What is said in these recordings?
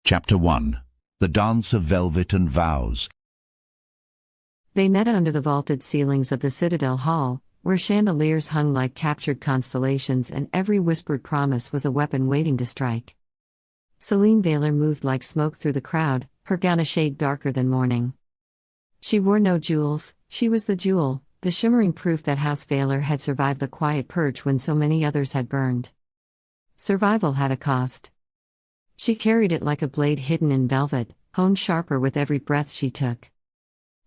Chapter 1. The Dance of Velvet and Vows. They met under the vaulted ceilings of the Citadel Hall, where chandeliers hung like captured constellations and every whispered promise was a weapon waiting to strike. Selene Veylor moved like smoke through the crowd, her gown a shade darker than morning. She wore no jewels, she was the jewel, the shimmering proof that House Veylor had survived the quiet purge when so many others had burned. Survival had a cost. She carried it like a blade hidden in velvet, honed sharper with every breath she took.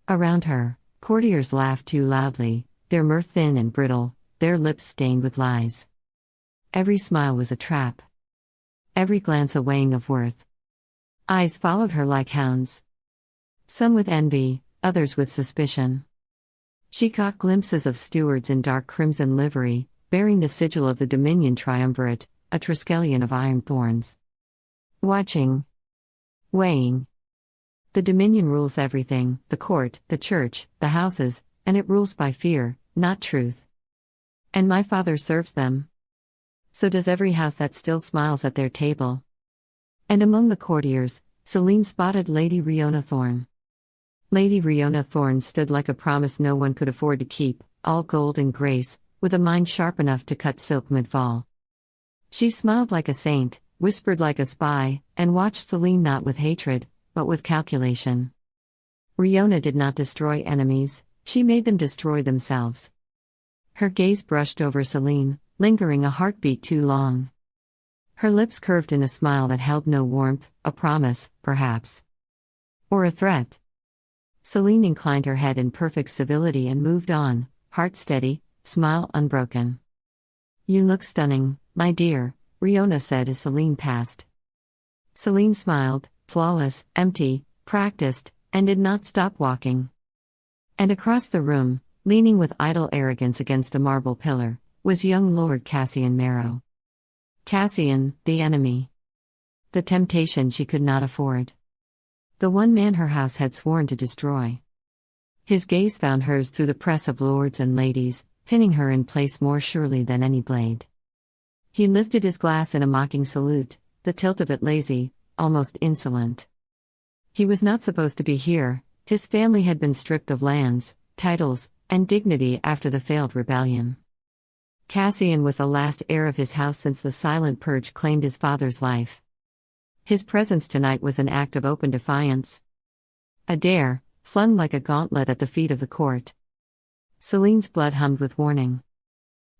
Around her, courtiers laughed too loudly, their mirth thin and brittle, their lips stained with lies. Every smile was a trap. Every glance a weighing of worth. Eyes followed her like hounds. Some with envy, others with suspicion. She caught glimpses of stewards in dark crimson livery, bearing the sigil of the Dominion Triumvirate, a triskelion of iron thorns. Watching. Weighing. The Dominion rules everything, the court, the church, the houses, and it rules by fear, not truth. And my father serves them. So does every house that still smiles at their table. And among the courtiers, Selene spotted Lady Riona Thorne. Lady Riona Thorne stood like a promise no one could afford to keep, all gold and grace, with a mind sharp enough to cut silk mid-fall. She smiled like a saint, whispered like a spy, and watched Selene not with hatred, but with calculation. Riona did not destroy enemies, she made them destroy themselves. Her gaze brushed over Selene, lingering a heartbeat too long. Her lips curved in a smile that held no warmth, a promise, perhaps. Or a threat. Selene inclined her head in perfect civility and moved on, heart steady, smile unbroken. "You look stunning, my dear," Riona said as Selene passed. Selene smiled, flawless, empty, practiced, and did not stop walking. And across the room, leaning with idle arrogance against a marble pillar, was young Lord Cassian Merrow. Cassian, the enemy. The temptation she could not afford. The one man her house had sworn to destroy. His gaze found hers through the press of lords and ladies, pinning her in place more surely than any blade. He lifted his glass in a mocking salute, the tilt of it lazy, almost insolent. He was not supposed to be here, his family had been stripped of lands, titles, and dignity after the failed rebellion. Cassian was the last heir of his house since the silent purge claimed his father's life. His presence tonight was an act of open defiance. A dare, flung like a gauntlet at the feet of the court. Selene's blood hummed with warning.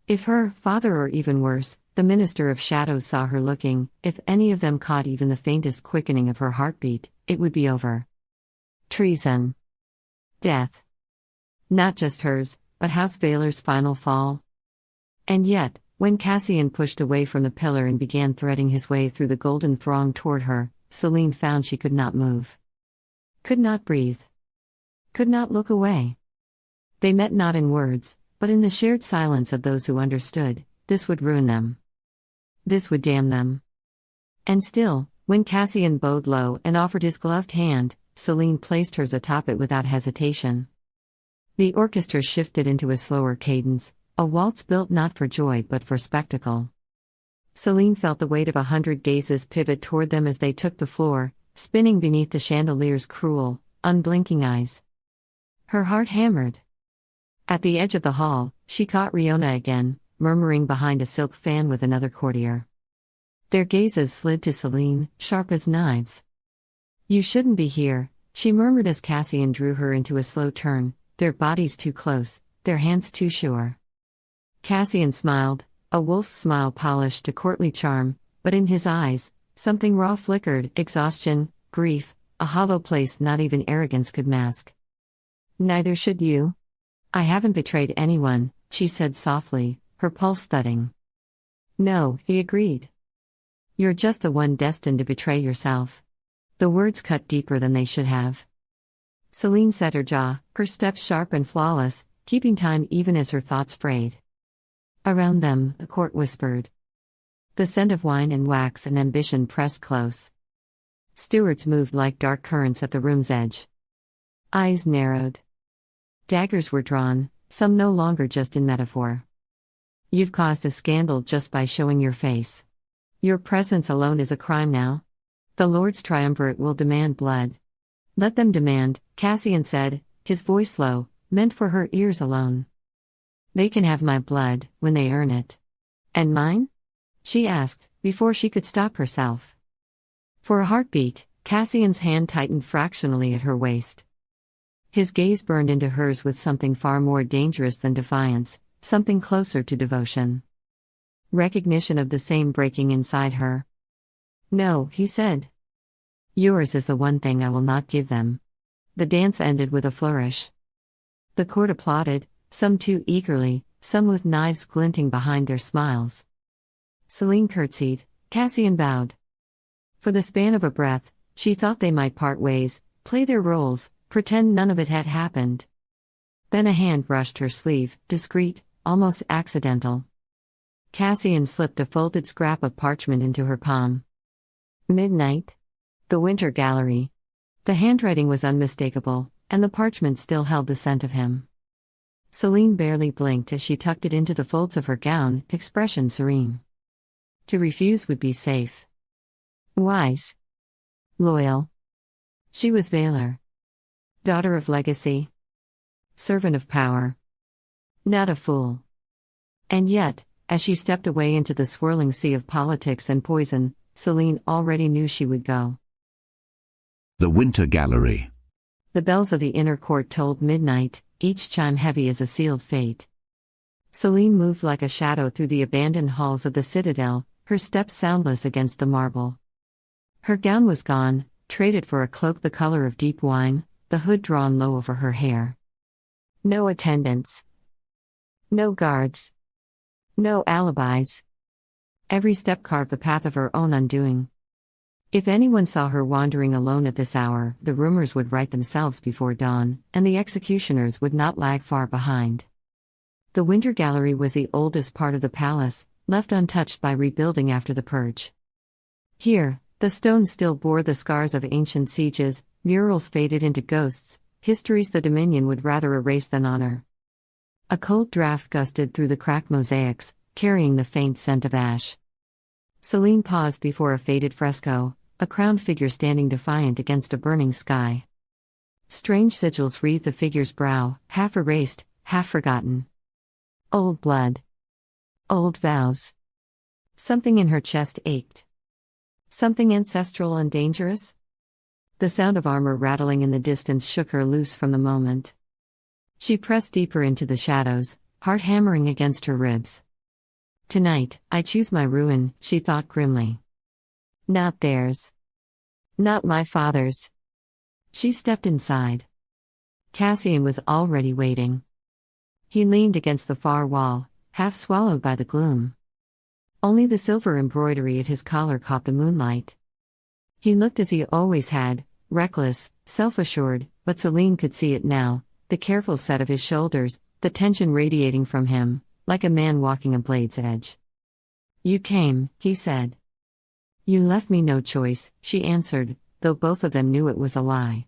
If her father, or even worse, the Minister of Shadows saw her looking, if any of them caught even the faintest quickening of her heartbeat, it would be over. Treason. Death. Not just hers, but House Veylor's final fall. And yet, when Cassian pushed away from the pillar and began threading his way through the golden throng toward her, Selene found she could not move. Could not breathe. Could not look away. They met not in words, but in the shared silence of those who understood, this would ruin them. This would damn them. And still, when Cassian bowed low and offered his gloved hand, Selene placed hers atop it without hesitation. The orchestra shifted into a slower cadence, a waltz built not for joy but for spectacle. Selene felt the weight of 100 gazes pivot toward them as they took the floor, spinning beneath the chandelier's cruel, unblinking eyes. Her heart hammered. At the edge of the hall, she caught Riona again, murmuring behind a silk fan with another courtier. Their gazes slid to Selene, sharp as knives. "You shouldn't be here," she murmured as Cassian drew her into a slow turn, their bodies too close, their hands too sure. Cassian smiled, a wolf's smile polished to courtly charm, but in his eyes, something raw flickered, exhaustion, grief, a hollow place not even arrogance could mask. "Neither should you. I haven't betrayed anyone," she said softly, her pulse thudding. "No," he agreed. "You're just the one destined to betray yourself." The words cut deeper than they should have. Selene set her jaw, her steps sharp and flawless, keeping time even as her thoughts frayed. Around them, the court whispered. The scent of wine and wax and ambition pressed close. Stewards moved like dark currents at the room's edge. Eyes narrowed. Daggers were drawn, some no longer just in metaphor. "You've caused a scandal just by showing your face. Your presence alone is a crime now." The Lord's triumvirate will demand blood. Let them demand, Cassian said, his voice low, meant for her ears alone. They can have my blood, when they earn it. And mine? She asked, before she could stop herself. For a heartbeat, Cassian's hand tightened fractionally at her waist. His gaze burned into hers with something far more dangerous than defiance, something closer to devotion. Recognition of the same breaking inside her. No, he said. Yours is the one thing I will not give them. The dance ended with a flourish. The court applauded, some too eagerly, some with knives glinting behind their smiles. Selene curtsied, Cassian bowed. For the span of a breath, she thought they might part ways, play their roles, pretend none of it had happened. Then a hand brushed her sleeve, discreet, almost accidental. Cassian slipped a folded scrap of parchment into her palm. Midnight. The Winter Gallery. The handwriting was unmistakable, and the parchment still held the scent of him. Selene barely blinked as she tucked it into the folds of her gown, expression serene. To refuse would be safe. Wise. Loyal. She was Veylor. Daughter of legacy. Servant of power. Not a fool. And yet, as she stepped away into the swirling sea of politics and poison, Selene already knew she would go. The Winter Gallery. The bells of the inner court tolled midnight, each chime heavy as a sealed fate. Selene moved like a shadow through the abandoned halls of the citadel, her steps soundless against the marble. Her gown was gone, traded for a cloak the color of deep wine, the hood drawn low over her hair. No attendants. No guards. No alibis. Every step carved the path of her own undoing. If anyone saw her wandering alone at this hour, the rumors would write themselves before dawn, and the executioners would not lag far behind. The Winter Gallery was the oldest part of the palace, left untouched by rebuilding after the purge. Here, the stones still bore the scars of ancient sieges, murals faded into ghosts, histories the Dominion would rather erase than honor. A cold draft gusted through the cracked mosaics, carrying the faint scent of ash. Selene paused before a faded fresco, a crowned figure standing defiant against a burning sky. Strange sigils wreathed the figure's brow, half erased, half forgotten. Old blood. Old vows. Something in her chest ached. Something ancestral and dangerous? The sound of armor rattling in the distance shook her loose from the moment. She pressed deeper into the shadows, heart hammering against her ribs. Tonight, I choose my ruin, she thought grimly. Not theirs. Not my father's. She stepped inside. Cassian was already waiting. He leaned against the far wall, half swallowed by the gloom. Only the silver embroidery at his collar caught the moonlight. He looked as he always had, reckless, self-assured, but Selene could see it now, the careful set of his shoulders, the tension radiating from him, like a man walking a blade's edge. You came, he said. You left me no choice, she answered, though both of them knew it was a lie.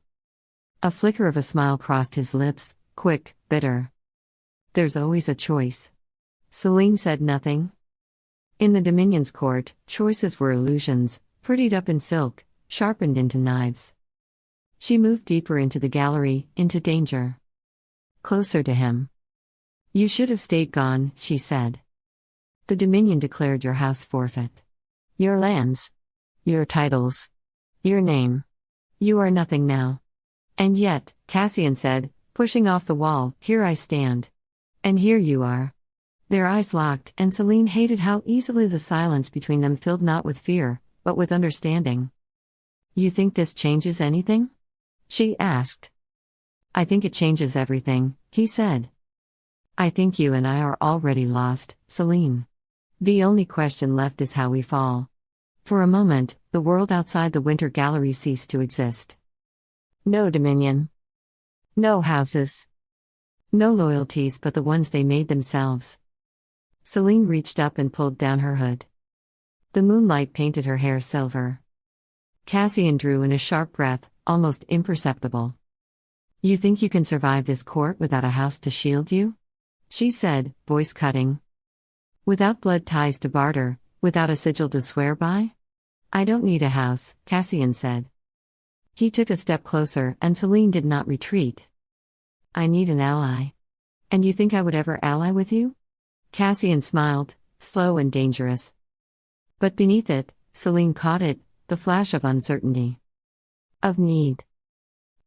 A flicker of a smile crossed his lips, quick, bitter. There's always a choice. Selene said nothing. In the Dominion's court, choices were illusions, prettied up in silk, sharpened into knives. She moved deeper into the gallery, into danger. Closer to him. You should have stayed gone, she said. The Dominion declared your house forfeit. Your lands. Your titles. Your name. You are nothing now. And yet, Cassian said, pushing off the wall, here I stand. And here you are. Their eyes locked, and Selene hated how easily the silence between them filled not with fear, but with understanding. You think this changes anything? She asked. I think it changes everything, he said. I think you and I are already lost, Selene. The only question left is how we fall. For a moment, the world outside the Winter Gallery ceased to exist. No Dominion. No houses. No loyalties but the ones they made themselves. Selene reached up and pulled down her hood. The moonlight painted her hair silver. Cassian drew in a sharp breath, almost imperceptible. You think you can survive this court without a house to shield you? She said, voice cutting. Without blood ties to barter, without a sigil to swear by? I don't need a house, Cassian said. He took a step closer, and Selene did not retreat. I need an ally. And you think I would ever ally with you? Cassian smiled, slow and dangerous. But beneath it, Selene caught it, the flash of uncertainty. Of need.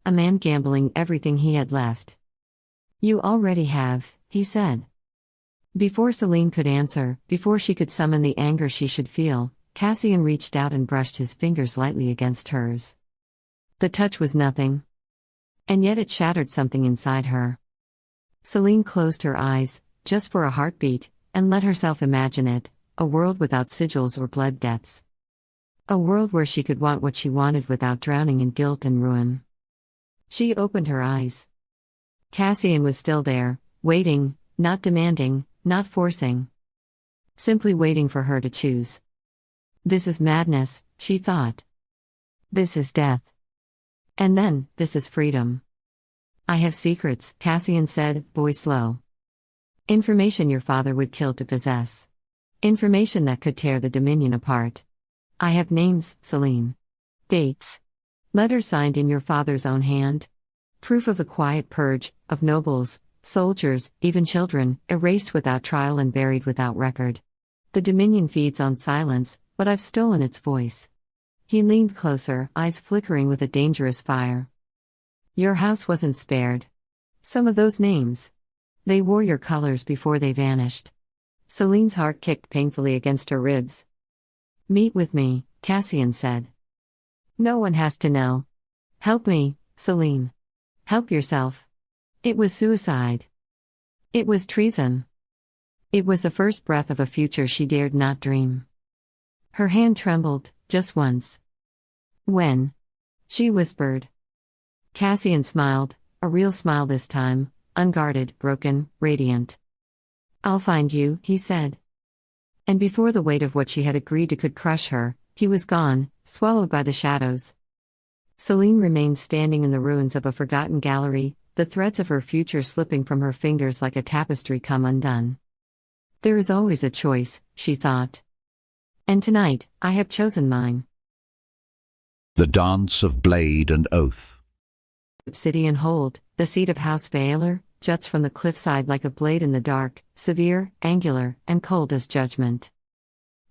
A man gambling everything he had left. You already have, he said. Before Selene could answer, before she could summon the anger she should feel, Cassian reached out and brushed his fingers lightly against hers. The touch was nothing. And yet it shattered something inside her. Selene closed her eyes, just for a heartbeat, and let herself imagine it, a world without sigils or blood debts. A world where she could want what she wanted without drowning in guilt and ruin. She opened her eyes. Cassian was still there, waiting, not demanding, not forcing. Simply waiting for her to choose. This is madness, she thought. This is death. And then, this is freedom. I have secrets, Cassian said, voice low. Information your father would kill to possess. Information that could tear the Dominion apart. I have names, Selene. Dates. Letters signed in your father's own hand. Proof of the quiet purge, of nobles, soldiers, even children, erased without trial and buried without record. The Dominion feeds on silence, but I've stolen its voice. He leaned closer, eyes flickering with a dangerous fire. Your house wasn't spared. Some of those names. They wore your colors before they vanished. Selene's heart kicked painfully against her ribs. Meet with me, Cassian said. No one has to know. Help me, Selene. Help yourself. It was suicide. It was treason. It was the first breath of a future she dared not dream. Her hand trembled, just once. When? She whispered. Cassian smiled, a real smile this time, unguarded, broken, radiant. I'll find you, he said. And before the weight of what she had agreed to could crush her, he was gone, swallowed by the shadows. Selene remained standing in the ruins of a forgotten gallery, the threads of her future slipping from her fingers like a tapestry come undone. There is always a choice, she thought. And tonight, I have chosen mine. The Dance of Blade and Oath. Obsidian Hold, the seat of House Veylor, juts from the cliffside like a blade in the dark, severe, angular, and cold as judgment.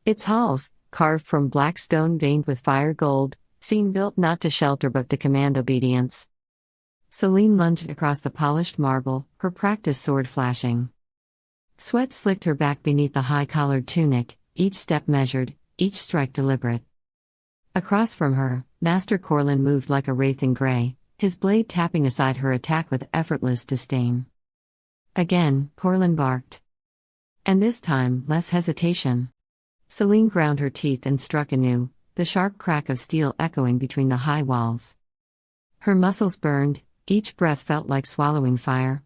Its halls, carved from black stone veined with fire gold, seem built not to shelter but to command obedience. Selene lunged across the polished marble, her practiced sword flashing. Sweat slicked her back beneath the high-collared tunic, each step measured, each strike deliberate. Across from her, Master Corlin moved like a wraith in grey, his blade tapping aside her attack with effortless disdain. Again, Corlin barked. And this time, less hesitation. Selene ground her teeth and struck anew, the sharp crack of steel echoing between the high walls. Her muscles burned, each breath felt like swallowing fire.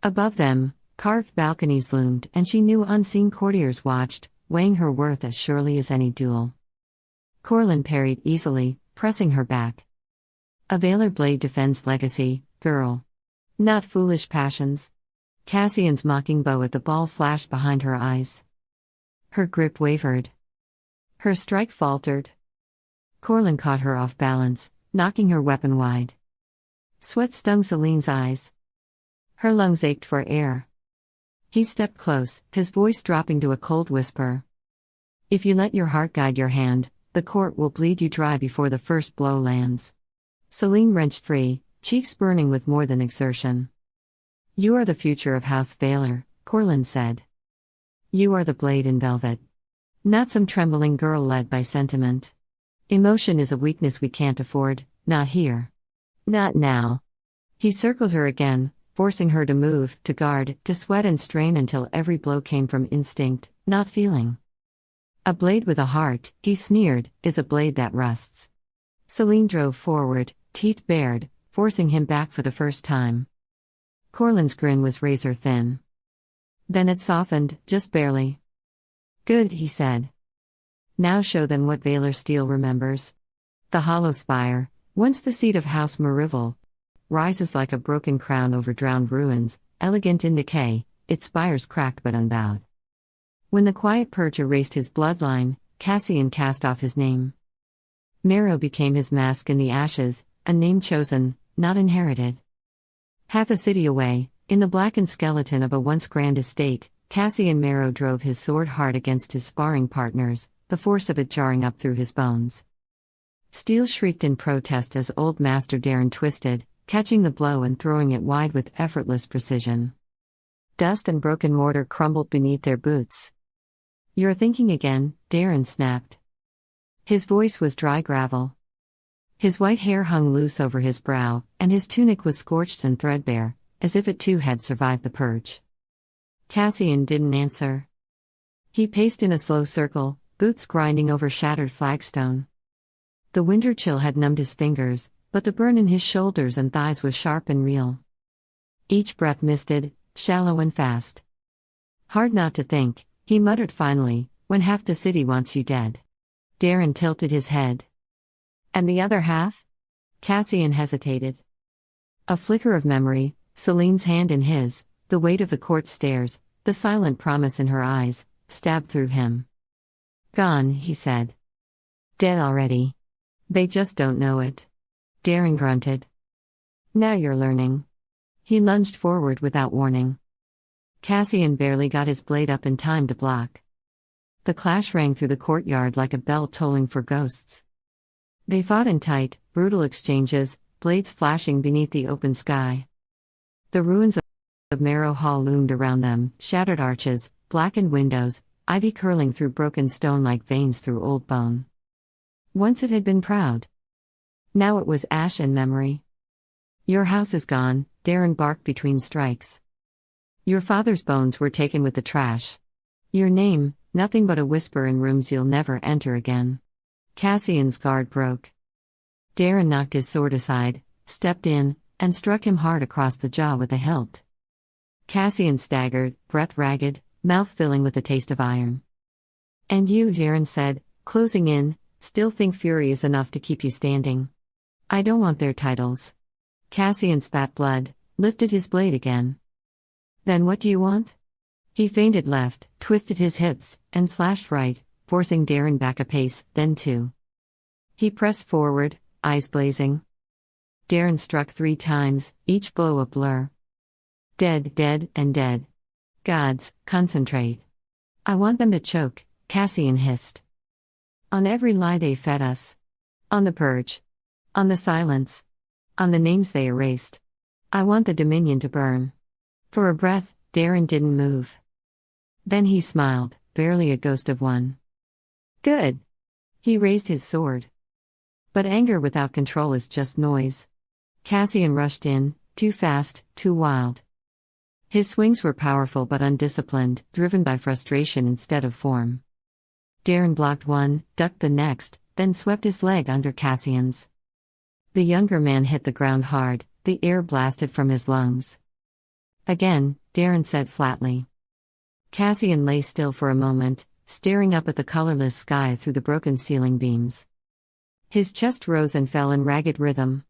Above them, carved balconies loomed, and she knew unseen courtiers watched, weighing her worth as surely as any duel. Corlin parried easily, pressing her back. A Veylor blade defends legacy, girl. Not foolish passions. Cassian's mocking bow at the ball flashed behind her eyes. Her grip wavered. Her strike faltered. Corlin caught her off balance, knocking her weapon wide. Sweat stung Selene's eyes. Her lungs ached for air. He stepped close, his voice dropping to a cold whisper. If you let your heart guide your hand, the court will bleed you dry before the first blow lands. Selene wrenched free, cheeks burning with more than exertion. You are the future of House Veylor, Corlin said. You are the blade in velvet. Not some trembling girl led by sentiment. Emotion is a weakness we can't afford, not here. Not now. He circled her again, forcing her to move, to guard, to sweat and strain until every blow came from instinct, not feeling. A blade with a heart, he sneered, is a blade that rusts. Selene drove forward, teeth bared, forcing him back for the first time. Corlin's grin was razor thin. Then it softened, just barely. Good, he said. Now show them what Veylor steel remembers. The hollow spire, once the seat of House Merrow, rises like a broken crown over drowned ruins, elegant in decay, its spires cracked but unbowed. When the quiet purge erased his bloodline, Cassian cast off his name. Merrow became his mask in the ashes, a name chosen, not inherited. Half a city away, in the blackened skeleton of a once grand estate, Cassian Merrow drove his sword hard against his sparring partners, the force of it jarring up through his bones. Steel shrieked in protest as old Master Darren twisted, catching the blow and throwing it wide with effortless precision. Dust and broken mortar crumbled beneath their boots. "You're thinking again," Darren snapped. His voice was dry gravel. His white hair hung loose over his brow, and his tunic was scorched and threadbare, as if it too had survived the purge. Cassian didn't answer. He paced in a slow circle, boots grinding over shattered flagstone. The winter chill had numbed his fingers, but the burn in his shoulders and thighs was sharp and real. Each breath misted, shallow and fast. "Hard not to think," he muttered finally, "when half the city wants you dead." Darren tilted his head. "And the other half?" Cassian hesitated. A flicker of memory, Selene's hand in his, the weight of the court stairs, the silent promise in her eyes, stabbed through him. "Gone," he said. "Dead already. They just don't know it." Darren grunted. "Now you're learning." He lunged forward without warning. Cassian barely got his blade up in time to block. The clash rang through the courtyard like a bell tolling for ghosts. They fought in tight, brutal exchanges, blades flashing beneath the open sky. The ruins of Merrow Hall loomed around them, shattered arches, blackened windows, ivy curling through broken stone like veins through old bone. Once it had been proud. Now it was ash and memory. "Your house is gone," Darren barked between strikes. "Your father's bones were taken with the trash. Your name, nothing but a whisper in rooms you'll never enter again." Cassian's guard broke. Darren knocked his sword aside, stepped in, and struck him hard across the jaw with the hilt. Cassian staggered, breath ragged, mouth filling with the taste of iron. "And you," Darren said, closing in, "still think fury is enough to keep you standing. I don't want their titles." Cassian spat blood, lifted his blade again. "Then what do you want?" He feinted left, twisted his hips, and slashed right, forcing Darren back a pace, then two. He pressed forward, eyes blazing. Darren struck 3 times, each blow a blur. "Dead, dead, and dead. Gods, concentrate. I want them to choke," Cassian hissed. "On every lie they fed us. On the purge. On the silence. On the names they erased. I want the dominion to burn." For a breath, Darren didn't move. Then he smiled, barely a ghost of one. "Good." He raised his sword. But anger without control is just noise. Cassian rushed in, too fast, too wild. His swings were powerful but undisciplined, driven by frustration instead of form. Darren blocked one, ducked the next, then swept his leg under Cassian's. The younger man hit the ground hard, the air blasted from his lungs. "Again," Darren said flatly. Cassian lay still for a moment, staring up at the colorless sky through the broken ceiling beams. His chest rose and fell in ragged rhythm.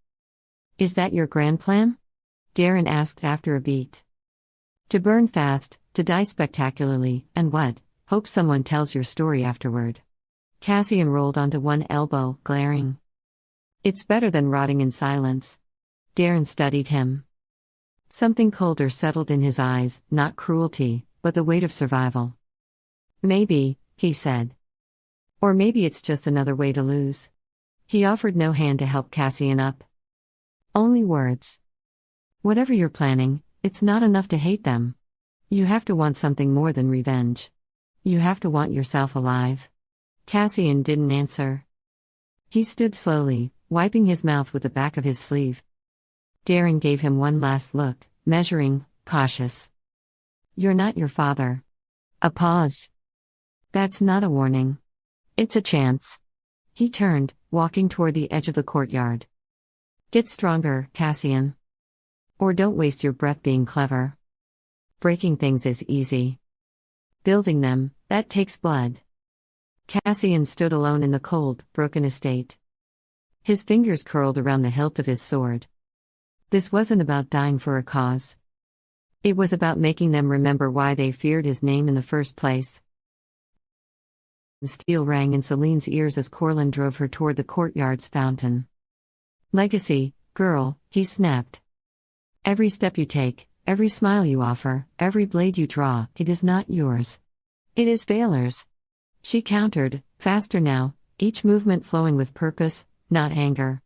"Is that your grand plan?" Darren asked after a beat. "To burn fast, to die spectacularly, and what? Hope someone tells your story afterward." Cassian rolled onto one elbow, glaring. "It's better than rotting in silence." Darren studied him. Something colder settled in his eyes, not cruelty, but the weight of survival. "Maybe," he said. "Or maybe it's just another way to lose." He offered no hand to help Cassian up. Only words. "Whatever you're planning, it's not enough to hate them. You have to want something more than revenge. You have to want yourself alive." Cassian didn't answer. He stood slowly, wiping his mouth with the back of his sleeve. Darren gave him one last look, measuring, cautious. "You're not your father." A pause. "That's not a warning. It's a chance." He turned, walking toward the edge of the courtyard. "Get stronger, Cassian. Or don't waste your breath being clever. Breaking things is easy. Building them, that takes blood." Cassian stood alone in the cold, broken estate. His fingers curled around the hilt of his sword. This wasn't about dying for a cause. It was about making them remember why they feared his name in the first place. Steel rang in Selene's ears as Corlin drove her toward the courtyard's fountain. Legacy, girl, he snapped. Every step you take, every smile you offer, every blade you draw, it is not yours. It is Veylor's. She countered, faster now, each movement flowing with purpose, not anger.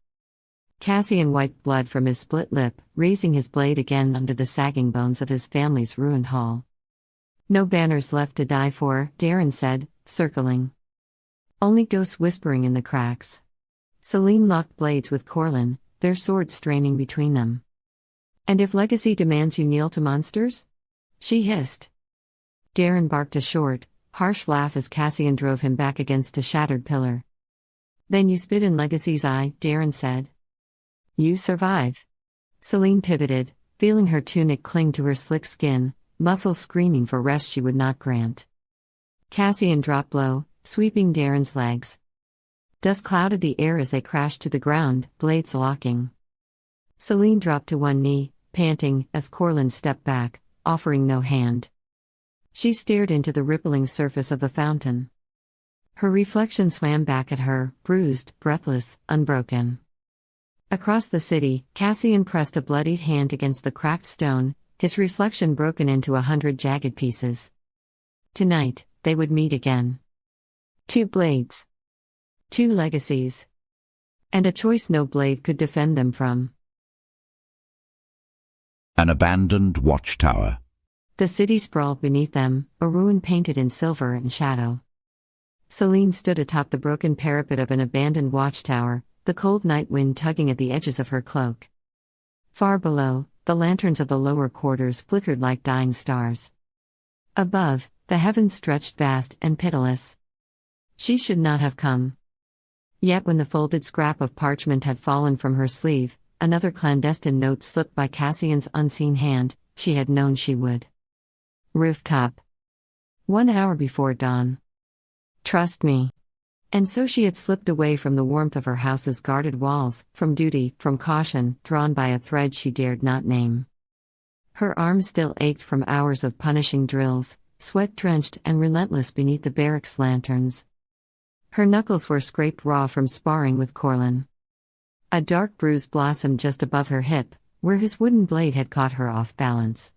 Cassian wiped blood from his split lip, raising his blade again under the sagging bones of his family's ruined hall. No banners left to die for, Darren said, circling. Only ghosts whispering in the cracks. Selene locked blades with Corlin, their swords straining between them. And if legacy demands you kneel to monsters? She hissed. Darren barked a short, harsh laugh as Cassian drove him back against a shattered pillar. Then you spit in legacy's eye, Darren said. You survive. Selene pivoted, feeling her tunic cling to her slick skin, muscles screaming for rest she would not grant. Cassian dropped low, sweeping Darren's legs. Dust clouded the air as they crashed to the ground, blades locking. Selene dropped to one knee, panting, as Corlin stepped back, offering no hand. She stared into the rippling surface of the fountain. Her reflection swam back at her, bruised, breathless, unbroken. Across the city, Cassian pressed a bloodied hand against the cracked stone, his reflection broken into 100 jagged pieces. Tonight, they would meet again. 2 blades. 2 legacies. And a choice no blade could defend them from. An abandoned watchtower. The city sprawled beneath them, a ruin painted in silver and shadow. Selene stood atop the broken parapet of an abandoned watchtower, the cold night wind tugging at the edges of her cloak. Far below, the lanterns of the lower quarters flickered like dying stars. Above, the heavens stretched vast and pitiless. She should not have come. Yet when the folded scrap of parchment had fallen from her sleeve, another clandestine note slipped by Cassian's unseen hand, she had known she would. Rooftop. 1 hour before dawn. Trust me. And so she had slipped away from the warmth of her house's guarded walls, from duty, from caution, drawn by a thread she dared not name. Her arms still ached from hours of punishing drills, sweat-drenched and relentless beneath the barracks' lanterns. Her knuckles were scraped raw from sparring with Corlin. A dark bruise blossomed just above her hip, where his wooden blade had caught her off balance.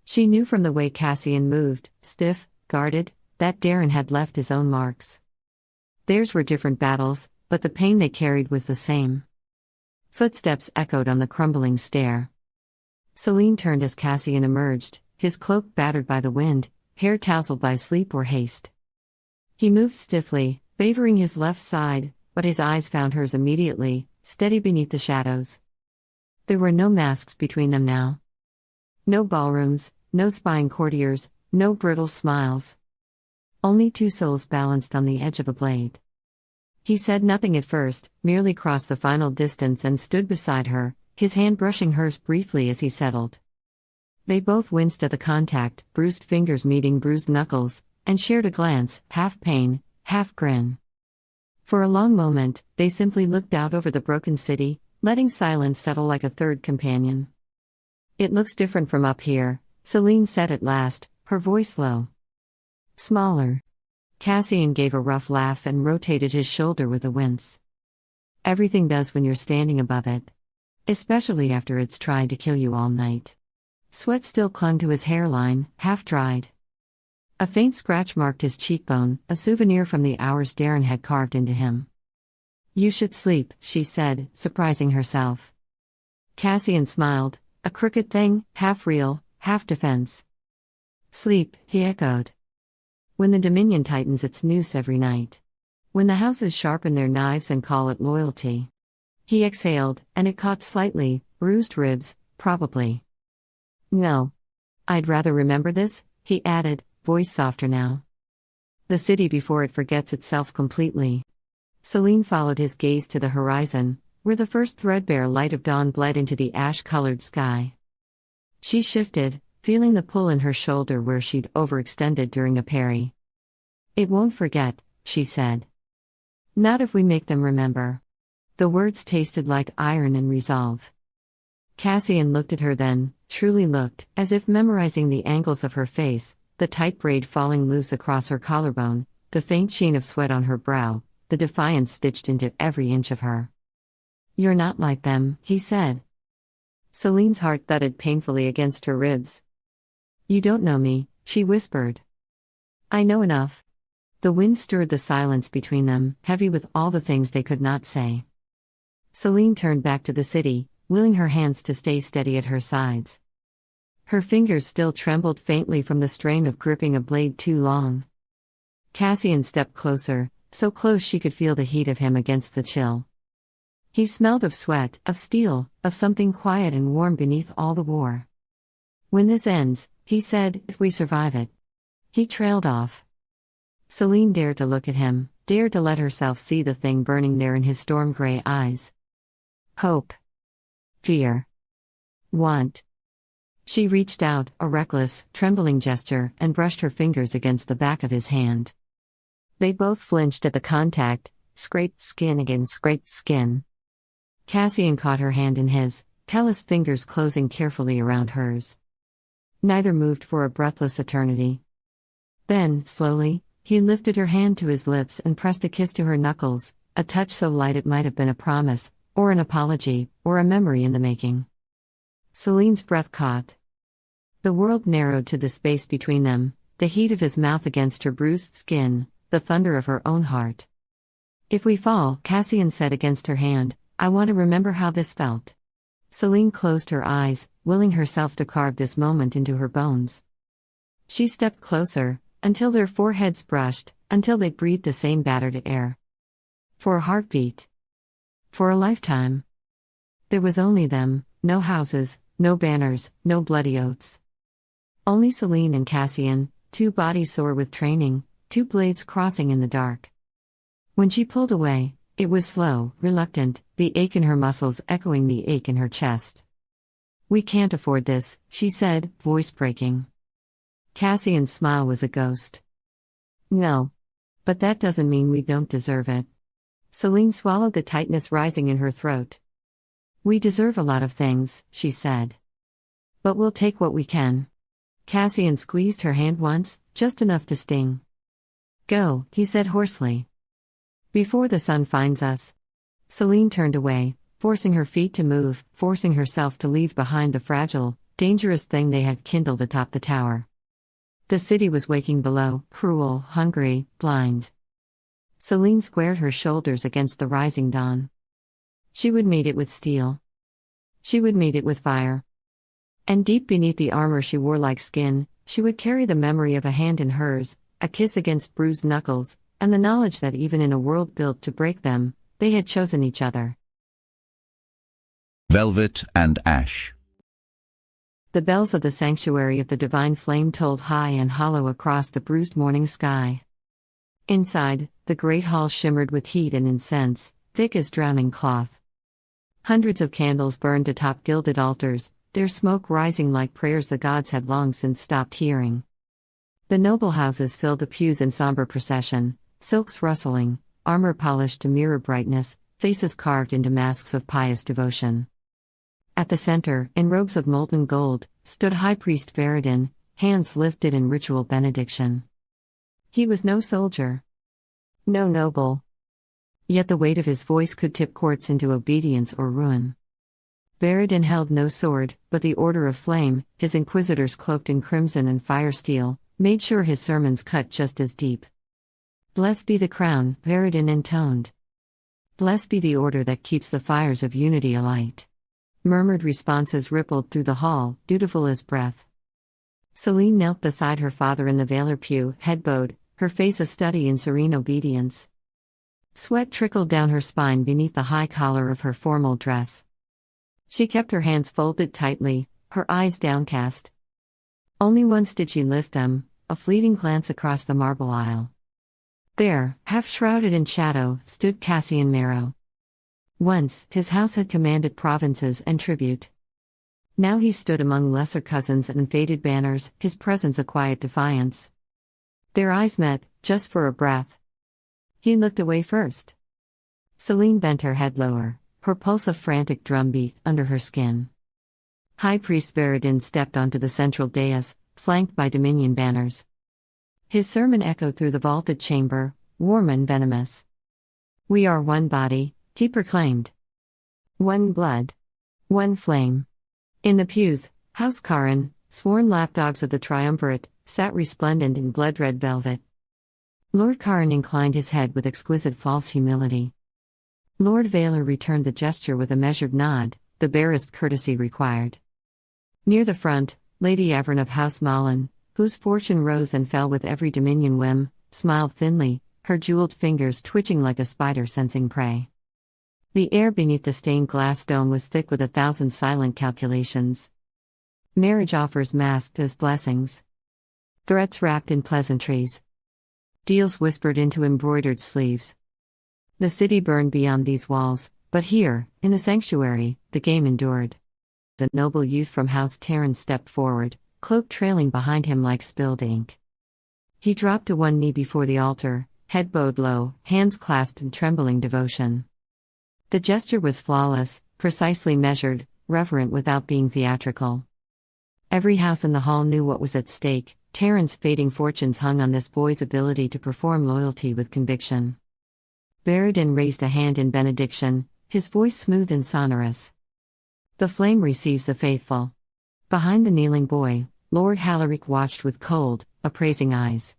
She knew from the way Cassian moved, stiff, guarded, that Darren had left his own marks. Theirs were different battles, but the pain they carried was the same. Footsteps echoed on the crumbling stair. Selene turned as Cassian emerged, his cloak battered by the wind, hair tousled by sleep or haste. He moved stiffly, favoring his left side, but his eyes found hers immediately, steady beneath the shadows. There were no masks between them now. No ballrooms, no spying courtiers, no brittle smiles. Only 2 souls balanced on the edge of a blade. He said nothing at first, merely crossed the final distance and stood beside her, his hand brushing hers briefly as he settled. They both winced at the contact, bruised fingers meeting bruised knuckles, and shared a glance, half pain, half grin. For a long moment, they simply looked out over the broken city, letting silence settle like a third companion. It looks different from up here, Selene said at last, her voice low. Smaller. Cassian gave a rough laugh and rotated his shoulder with a wince. Everything does when you're standing above it. Especially after it's tried to kill you all night. Sweat still clung to his hairline, half dried. A faint scratch marked his cheekbone, a souvenir from the hours Darren had carved into him. You should sleep, she said, surprising herself. Cassian smiled, a crooked thing, half real, half defense. Sleep, he echoed. When the Dominion tightens its noose every night. When the houses sharpen their knives and call it loyalty. He exhaled, and it caught slightly, bruised ribs, probably. No. I'd rather remember this, he added, voice softer now. The city before it forgets itself completely. Selene followed his gaze to the horizon, where the first threadbare light of dawn bled into the ash-colored sky. She shifted, feeling the pull in her shoulder where she'd overextended during a parry. It won't forget, she said. Not if we make them remember. The words tasted like iron and resolve. Cassian looked at her then, truly looked, as if memorizing the angles of her face, the tight braid falling loose across her collarbone, the faint sheen of sweat on her brow, the defiance stitched into every inch of her. "You're not like them," he said. Selene's heart thudded painfully against her ribs. "You don't know me," she whispered. "I know enough." The wind stirred the silence between them, heavy with all the things they could not say. Selene turned back to the city, willing her hands to stay steady at her sides. Her fingers still trembled faintly from the strain of gripping a blade too long. Cassian stepped closer, so close she could feel the heat of him against the chill. He smelled of sweat, of steel, of something quiet and warm beneath all the war. "When this ends," he said, "if we survive it." He trailed off. Selene dared to look at him, dared to let herself see the thing burning there in his storm-gray eyes. Hope. Fear. Want. She reached out, a reckless, trembling gesture, and brushed her fingers against the back of his hand. They both flinched at the contact, scraped skin against scraped skin. Cassian caught her hand in his, calloused fingers closing carefully around hers. Neither moved for a breathless eternity. Then, slowly, he lifted her hand to his lips and pressed a kiss to her knuckles, a touch so light it might have been a promise, or an apology, or a memory in the making. Selene's breath caught. The world narrowed to the space between them, the heat of his mouth against her bruised skin, the thunder of her own heart. "If we fall," Cassian said against her hand, "I want to remember how this felt." Selene closed her eyes, willing herself to carve this moment into her bones. She stepped closer, until their foreheads brushed, until they breathed the same battered air. For a heartbeat. For a lifetime. There was only them, no houses, no banners, no bloody oaths. Only Selene and Cassian, two bodies sore with training, two blades crossing in the dark. When she pulled away, it was slow, reluctant, the ache in her muscles echoing the ache in her chest. "We can't afford this," she said, voice breaking. Cassian's smile was a ghost. "No. But that doesn't mean we don't deserve it." Selene swallowed the tightness rising in her throat. "We deserve a lot of things," she said. "But we'll take what we can." Cassian squeezed her hand once, just enough to sting. "Go," he said hoarsely. "Before the sun finds us." Selene turned away, forcing her feet to move, forcing herself to leave behind the fragile, dangerous thing they had kindled atop the tower. The city was waking below, cruel, hungry, blind. Selene squared her shoulders against the rising dawn. She would meet it with steel. She would meet it with fire. And deep beneath the armor she wore like skin, she would carry the memory of a hand in hers, a kiss against bruised knuckles, and the knowledge that even in a world built to break them, they had chosen each other. Velvet and Ash. The bells of the sanctuary of the divine flame tolled high and hollow across the bruised morning sky. Inside, the great hall shimmered with heat and incense, thick as drowning cloth. Hundreds of candles burned atop gilded altars, their smoke rising like prayers the gods had long since stopped hearing. The noble houses filled the pews in somber procession, silks rustling, armor polished to mirror brightness, faces carved into masks of pious devotion. At the center, in robes of molten gold, stood High Priest Veridin, hands lifted in ritual benediction. He was no soldier. No noble. Yet the weight of his voice could tip courts into obedience or ruin. Veridin held no sword, but the Order of Flame, his inquisitors cloaked in crimson and fire steel, made sure his sermons cut just as deep. "Blessed be the crown," Veridin intoned. "Blessed be the order that keeps the fires of unity alight." Murmured responses rippled through the hall, dutiful as breath. Selene knelt beside her father in the Veylor pew, head bowed, her face a study in serene obedience. Sweat trickled down her spine beneath the high collar of her formal dress. She kept her hands folded tightly, her eyes downcast. Only once did she lift them, a fleeting glance across the marble aisle. There, half shrouded in shadow, stood Cassian Merrow. Once, his house had commanded provinces and tribute. Now he stood among lesser cousins and faded banners, his presence a quiet defiance. Their eyes met, just for a breath. He looked away first. Selene bent her head lower, her pulse a frantic drumbeat under her skin. High Priest Veridin stepped onto the central dais, flanked by Dominion banners. His sermon echoed through the vaulted chamber, warm and venomous. "We are one body," he proclaimed. "One blood. One flame." In the pews, House Karin, sworn lapdogs of the triumvirate, sat resplendent in blood-red velvet. Lord Karin inclined his head with exquisite false humility. Lord Veylor returned the gesture with a measured nod, the barest courtesy required. Near the front, Lady Avern of House Malin, whose fortune rose and fell with every dominion whim, smiled thinly, her jeweled fingers twitching like a spider sensing prey. The air beneath the stained glass dome was thick with 1,000 silent calculations. Marriage offers masked as blessings. Threats wrapped in pleasantries. Deals whispered into embroidered sleeves. The city burned beyond these walls, but here, in the sanctuary, the game endured. The noble youth from House Terran stepped forward, cloak trailing behind him like spilled ink. He dropped to one knee before the altar, head bowed low, hands clasped in trembling devotion. The gesture was flawless, precisely measured, reverent without being theatrical. Every house in the hall knew what was at stake. Terran's fading fortunes hung on this boy's ability to perform loyalty with conviction. Veridin raised a hand in benediction, his voice smooth and sonorous. "The flame receives the faithful." Behind the kneeling boy, Lord Halaric watched with cold, appraising eyes.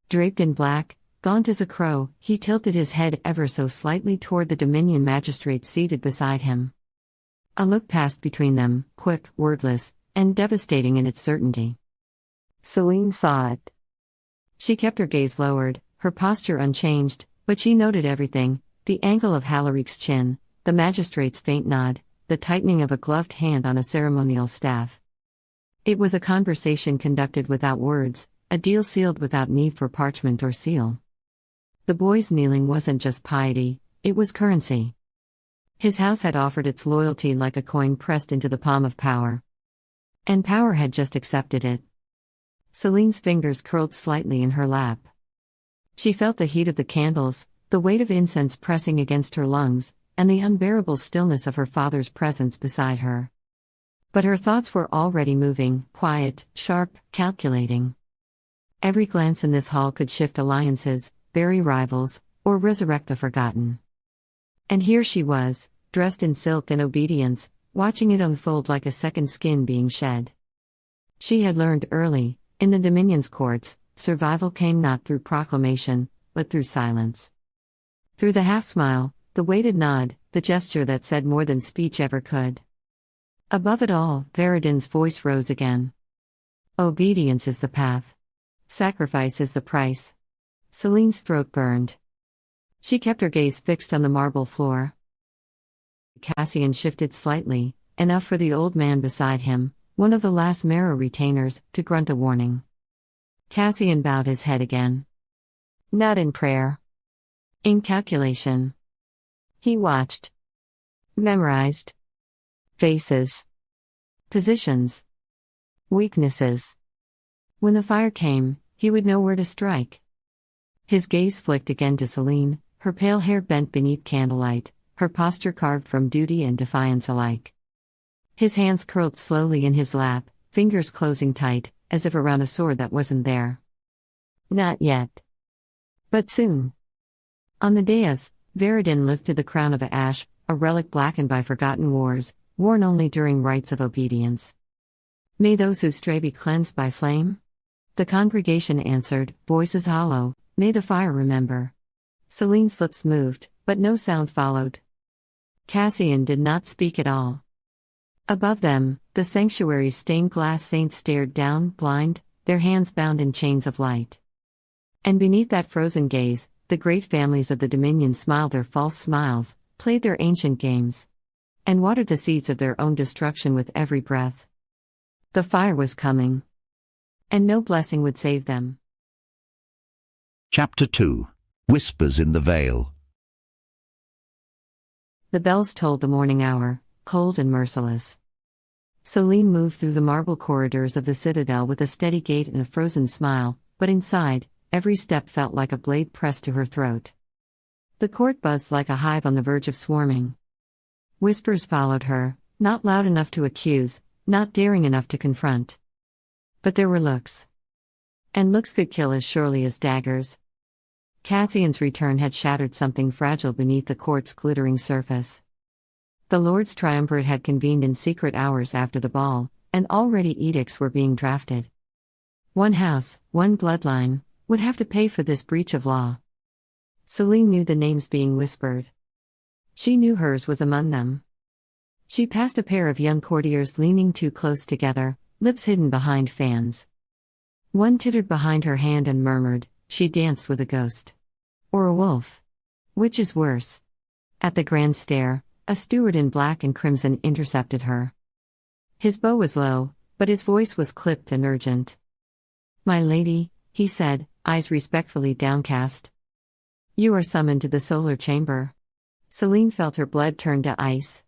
Draped in black, gaunt as a crow, he tilted his head ever so slightly toward the Dominion magistrate seated beside him. A look passed between them, quick, wordless, and devastating in its certainty. Selene saw it. She kept her gaze lowered, her posture unchanged, but she noted everything: the angle of Halaric's chin, the magistrate's faint nod, the tightening of a gloved hand on a ceremonial staff. It was a conversation conducted without words, a deal sealed without need for parchment or seal. The boy's kneeling wasn't just piety, it was currency. His house had offered its loyalty like a coin pressed into the palm of power. And power had just accepted it. Selene's fingers curled slightly in her lap. She felt the heat of the candles, the weight of incense pressing against her lungs, and the unbearable stillness of her father's presence beside her. But her thoughts were already moving, quiet, sharp, calculating. Every glance in this hall could shift alliances, bury rivals, or resurrect the forgotten. And here she was, dressed in silk and obedience, watching it unfold like a second skin being shed. She had learned early, in the Dominion's courts, survival came not through proclamation, but through silence. Through the half-smile, the weighted nod, the gesture that said more than speech ever could. Above it all, Veridin's voice rose again. "Obedience is the path. Sacrifice is the price." Selene's throat burned. She kept her gaze fixed on the marble floor. Cassian shifted slightly, enough for the old man beside him, one of the last Merrow retainers, to grunt a warning. Cassian bowed his head again. Not in prayer. In calculation. He watched. Memorized. Faces. Positions. Weaknesses. When the fire came, he would know where to strike. His gaze flicked again to Selene, her pale hair bent beneath candlelight, her posture carved from duty and defiance alike. His hands curled slowly in his lap, fingers closing tight, as if around a sword that wasn't there. Not yet. But soon. On the dais, Veridin lifted the crown of ash, a relic blackened by forgotten wars, worn only during rites of obedience. "May those who stray be cleansed by flame?" The congregation answered, voices hollow, "May the fire remember." Selene's lips moved, but no sound followed. Cassian did not speak at all. Above them, the sanctuary's stained glass saints stared down, blind, their hands bound in chains of light. And beneath that frozen gaze, the great families of the Dominion smiled their false smiles, played their ancient games, and watered the seeds of their own destruction with every breath. The fire was coming. And no blessing would save them. Chapter 2. Whispers in the Vale. The bells tolled the morning hour, cold and merciless. Selene moved through the marble corridors of the citadel with a steady gait and a frozen smile, but inside, every step felt like a blade pressed to her throat. The court buzzed like a hive on the verge of swarming. Whispers followed her, not loud enough to accuse, not daring enough to confront. But there were looks. And looks could kill as surely as daggers. Cassian's return had shattered something fragile beneath the court's glittering surface. The Lord's Triumvirate had convened in secret hours after the ball, and already edicts were being drafted. One house, one bloodline, would have to pay for this breach of law. Selene knew the names being whispered. She knew hers was among them. She passed a pair of young courtiers leaning too close together, lips hidden behind fans. One tittered behind her hand and murmured, "She danced with a ghost. Or a wolf. Which is worse?" At the grand stair, a steward in black and crimson intercepted her. His bow was low, but his voice was clipped and urgent. "My lady," he said, eyes respectfully downcast. "You are summoned to the solar chamber." Selene felt her blood turn to ice.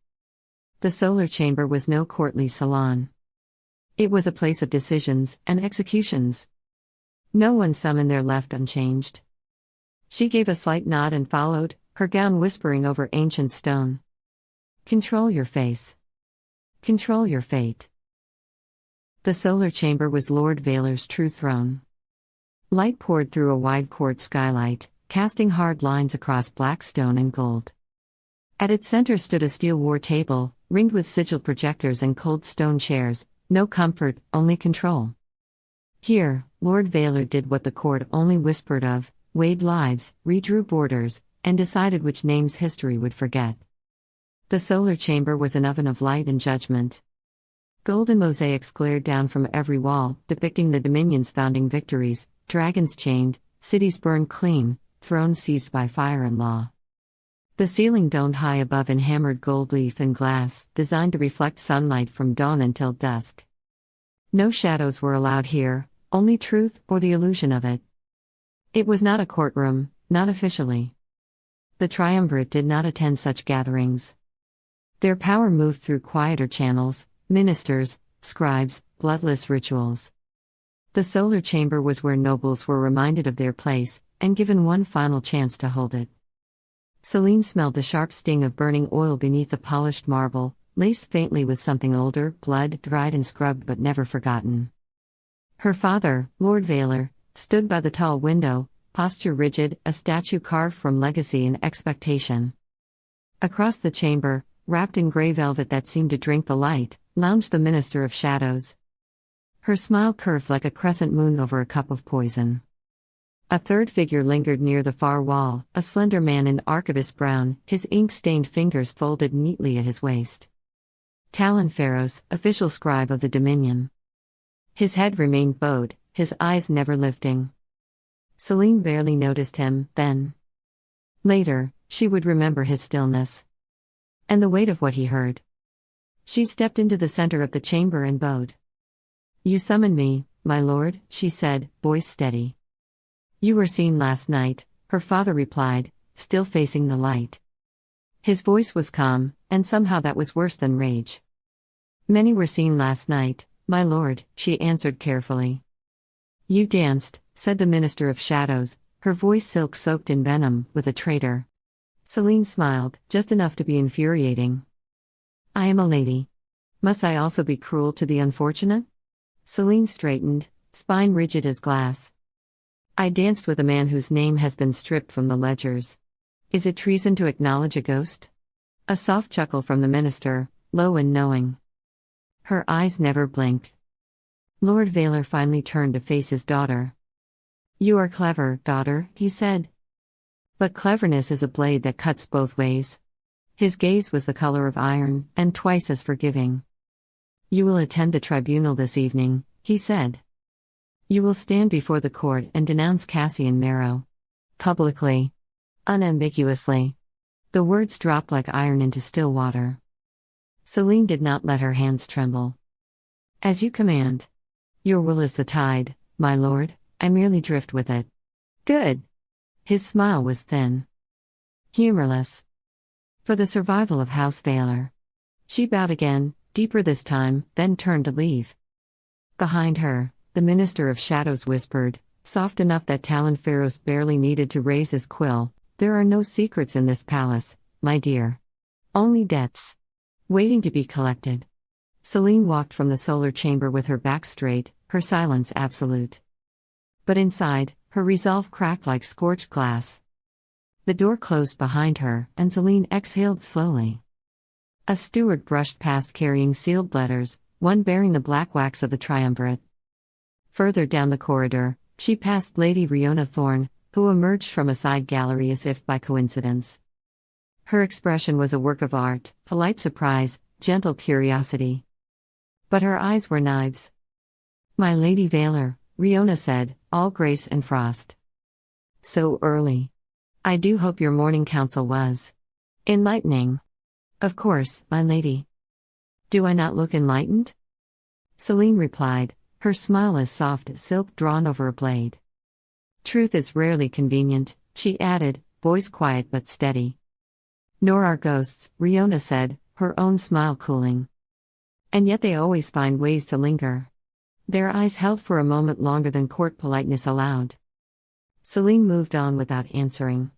The solar chamber was no courtly salon. It was a place of decisions and executions. No one summoned there left unchanged. She gave a slight nod and followed, her gown whispering over ancient stone. "Control your face. Control your fate." The solar chamber was Lord Veylor's true throne. Light poured through a wide court skylight, casting hard lines across black stone and gold. At its center stood a steel war table, ringed with sigil projectors and cold stone chairs, no comfort, only control. Here, Lord Veylor did what the court only whispered of, weighed lives, redrew borders, and decided which names history would forget. The solar chamber was an oven of light and judgment. Golden mosaics glared down from every wall, depicting the Dominion's founding victories, dragons chained, cities burned clean, thrones seized by fire and law. The ceiling domed high above in hammered gold leaf and glass, designed to reflect sunlight from dawn until dusk. No shadows were allowed here, only truth or the illusion of it. It was not a courtroom, not officially. The Triumvirate did not attend such gatherings. Their power moved through quieter channels, ministers, scribes, bloodless rituals. The solar chamber was where nobles were reminded of their place, and given one final chance to hold it. Selene smelled the sharp sting of burning oil beneath the polished marble, laced faintly with something older, blood, dried and scrubbed but never forgotten. Her father, Lord Veylor, stood by the tall window, posture rigid, a statue carved from legacy and expectation. Across the chamber, wrapped in grey velvet that seemed to drink the light, lounged the Minister of Shadows. Her smile curved like a crescent moon over a cup of poison. A third figure lingered near the far wall, a slender man in archivist brown, his ink-stained fingers folded neatly at his waist. Talon Pharaohs, official scribe of the Dominion. His head remained bowed, his eyes never lifting. Selene barely noticed him, then. Later, she would remember his stillness. And the weight of what he heard. She stepped into the center of the chamber and bowed. "You summoned me, my lord," she said, voice steady. "You were seen last night," her father replied, still facing the light. His voice was calm, and somehow that was worse than rage. "Many were seen last night, my lord," she answered carefully. "You danced," said the Minister of Shadows, her voice silk-soaked in venom, "with a traitor." Selene smiled, just enough to be infuriating. "I am a lady. Must I also be cruel to the unfortunate?" Selene straightened, spine rigid as glass. "I danced with a man whose name has been stripped from the ledgers. Is it treason to acknowledge a ghost?" A soft chuckle from the minister, low and knowing. Her eyes never blinked. Lord Veylor finally turned to face his daughter. "You are clever, daughter," he said. "But cleverness is a blade that cuts both ways." His gaze was the color of iron, and twice as forgiving. "You will attend the tribunal this evening," he said. "You will stand before the court and denounce Cassian Merrow. Publicly. Unambiguously." The words dropped like iron into still water. Selene did not let her hands tremble. "As you command. Your will is the tide, my lord, I merely drift with it." "Good." His smile was thin. Humorless. "For the survival of House Veylor." She bowed again, deeper this time, then turned to leave. Behind her, the Minister of Shadows whispered, soft enough that Talon Pharaohs barely needed to raise his quill, "There are no secrets in this palace, my dear. Only debts. Waiting to be collected." Selene walked from the solar chamber with her back straight, her silence absolute. But inside, her resolve cracked like scorched glass. The door closed behind her, and Selene exhaled slowly. A steward brushed past carrying sealed letters, one bearing the black wax of the triumvirate. Further down the corridor, she passed Lady Riona Thorne, who emerged from a side gallery as if by coincidence. Her expression was a work of art, polite surprise, gentle curiosity. But her eyes were knives. "My Lady Veylor," Riona said, all grace and frost. "So early. I do hope your morning counsel was enlightening." "Of course, my lady." "Do I not look enlightened?" Selene replied, her smile as soft as silk drawn over a blade. "Truth is rarely convenient," she added, voice quiet but steady. "Nor are ghosts," Riona said, her own smile cooling. "And yet they always find ways to linger." Their eyes held for a moment longer than court politeness allowed. Selene moved on without answering.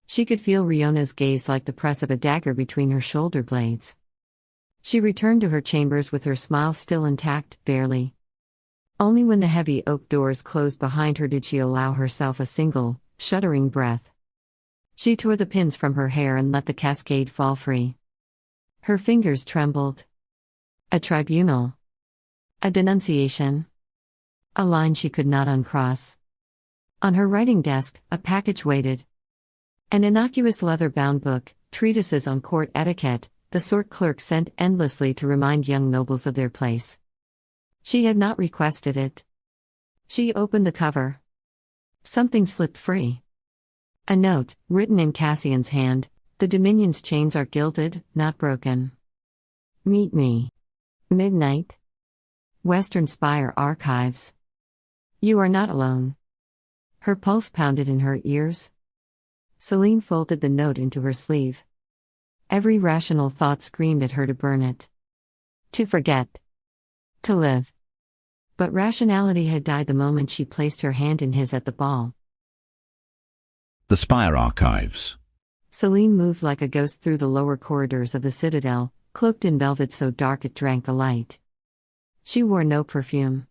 She could feel Riona's gaze like the press of a dagger between her shoulder blades. She returned to her chambers with her smile still intact, barely. Only when the heavy oak doors closed behind her did she allow herself a single, shuddering breath. She tore the pins from her hair and let the cascade fall free. Her fingers trembled. A tribunal. A denunciation. A line she could not uncross. On her writing desk, a package waited. An innocuous leather-bound book, treatises on court etiquette, the sort clerks sent endlessly to remind young nobles of their place. She had not requested it. She opened the cover. Something slipped free. A note, written in Cassian's hand: "The Dominion's chains are gilded, not broken. Meet me. Midnight. Western Spire Archives. You are not alone." Her pulse pounded in her ears. Selene folded the note into her sleeve. Every rational thought screamed at her to burn it. To forget. To live. But rationality had died the moment she placed her hand in his at the ball. The Spire Archives. Selene moved like a ghost through the lower corridors of the citadel, cloaked in velvet so dark it drank the light. She wore no perfume.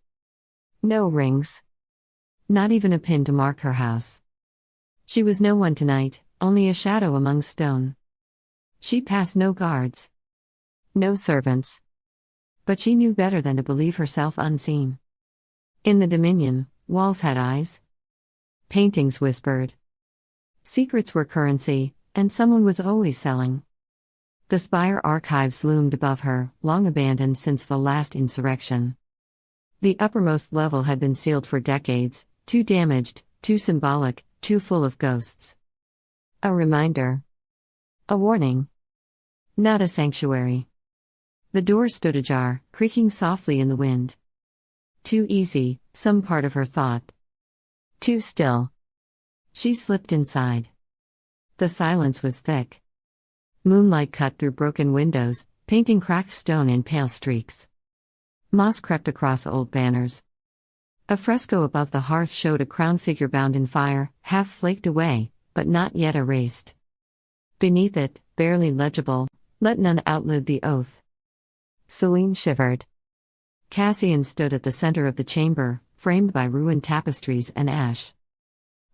No rings. Not even a pin to mark her house. She was no one tonight, only a shadow among stone. She passed no guards. No servants. But she knew better than to believe herself unseen. In the Dominion, walls had eyes. Paintings whispered. Secrets were currency, and someone was always selling. The Spire Archives loomed above her, long abandoned since the last insurrection. The uppermost level had been sealed for decades, too damaged, too symbolic, too full of ghosts. A reminder. A warning. Not a sanctuary. The door stood ajar, creaking softly in the wind. Too easy, some part of her thought. Too still. She slipped inside. The silence was thick. Moonlight cut through broken windows, painting cracked stone in pale streaks. Moss crept across old banners. A fresco above the hearth showed a crowned figure bound in fire, half flaked away, but not yet erased. Beneath it, barely legible, "Let none outlive the oath." Selene shivered. Cassian stood at the center of the chamber, framed by ruined tapestries and ash.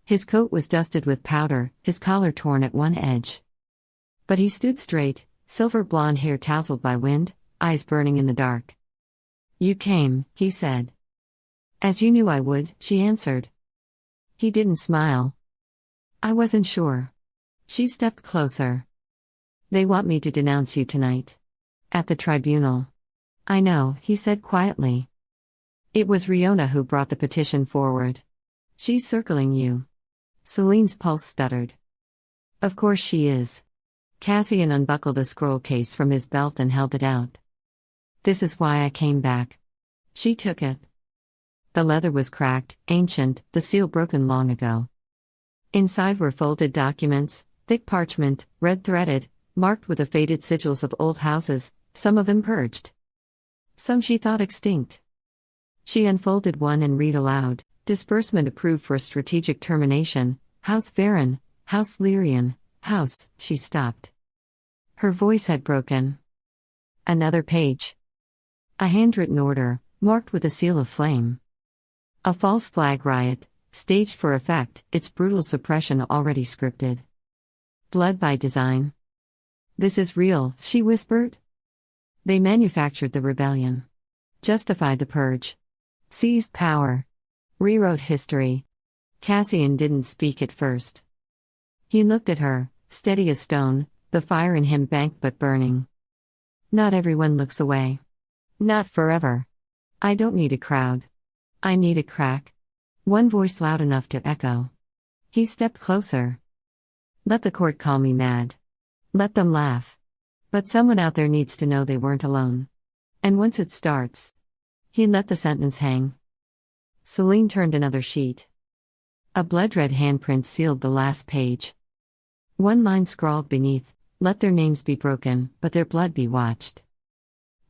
His coat was dusted with powder, his collar torn at one edge. But he stood straight, silver blonde hair tousled by wind, eyes burning in the dark. "You came," he said. "As you knew I would," she answered. He didn't smile. "I wasn't sure." She stepped closer. "They want me to denounce you tonight. At the tribunal." "I know," he said quietly. "It was Riona who brought the petition forward. She's circling you." Selene's pulse stuttered. "Of course she is." Cassian unbuckled a scroll case from his belt and held it out. "This is why I came back." She took it. The leather was cracked, ancient, the seal broken long ago. Inside were folded documents, thick parchment, red-threaded, marked with the faded sigils of old houses, some of them purged. Some she thought extinct. She unfolded one and read aloud: "Disbursement approved for strategic termination, House Varen, House Lyrian, House..." She stopped. Her voice had broken. Another page. A handwritten order, marked with a seal of flame. A false flag riot, staged for effect, its brutal suppression already scripted. Blood by design. This is real, she whispered. They manufactured the rebellion. Justified the purge. Seized power. Rewrote history. Cassian didn't speak at first. He looked at her, steady as stone, the fire in him banked but burning. Not everyone looks away. Not forever. I don't need a crowd. I need a crack. One voice loud enough to echo. He stepped closer. Let the court call me mad. Let them laugh. But someone out there needs to know they weren't alone. And once it starts, he let the sentence hang. Selene turned another sheet. A blood-red handprint sealed the last page. One line scrawled beneath, let their names be broken, but their blood be watched.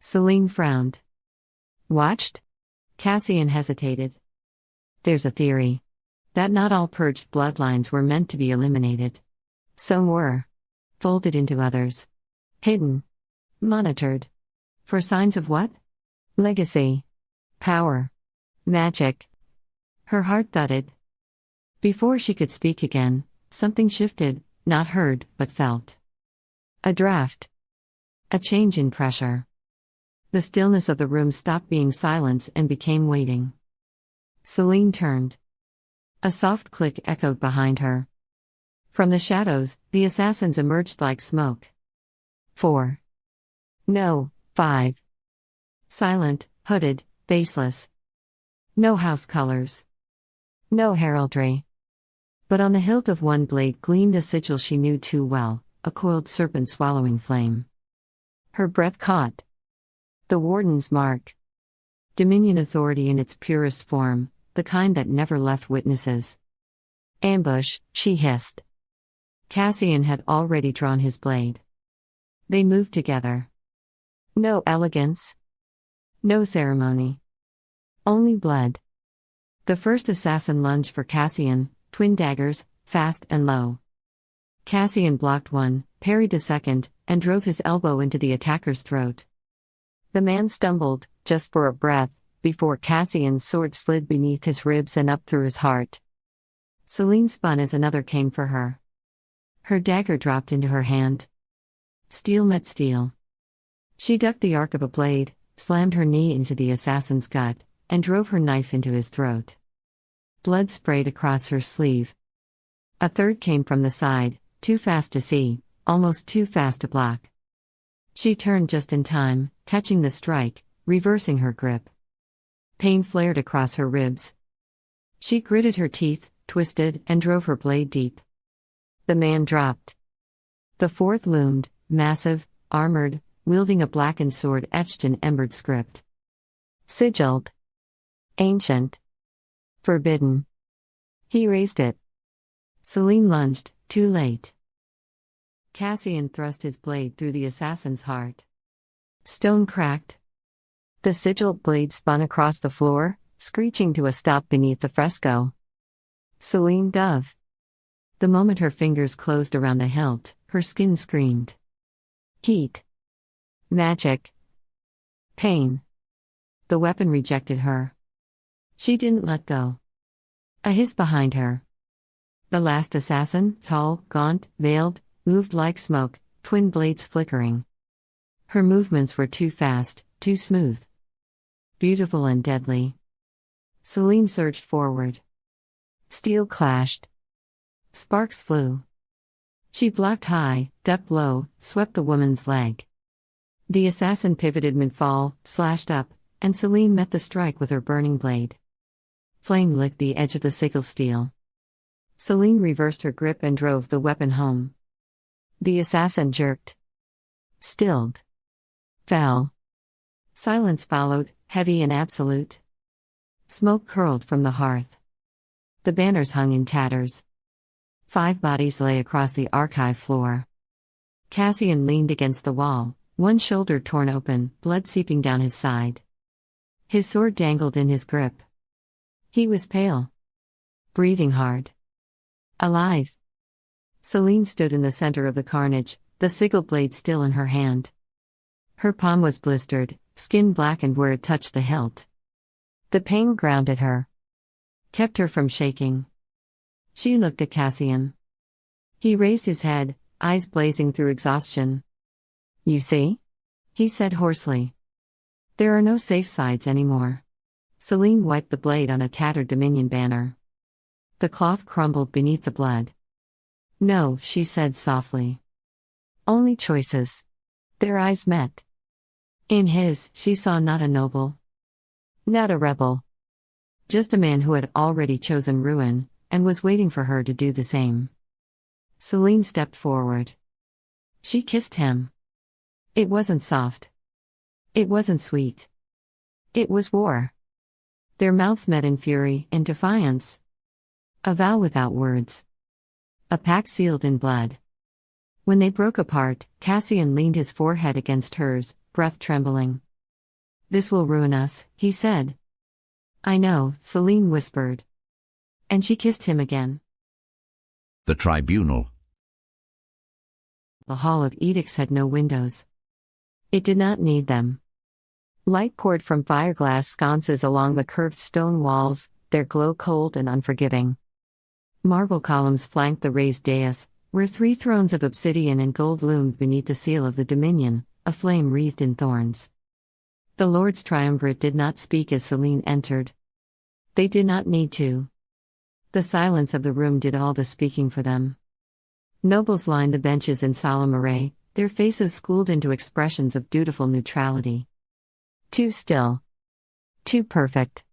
Selene frowned. Watched? Cassian hesitated. There's a theory. That not all purged bloodlines were meant to be eliminated. Some were. Folded into others. Hidden. Monitored. For signs of what? Legacy. Power. Magic. Her heart thudded. Before she could speak again, something shifted, not heard, but felt. A draft. A change in pressure. The stillness of the room stopped being silence and became waiting. Selene turned. A soft click echoed behind her. From the shadows, the assassins emerged like smoke. 4. No, 5. Silent, hooded, faceless. No house colors. No heraldry. But on the hilt of one blade gleamed a sigil she knew too well, a coiled serpent swallowing flame. Her breath caught. The warden's mark. Dominion authority in its purest form, the kind that never left witnesses. Ambush, she hissed. Cassian had already drawn his blade. They moved together. No elegance. No ceremony. Only blood. The first assassin lunged for Cassian, twin daggers, fast and low. Cassian blocked one, parried the second, and drove his elbow into the attacker's throat. The man stumbled, just for a breath, before Cassian's sword slid beneath his ribs and up through his heart. Selene spun as another came for her. Her dagger dropped into her hand. Steel met steel. She ducked the arc of a blade, slammed her knee into the assassin's gut, and drove her knife into his throat. Blood sprayed across her sleeve. A third came from the side, too fast to see, almost too fast to block. She turned just in time, catching the strike, reversing her grip. Pain flared across her ribs. She gritted her teeth, twisted, and drove her blade deep. The man dropped. The fourth loomed, massive, armored, wielding a blackened sword etched in embered script. Sigilled. Ancient. Forbidden. He raised it. Selene lunged, too late. Cassian thrust his blade through the assassin's heart. Stone cracked. The sigilled blade spun across the floor, screeching to a stop beneath the fresco. Selene dove. The moment her fingers closed around the hilt, her skin screamed. Heat. Magic. Pain. The weapon rejected her. She didn't let go. A hiss behind her. The last assassin, tall, gaunt, veiled, moved like smoke, twin blades flickering. Her movements were too fast, too smooth. Beautiful and deadly. Selene surged forward. Steel clashed. Sparks flew. She blocked high, ducked low, swept the woman's leg. The assassin pivoted mid-fall, slashed up, and Selene met the strike with her burning blade. Flame licked the edge of the sigil steel. Selene reversed her grip and drove the weapon home. The assassin jerked. Stilled. Fell. Silence followed, heavy and absolute. Smoke curled from the hearth. The banners hung in tatters. 5 bodies lay across the archive floor. Cassian leaned against the wall, one shoulder torn open, blood seeping down his side. His sword dangled in his grip. He was pale. Breathing hard. Alive. Selene stood in the center of the carnage, the sigil blade still in her hand. Her palm was blistered, skin blackened where it touched the hilt. The pain grounded her. kept her from shaking. She looked at Cassian. He raised his head, eyes blazing through exhaustion. "You see?" he said hoarsely. "There are no safe sides anymore." Selene wiped the blade on a tattered Dominion banner. The cloth crumbled beneath the blood. "No," she said softly. "Only choices." Their eyes met. In his, she saw not a noble, not a rebel, just a man who had already chosen ruin, and was waiting for her to do the same. Selene stepped forward. She kissed him. It wasn't soft. It wasn't sweet. It was war. Their mouths met in fury, in defiance. A vow without words. A pact sealed in blood. When they broke apart, Cassian leaned his forehead against hers, breath trembling. "This will ruin us," he said. "I know," Selene whispered. And she kissed him again. The tribunal. The Hall of Edicts had no windows. It did not need them. Light poured from fireglass sconces along the curved stone walls, their glow cold and unforgiving. Marble columns flanked the raised dais, where 3 thrones of obsidian and gold loomed beneath the seal of the Dominion, a flame wreathed in thorns. The Lords Triumvirate did not speak as Selene entered. They did not need to. The silence of the room did all the speaking for them. Nobles lined the benches in solemn array, their faces schooled into expressions of dutiful neutrality. Too still. Too perfect.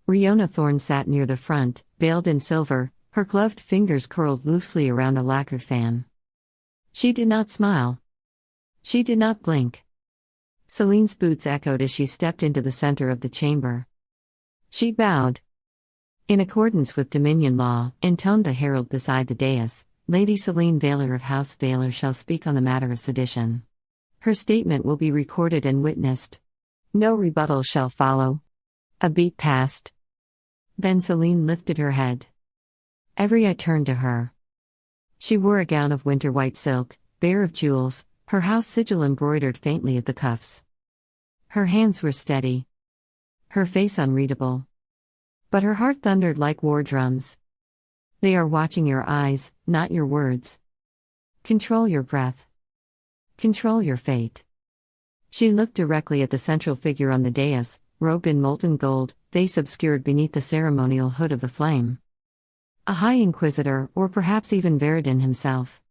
Riona Thorne sat near the front, veiled in silver, her gloved fingers curled loosely around a lacquered fan. She did not smile. She did not blink. Selene's boots echoed as she stepped into the center of the chamber. She bowed. "In accordance with Dominion law," intoned the herald beside the dais, "Lady Selene Veylor of House Veylor shall speak on the matter of sedition. Her statement will be recorded and witnessed. No rebuttal shall follow." A beat passed. Then Selene lifted her head. Every eye turned to her. She wore a gown of winter white silk, bare of jewels, her house sigil embroidered faintly at the cuffs. Her hands were steady. Her face unreadable. But her heart thundered like war drums. "They are watching your eyes, not your words. Control your breath. Control your fate." She looked directly at the central figure on the dais, robed in molten gold, face obscured beneath the ceremonial hood of the flame. A High Inquisitor, or perhaps even Veridin himself.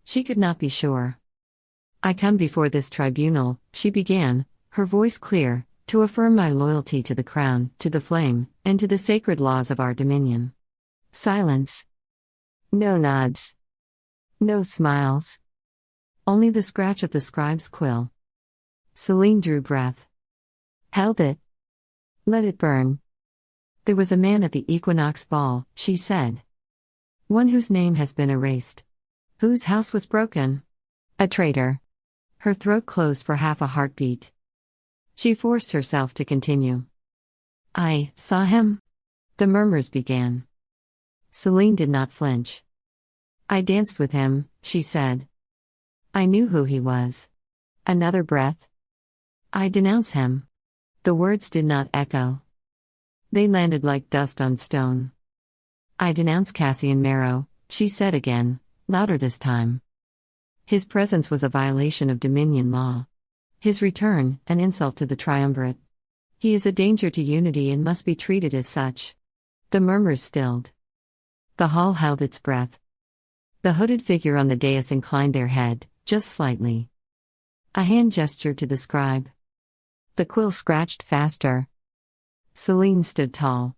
She could not be sure. "I come before this tribunal," she began, her voice clear, "to affirm my loyalty to the crown, to the flame, and to the sacred laws of our dominion." Silence. No nods. No smiles. Only the scratch of the scribe's quill. Selene drew breath. Held it. Let it burn. "There was a man at the equinox ball," she said. "One whose name has been erased. Whose house was broken. A traitor." Her throat closed for half a heartbeat. She forced herself to continue. "I saw him." The murmurs began. Selene did not flinch. "I danced with him," she said. "I knew who he was." Another breath. "I denounce him." The words did not echo. They landed like dust on stone. "I denounce Cassian Merrow," she said again, louder this time. His presence was a violation of Dominion law. His return, an insult to the Triumvirate. He is a danger to unity and must be treated as such. The murmurs stilled. The hall held its breath. The hooded figure on the dais inclined their head, just slightly. A hand gestured to the scribe. The quill scratched faster. Selene stood tall.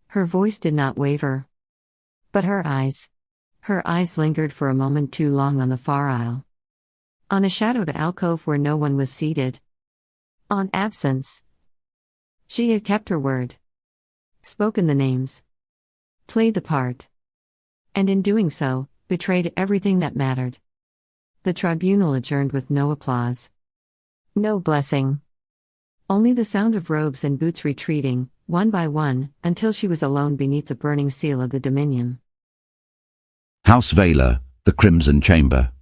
Her voice did not waver. But her eyes lingered for a moment too long on the far aisle. On a shadowed alcove where no one was seated. On absence. She had kept her word. Spoken the names. Played the part. And in doing so, betrayed everything that mattered. The tribunal adjourned with no applause. No blessing. Only the sound of robes and boots retreating, one by one, until she was alone beneath the burning seal of the Dominion. House Veylor, the Crimson Chamber.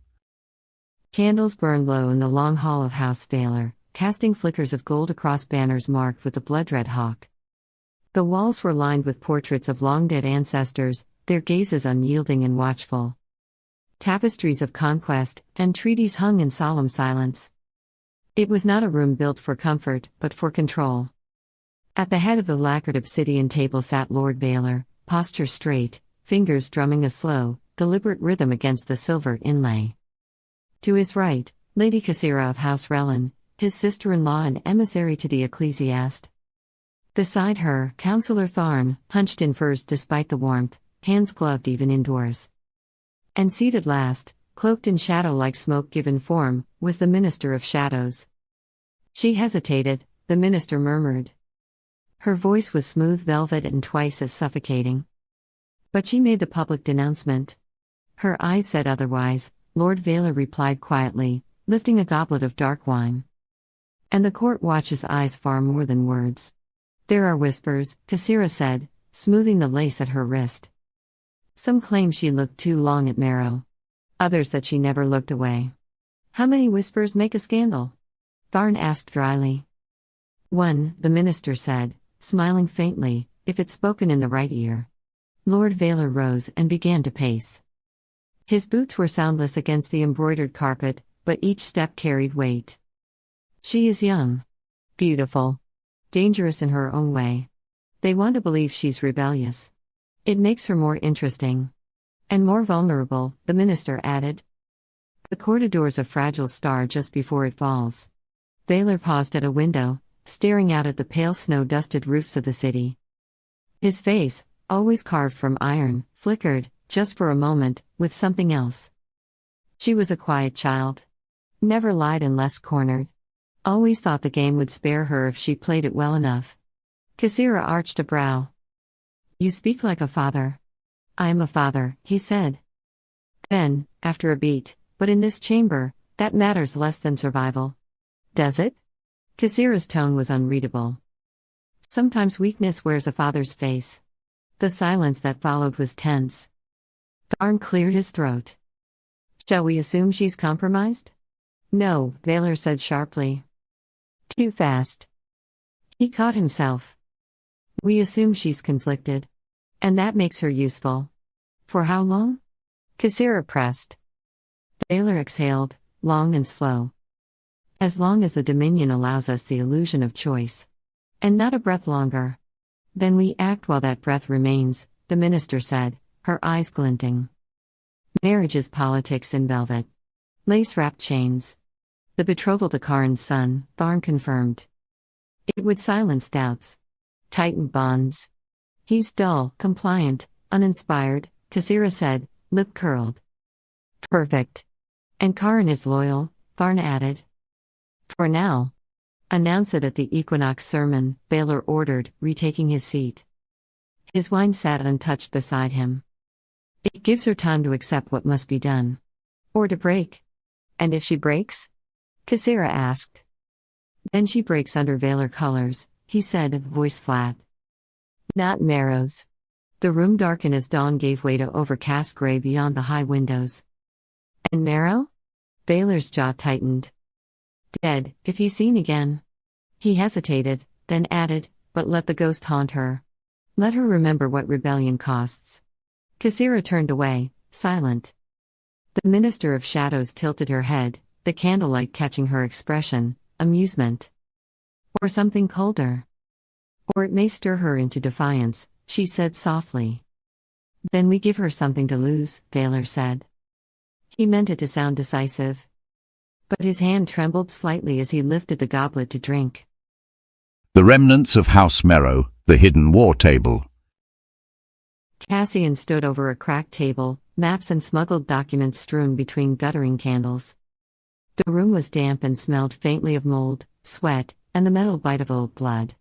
Candles burned low in the long hall of House Veylor, casting flickers of gold across banners marked with the blood-red hawk. The walls were lined with portraits of long-dead ancestors, their gazes unyielding and watchful. Tapestries of conquest and treaties hung in solemn silence. It was not a room built for comfort, but for control. At the head of the lacquered obsidian table sat Lord Veylor, posture straight, fingers drumming a slow, deliberate rhythm against the silver inlay. To his right, Lady Cassira of House Relin, his sister-in-law and emissary to the ecclesiast. Beside her, Councillor Tharn, hunched in furs despite the warmth, hands gloved even indoors. And seated last, cloaked in shadow like smoke given form, was the Minister of Shadows. She hesitated, the minister murmured. Her voice was smooth velvet and twice as suffocating. But she made the public denouncement. Her eyes said otherwise. Lord Veylor replied quietly, lifting a goblet of dark wine. And the court watches eyes far more than words. There are whispers, Cassira said, smoothing the lace at her wrist. Some claim she looked too long at Merrow. Others that she never looked away. How many whispers make a scandal? Tharn asked dryly. One, the minister said, smiling faintly, if it's spoken in the right ear. Lord Veylor rose and began to pace. His boots were soundless against the embroidered carpet, but each step carried weight. She is young. Beautiful. Dangerous in her own way. They want to believe she's rebellious. It makes her more interesting. And more vulnerable, the minister added. The court adores a fragile star just before it falls. Veylor paused at a window, staring out at the pale snow-dusted roofs of the city. His face, always carved from iron, flickered, just for a moment, with something else. She was a quiet child. Never lied unless cornered. Always thought the game would spare her if she played it well enough. Cassira arched a brow. You speak like a father. I am a father, he said. Then, after a beat, but in this chamber, that matters less than survival. Does it? Cassira's tone was unreadable. Sometimes weakness wears a father's face. The silence that followed was tense. Tharn cleared his throat. Shall we assume she's compromised? No, Veylor said sharply. Too fast. He caught himself. We assume she's conflicted. And that makes her useful. For how long? Cassira pressed. Veylor exhaled, long and slow. As long as the Dominion allows us the illusion of choice. And not a breath longer. Then we act while that breath remains, the minister said, her eyes glinting. Marriage is politics in velvet. Lace-wrapped chains. The betrothal to Karin's son, Tharn confirmed. It would silence doubts. Tighten bonds. He's dull, compliant, uninspired, Cassira said, lip curled. Perfect. And Karin is loyal, Tharn added. For now. Announce it at the equinox sermon, Veylor ordered, retaking his seat. His wine sat untouched beside him. It gives her time to accept what must be done. Or to break. And if she breaks? Cassira asked. Then she breaks under Veylor colors, he said, voice flat. Not Merrow's. The room darkened as dawn gave way to overcast gray beyond the high windows. And Merrow? Veylor's jaw tightened. Dead, if he's seen again. He hesitated, then added, but let the ghost haunt her. Let her remember what rebellion costs. Cassira turned away, silent. The Minister of Shadows tilted her head, the candlelight catching her expression, amusement. Or something colder. Or it may stir her into defiance, she said softly. Then we give her something to lose, Veylor said. He meant it to sound decisive. But his hand trembled slightly as he lifted the goblet to drink. The remnants of House Merrow, the hidden war table. Cassian stood over a cracked table, maps and smuggled documents strewn between guttering candles. The room was damp and smelled faintly of mold, sweat, and the metal bite of old blood.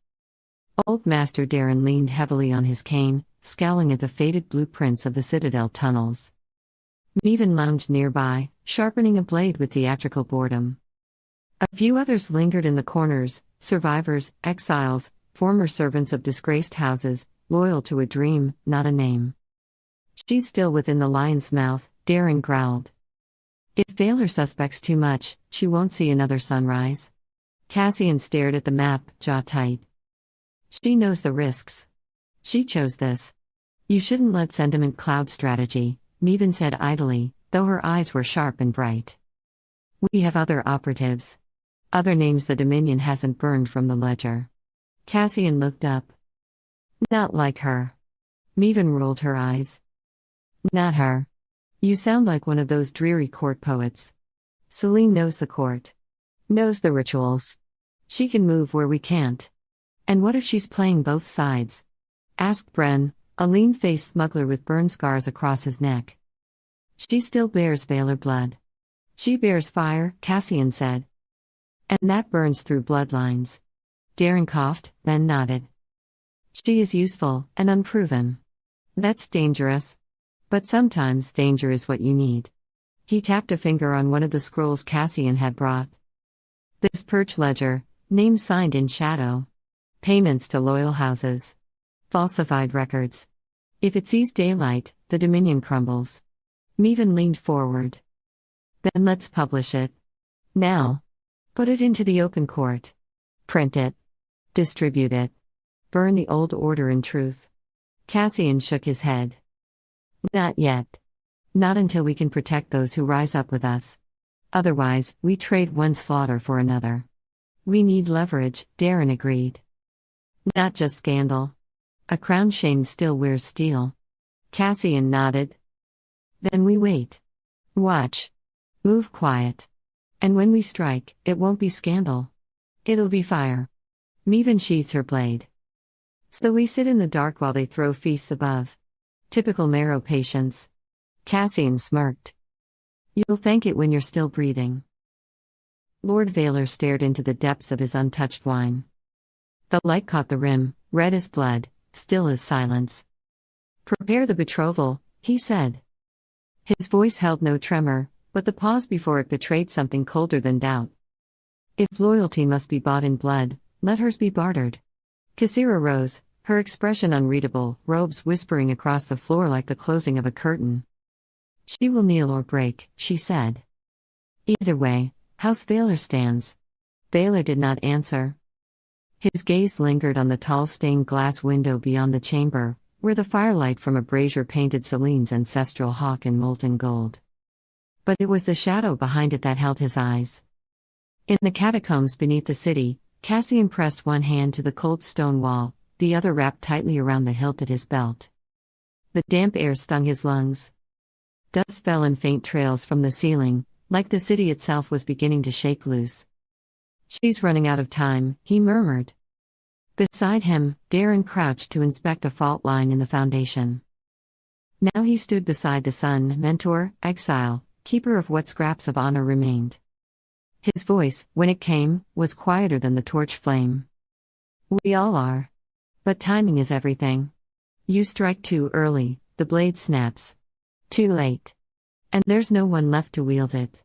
Old Master Darren leaned heavily on his cane, scowling at the faded blueprints of the Citadel tunnels. Meaven lounged nearby, sharpening a blade with theatrical boredom. A few others lingered in the corners, survivors, exiles, former servants of disgraced houses, loyal to a dream, not a name. She's still within the lion's mouth, Darren growled. If Veylor suspects too much, she won't see another sunrise. Cassian stared at the map, jaw tight. She knows the risks. She chose this. You shouldn't let sentiment cloud strategy, Meven said idly, though her eyes were sharp and bright. We have other operatives. Other names the Dominion hasn't burned from the ledger. Cassian looked up. Not like her. Meven rolled her eyes. Not her. You sound like one of those dreary court poets. Selene knows the court. Knows the rituals. She can move where we can't. And what if she's playing both sides? Asked Bren, a lean-faced smuggler with burn scars across his neck. She still bears Veylor blood. She bears fire, Cassian said. And that burns through bloodlines. Darren coughed, then nodded. She is useful and unproven. That's dangerous. But sometimes danger is what you need. He tapped a finger on one of the scrolls Cassian had brought. This perch ledger, name signed in shadow. Payments to loyal houses. Falsified records. If it sees daylight, the Dominion crumbles. Meven leaned forward. Then let's publish it. Now. Put it into the open court. Print it. Distribute it. Burn the old order in truth. Cassian shook his head. Not yet. Not until we can protect those who rise up with us. Otherwise, we trade one slaughter for another. We need leverage, Darren agreed. Not just scandal. A crown shame still wears steel. Cassian nodded. Then we wait. Watch. Move quiet. And when we strike, it won't be scandal. It'll be fire. Meven sheathed her blade. So we sit in the dark while they throw feasts above. Typical Merrow patience. Cassian smirked. You'll thank it when you're still breathing. Lord Veylor stared into the depths of his untouched wine. The light caught the rim, red as blood, still as silence. Prepare the betrothal, he said. His voice held no tremor, but the pause before it betrayed something colder than doubt. If loyalty must be bought in blood, let hers be bartered. Cassira rose, her expression unreadable, robes whispering across the floor like the closing of a curtain. She will kneel or break, she said. Either way, House Veylor stands. Veylor did not answer. His gaze lingered on the tall stained glass window beyond the chamber, where the firelight from a brazier painted Selene's ancestral hawk in molten gold. But it was the shadow behind it that held his eyes. In the catacombs beneath the city, Cassian pressed one hand to the cold stone wall, the other wrapped tightly around the hilt at his belt. The damp air stung his lungs. Dust fell in faint trails from the ceiling, like the city itself was beginning to shake loose. She's running out of time, he murmured. Beside him, Darren crouched to inspect a fault line in the foundation. Now he stood beside the son, mentor, exile, keeper of what scraps of honor remained. His voice, when it came, was quieter than the torch flame. We all are. But timing is everything. You strike too early, the blade snaps. Too late. And there's no one left to wield it.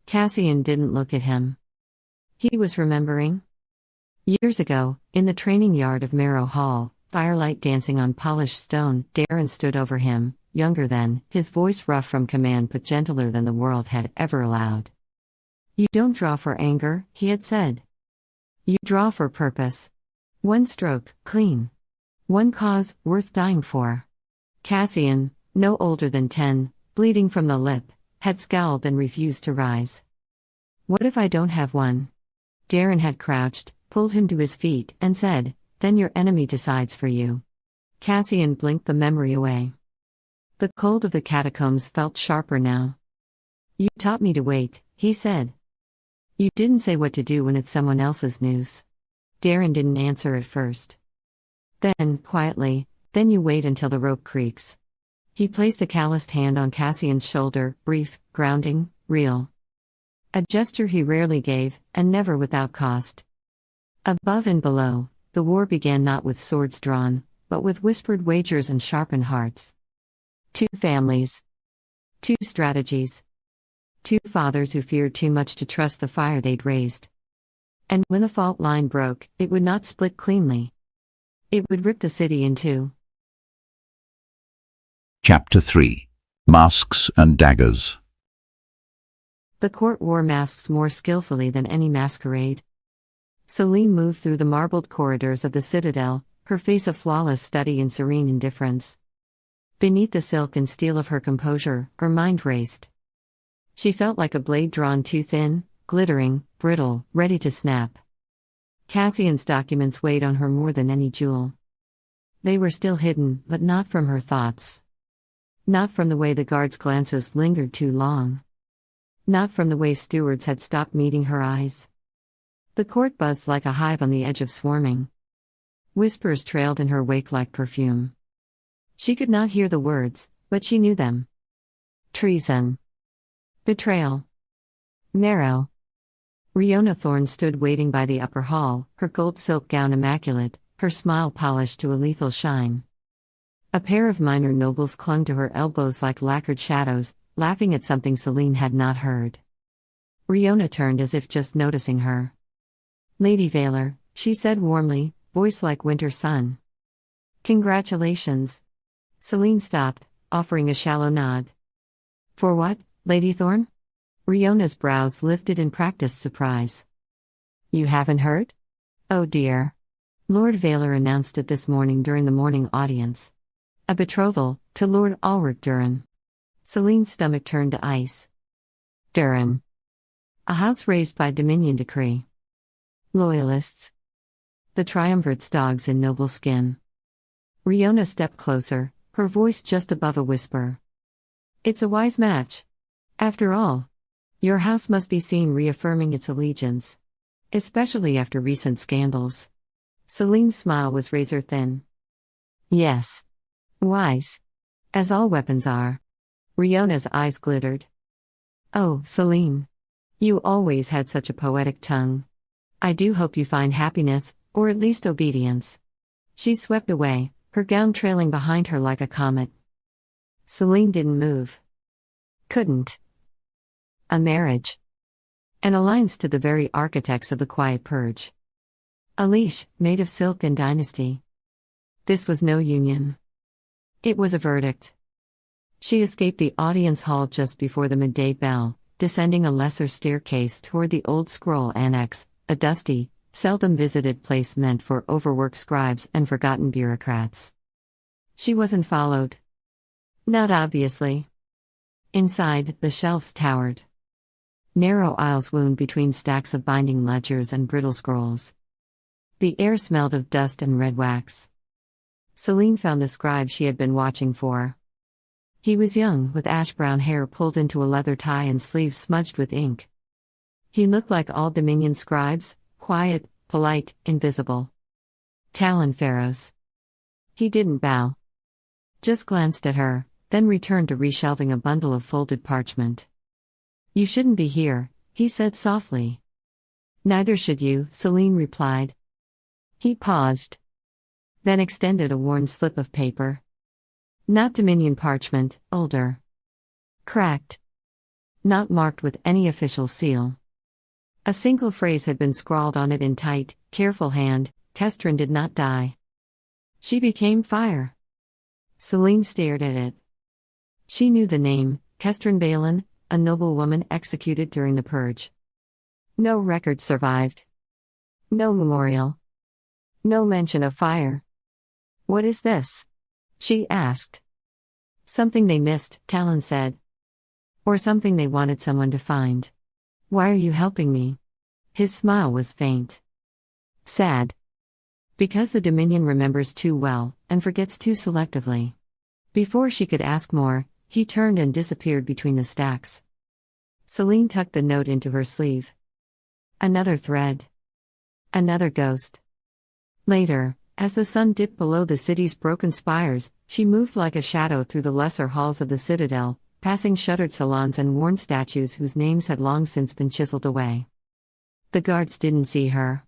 Cassian didn't look at him. He was remembering. Years ago, in the training yard of Merrow Hall, firelight dancing on polished stone, Darren stood over him, younger then, his voice rough from command but gentler than the world had ever allowed. You don't draw for anger, he had said. You draw for purpose. One stroke, clean. One cause, worth dying for. Cassian, no older than 10, bleeding from the lip, had scowled and refused to rise. What if I don't have one? Darren had crouched, pulled him to his feet, and said, then your enemy decides for you. Cassian blinked the memory away. The cold of the catacombs felt sharper now. You taught me to wait, he said. You didn't say what to do when it's someone else's noose. Darren didn't answer at first. Then, quietly, then you wait until the rope creaks. He placed a calloused hand on Cassian's shoulder, brief, grounding, real. A gesture he rarely gave, and never without cost. Above and below, the war began not with swords drawn, but with whispered wagers and sharpened hearts. 2 families. 2 strategies. 2 fathers who feared too much to trust the fire they'd raised. And when the fault line broke, it would not split cleanly. It would rip the city in 2. Chapter 3. Masks and Daggers. The court wore masks more skillfully than any masquerade. Selene moved through the marbled corridors of the citadel, her face a flawless study in serene indifference. Beneath the silk and steel of her composure, her mind raced. She felt like a blade drawn too thin, glittering, brittle, ready to snap. Cassian's documents weighed on her more than any jewel. They were still hidden, but not from her thoughts. Not from the way the guards' glances lingered too long. Not from the way stewards had stopped meeting her eyes. The court buzzed like a hive on the edge of swarming. Whispers trailed in her wake like perfume. She could not hear the words, but she knew them. Treason. Betrayal. Merrow. Riona Thorne stood waiting by the upper hall, her gold silk gown immaculate, her smile polished to a lethal shine. A pair of minor nobles clung to her elbows like lacquered shadows, laughing at something Selene had not heard. Riona turned as if just noticing her. "Lady Veylor," she said warmly, voice like winter sun. "Congratulations." Selene stopped, offering a shallow nod. "For what, Lady Thorne?" Riona's brows lifted in practiced surprise. "You haven't heard? Oh dear." Lord Veylor announced it this morning during the morning audience. A betrothal, to Lord Ulrich Durin. Selene's stomach turned to ice. Durin. A house raised by Dominion decree. Loyalists. The triumvirate's dogs in noble skin. Riona stepped closer, her voice just above a whisper. "It's a wise match. After all, your house must be seen reaffirming its allegiance. Especially after recent scandals." Selene's smile was razor thin. "Yes. Wise. As all weapons are." Riona's eyes glittered. "Oh, Selene. You always had such a poetic tongue. I do hope you find happiness, or at least obedience." She swept away, her gown trailing behind her like a comet. Selene didn't move. Couldn't. A marriage. An alliance to the very architects of the Quiet Purge. A leash, made of silk and dynasty. This was no union. It was a verdict. She escaped the audience hall just before the midday bell, descending a lesser staircase toward the Old Scroll Annex, a dusty, seldom visited place meant for overworked scribes and forgotten bureaucrats. She wasn't followed. Not obviously. Inside, the shelves towered. Narrow aisles wound between stacks of binding ledgers and brittle scrolls. The air smelled of dust and red wax. Selene found the scribe she had been watching for. He was young, with ash-brown hair pulled into a leather tie and sleeves smudged with ink. He looked like all Dominion scribes, quiet, polite, invisible. Talon Pharaohs. He didn't bow. Just glanced at her, then returned to reshelving a bundle of folded parchment. "You shouldn't be here," he said softly. "Neither should you," Selene replied. He paused. Then extended a worn slip of paper. Not Dominion parchment, older. Cracked. Not marked with any official seal. A single phrase had been scrawled on it in tight, careful hand: "Kestrin did not die. She became fire." Selene stared at it. She knew the name, Kestrin Balin, a noblewoman executed during the Purge. No record survived. No memorial. No mention of fire. "What is this?" she asked. "Something they missed," Talon said. "Or something they wanted someone to find." "Why are you helping me?" His smile was faint. Sad. Because the Dominion remembers too well, and forgets too selectively. Before she could ask more, he turned and disappeared between the stacks. Selene tucked the note into her sleeve. Another thread. Another ghost. Later, as the sun dipped below the city's broken spires, she moved like a shadow through the lesser halls of the citadel, passing shuttered salons and worn statues whose names had long since been chiseled away. The guards didn't see her.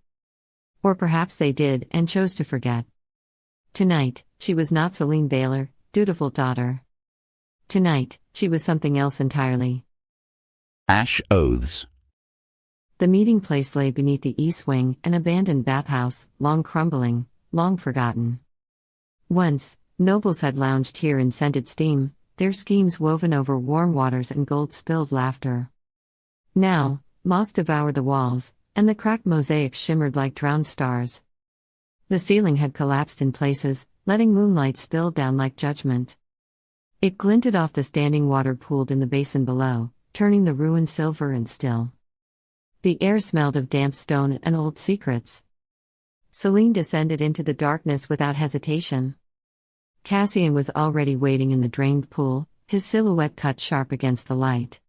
Or perhaps they did and chose to forget. Tonight, she was not Selene Veylor, dutiful daughter. Tonight, she was something else entirely. Ash Oaths. The meeting place lay beneath the east wing, an abandoned bathhouse, long crumbling, long forgotten. Once, nobles had lounged here in scented steam, their schemes woven over warm waters and gold-spilled laughter. Now, Maas devoured the walls, and the cracked mosaics shimmered like drowned stars. The ceiling had collapsed in places, letting moonlight spill down like judgment. It glinted off the standing water pooled in the basin below, turning the ruin silver and still. The air smelled of damp stone and old secrets. Selene descended into the darkness without hesitation. Cassian was already waiting in the drained pool, his silhouette cut sharp against the light.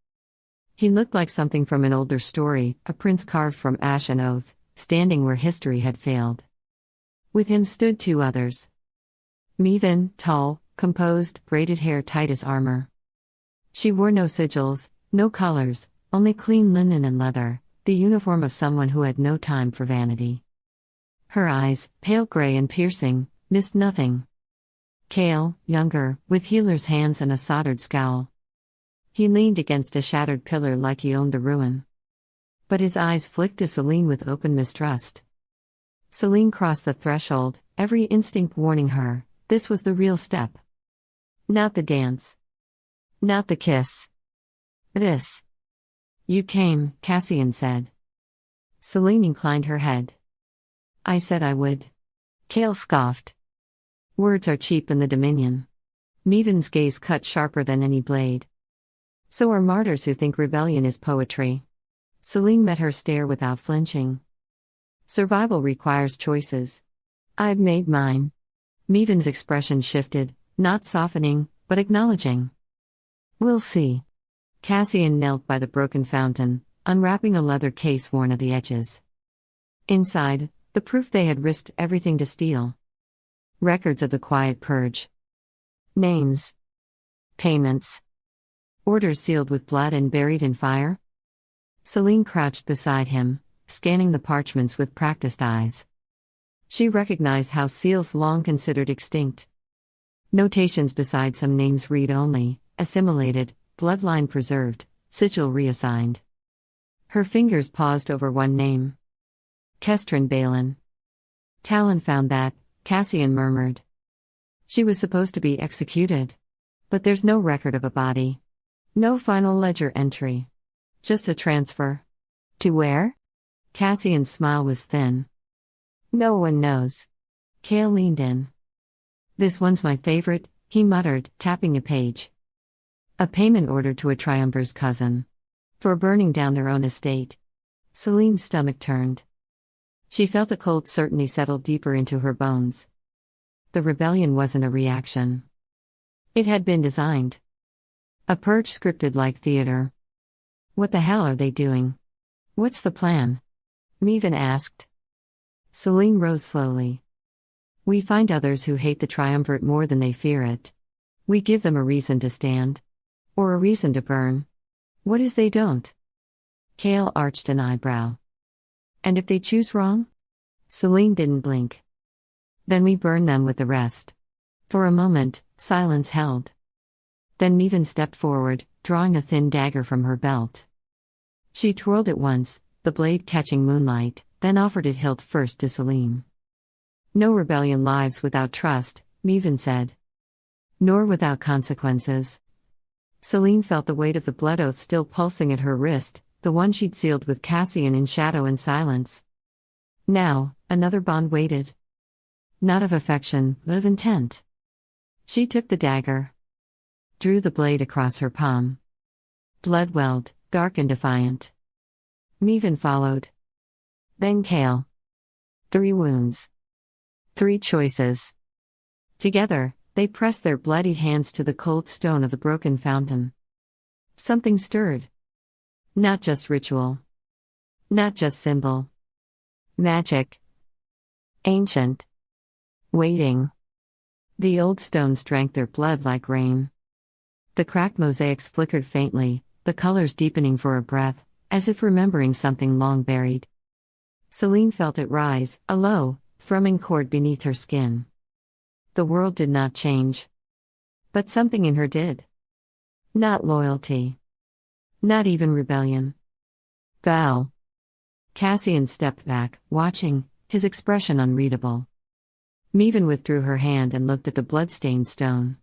He looked like something from an older story, a prince carved from ash and oath, standing where history had failed. With him stood two others. Meven, tall, composed, braided hair tight as armor. She wore no sigils, no colors, only clean linen and leather, the uniform of someone who had no time for vanity. Her eyes, pale gray and piercing, missed nothing. Kale, younger, with healer's hands and a soldered scowl. He leaned against a shattered pillar like he owned the ruin. But his eyes flicked to Selene with open mistrust. Selene crossed the threshold, every instinct warning her, this was the real step. Not the dance. Not the kiss. This. You came, Cassian said. Selene inclined her head. I said I would. Kale scoffed. Words are cheap in the Dominion. Meven's gaze cut sharper than any blade. So are martyrs who think rebellion is poetry. Selene met her stare without flinching. Survival requires choices. I've made mine. Meven's expression shifted, not softening, but acknowledging. We'll see. Cassian knelt by the broken fountain, unwrapping a leather case worn at the edges. Inside, the proof they had risked everything to steal. Records of the Quiet Purge. Names. Payments. Orders sealed with blood and buried in fire? Selene crouched beside him, scanning the parchments with practiced eyes. She recognized house seals long considered extinct. Notations beside some names read only, assimilated, bloodline preserved, sigil reassigned. Her fingers paused over one name. Kestrin Balin. Talon found that, Cassian murmured. She was supposed to be executed. But there's no record of a body. No final ledger entry. Just a transfer. To where? Cassian's smile was thin. No one knows. Kale leaned in. This one's my favorite, he muttered, tapping a page. A payment order to a triumvir's cousin. For burning down their own estate. Selene's stomach turned. She felt a cold certainty settle deeper into her bones. The rebellion wasn't a reaction. It had been designed. A purge scripted like theater. What the hell are they doing? What's the plan? Meven asked. Selene rose slowly. We find others who hate the triumvirate more than they fear it. We give them a reason to stand. Or a reason to burn. What is they don't? Kale arched an eyebrow. And if they choose wrong? Selene didn't blink. Then we burn them with the rest. For a moment, silence held. Then Meven stepped forward, drawing a thin dagger from her belt. She twirled it once, the blade catching moonlight, then offered it hilt first to Selene. No rebellion lives without trust, Meven said. Nor without consequences. Selene felt the weight of the blood oath still pulsing at her wrist, the one she'd sealed with Cassian in shadow and silence. Now, another bond waited. Not of affection, but of intent. She took the dagger. Drew the blade across her palm. Blood welled, dark and defiant. Meven followed. Then Kale. 3 wounds. 3 choices. Together, they pressed their bloodied hands to the cold stone of the broken fountain. Something stirred. Not just ritual. Not just symbol. Magic. Ancient. Waiting. The old stones drank their blood like rain. The cracked mosaics flickered faintly, the colors deepening for a breath, as if remembering something long buried. Selene felt it rise, a low, thrumming chord beneath her skin. The world did not change. But something in her did. Not loyalty. Not even rebellion. Vow. Cassian stepped back, watching, his expression unreadable. Meven withdrew her hand and looked at the blood-stained stone.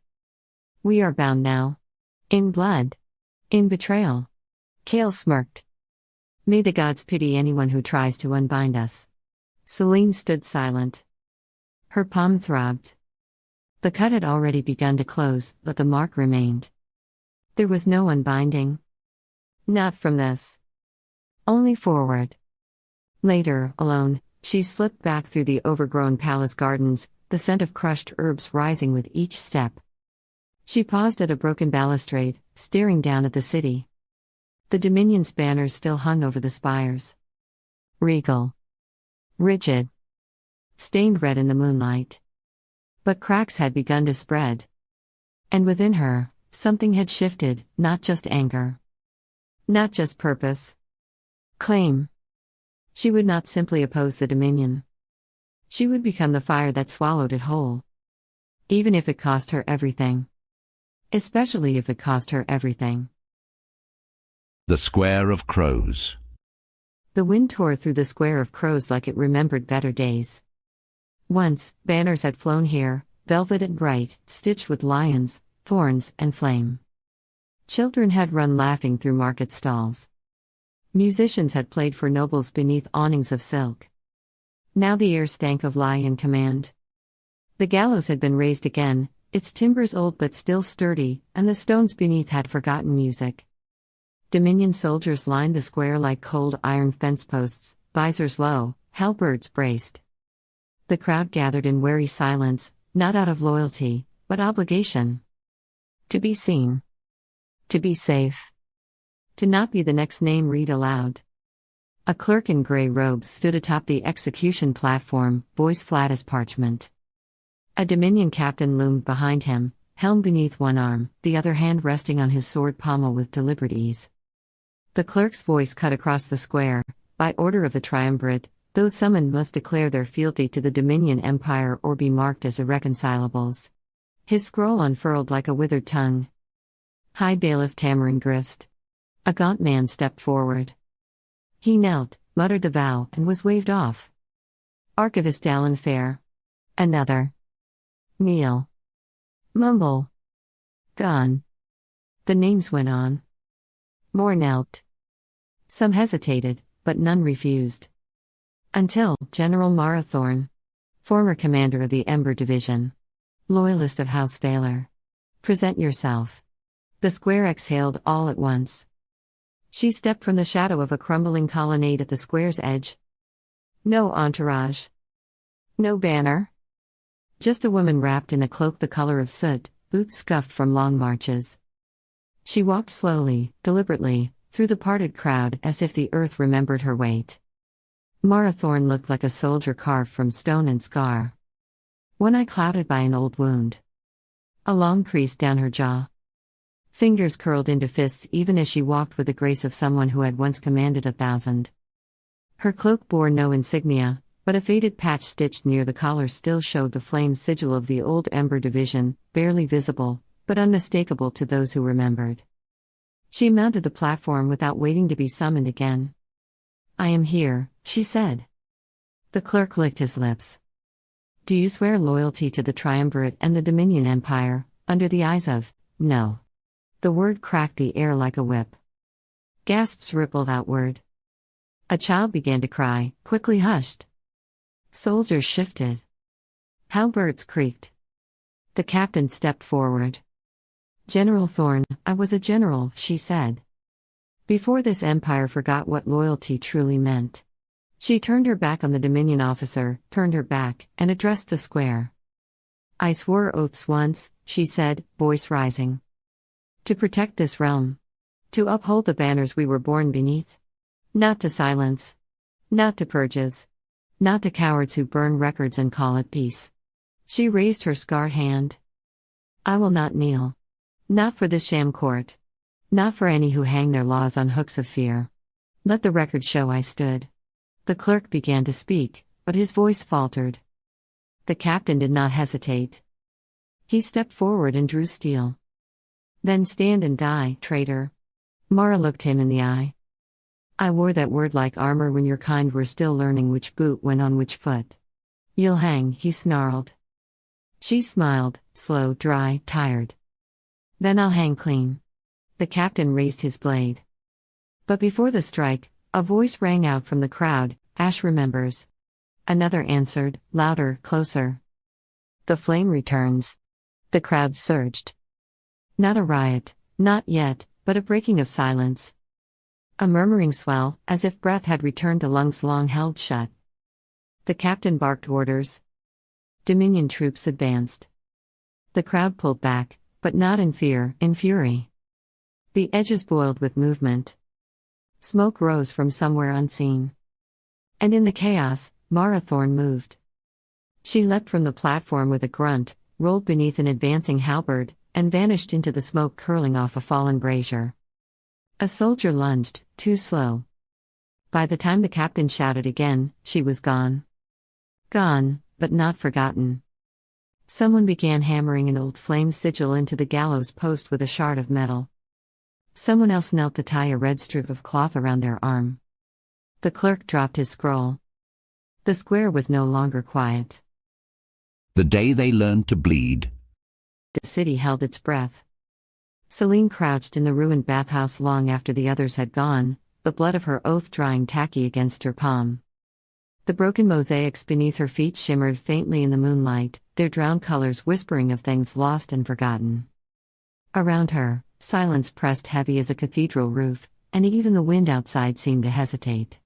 We are bound now. In blood. In betrayal. Kale smirked. May the gods pity anyone who tries to unbind us. Selene stood silent. Her palm throbbed. The cut had already begun to close, but the mark remained. There was no unbinding. Not from this. Only forward. Later, alone, she slipped back through the overgrown palace gardens, the scent of crushed herbs rising with each step. She paused at a broken balustrade, staring down at the city. The Dominion's banners still hung over the spires. Regal. Rigid. Stained red in the moonlight. But cracks had begun to spread. And within her, something had shifted, not just anger. Not just purpose. Claim. She would not simply oppose the Dominion. She would become the fire that swallowed it whole. Even if it cost her everything. Especially if it cost her everything. The Square of Crows. The wind tore through the Square of Crows like it remembered better days. Once, banners had flown here, velvet and bright, stitched with lions, thorns, and flame. Children had run laughing through market stalls. Musicians had played for nobles beneath awnings of silk. Now the air stank of lie and command. The gallows had been raised again, its timbers old but still sturdy, and the stones beneath had forgotten music. Dominion soldiers lined the square like cold iron fence posts, visors low, halberds braced. The crowd gathered in wary silence, not out of loyalty, but obligation. To be seen. To be safe. To not be the next name read aloud. A clerk in grey robes stood atop the execution platform, voice flat as parchment. A Dominion captain loomed behind him, helm beneath one arm, the other hand resting on his sword pommel with deliberate ease. The clerk's voice cut across the square. By order of the triumvirate, those summoned must declare their fealty to the Dominion Empire or be marked as irreconcilables. His scroll unfurled like a withered tongue. High Bailiff Tamarin Grist. A gaunt man stepped forward. He knelt, muttered the vow, and was waved off. Archivist Dallin Fair. Another. Kneel. Mumble. Gone. The names went on. More knelt. Some hesitated, but none refused. Until General Marathorn, former commander of the Ember Division. Loyalist of House Veylor. Present yourself. The square exhaled all at once. She stepped from the shadow of a crumbling colonnade at the square's edge. No entourage. No banner. Just a woman wrapped in a cloak the color of soot, boots scuffed from long marches. She walked slowly, deliberately, through the parted crowd as if the earth remembered her weight. Marathorn looked like a soldier carved from stone and scar. One eye clouded by an old wound. A long crease down her jaw. Fingers curled into fists even as she walked with the grace of someone who had once commanded 1,000. Her cloak bore no insignia, but a faded patch stitched near the collar still showed the flame sigil of the old Ember Division, barely visible, but unmistakable to those who remembered. She mounted the platform without waiting to be summoned again. I am here, she said. The clerk licked his lips. Do you swear loyalty to the Triumvirate and the Dominion Empire, under the eyes of, no. The word cracked the air like a whip. Gasps rippled outward. A child began to cry, quickly hushed. Soldiers shifted. Halberds creaked. The captain stepped forward. General Thorne, I was a general, she said. Before this empire forgot what loyalty truly meant. She turned her back on the Dominion officer, turned her back, and addressed the square. I swore oaths once, she said, voice rising. To protect this realm. To uphold the banners we were born beneath. Not to silence. Not to purges. Not to cowards who burn records and call it peace. She raised her scarred hand. I will not kneel. Not for this sham court. Not for any who hang their laws on hooks of fear. Let the record show I stood. The clerk began to speak, but his voice faltered. The captain did not hesitate. He stepped forward and drew steel. Then stand and die, traitor. Mara looked him in the eye. I wore that word like armor when your kind were still learning which boot went on which foot. You'll hang, he snarled. She smiled, slow, dry, tired. Then I'll hang clean. The captain raised his blade. But before the strike, a voice rang out from the crowd, Ash remembers. Another answered, louder, closer. The flame returns. The crowd surged. Not a riot, not yet, but a breaking of silence. A murmuring swell, as if breath had returned to lungs long held shut. The captain barked orders. Dominion troops advanced. The crowd pulled back, but not in fear, in fury. The edges boiled with movement. Smoke rose from somewhere unseen. And in the chaos, Mara Thorne moved. She leapt from the platform with a grunt, rolled beneath an advancing halberd, and vanished into the smoke curling off a fallen brazier. A soldier lunged, too slow. By the time the captain shouted again, she was gone. Gone, but not forgotten. Someone began hammering an old flame sigil into the gallows post with a shard of metal. Someone else knelt to tie a red strip of cloth around their arm. The clerk dropped his scroll. The square was no longer quiet. The day they learned to bleed. The city held its breath. Selene crouched in the ruined bathhouse long after the others had gone, the blood of her oath drying tacky against her palm. The broken mosaics beneath her feet shimmered faintly in the moonlight, their drowned colors whispering of things lost and forgotten. Around her, silence pressed heavy as a cathedral roof, and even the wind outside seemed to hesitate.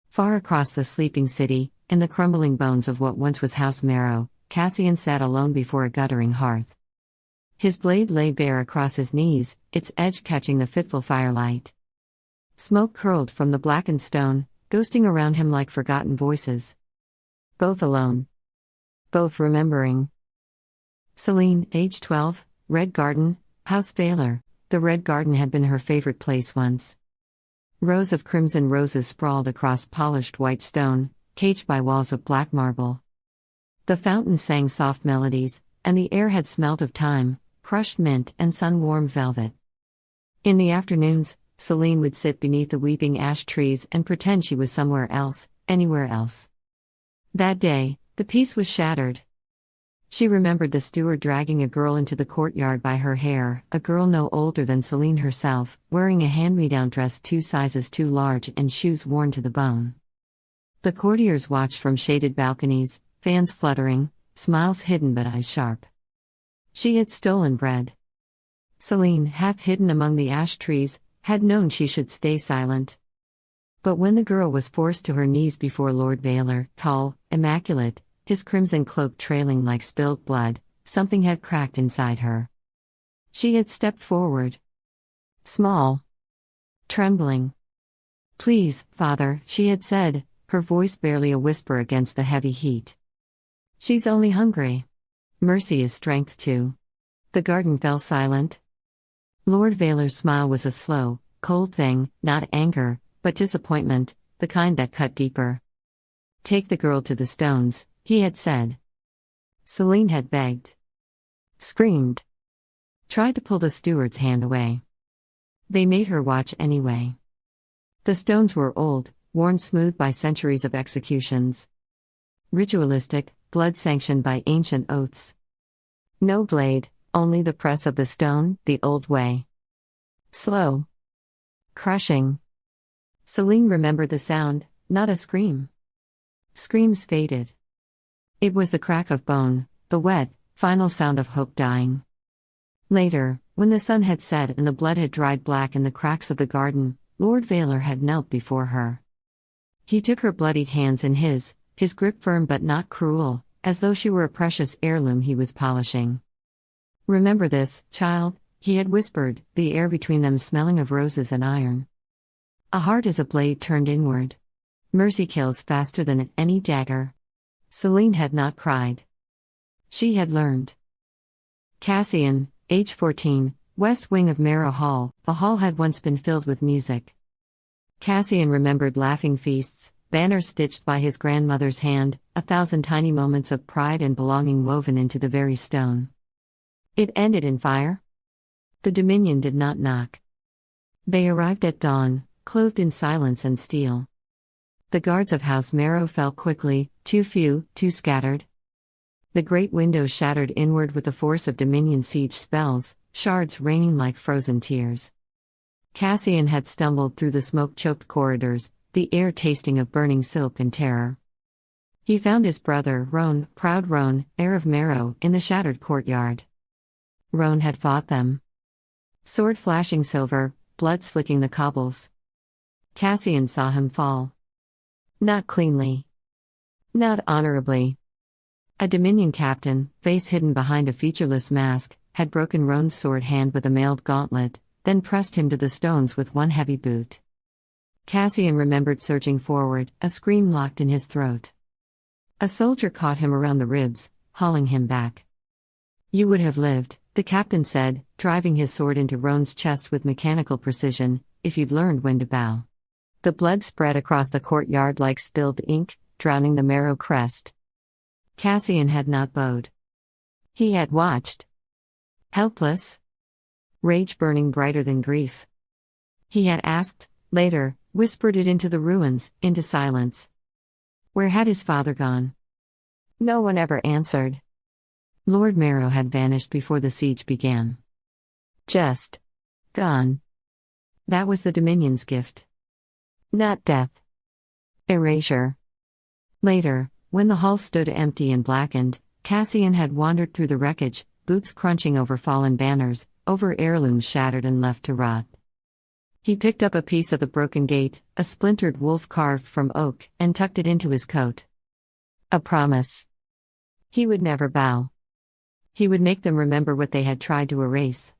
Far across the sleeping city, in the crumbling bones of what once was House Merrow, Cassian sat alone before a guttering hearth. His blade lay bare across his knees, its edge catching the fitful firelight. Smoke curled from the blackened stone, ghosting around him like forgotten voices. Both alone. Both remembering. Selene, age 12, Red Garden, House Veylor. The Red Garden had been her favorite place once. Rows of crimson roses sprawled across polished white stone, caged by walls of black marble. The fountain sang soft melodies, and the air had smelt of thyme, crushed mint, and sun-warmed velvet. In the afternoons, Selene would sit beneath the weeping ash trees and pretend she was somewhere else, anywhere else. That day, the peace was shattered. She remembered the steward dragging a girl into the courtyard by her hair, a girl no older than Selene herself, wearing a hand-me-down dress 2 sizes too large and shoes worn to the bone. The courtiers watched from shaded balconies, fans fluttering, smiles hidden but eyes sharp. She had stolen bread. Selene, half hidden among the ash trees, had known she should stay silent. But when the girl was forced to her knees before Lord Veylor, tall, immaculate, his crimson cloak trailing like spilled blood, something had cracked inside her. She had stepped forward. Small. Trembling. "Please, father," she had said, her voice barely a whisper against the heavy heat. "She's only hungry. Mercy is strength too." The garden fell silent. Lord Veylor's smile was a slow, cold thing, not anger, but disappointment, the kind that cut deeper. "Take the girl to the stones," he had said. Selene had begged. Screamed. Tried to pull the steward's hand away. They made her watch anyway. The stones were old, worn smooth by centuries of executions. Ritualistic, blood-sanctioned by ancient oaths. No blade, only the press of the stone, the old way. Slow. Crushing. Selene remembered the sound, not a scream. Screams faded. It was the crack of bone, the wet, final sound of hope dying. Later, when the sun had set and the blood had dried black in the cracks of the garden, Lord Veylor had knelt before her. He took her bloodied hands in his grip firm but not cruel, as though she were a precious heirloom he was polishing. "Remember this, child," he had whispered, the air between them smelling of roses and iron. "A heart is a blade turned inward. Mercy kills faster than any dagger." Selene had not cried. She had learned. Cassian, age 14, West Wing of Merrow Hall. The hall had once been filled with music. Cassian remembered laughing feasts, banners stitched by his grandmother's hand, 1,000 tiny moments of pride and belonging woven into the very stone. It ended in fire. The Dominion did not knock. They arrived at dawn, clothed in silence and steel. The guards of House Merrow fell quickly, too few, too scattered. The great windows shattered inward with the force of Dominion siege spells, shards raining like frozen tears. Cassian had stumbled through the smoke-choked corridors, the air tasting of burning silk and terror. He found his brother, Roan, proud Roan, heir of Merrow, in the shattered courtyard. Roan had fought them. Sword flashing silver, blood slicking the cobbles. Cassian saw him fall. Not cleanly. Not honorably. A Dominion captain, face hidden behind a featureless mask, had broken Roan's sword hand with a mailed gauntlet, then pressed him to the stones with one heavy boot. Cassian remembered surging forward, a scream locked in his throat. A soldier caught him around the ribs, hauling him back. "You would have lived," the captain said, driving his sword into Roan's chest with mechanical precision, "if you'd learned when to bow." The blood spread across the courtyard like spilled ink, drowning the Merrow crest. Cassian had not bowed. He had watched. Helpless. Rage burning brighter than grief. He had asked, later, whispered it into the ruins, into silence. Where had his father gone? No one ever answered. Lord Merrow had vanished before the siege began. Just gone. That was the Dominion's gift. Not death. Erasure. Later, when the hall stood empty and blackened, Cassian had wandered through the wreckage, boots crunching over fallen banners, over heirlooms shattered and left to rot. He picked up a piece of the broken gate, a splintered wolf carved from oak, and tucked it into his coat. A promise. He would never bow. He would make them remember what they had tried to erase.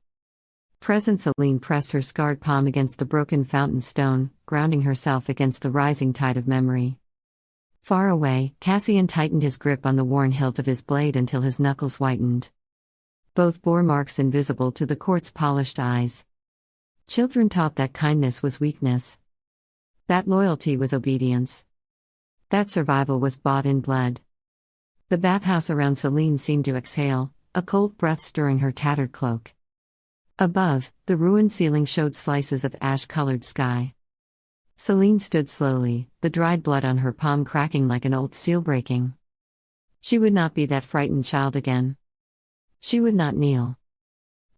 Present Selene pressed her scarred palm against the broken fountain stone, grounding herself against the rising tide of memory. Far away, Cassian tightened his grip on the worn hilt of his blade until his knuckles whitened. Both bore marks invisible to the court's polished eyes. Children taught that kindness was weakness. That loyalty was obedience. That survival was bought in blood. The bathhouse around Selene seemed to exhale, a cold breath stirring her tattered cloak. Above, the ruined ceiling showed slices of ash-colored sky. Selene stood slowly, the dried blood on her palm cracking like an old seal breaking. She would not be that frightened child again. She would not kneel.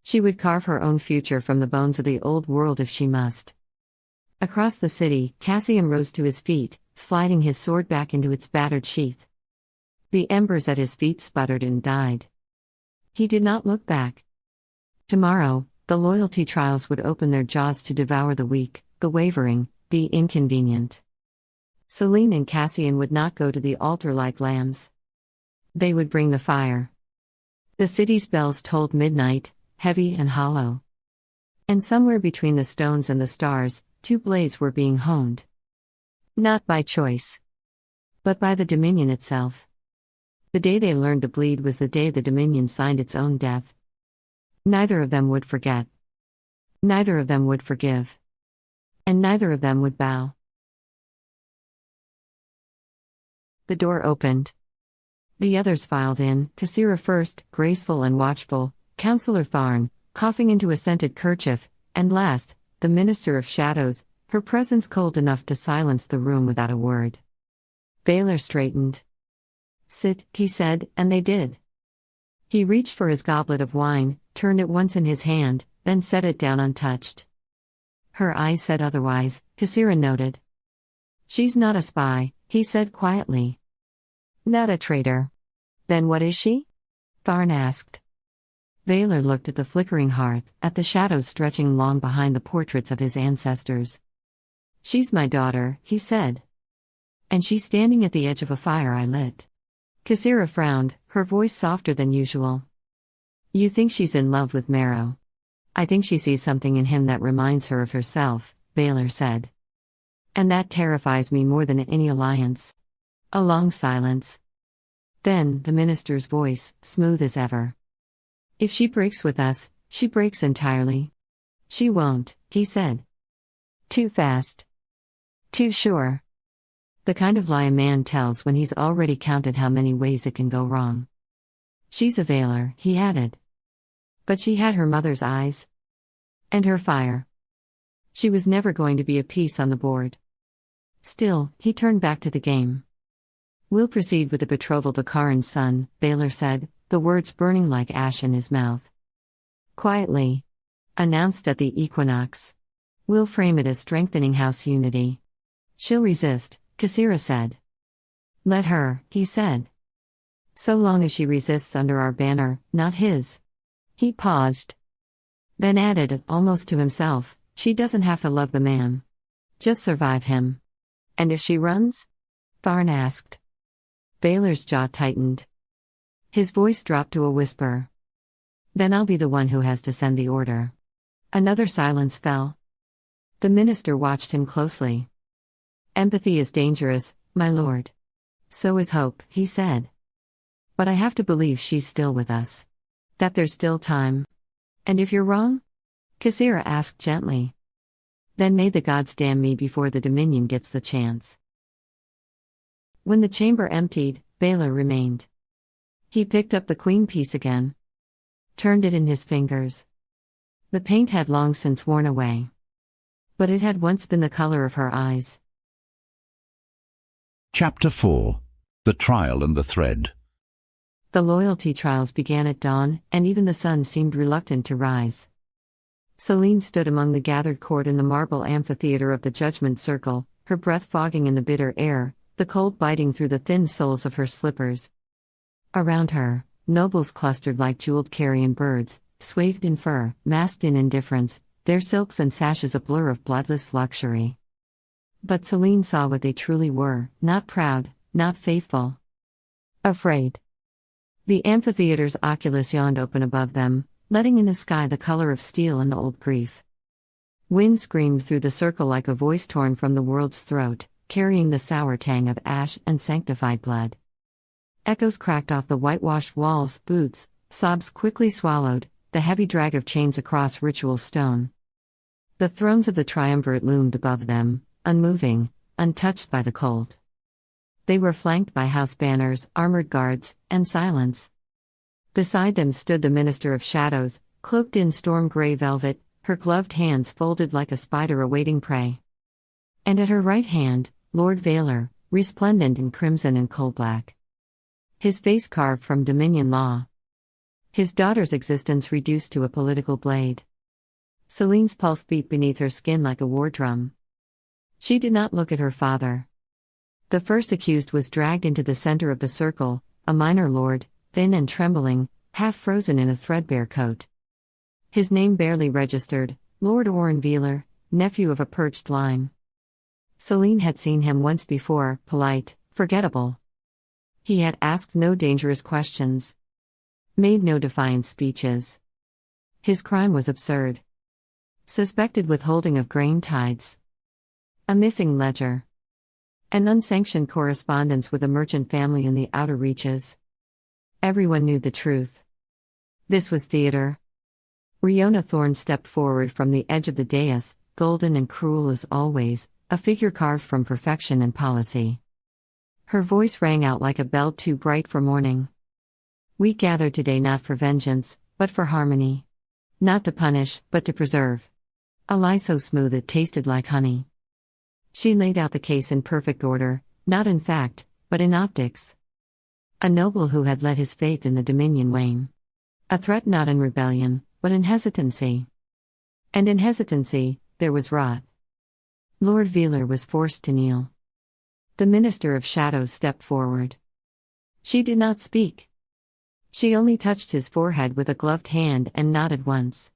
She would carve her own future from the bones of the old world if she must. Across the city, Cassian rose to his feet, sliding his sword back into its battered sheath. The embers at his feet sputtered and died. He did not look back. Tomorrow, the loyalty trials would open their jaws to devour the weak, the wavering, the inconvenient. Selene and Cassian would not go to the altar like lambs. They would bring the fire. The city's bells tolled midnight, heavy and hollow. And somewhere between the stones and the stars, two blades were being honed. Not by choice, but by the Dominion itself. The day they learned to bleed was the day the Dominion signed its own death. Neither of them would forget. Neither of them would forgive. And neither of them would bow. The door opened. The others filed in, Cassira first, graceful and watchful, Councillor Tharn, coughing into a scented kerchief, and last, the Minister of Shadows, her presence cold enough to silence the room without a word. Veylor straightened. "Sit," he said, and they did. He reached for his goblet of wine, turned it once in his hand, then set it down untouched. Her eyes said otherwise, Cassira noted. "She's not a spy," he said quietly. "Not a traitor. Then what is she?" Tharn asked. Veylor looked at the flickering hearth, at the shadows stretching long behind the portraits of his ancestors. "She's my daughter," he said. "And she's standing at the edge of a fire I lit." Cassira frowned, her voice softer than usual. "You think she's in love with Merrow. I think she sees something in him that reminds her of herself," Veylor said. "And that terrifies me more than any alliance." A long silence. Then, the minister's voice, smooth as ever. "If she breaks with us, she breaks entirely." "She won't," he said. "Too fast. Too sure. The kind of lie a man tells when he's already counted how many ways it can go wrong." "She's a Veylor," he added. "But she had her mother's eyes. And her fire. She was never going to be a piece on the board." Still, he turned back to the game. "We'll proceed with the betrothal to Karin's son," Veylor said, the words burning like ash in his mouth. "Quietly. Announced at the equinox. We'll frame it as strengthening house unity." "She'll resist," Cassira said. Let her, he said. So long as she resists under our banner, not his. He paused. Then added, almost to himself, she doesn't have to love the man. Just survive him. And if she runs? Tharn asked. Veylor's jaw tightened. His voice dropped to a whisper. Then I'll be the one who has to send the order. Another silence fell. The minister watched him closely. Empathy is dangerous, my lord. So is hope, he said. But I have to believe she's still with us. That there's still time. And if you're wrong? Kasira asked gently. Then may the gods damn me before the Dominion gets the chance. When the chamber emptied, Veylor remained. He picked up the queen piece again. Turned it in his fingers. The paint had long since worn away. But it had once been the color of her eyes. Chapter 4. The Trial and the Thread. The loyalty trials began at dawn, and even the sun seemed reluctant to rise. Selene stood among the gathered court in the marble amphitheater of the Judgment Circle, her breath fogging in the bitter air, the cold biting through the thin soles of her slippers. Around her, nobles clustered like jeweled carrion birds, swathed in fur, masked in indifference, their silks and sashes a blur of bloodless luxury. But Selene saw what they truly were, not proud, not faithful. Afraid. The amphitheater's oculus yawned open above them, letting in the sky the color of steel and old grief. Wind screamed through the circle like a voice torn from the world's throat, carrying the sour tang of ash and sanctified blood. Echoes cracked off the whitewashed walls, boots, sobs quickly swallowed, the heavy drag of chains across ritual stone. The thrones of the triumvirate loomed above them, unmoving, untouched by the cold. They were flanked by house banners, armored guards, and silence. Beside them stood the Minister of Shadows, cloaked in storm-gray velvet, her gloved hands folded like a spider awaiting prey. And at her right hand, Lord Veylor, resplendent in crimson and coal-black. His face carved from Dominion law. His daughter's existence reduced to a political blade. Selene's pulse beat beneath her skin like a war drum. She did not look at her father. The first accused was dragged into the center of the circle, a minor lord, thin and trembling, half frozen in a threadbare coat. His name barely registered, Lord Oren Veylor, nephew of a perched line. Selene had seen him once before, polite, forgettable. He had asked no dangerous questions. Made no defiant speeches. His crime was absurd. Suspected withholding of grain tithes. A missing ledger. An unsanctioned correspondence with a merchant family in the outer reaches. Everyone knew the truth. This was theater. Riona Thorne stepped forward from the edge of the dais, golden and cruel as always, a figure carved from perfection and policy. Her voice rang out like a bell too bright for morning. We gathered today not for vengeance, but for harmony. Not to punish, but to preserve. A lie so smooth it tasted like honey. She laid out the case in perfect order, not in fact, but in optics. A noble who had let his faith in the Dominion wane. A threat not in rebellion, but in hesitancy. And in hesitancy, there was wrath. Lord Veylor was forced to kneel. The Minister of Shadows stepped forward. She did not speak. She only touched his forehead with a gloved hand and nodded once.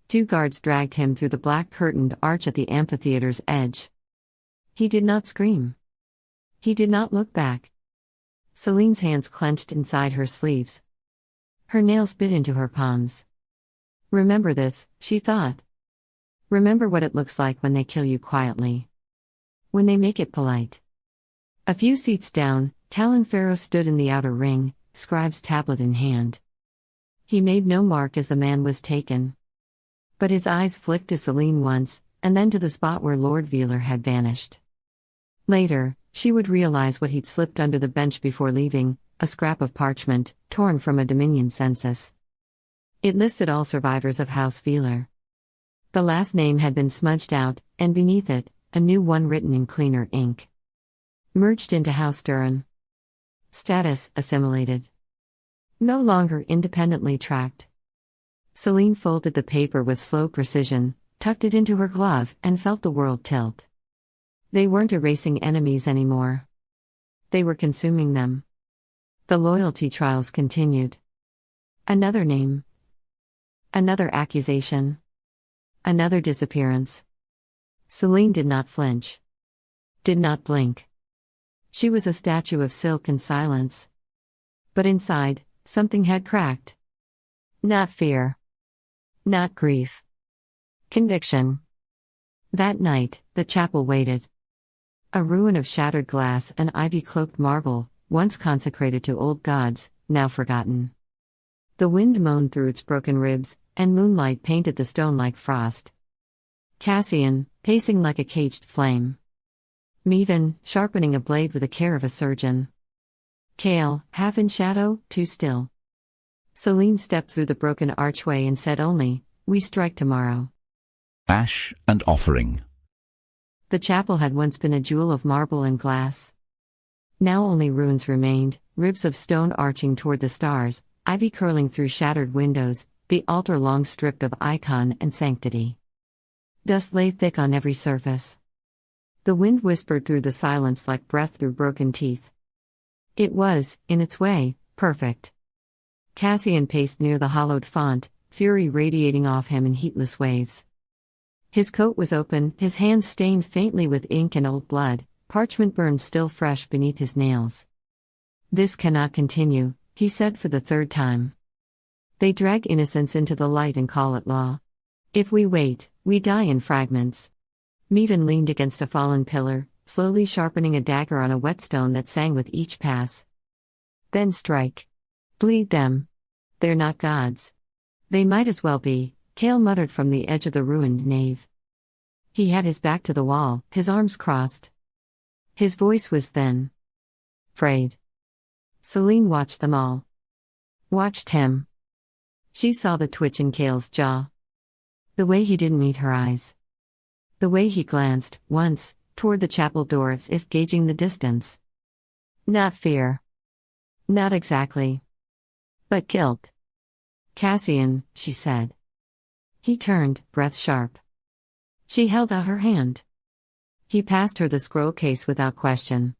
2 guards dragged him through the black curtained arch at the amphitheater's edge. He did not scream. He did not look back. Selene's hands clenched inside her sleeves. Her nails bit into her palms. Remember this, she thought. Remember what it looks like when they kill you quietly. When they make it polite. A few seats down, Talon Pharaoh stood in the outer ring, scribe's tablet in hand. He made no mark as the man was taken. But his eyes flicked to Selene once, and then to the spot where Lord Veylor had vanished. Later, she would realize what he'd slipped under the bench before leaving, a scrap of parchment, torn from a Dominion census. It listed all survivors of House Veylor. The last name had been smudged out, and beneath it, a new one written in cleaner ink. Merged into House Duran. Status, assimilated. No longer independently tracked. Selene folded the paper with slow precision, tucked it into her glove, and felt the world tilt. They weren't erasing enemies anymore. They were consuming them. The loyalty trials continued. Another name. Another accusation. Another disappearance. Selene did not flinch. Did not blink. She was a statue of silk and silence. But inside, something had cracked. Not fear. Not grief. Conviction. That night, the chapel waited. A ruin of shattered glass and ivy-cloaked marble, once consecrated to old gods, now forgotten. The wind moaned through its broken ribs, and moonlight painted the stone like frost. Cassian, pacing like a caged flame. Meven, sharpening a blade with the care of a surgeon. Kale, half in shadow, too still. Selene stepped through the broken archway and said only, "We strike tomorrow." Ash and offering. The chapel had once been a jewel of marble and glass. Now only ruins remained, ribs of stone arching toward the stars, ivy curling through shattered windows, the altar long stripped of icon and sanctity. Dust lay thick on every surface. The wind whispered through the silence like breath through broken teeth. It was, in its way, perfect. Cassian paced near the hollowed font, fury radiating off him in heatless waves. His coat was open, his hands stained faintly with ink and old blood, parchment burned still fresh beneath his nails. "This cannot continue," he said for the third time. "They drag innocence into the light and call it law. If we wait, we die in fragments." Meven leaned against a fallen pillar, slowly sharpening a dagger on a whetstone that sang with each pass. "Then strike. Bleed them. They're not gods." "They might as well be," Kale muttered from the edge of the ruined nave. He had his back to the wall, his arms crossed. His voice was thin. "Frayed." Selene watched them all. Watched him. She saw the twitch in Kale's jaw. The way he didn't meet her eyes. The way he glanced, once, toward the chapel door as if gauging the distance. Not fear. Not exactly. But guilt. "Cassian," she said. He turned, breath sharp. She held out her hand. He passed her the scroll case without question.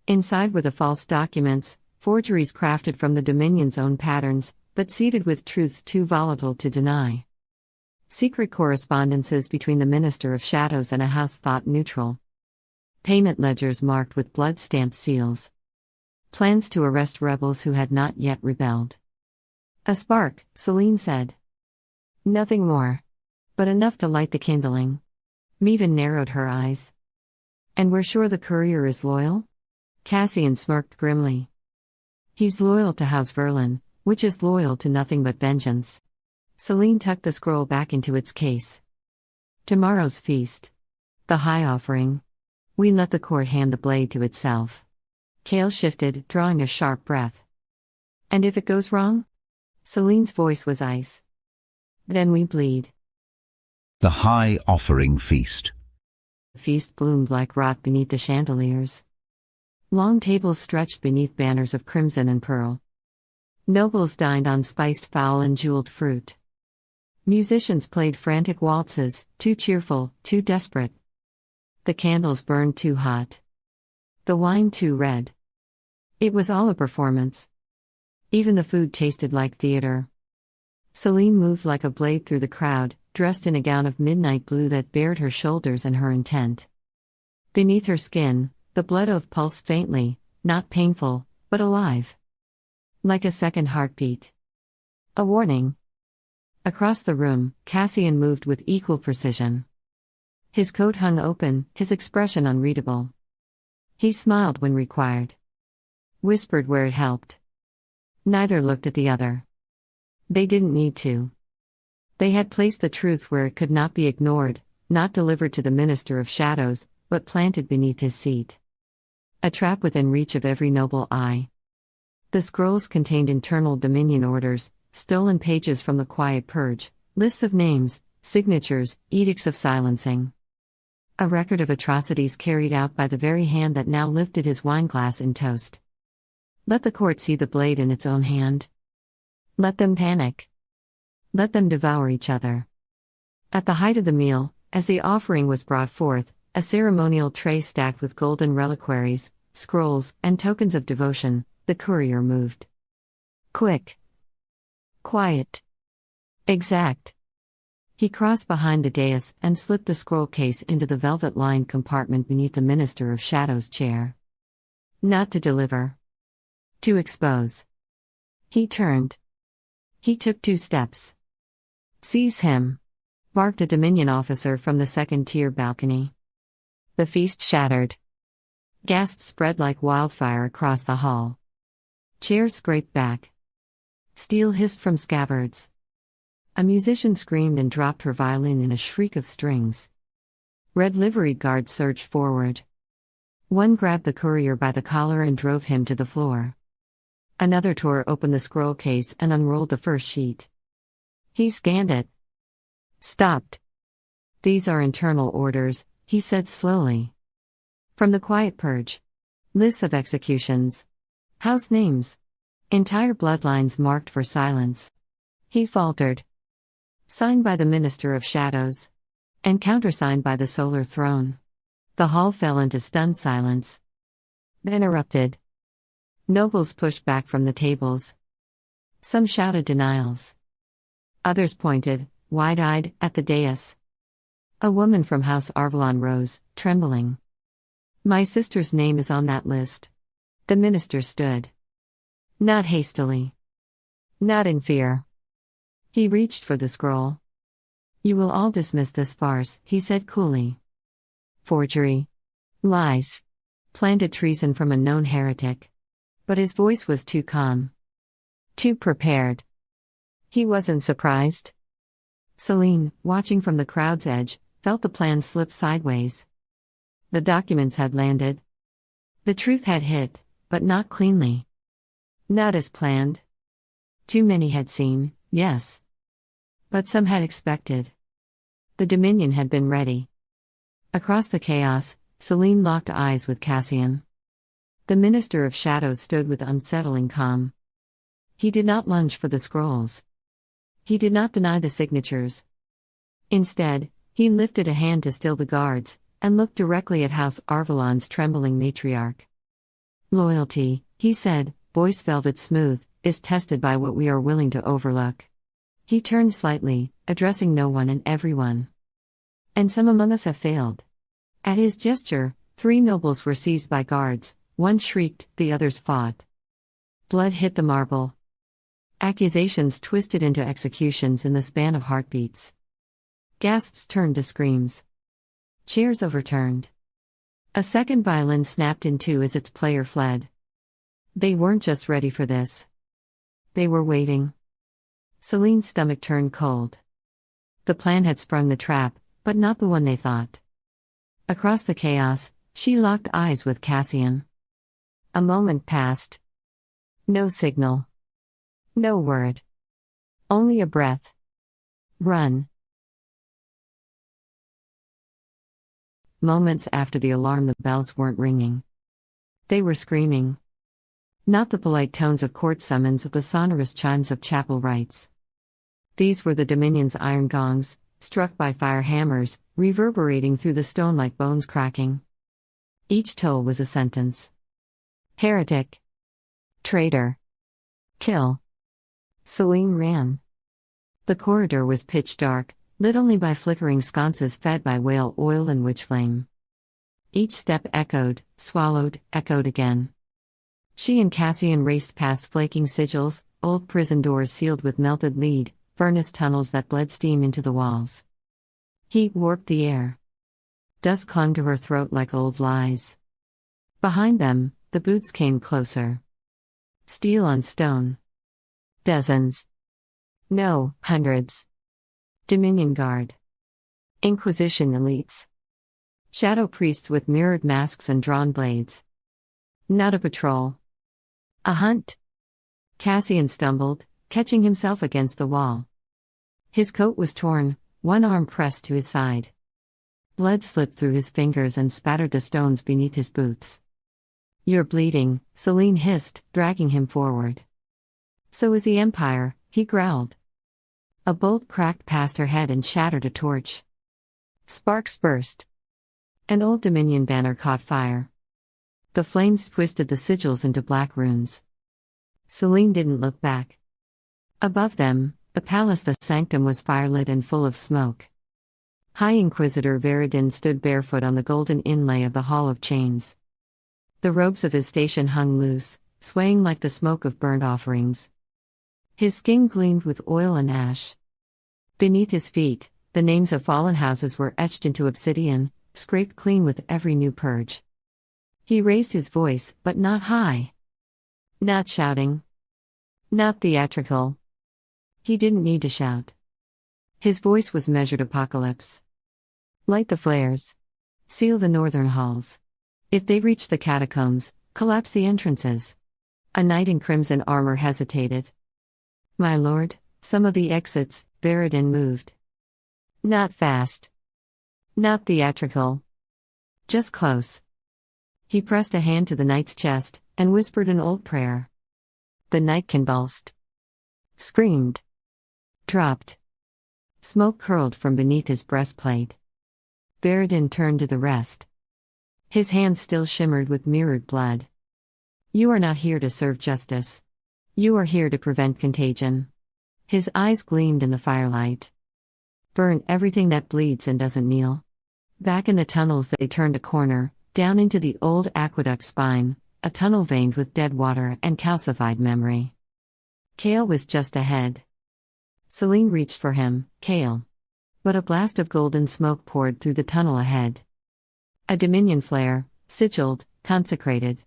Inside were the false documents, forgeries crafted from the Dominion's own patterns, but seeded with truths too volatile to deny. Secret correspondences between the Minister of Shadows and a house thought neutral. Payment ledgers marked with blood-stamped seals. Plans to arrest rebels who had not yet rebelled. "A spark," Selene said. "Nothing more. But enough to light the kindling." Meven narrowed her eyes. "And we're sure the courier is loyal?" Cassian smirked grimly. "He's loyal to House Verlin, which is loyal to nothing but vengeance." Selene tucked the scroll back into its case. "Tomorrow's feast. The high offering. We let the court hand the blade to itself." Kale shifted, drawing a sharp breath. "And if it goes wrong?" Selene's voice was ice. "Then we bleed." The high offering feast. The feast bloomed like rot beneath the chandeliers. Long tables stretched beneath banners of crimson and pearl. Nobles dined on spiced fowl and jeweled fruit. Musicians played frantic waltzes, too cheerful, too desperate. The candles burned too hot. The wine too red. It was all a performance. Even the food tasted like theater. Selene moved like a blade through the crowd, dressed in a gown of midnight blue that bared her shoulders and her intent. Beneath her skin, the blood oath pulsed faintly, not painful, but alive. Like a second heartbeat. A warning. Across the room, Cassian moved with equal precision. His coat hung open, his expression unreadable. He smiled when required. Whispered where it helped. Neither looked at the other. They didn't need to. They had placed the truth where it could not be ignored, not delivered to the Minister of Shadows, but planted beneath his seat. A trap within reach of every noble eye. The scrolls contained internal Dominion orders, stolen pages from the Quiet Purge, lists of names, signatures, edicts of silencing. A record of atrocities carried out by the very hand that now lifted his wineglass in toast. Let the court see the blade in its own hand. Let them panic. Let them devour each other. At the height of the meal, as the offering was brought forth, a ceremonial tray stacked with golden reliquaries, scrolls, and tokens of devotion, the courier moved. Quick. Quiet. Exact. He crossed behind the dais and slipped the scroll case into the velvet-lined compartment beneath the Minister of Shadow's chair. Not to deliver. To expose. He turned. He took 2 steps. Seize him, barked a Dominion officer from the second-tier balcony. The feast shattered. Gasps spread like wildfire across the hall. Chairs scraped back. Steel hissed from scabbards. A musician screamed and dropped her violin in a shriek of strings. Red liveried guards surged forward. One grabbed the courier by the collar and drove him to the floor. Another tore open the scroll case and unrolled the first sheet. He scanned it. Stopped. These are internal orders, he said slowly. From the quiet purge. Lists of executions. House names. Entire bloodlines marked for silence. He faltered. Signed by the Minister of Shadows. And countersigned by the Solar Throne. The hall fell into stunned silence. Then erupted. Nobles pushed back from the tables. Some shouted denials. Others pointed, wide-eyed, at the dais. A woman from House Arvalon rose, trembling. My sister's name is on that list. The minister stood. Not hastily. Not in fear. He reached for the scroll. You will all dismiss this farce, he said coolly. Forgery. Lies. Planted treason from a known heretic. But his voice was too calm. Too prepared. He wasn't surprised. Selene, watching from the crowd's edge, felt the plan slip sideways. The documents had landed. The truth had hit, but not cleanly. Not as planned. Too many had seen, yes. But some had expected. The Dominion had been ready. Across the chaos, Selene locked eyes with Cassian. The Minister of Shadows stood with unsettling calm. He did not lunge for the scrolls. He did not deny the signatures. Instead, he lifted a hand to still the guards, and looked directly at House Arvalon's trembling matriarch. Loyalty, he said, voice velvet smooth, is tested by what we are willing to overlook. He turned slightly, addressing no one and everyone. And some among us have failed. At his gesture, 3 nobles were seized by guards, one shrieked, the others fought. Blood hit the marble. Accusations twisted into executions in the span of heartbeats. Gasps turned to screams. Chairs overturned. A second violin snapped in 2 as its player fled. They weren't just ready for this. They were waiting. Selene's stomach turned cold. The plan had sprung the trap, but not the one they thought. Across the chaos, she locked eyes with Cassian. A moment passed. No signal. No word. Only a breath. Run. Moments after the alarm, the bells weren't ringing. They were screaming. Not the polite tones of court summons, but the sonorous chimes of chapel rites. These were the Dominion's iron gongs, struck by fire hammers, reverberating through the stone like bones cracking. Each toll was a sentence. Heretic. Traitor. Kill. Selene ran. The corridor was pitch dark, lit only by flickering sconces fed by whale oil and witch flame. Each step echoed, swallowed, echoed again. She and Cassian raced past flaking sigils, old prison doors sealed with melted lead, furnace tunnels that bled steam into the walls. Heat warped the air. Dust clung to her throat like old lies. Behind them, the boots came closer. Steel on stone. Dozens. No, hundreds. Dominion Guard. Inquisition elites. Shadow priests with mirrored masks and drawn blades. Not a patrol. A hunt. Cassian stumbled, catching himself against the wall. His coat was torn, one arm pressed to his side. Blood slipped through his fingers and spattered the stones beneath his boots. You're bleeding, Selene hissed, dragging him forward. So is the Empire, he growled. A bolt cracked past her head and shattered a torch. Sparks burst. An old Dominion banner caught fire. The flames twisted the sigils into black runes. Selene didn't look back. Above them, the palace, the sanctum, was firelit and full of smoke. High Inquisitor Veridin stood barefoot on the golden inlay of the Hall of Chains. The robes of his station hung loose, swaying like the smoke of burnt offerings. His skin gleamed with oil and ash. Beneath his feet, the names of fallen houses were etched into obsidian, scraped clean with every new purge. He raised his voice, but not high. Not shouting. Not theatrical. He didn't need to shout. His voice was measured apocalypse. Light the flares. Seal the northern halls. If they reach the catacombs, collapse the entrances. A knight in crimson armor hesitated. My lord, some of the exits, Veridin moved. Not fast. Not theatrical. Just close. He pressed a hand to the knight's chest, and whispered an old prayer. The knight convulsed. Screamed. Dropped. Smoke curled from beneath his breastplate. Veridin turned to the rest. His hands still shimmered with mirrored blood. You are not here to serve justice. You are here to prevent contagion. His eyes gleamed in the firelight. Burn everything that bleeds and doesn't kneel. Back in the tunnels they turned a corner, down into the old aqueduct spine, a tunnel veined with dead water and calcified memory. Kale was just ahead. Selene reached for him, Kale. But a blast of golden smoke poured through the tunnel ahead. A dominion flare, sigilled, consecrated.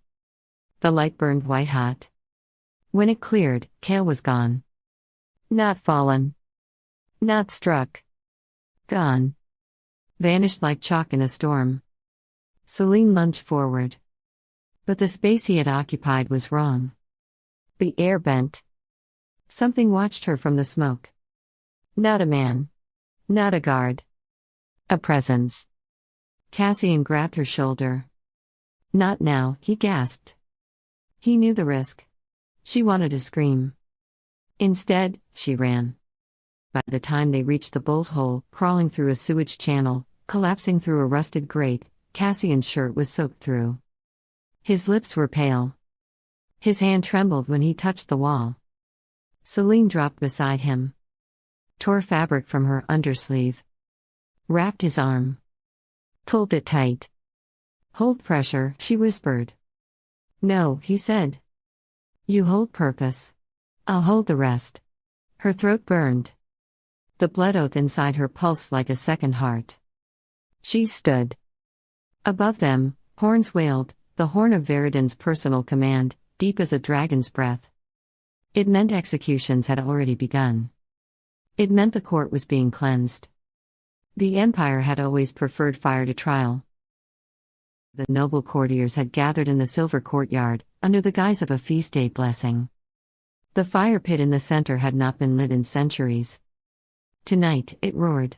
The light burned white-hot. When it cleared, Kale was gone. Not fallen. Not struck. Gone. Vanished like chalk in a storm. Selene lunged forward. But the space he had occupied was wrong. The air bent. Something watched her from the smoke. Not a man. Not a guard. A presence. Cassian grabbed her shoulder. Not now, he gasped. He knew the risk. She wanted to scream. Instead, she ran. By the time they reached the bolt hole, crawling through a sewage channel, collapsing through a rusted grate, Cassian's shirt was soaked through. His lips were pale. His hand trembled when he touched the wall. Selene dropped beside him. Tore fabric from her undersleeve. Wrapped his arm. Pulled it tight. Hold pressure, she whispered. No, he said. You hold purpose. I'll hold the rest. Her throat burned. The blood oath inside her pulsed like a second heart. She stood. Above them, horns wailed, the horn of Veridin's personal command, deep as a dragon's breath. It meant executions had already begun. It meant the court was being cleansed. The Empire had always preferred fire to trial. The noble courtiers had gathered in the silver courtyard, under the guise of a feast day blessing. The fire pit in the center had not been lit in centuries. Tonight, it roared.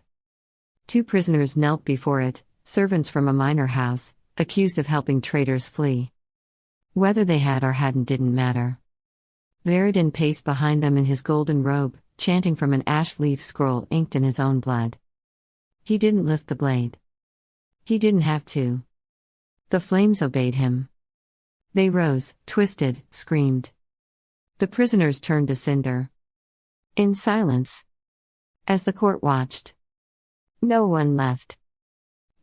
2 prisoners knelt before it, servants from a minor house, accused of helping traitors flee. Whether they had or hadn't didn't matter. Veridin paced behind them in his golden robe, chanting from an ash leaf scroll inked in his own blood. He didn't lift the blade. He didn't have to. The flames obeyed him. They rose, twisted, screamed. The prisoners turned to cinder. In silence. As the court watched. No one left.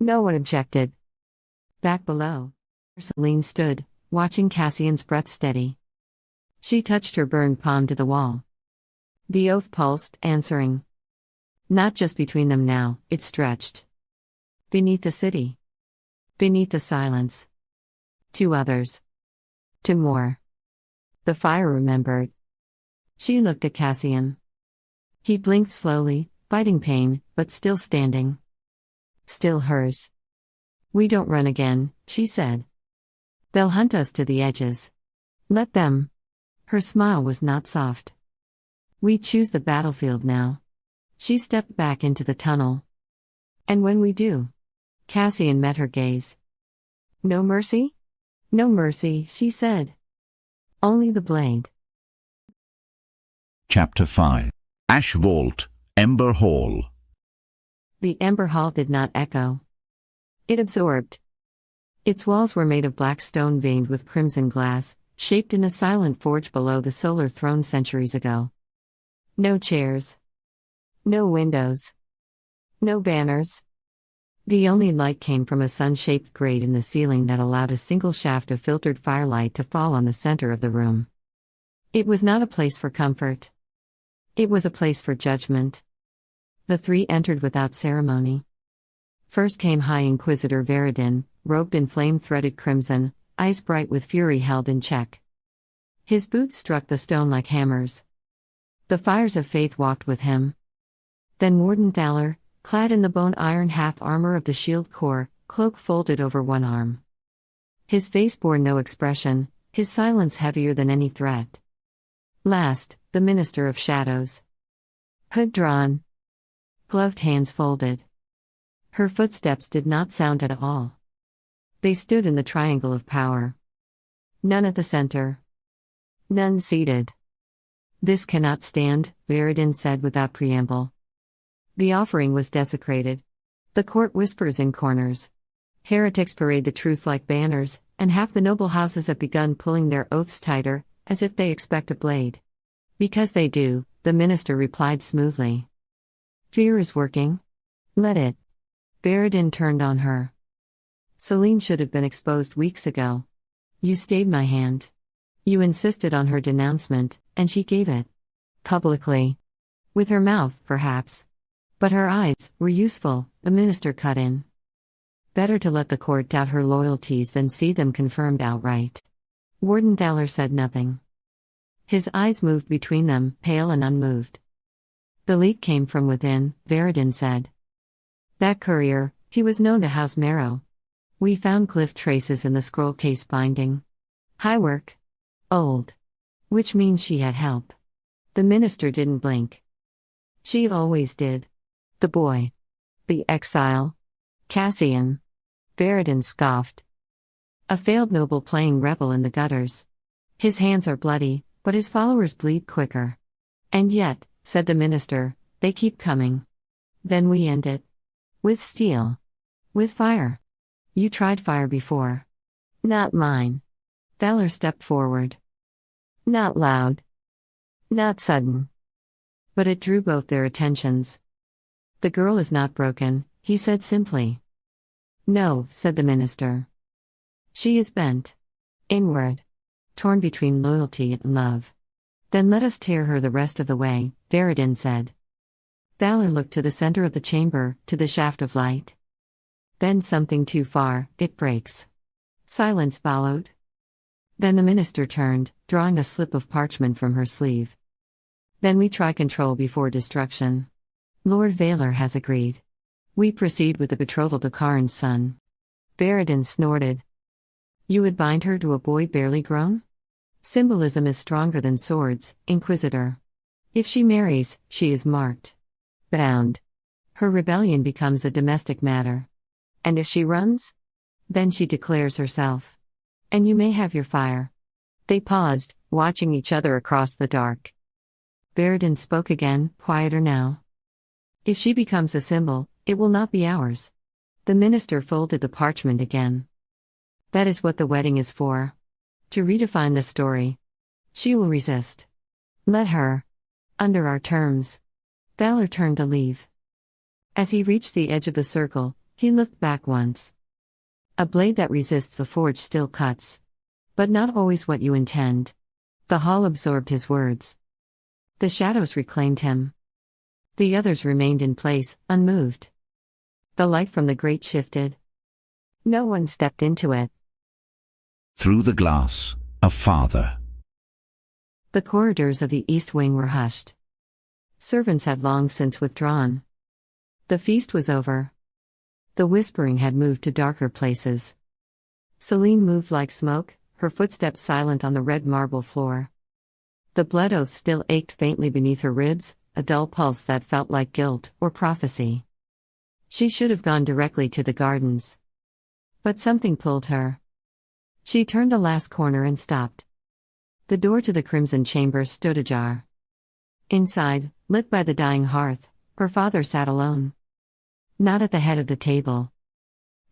No one objected. Back below, Selene stood, watching Cassian's breath steady. She touched her burned palm to the wall. The oath pulsed, answering. Not just between them now, it stretched. Beneath the city. Beneath the silence. 2 others. 2 more. The fire remembered. She looked at Cassian. He blinked slowly, biting pain, but still standing. Still hers. We don't run again, she said. They'll hunt us to the edges. Let them. Her smile was not soft. We choose the battlefield now. She stepped back into the tunnel. And when we do? Cassian met her gaze. No mercy? No mercy, she said. Only the blade. Chapter 5. Ash Vault, Ember Hall. The Ember Hall did not echo. It absorbed. Its walls were made of black stone veined with crimson glass, shaped in a silent forge below the solar throne centuries ago. No chairs. No windows. No banners. The only light came from a sun-shaped grate in the ceiling that allowed a single shaft of filtered firelight to fall on the center of the room. It was not a place for comfort. It was a place for judgment. The three entered without ceremony. First came High Inquisitor Veridin, robed in flame-threaded crimson, eyes bright with fury held in check. His boots struck the stone like hammers. The fires of faith walked with him. Then Warden Thaler, clad in the bone-iron half-armor of the Shield Corps, cloak folded over one arm. His face bore no expression, his silence heavier than any threat. Last, the Minister of Shadows. Hood drawn. Gloved hands folded. Her footsteps did not sound at all. They stood in the triangle of power. None at the center. None seated. "This cannot stand," Veridin said without preamble. The offering was desecrated. The court whispers in corners. Heretics parade the truth like banners, and half the noble houses have begun pulling their oaths tighter, as if they expect a blade. "Because they do," the minister replied smoothly. "Fear is working. Let it." Veridin turned on her. "Selene should have been exposed weeks ago. You stayed my hand. You insisted on her denouncement, and she gave it. Publicly. With her mouth, perhaps. But her eyes were useful," the minister cut in. "Better to let the court doubt her loyalties than see them confirmed outright." Warden Thaler said nothing. His eyes moved between them, pale and unmoved. "The leak came from within," Veridin said. "That courier, he was known to House Merrow. We found glyph traces in the scroll case binding. High work. Old. Which means she had help." The minister didn't blink. "She always did. The boy. The exile. Cassian." Veridin scoffed. "A failed noble playing rebel in the gutters. His hands are bloody, but his followers bleed quicker. And yet," said the minister, "they keep coming. Then we end it. With steel. With fire. You tried fire before. Not mine." Thaler stepped forward. "Not loud. Not sudden. But it drew both their attentions." "The girl is not broken," he said simply. "No," said the minister. "She is bent. Inward. Torn between loyalty and love." "Then let us tear her the rest of the way," Veridin said. Thaler looked to the center of the chamber, to the shaft of light. "Bend something too far, it breaks." Silence followed. Then the minister turned, drawing a slip of parchment from her sleeve. "Then we try control before destruction. Lord Veylor has agreed. We proceed with the betrothal to Karin's son." Veridin snorted. "You would bind her to a boy barely grown? Symbolism is stronger than swords, Inquisitor. If she marries, she is marked. Bound. Her rebellion becomes a domestic matter. And if she runs? Then she declares herself. And you may have your fire." They paused, watching each other across the dark. Veridin spoke again, quieter now. "If she becomes a symbol, it will not be ours." The minister folded the parchment again. "That is what the wedding is for. To redefine the story. She will resist. Let her. Under our terms." Thaler turned to leave. As he reached the edge of the circle, he looked back once. "A blade that resists the forge still cuts. But not always what you intend." The hall absorbed his words. The shadows reclaimed him. The others remained in place, unmoved. The light from the grate shifted. No one stepped into it. Through the glass, a father. The corridors of the East Wing were hushed. Servants had long since withdrawn. The feast was over. The whispering had moved to darker places. Selene moved like smoke, her footsteps silent on the red marble floor. The blood oath still ached faintly beneath her ribs, a dull pulse that felt like guilt or prophecy. She should have gone directly to the gardens. But something pulled her. She turned the last corner and stopped. The door to the Crimson Chamber stood ajar. Inside, lit by the dying hearth, her father sat alone. Not at the head of the table.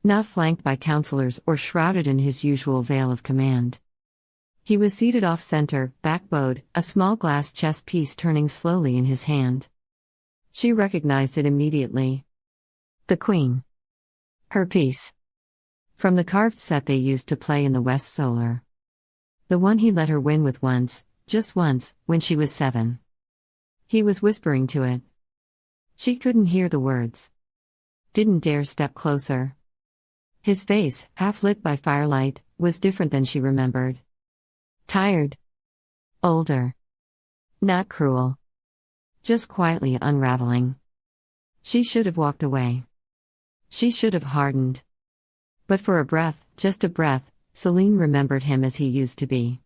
not flanked by counselors or shrouded in his usual veil of command. He was seated off-center, back-bowed, a small glass chess piece turning slowly in his hand. She recognized it immediately. The Queen. Her piece. From the carved set they used to play in the West Solar. The one he let her win with once, just once, when she was 7. He was whispering to it. She couldn't hear the words. Didn't dare step closer. His face, half lit by firelight, was different than she remembered. Tired. Older. Not cruel. Just quietly unraveling. She should have walked away. She should have hardened. But for a breath, just a breath, Selene remembered him as he used to be.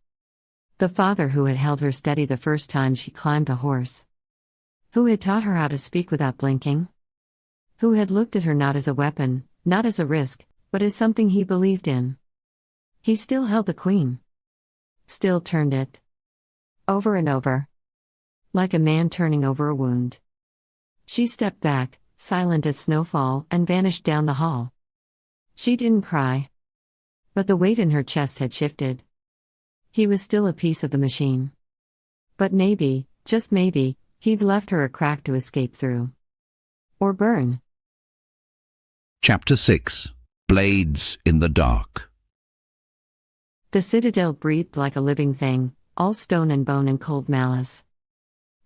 The father who had held her steady the first time she climbed a horse. Who had taught her how to speak without blinking. Who had looked at her not as a weapon, not as a risk, but as something he believed in. He still held the Queen. Still turned it. Over and over. Like a man turning over a wound. She stepped back, silent as snowfall, and vanished down the hall. She didn't cry. But the weight in her chest had shifted. He was still a piece of the machine. But maybe, just maybe, he'd left her a crack to escape through. Or burn. Chapter 6. Blades in the Dark. The citadel breathed like a living thing, all stone and bone and cold malice.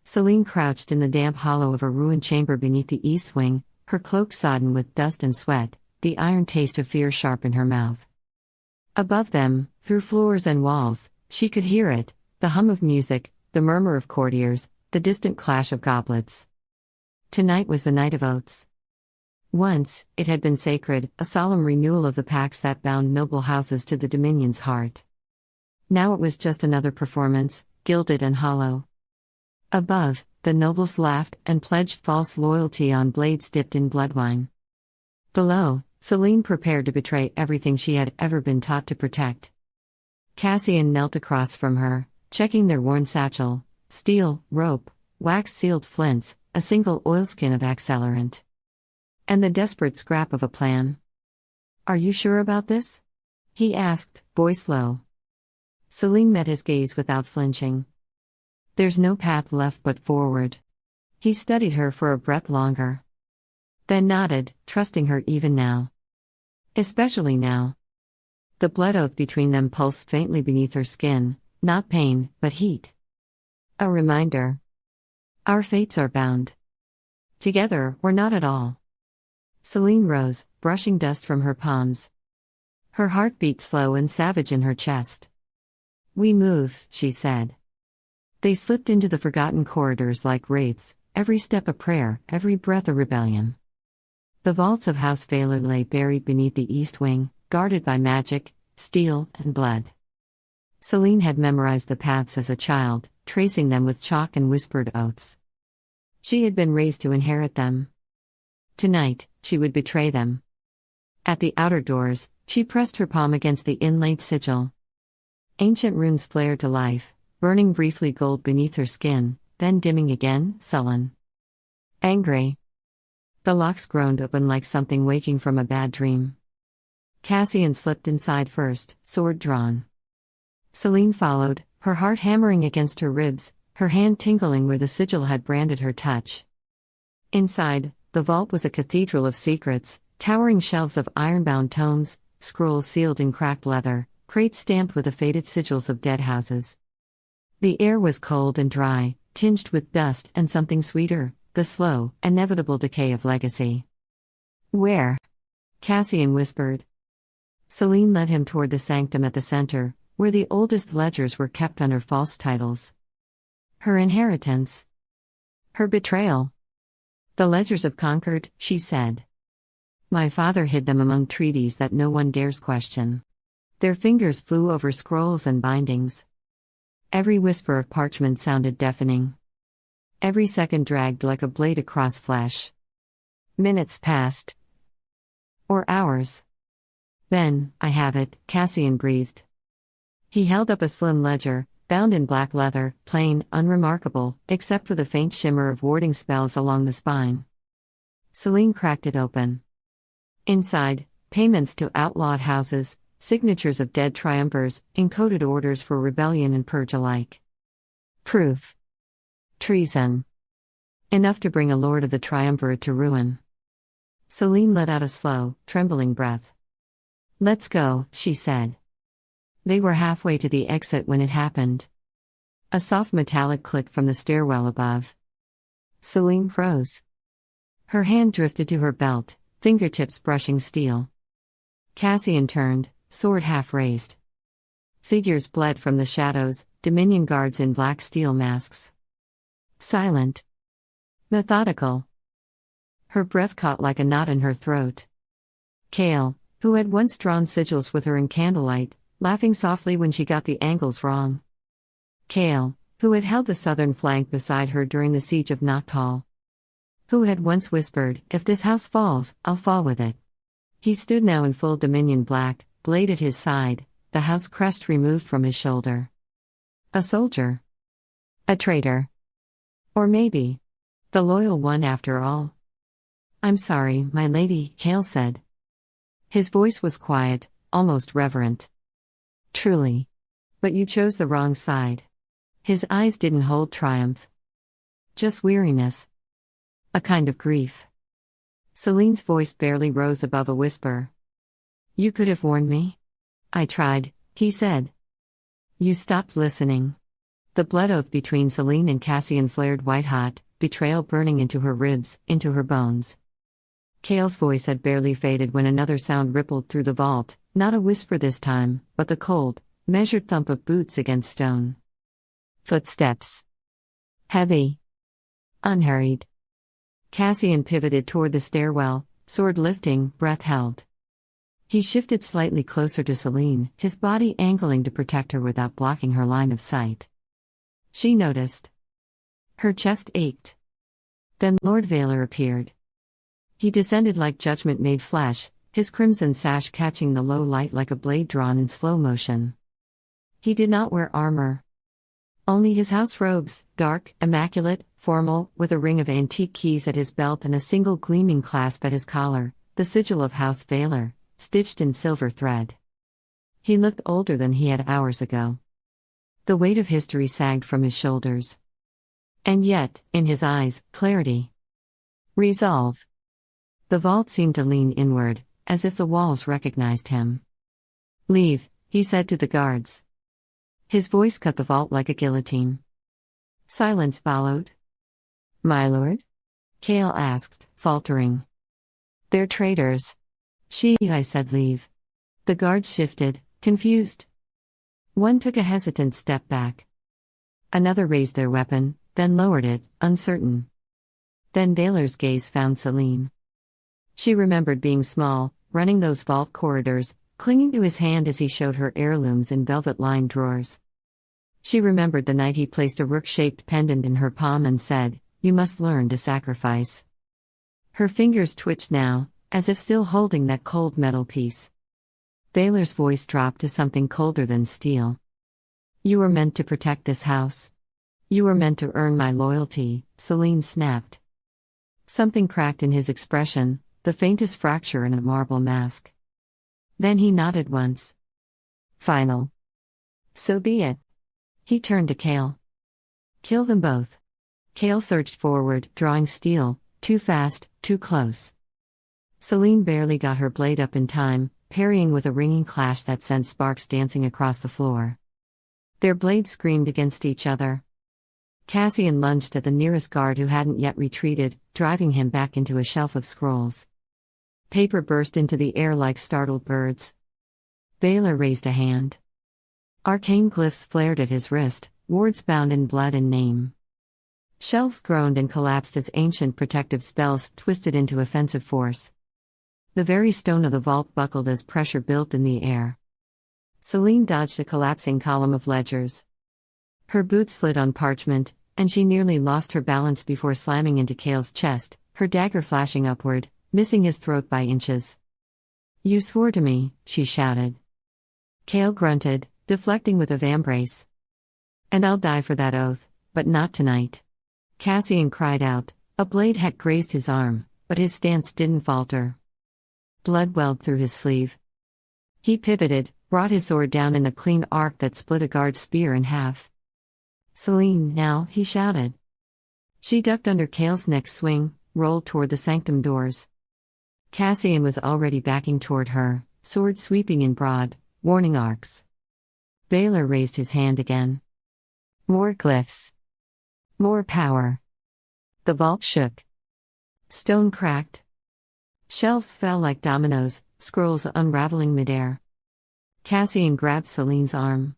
Selene crouched in the damp hollow of a ruined chamber beneath the east wing, her cloak sodden with dust and sweat, the iron taste of fear sharp in her mouth. Above them, through floors and walls, she could hear it, the hum of music, the murmur of courtiers, the distant clash of goblets. Tonight was the night of oaths. Once, it had been sacred, a solemn renewal of the pacts that bound noble houses to the Dominion's heart. Now it was just another performance, gilded and hollow. Above, the nobles laughed and pledged false loyalty on blades dipped in bloodwine. Below, Selene prepared to betray everything she had ever been taught to protect. Cassian knelt across from her, checking their worn satchel, steel, rope, wax-sealed flints, a single oilskin of accelerant. And the desperate scrap of a plan. "Are you sure about this?" he asked, voice low. Selene met his gaze without flinching. "There's no path left but forward." He studied her for a breath longer. Then nodded, trusting her even now. Especially now. The blood oath between them pulsed faintly beneath her skin, not pain, but heat. A reminder. Our fates are bound. Together, we're not at all. Selene rose, brushing dust from her palms. Her heart beat slow and savage in her chest. "We move," she said. They slipped into the forgotten corridors like wraiths, every step a prayer, every breath a rebellion. The vaults of House Veylor lay buried beneath the east wing, guarded by magic, steel, and blood. Selene had memorized the paths as a child, tracing them with chalk and whispered oaths. She had been raised to inherit them. Tonight, she would betray them. At the outer doors, she pressed her palm against the inlaid sigil. Ancient runes flared to life, burning briefly gold beneath her skin, then dimming again, sullen. Angry. The locks groaned open like something waking from a bad dream. Cassian slipped inside first, sword drawn. Selene followed, her heart hammering against her ribs, her hand tingling where the sigil had branded her touch. Inside, the vault was a cathedral of secrets, towering shelves of iron-bound tomes, scrolls sealed in cracked leather, crates stamped with the faded sigils of dead houses. The air was cold and dry, tinged with dust and something sweeter, the slow, inevitable decay of legacy. "Where?" Cassian whispered. Selene led him toward the sanctum at the center, where the oldest ledgers were kept under false titles. Her inheritance. Her betrayal. "The ledgers of Concord," she said. "My father hid them among treaties that no one dares question." Their fingers flew over scrolls and bindings. Every whisper of parchment sounded deafening. Every second dragged like a blade across flesh. Minutes passed. Or hours. Then, "I have it," Cassian breathed. He held up a slim ledger, bound in black leather, plain, unremarkable, except for the faint shimmer of warding spells along the spine. Selene cracked it open. Inside, payments to outlawed houses, signatures of dead triumvirs, encoded orders for rebellion and purge alike. Proof. Treason. Enough to bring a lord of the triumvirate to ruin. Selene let out a slow, trembling breath. "Let's go," she said. They were halfway to the exit when it happened. A soft metallic click from the stairwell above. Selene froze. Her hand drifted to her belt, fingertips brushing steel. Cassian turned, sword half raised. Figures bled from the shadows, Dominion guards in black steel masks. Silent. Methodical. Her breath caught like a knot in her throat. Kale, who had once drawn sigils with her in candlelight, laughing softly when she got the angles wrong. Kale, who had held the southern flank beside her during the siege of Noctal. Who had once whispered, "If this house falls, I'll fall with it." He stood now in full Dominion black, blade at his side, the house crest removed from his shoulder. A soldier. A traitor. Or maybe the loyal one after all. "I'm sorry, my lady," Kale said. His voice was quiet, almost reverent. "Truly. But you chose the wrong side." His eyes didn't hold triumph. Just weariness. A kind of grief. Selene's voice barely rose above a whisper. "You could have warned me." "I tried," he said. "You stopped listening." The blood oath between Selene and Cassian flared white-hot, betrayal burning into her ribs, into her bones. Kale's voice had barely faded when another sound rippled through the vault, not a whisper this time, but the cold, measured thump of boots against stone. Footsteps. Heavy. Unhurried. Cassian pivoted toward the stairwell, sword lifting, breath held. He shifted slightly closer to Selene, his body angling to protect her without blocking her line of sight. She noticed. Her chest ached. Then Lord Veylor appeared. He descended like judgment made flesh, his crimson sash catching the low light like a blade drawn in slow motion. He did not wear armor. Only his house robes, dark, immaculate, formal, with a ring of antique keys at his belt and a single gleaming clasp at his collar, the sigil of House Veylor, stitched in silver thread. He looked older than he had hours ago. The weight of history sagged from his shoulders. And yet, in his eyes, clarity. Resolve. The vault seemed to lean inward, as if the walls recognized him. "Leave," he said to the guards. His voice cut the vault like a guillotine. Silence followed. "My lord?" Kale asked, faltering. "They're traitors." I said leave." The guards shifted, confused. One took a hesitant step back. Another raised their weapon, then lowered it, uncertain. Then Veylor's gaze found Selene. She remembered being small, running those vault corridors, clinging to his hand as he showed her heirlooms in velvet-lined drawers. She remembered the night he placed a rook-shaped pendant in her palm and said, "You must learn to sacrifice." Her fingers twitched now, as if still holding that cold metal piece. Veylor's voice dropped to something colder than steel. "You were meant to protect this house. You were meant to earn my loyalty," Selene snapped. Something cracked in his expression, the faintest fracture in a marble mask. Then he nodded once. "Final. So be it." He turned to Kale. "Kill them both." Kale surged forward, drawing steel, too fast, too close. Selene barely got her blade up in time, parrying with a ringing clash that sent sparks dancing across the floor. Their blades screamed against each other. Cassian lunged at the nearest guard who hadn't yet retreated, driving him back into a shelf of scrolls. Paper burst into the air like startled birds. Veylor raised a hand. Arcane glyphs flared at his wrist, words bound in blood and name. Shelves groaned and collapsed as ancient protective spells twisted into offensive force. The very stone of the vault buckled as pressure built in the air. Selene dodged a collapsing column of ledgers. Her boot slid on parchment, and she nearly lost her balance before slamming into Kale's chest, her dagger flashing upward, missing his throat by inches. "You swore to me," she shouted. Kale grunted, deflecting with a vambrace. "And I'll die for that oath, but not tonight." Cassian cried out. A blade had grazed his arm, but his stance didn't falter. Blood welled through his sleeve. He pivoted, brought his sword down in a clean arc that split a guard's spear in half. "Selene, now," he shouted. She ducked under Cale's next swing, rolled toward the sanctum doors. Cassian was already backing toward her, sword sweeping in broad, warning arcs. Veylor raised his hand again. More glyphs. More power. The vault shook. Stone cracked. Shelves fell like dominoes, scrolls unraveling midair. Cassian grabbed Selene's arm.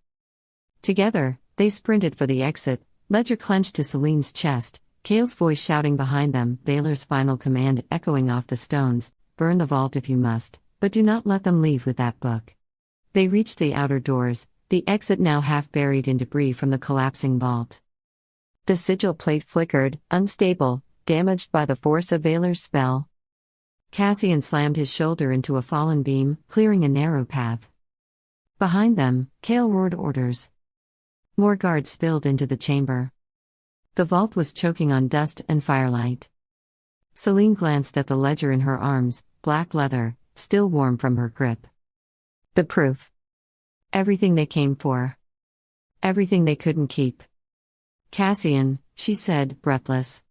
Together, they sprinted for the exit, ledger clenched to Selene's chest, Cale's voice shouting behind them, Veylor's final command echoing off the stones, "Burn the vault if you must, but do not let them leave with that book." They reached the outer doors, the exit now half buried in debris from the collapsing vault. The sigil plate flickered, unstable, damaged by the force of Veylor's spell. Cassian slammed his shoulder into a fallen beam, clearing a narrow path. Behind them, Cale roared orders. More guards spilled into the chamber. The vault was choking on dust and firelight. Selene glanced at the ledger in her arms, black leather, still warm from her grip. The proof. Everything they came for. Everything they couldn't keep. "Cassian," she said, breathless.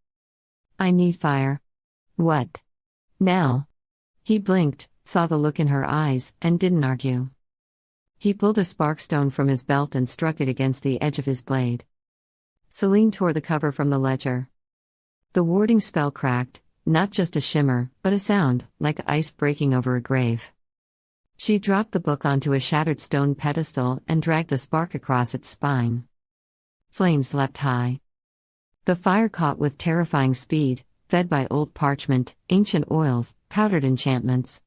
"I need fire." "What? Now?" He blinked, saw the look in her eyes, and didn't argue. He pulled a sparkstone from his belt and struck it against the edge of his blade. Selene tore the cover from the ledger. The warding spell cracked, not just a shimmer, but a sound, like ice breaking over a grave. She dropped the book onto a shattered stone pedestal and dragged the spark across its spine. Flames leapt high. The fire caught with terrifying speed, fed by old parchment, ancient oils, powdered enchantments.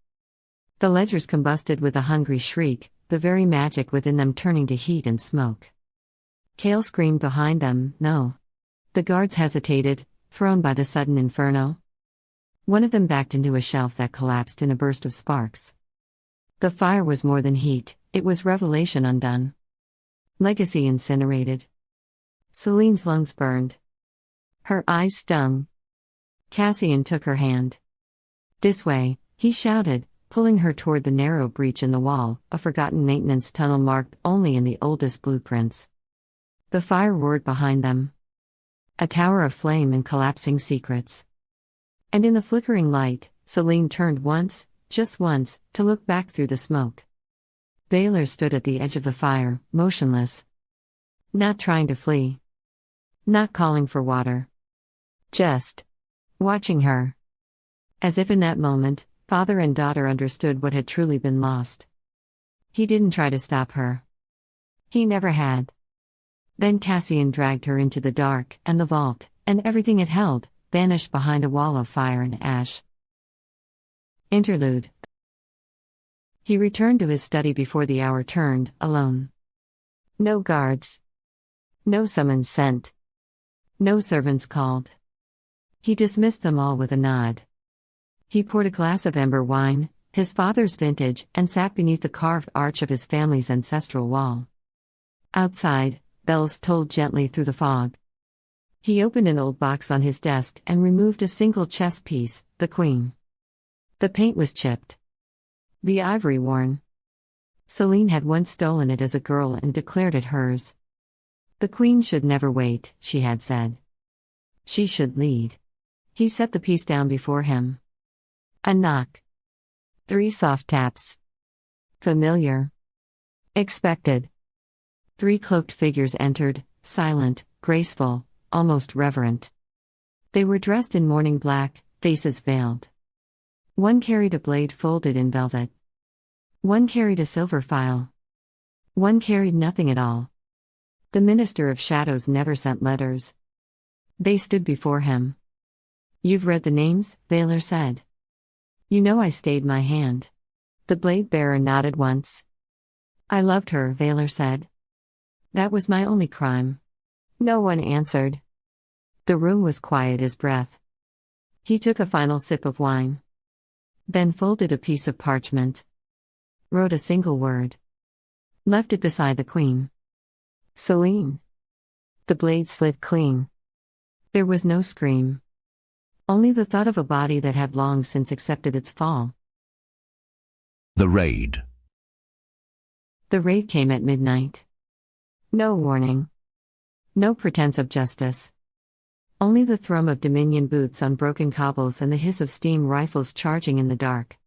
The ledgers combusted with a hungry shriek, the very magic within them turning to heat and smoke. Cale screamed behind them, "No." The guards hesitated, thrown by the sudden inferno. One of them backed into a shelf that collapsed in a burst of sparks. The fire was more than heat, it was revelation undone. Legacy incinerated. Selene's lungs burned. Her eyes stung. Cassian took her hand. "This way," he shouted, pulling her toward the narrow breach in the wall, a forgotten maintenance tunnel marked only in the oldest blueprints. The fire roared behind them. A tower of flame and collapsing secrets. And in the flickering light, Selene turned once, just once, to look back through the smoke. Veylor stood at the edge of the fire, motionless. Not trying to flee. Not calling for water. Just watching her. As if in that moment, father and daughter understood what had truly been lost. He didn't try to stop her. He never had. Then Cassian dragged her into the dark, and the vault, and everything it held, vanished behind a wall of fire and ash. Interlude. He returned to his study before the hour turned, alone. No guards. No summons sent. No servants called. He dismissed them all with a nod. He poured a glass of ember wine, his father's vintage, and sat beneath the carved arch of his family's ancestral wall. Outside, bells tolled gently through the fog. He opened an old box on his desk and removed a single chess piece, the queen. The paint was chipped. The ivory worn. Selene had once stolen it as a girl and declared it hers. The queen should never wait, she had said. She should lead. He set the piece down before him. A knock. 3 soft taps. Familiar. Expected. 3 cloaked figures entered, silent, graceful, almost reverent. They were dressed in mourning black, faces veiled. One carried a blade folded in velvet. One carried a silver file. One carried nothing at all. The Minister of Shadows never sent letters. They stood before him. "You've read the names," Veylor said. "You know I stayed my hand." The blade bearer nodded once. "I loved her," Veylor said. "That was my only crime." No one answered. The room was quiet as breath. He took a final sip of wine. Then folded a piece of parchment. Wrote a single word. Left it beside the queen. "Selene." The blade slid clean. There was no scream. Only the thud of a body that had long since accepted its fall. The raid. The raid came at midnight. No warning. No pretense of justice. Only the thrum of Dominion boots on broken cobbles and the hiss of steam rifles charging in the dark.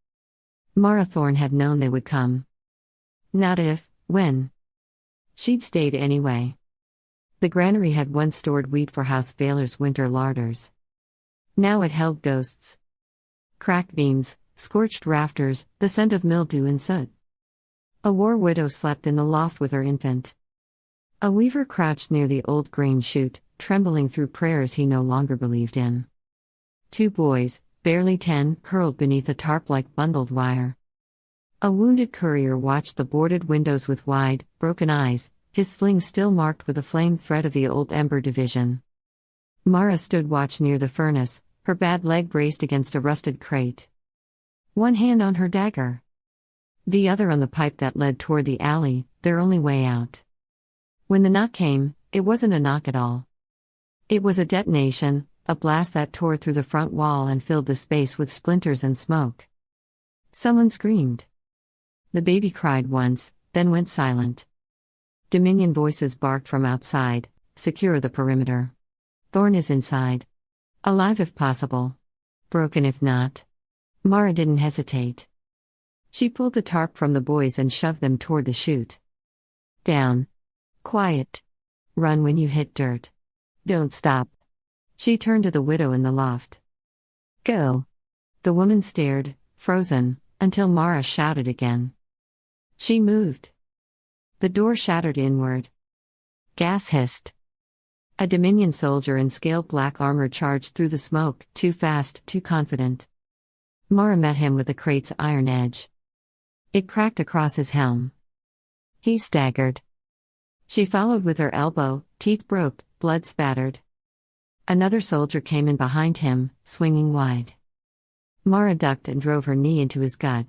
Mara Thorne had known they would come. Not if, when. She'd stayed anyway. The granary had once stored wheat for House Veylor's winter larders. Now it held ghosts. Cracked beams, scorched rafters, the scent of mildew and soot. A war widow slept in the loft with her infant. A weaver crouched near the old grain chute, trembling through prayers he no longer believed in. 2 boys, barely 10, curled beneath a tarp like bundled wire. A wounded courier watched the boarded windows with wide, broken eyes, his sling still marked with the flame thread of the old Ember Division. Mara stood watch near the furnace, her bad leg braced against a rusted crate. One hand on her dagger. The other on the pipe that led toward the alley, their only way out. When the knock came, it wasn't a knock at all. It was a detonation, a blast that tore through the front wall and filled the space with splinters and smoke. Someone screamed. The baby cried once, then went silent. Dominion voices barked from outside, secure the perimeter. Thorne is inside. Alive if possible. Broken if not. Mara didn't hesitate. She pulled the tarp from the boys and shoved them toward the chute. Down. Quiet. Run when you hit dirt. Don't stop. She turned to the widow in the loft. Go. The woman stared, frozen, until Mara shouted again. She moved. The door shattered inward. Gas hissed. A Dominion soldier in scaled black armor charged through the smoke, too fast, too confident. Mara met him with the crate's iron edge. It cracked across his helm. He staggered. She followed with her elbow, teeth broke, blood spattered. Another soldier came in behind him, swinging wide. Mara ducked and drove her knee into his gut.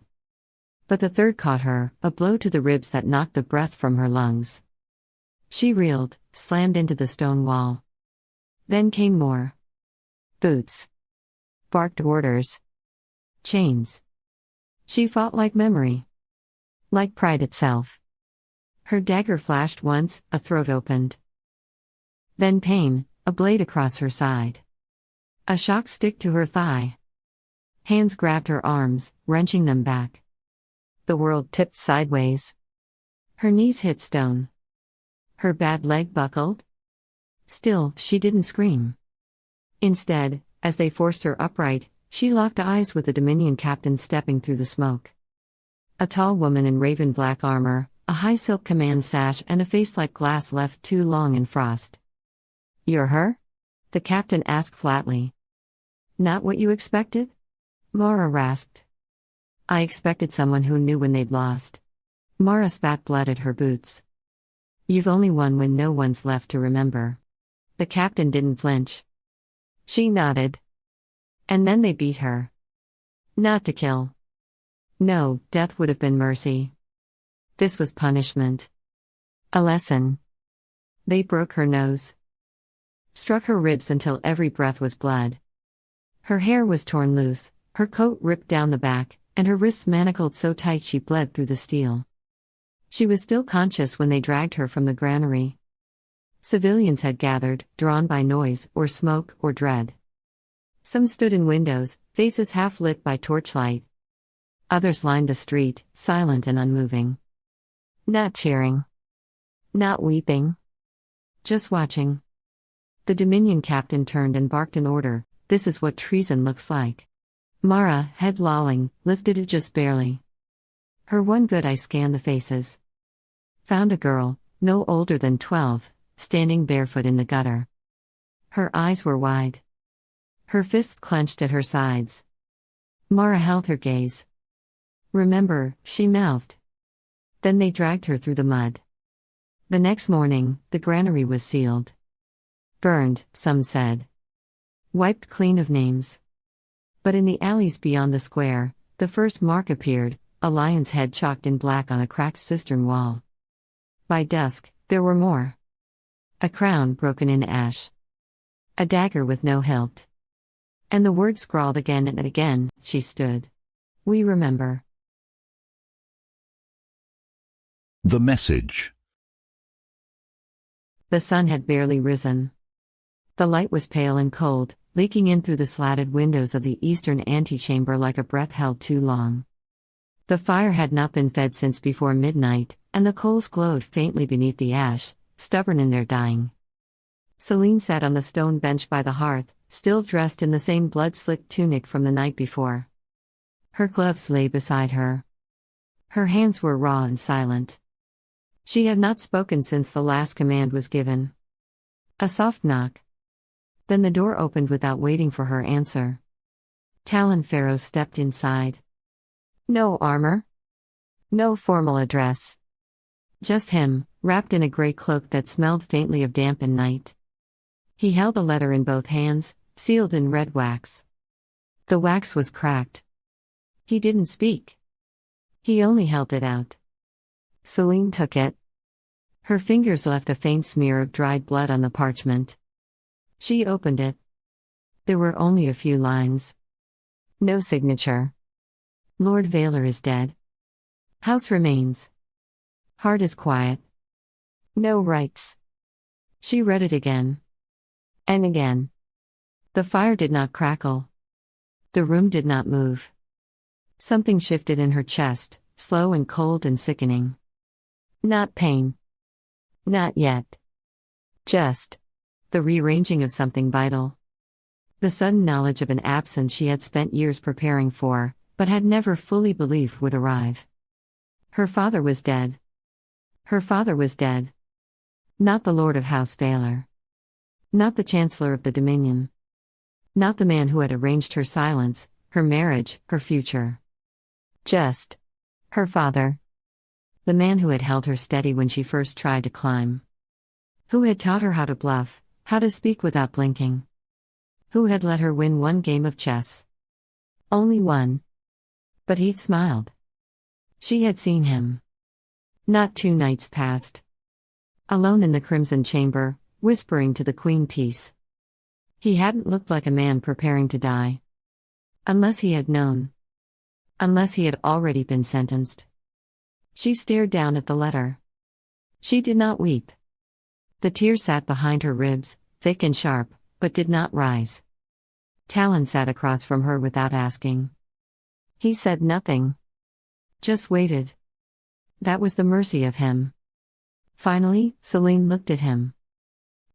But the third caught her, a blow to the ribs that knocked the breath from her lungs. She reeled, slammed into the stone wall. Then came more. Boots. Barked orders. Chains. She fought like memory. Like pride itself. Her dagger flashed once, a throat opened. Then pain, a blade across her side. A shock stick to her thigh. Hands grabbed her arms, wrenching them back. The world tipped sideways. Her knees hit stone. Her bad leg buckled. Still, she didn't scream. Instead, as they forced her upright, she locked eyes with the Dominion captain stepping through the smoke. A tall woman in raven black armor, a high silk command sash and a face like glass left too long in frost. You're her? The captain asked flatly. Not what you expected? Mara rasped. I expected someone who knew when they'd lost. Mara spat blood at her boots. You've only won when no one's left to remember. The captain didn't flinch. She nodded. And then they beat her. Not to kill. No, death would have been mercy. This was punishment. A lesson. They broke her nose. Struck her ribs until every breath was blood. Her hair was torn loose, her coat ripped down the back, and her wrists manacled so tight she bled through the steel. She was still conscious when they dragged her from the granary. Civilians had gathered, drawn by noise, or smoke, or dread. Some stood in windows, faces half lit by torchlight. Others lined the street, silent and unmoving. Not cheering. Not weeping. Just watching. The Dominion captain turned and barked an order, "This is what treason looks like." Mara, head lolling, lifted it just barely. Her one good eye scanned the faces. Found a girl, no older than 12, standing barefoot in the gutter. Her eyes were wide. Her fists clenched at her sides. Mara held her gaze. Remember, she mouthed. Then they dragged her through the mud. The next morning, the granary was sealed. Burned, some said. Wiped clean of names. But in the alleys beyond the square, the first mark appeared, a lion's head chalked in black on a cracked cistern wall. By dusk, there were more. A crown broken in ash. A dagger with no hilt. And the word scrawled again and again, she stood. We remember. The message. The sun had barely risen. The light was pale and cold, leaking in through the slatted windows of the eastern antechamber like a breath held too long. The fire had not been fed since before midnight, and the coals glowed faintly beneath the ash, stubborn in their dying. Selene sat on the stone bench by the hearth, still dressed in the same blood-slicked tunic from the night before. Her gloves lay beside her. Her hands were raw and silent. She had not spoken since the last command was given. A soft knock. Then the door opened without waiting for her answer. Talon Pharaoh stepped inside. No armor. No formal address. Just him, wrapped in a gray cloak that smelled faintly of damp and night. He held a letter in both hands, sealed in red wax. The wax was cracked. He didn't speak. He only held it out. Selene took it. Her fingers left a faint smear of dried blood on the parchment. She opened it. There were only a few lines. No signature. Lord Veylor is dead. House remains. Heart is quiet. No rights. She read it again. And again. The fire did not crackle. The room did not move. Something shifted in her chest, slow and cold and sickening. Not pain. Not yet. Just the rearranging of something vital. The sudden knowledge of an absence she had spent years preparing for, but had never fully believed would arrive. Her father was dead. Her father was dead. Not the Lord of House Veylor. Not the Chancellor of the Dominion. Not the man who had arranged her silence, her marriage, her future. Just her father. The man who had held her steady when she first tried to climb. Who had taught her how to bluff, how to speak without blinking. Who had let her win one game of chess. Only one. But he'd smiled. She had seen him. Not 2 nights past. Alone in the Crimson Chamber, whispering to the Queen Peace. He hadn't looked like a man preparing to die. Unless he had known. Unless he had already been sentenced. She stared down at the letter. She did not weep. The tears sat behind her ribs, thick and sharp, but did not rise. Talon sat across from her without asking. He said nothing. Just waited. That was the mercy of him. Finally, Selene looked at him.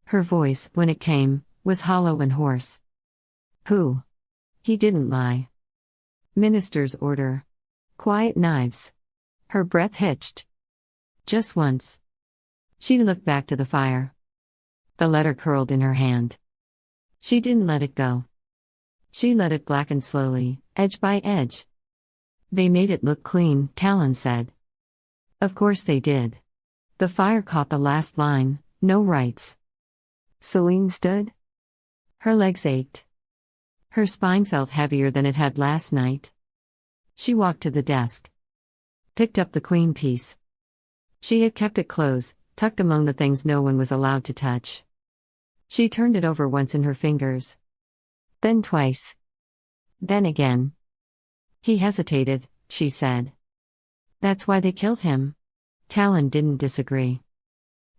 Her voice, when it came, was hollow and hoarse. Who? He didn't lie. Minister's order. Quiet knives. Her breath hitched. Just once. She looked back to the fire. The letter curled in her hand. She didn't let it go. She let it blacken slowly, edge by edge. They made it look clean, Talon said. Of course they did. The fire caught the last line, no rights. Selene stood. Her legs ached. Her spine felt heavier than it had last night. She walked to the desk. Picked up the Queen piece. She had kept it close, tucked among the things no one was allowed to touch. She turned it over once in her fingers. Then twice. Then again. He hesitated, she said. That's why they killed him. Talon didn't disagree.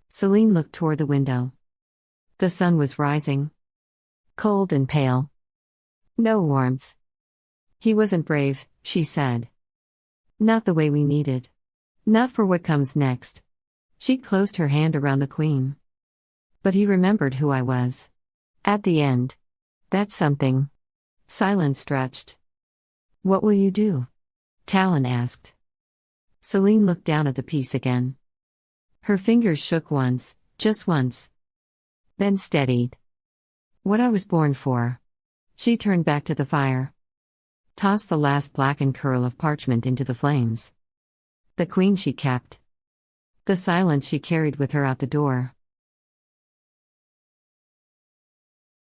Selene looked toward the window. The sun was rising. Cold and pale. No warmth. He wasn't brave, she said. Not the way we needed. Not for what comes next. She closed her hand around the Queen. But he remembered who I was. At the end. That's something. Silence stretched. What will you do? Talon asked. Selene looked down at the piece again. Her fingers shook once, just once. Then steadied. What I was born for. She turned back to the fire. Tossed the last blackened curl of parchment into the flames. The Queen she kept. The silence she carried with her out the door.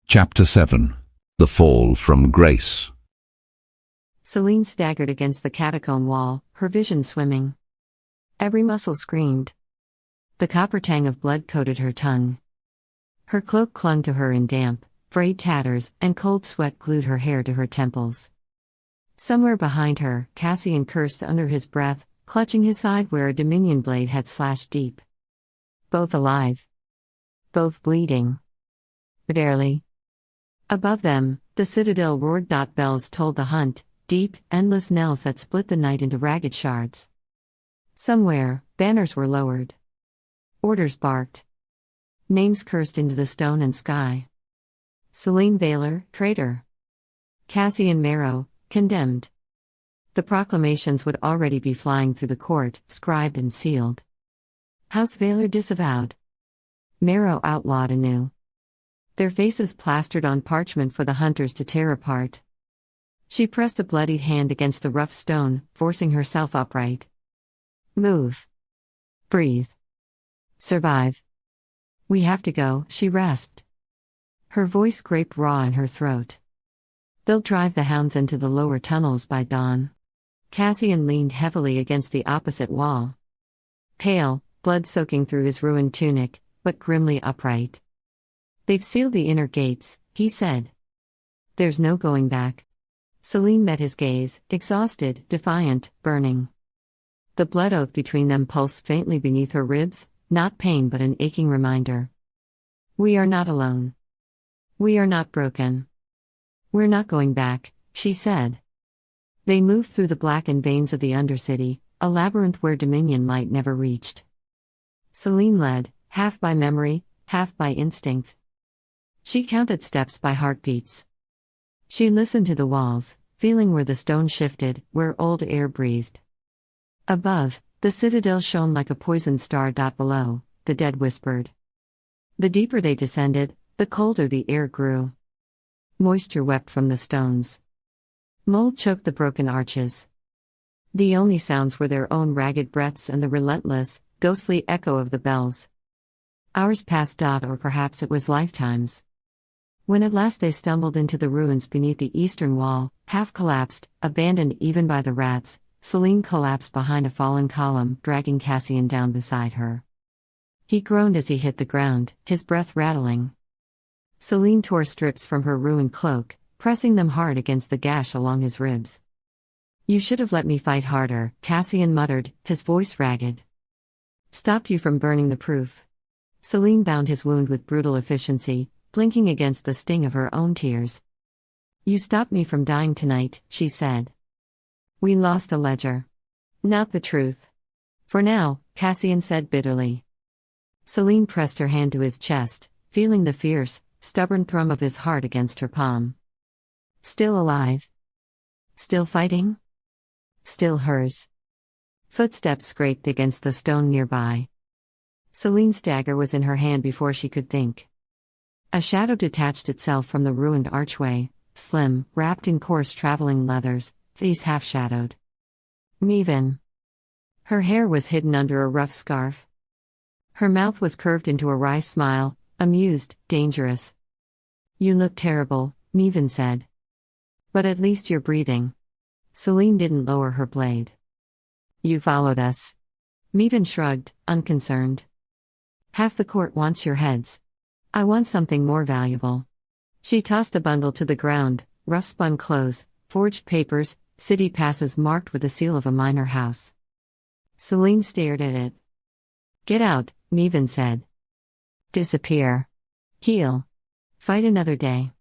Chapter 7. The Fall from Grace. Selene staggered against the catacomb wall, her vision swimming. Every muscle screamed. The copper tang of blood coated her tongue. Her cloak clung to her in damp, frayed tatters, and cold sweat glued her hair to her temples. Somewhere behind her, Cassian cursed under his breath, clutching his side where a dominion blade had slashed deep. Both alive. Both bleeding. Barely. Above them, the citadel roared. Bells told the hunt, deep, endless knells that split the night into ragged shards. Somewhere, banners were lowered. Orders barked. Names cursed into the stone and sky. Selene Veylor, traitor. Cassian Merrow, condemned. The proclamations would already be flying through the court, scribed and sealed. House Veylor disavowed. Merrow outlawed anew. Their faces plastered on parchment for the hunters to tear apart. She pressed a bloodied hand against the rough stone, forcing herself upright. Move. Breathe. Survive. We have to go, she rasped. Her voice scraped raw in her throat. They'll drive the hounds into the lower tunnels by dawn. Cassian leaned heavily against the opposite wall. Pale, blood soaking through his ruined tunic, but grimly upright. They've sealed the inner gates, he said. There's no going back. Selene met his gaze, exhausted, defiant, burning. The blood oath between them pulsed faintly beneath her ribs, not pain but an aching reminder. We are not alone. We are not broken. We're not going back, she said. They moved through the blackened veins of the Undercity, a labyrinth where Dominion light never reached. Selene led, half by memory, half by instinct. She counted steps by heartbeats. She listened to the walls, feeling where the stone shifted, where old air breathed. Above, the citadel shone like a poisoned star. Below, the dead whispered. The deeper they descended, the colder the air grew. Moisture wept from the stones. Mold choked the broken arches. The only sounds were their own ragged breaths and the relentless, ghostly echo of the bells. Hours passed. Or perhaps it was lifetimes. When at last they stumbled into the ruins beneath the eastern wall, half collapsed, abandoned even by the rats, Selene collapsed behind a fallen column, dragging Cassian down beside her. He groaned as he hit the ground, his breath rattling. Selene tore strips from her ruined cloak, pressing them hard against the gash along his ribs. You should have let me fight harder, Cassian muttered, his voice ragged. Stopped you from burning the proof. Selene bound his wound with brutal efficiency, blinking against the sting of her own tears. You stopped me from dying tonight, she said. We lost a ledger. Not the truth. For now, Cassian said bitterly. Selene pressed her hand to his chest, feeling the fierce, stubborn thrum of his heart against her palm. Still alive? Still fighting? Still hers. Footsteps scraped against the stone nearby. Selene's dagger was in her hand before she could think. A shadow detached itself from the ruined archway, slim, wrapped in coarse traveling leathers, face half-shadowed. Mevin. Her hair was hidden under a rough scarf. Her mouth was curved into a wry smile, amused, dangerous. You look terrible, Mevin said. But at least you're breathing. Selene didn't lower her blade. You followed us. Mevin shrugged, unconcerned. Half the court wants your heads. I want something more valuable. She tossed a bundle to the ground, rough-spun clothes, forged papers, city passes marked with the seal of a minor house. Selene stared at it. Get out, Mevin said. Disappear. Heal. Fight another day.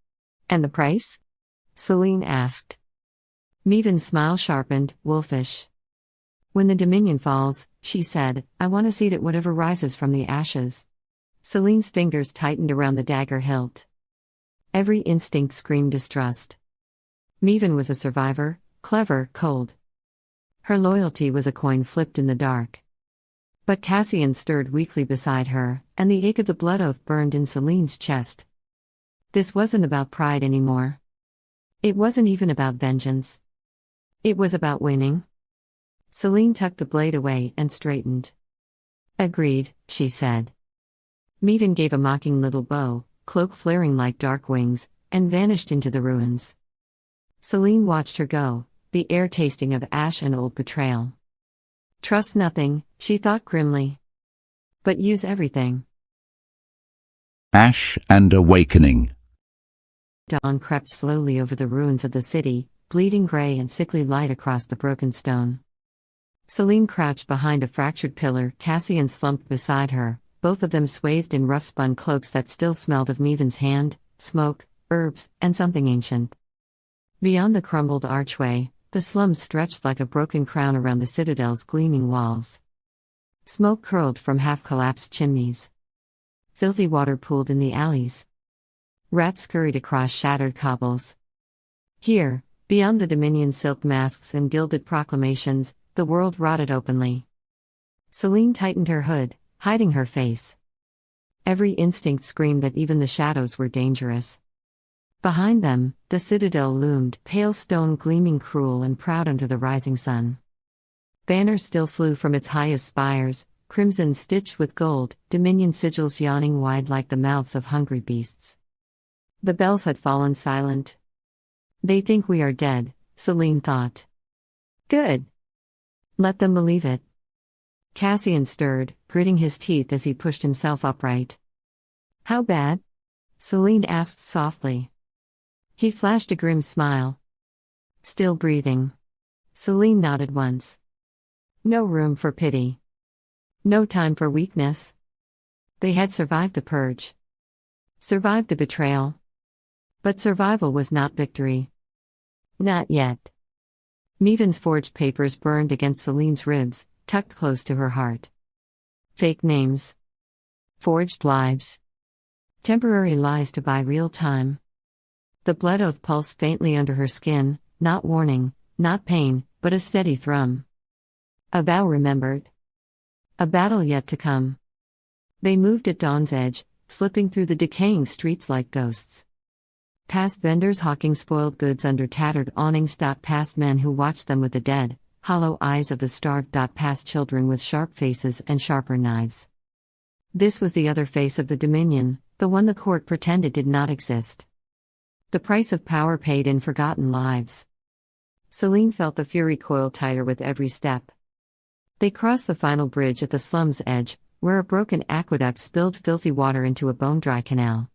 And the price? Selene asked. Mevin's smile sharpened, wolfish. When the Dominion falls, she said, I want a seat at whatever rises from the ashes. Selene's fingers tightened around the dagger hilt. Every instinct screamed distrust. Mevin was a survivor, clever, cold. Her loyalty was a coin flipped in the dark. But Cassian stirred weakly beside her, and the ache of the blood oath burned in Selene's chest. This wasn't about pride anymore. It wasn't even about vengeance. It was about winning. Selene tucked the blade away and straightened. Agreed, she said. Mevin gave a mocking little bow, cloak flaring like dark wings, and vanished into the ruins. Selene watched her go, the air tasting of ash and old betrayal. Trust nothing, she thought grimly. But use everything. Ash and Awakening. Dawn crept slowly over the ruins of the city, bleeding gray and sickly light across the broken stone. Selene crouched behind a fractured pillar, Cassian slumped beside her, both of them swathed in rough-spun cloaks that still smelled of Meven's hand, smoke, herbs, and something ancient. Beyond the crumbled archway, the slums stretched like a broken crown around the citadel's gleaming walls. Smoke curled from half-collapsed chimneys. Filthy water pooled in the alleys. Rats scurried across shattered cobbles. Here, beyond the Dominion's silk masks and gilded proclamations, the world rotted openly. Selene tightened her hood, hiding her face. Every instinct screamed that even the shadows were dangerous. Behind them, the citadel loomed, pale stone gleaming cruel and proud under the rising sun. Banners still flew from its highest spires, crimson stitched with gold, Dominion sigils yawning wide like the mouths of hungry beasts. The bells had fallen silent. They think we are dead, Selene thought. Good. Let them believe it. Cassian stirred, gritting his teeth as he pushed himself upright. How bad? Selene asked softly. He flashed a grim smile. Still breathing. Selene nodded once. No room for pity. No time for weakness. They had survived the purge. Survived the betrayal. But survival was not victory. Not yet. Meven's forged papers burned against Selene's ribs, tucked close to her heart. Fake names. Forged lives. Temporary lies to buy real time. The blood oath pulsed faintly under her skin, not warning, not pain, but a steady thrum. A vow remembered. A battle yet to come. They moved at dawn's edge, slipping through the decaying streets like ghosts. Past vendors hawking spoiled goods under tattered awnings. Past men who watched them with the dead, hollow eyes of the starved. Past children with sharp faces and sharper knives. This was the other face of the Dominion, the one the court pretended did not exist. The price of power paid in forgotten lives. Selene felt the fury coil tighter with every step. They crossed the final bridge at the slum's edge, where a broken aqueduct spilled filthy water into a bone-dry canal.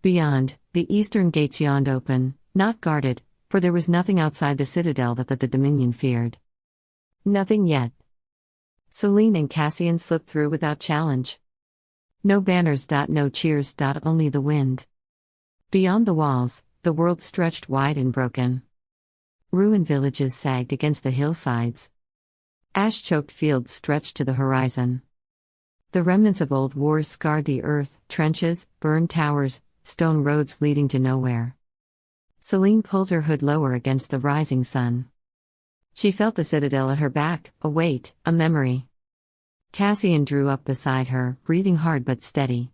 Beyond, the eastern gates yawned open, not guarded, for there was nothing outside the citadel that the Dominion feared. Nothing yet. Selene and Cassian slipped through without challenge. No banners. No cheers. Only the wind. Beyond the walls, the world stretched wide and broken. Ruined villages sagged against the hillsides. Ash-choked fields stretched to the horizon. The remnants of old wars scarred the earth, trenches, burned towers, stone roads leading to nowhere. Selene pulled her hood lower against the rising sun. She felt the citadel at her back, a weight, a memory. Cassian drew up beside her, breathing hard but steady.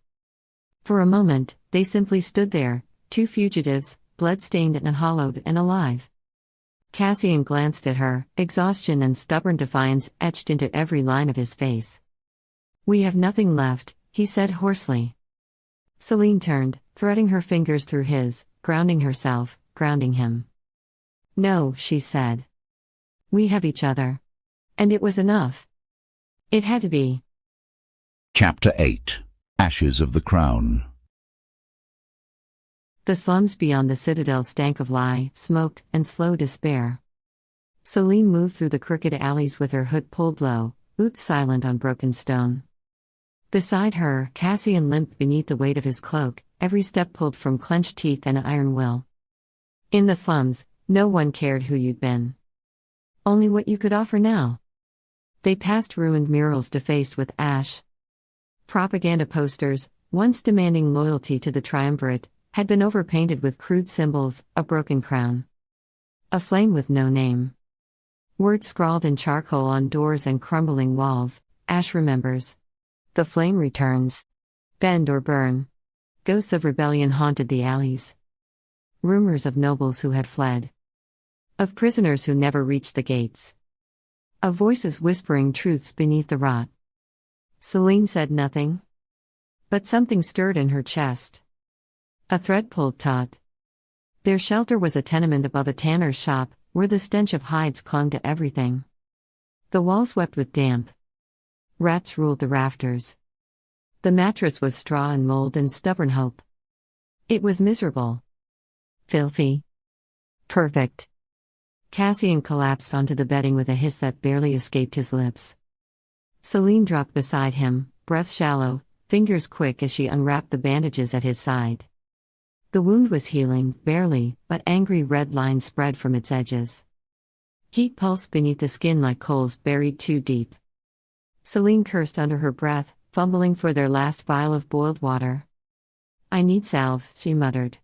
For a moment, they simply stood there, two fugitives, blood-stained and hollowed and alive. Cassian glanced at her, exhaustion and stubborn defiance etched into every line of his face. We have nothing left, he said hoarsely. Selene turned, threading her fingers through his, grounding herself, grounding him. No, she said. We have each other. And it was enough. It had to be. Chapter 8. Ashes of the Crown. The slums beyond the citadel stank of lie, smoke, and slow despair. Selene moved through the crooked alleys with her hood pulled low, boots silent on broken stone. Beside her, Cassian limped beneath the weight of his cloak, every step pulled from clenched teeth and iron will. In the slums, no one cared who you'd been. Only what you could offer now. They passed ruined murals defaced with ash. Propaganda posters, once demanding loyalty to the triumvirate, had been overpainted with crude symbols, a broken crown. A flame with no name. Words scrawled in charcoal on doors and crumbling walls, ash remembers. The flame returns. Bend or burn. Ghosts of rebellion haunted the alleys. Rumors of nobles who had fled. Of prisoners who never reached the gates. Of voices whispering truths beneath the rot. Selene said nothing. But something stirred in her chest. A thread pulled taut. Their shelter was a tenement above a tanner's shop, where the stench of hides clung to everything. The walls swept with damp. Rats ruled the rafters. The mattress was straw and mold and stubborn hope. It was miserable. Filthy. Perfect. Cassian collapsed onto the bedding with a hiss that barely escaped his lips. Selene dropped beside him, breath shallow, fingers quick as she unwrapped the bandages at his side. The wound was healing, barely, but angry red lines spread from its edges. Heat pulsed beneath the skin like coals buried too deep. Selene cursed under her breath, fumbling for their last vial of boiled water. "I need salve," she muttered.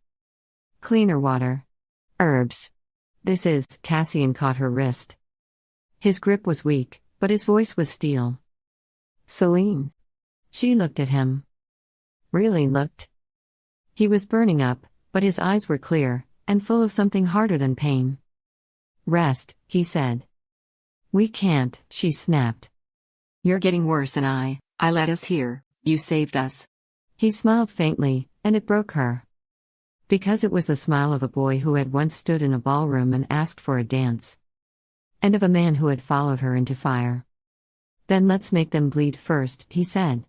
"Cleaner water. Herbs. This is." Cassian caught her wrist. His grip was weak, but his voice was steel. "Selene." She looked at him. Really looked. He was burning up, but his eyes were clear, and full of something harder than pain. "Rest," he said. "We can't," she snapped. "You're getting worse and I let us here, you saved us." He smiled faintly, and it broke her. Because it was the smile of a boy who had once stood in a ballroom and asked for a dance. And of a man who had followed her into fire. "Then let's make them bleed first," he said.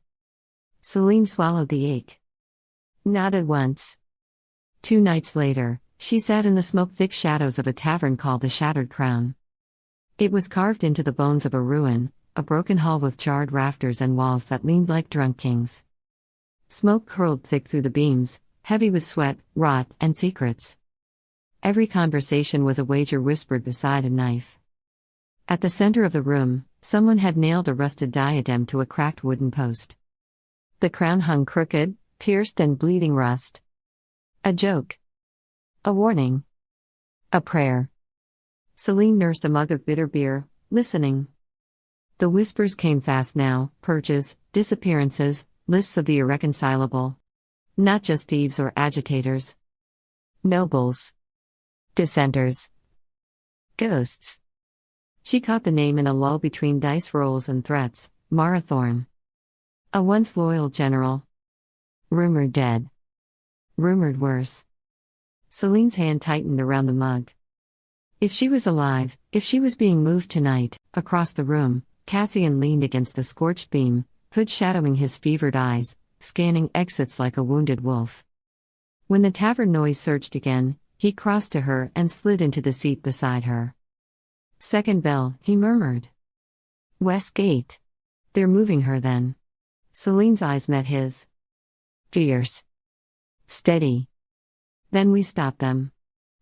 Selene swallowed the ache. Not at once. 2 nights later, she sat in the smoke-thick shadows of a tavern called the Shattered Crown. It was carved into the bones of a ruin, a broken hall with charred rafters and walls that leaned like drunk kings. Smoke curled thick through the beams, heavy with sweat, rot, and secrets. Every conversation was a wager whispered beside a knife. At the center of the room, someone had nailed a rusted diadem to a cracked wooden post. The crown hung crooked, pierced and bleeding rust. A joke. A warning. A prayer. Selene nursed a mug of bitter beer, listening. The whispers came fast now, purges, disappearances, lists of the irreconcilable. Not just thieves or agitators. Nobles. Dissenters. Ghosts. She caught the name in a lull between dice rolls and threats, Marathorn. A once loyal general. Rumored dead. Rumored worse. Selene's hand tightened around the mug. If she was alive, if she was being moved tonight, across the room, Cassian leaned against the scorched beam, hood shadowing his fevered eyes, scanning exits like a wounded wolf. When the tavern noise surged again, he crossed to her and slid into the seat beside her. "Second bell," he murmured. "West Gate. They're moving her then." Selene's eyes met his. Fierce. Steady. "Then we stop them."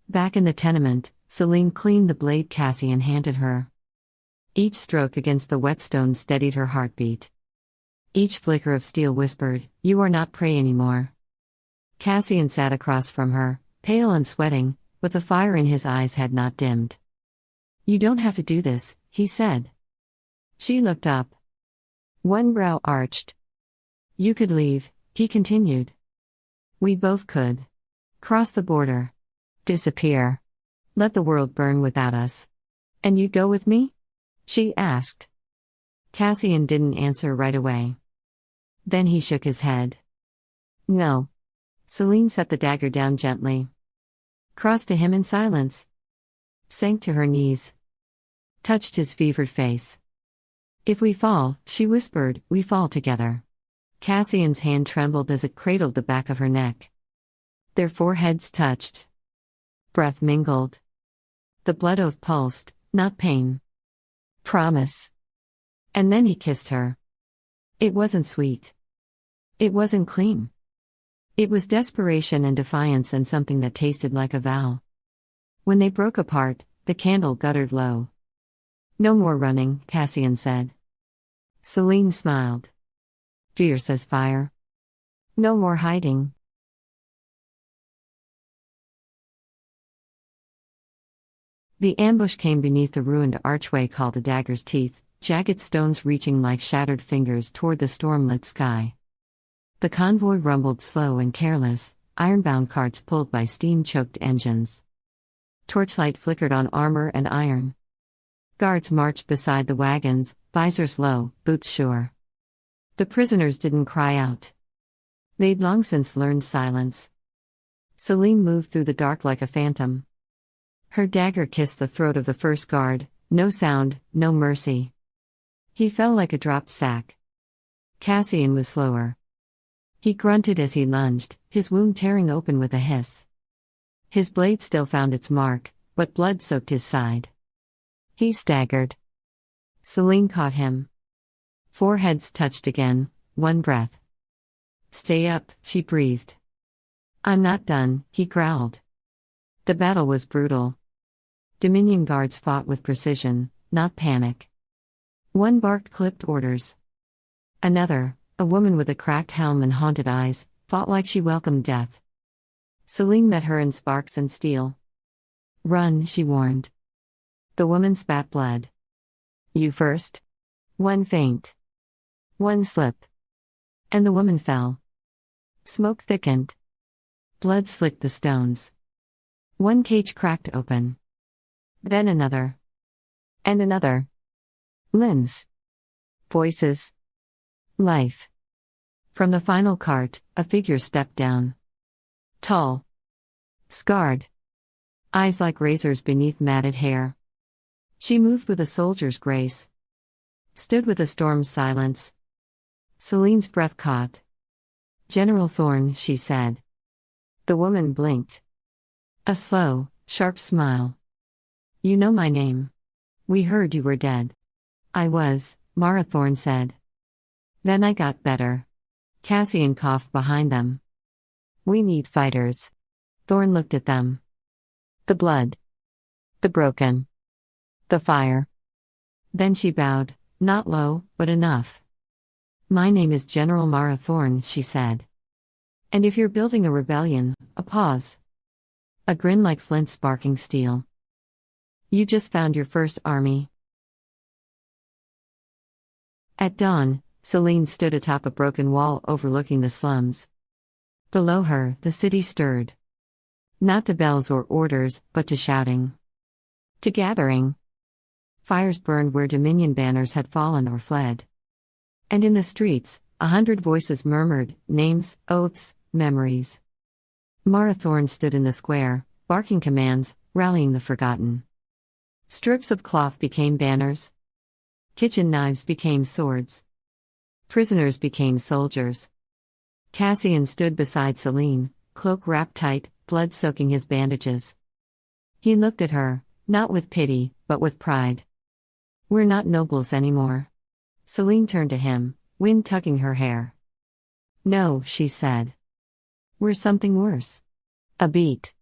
Back in the tenement, Selene cleaned the blade Cassian handed her. Each stroke against the whetstone steadied her heartbeat. Each flicker of steel whispered, "You are not prey anymore." Cassian sat across from her, pale and sweating, but the fire in his eyes had not dimmed. "You don't have to do this," he said. She looked up. One brow arched. "You could leave," he continued. "We both could. Cross the border. Disappear. Let the world burn without us. And you'd go with me?" she asked. Cassian didn't answer right away. Then he shook his head. "No." Selene set the dagger down gently. Crossed to him in silence. Sank to her knees. Touched his fevered face. "If we fall," she whispered, "we fall together." Cassian's hand trembled as it cradled the back of her neck. Their foreheads touched. Breath mingled. The blood oath pulsed, not pain. Promise. And then he kissed her. It wasn't sweet. It wasn't clean. It was desperation and defiance and something that tasted like a vow. When they broke apart, the candle guttered low. "No more running," Cassian said. Selene smiled. "Fierce as fire. No more hiding." The ambush came beneath the ruined archway called the Dagger's Teeth, jagged stones reaching like shattered fingers toward the storm-lit sky. The convoy rumbled slow and careless, iron-bound carts pulled by steam-choked engines. Torchlight flickered on armor and iron. Guards marched beside the wagons, visors low, boots sure. The prisoners didn't cry out. They'd long since learned silence. Selene moved through the dark like a phantom. Her dagger kissed the throat of the first guard, no sound, no mercy. He fell like a dropped sack. Cassian was slower. He grunted as he lunged, his wound tearing open with a hiss. His blade still found its mark, but blood soaked his side. He staggered. Selene caught him. Foreheads touched again, one breath. "Stay up," she breathed. "I'm not done," he growled. The battle was brutal. Dominion guards fought with precision, not panic. One barked clipped orders. Another, a woman with a cracked helm and haunted eyes, fought like she welcomed death. Selene met her in sparks and steel. "Run," she warned. The woman spat blood. "You first." One feint. One slip. And the woman fell. Smoke thickened. Blood slicked the stones. One cage cracked open. Then another. And another. Limbs. Voices. Life. From the final cart, a figure stepped down. Tall. Scarred. Eyes like razors beneath matted hair. She moved with a soldier's grace. Stood with a storm's silence. Selene's breath caught. "General Thorn," she said. The woman blinked. A slow, sharp smile. "You know my name. We heard you were dead." "I was," Mara Thorn said. "Then I got better." Cassian coughed behind them. "We need fighters." Thorn looked at them. "The blood. The broken. The fire." Then she bowed, not low, but enough. "My name is General Mara Thorn," she said. "And if you're building a rebellion," a pause. A grin like flint sparking steel. "You just found your first army." At dawn, Selene stood atop a broken wall overlooking the slums. Below her, the city stirred. Not to bells or orders, but to shouting. To gathering. Fires burned where Dominion banners had fallen or fled. And in the streets, 100 voices murmured, names, oaths, memories. Mara Thorn stood in the square, barking commands, rallying the forgotten. Strips of cloth became banners. Kitchen knives became swords. Prisoners became soldiers. Cassian stood beside Selene, cloak wrapped tight, blood soaking his bandages. He looked at her, not with pity, but with pride. "We're not nobles anymore." Selene turned to him, wind tugging her hair. "No," she said. "We're something worse. A beat.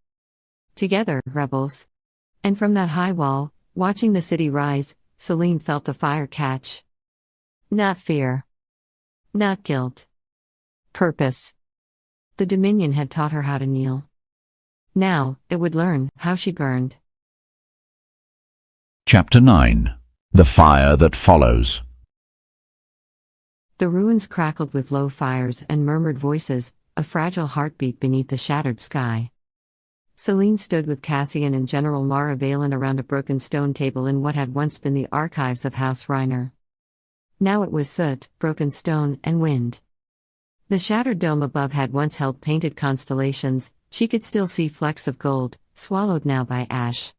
Together, rebels." And from that high wall, watching the city rise, Selene felt the fire catch. Not fear. Not guilt. Purpose. The Dominion had taught her how to kneel. Now, it would learn how she burned. Chapter 9. The Fire That Follows. The ruins crackled with low fires and murmured voices, a fragile heartbeat beneath the shattered sky. Selene stood with Cassian and General Mara Veylor around a broken stone table in what had once been the archives of House Reiner. Now it was soot, broken stone, and wind. The shattered dome above had once held painted constellations. She could still see flecks of gold, swallowed now by ash.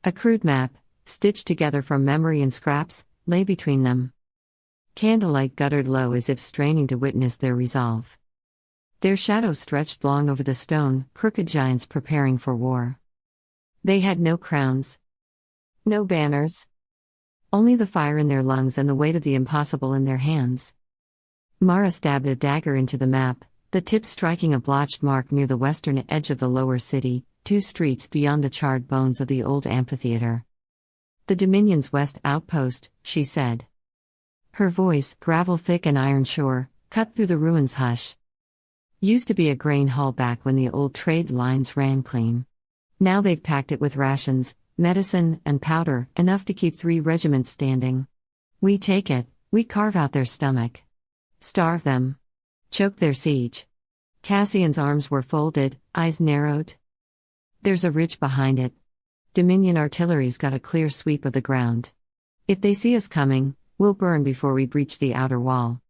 A crude map, stitched together from memory and scraps, lay between them. Candlelight guttered low as if straining to witness their resolve. Their shadows stretched long over the stone, crooked giants preparing for war. They had no crowns. No banners. Only the fire in their lungs and the weight of the impossible in their hands. Mara stabbed a dagger into the map, the tip striking a blotched mark near the western edge of the lower city, 2 streets beyond the charred bones of the old amphitheater. "The Dominion's west outpost," she said. Her voice, gravel-thick and iron-sure, cut through the ruins' hush. "Used to be a grain haul back when the old trade lines ran clean. Now they've packed it with rations, medicine, and powder, enough to keep 3 regiments standing. We take it, we carve out their stomach. Starve them. Choke their siege." Cassian's arms were folded, eyes narrowed. "There's a ridge behind it. Dominion artillery's got a clear sweep of the ground. If they see us coming, we'll burn before we breach the outer wall."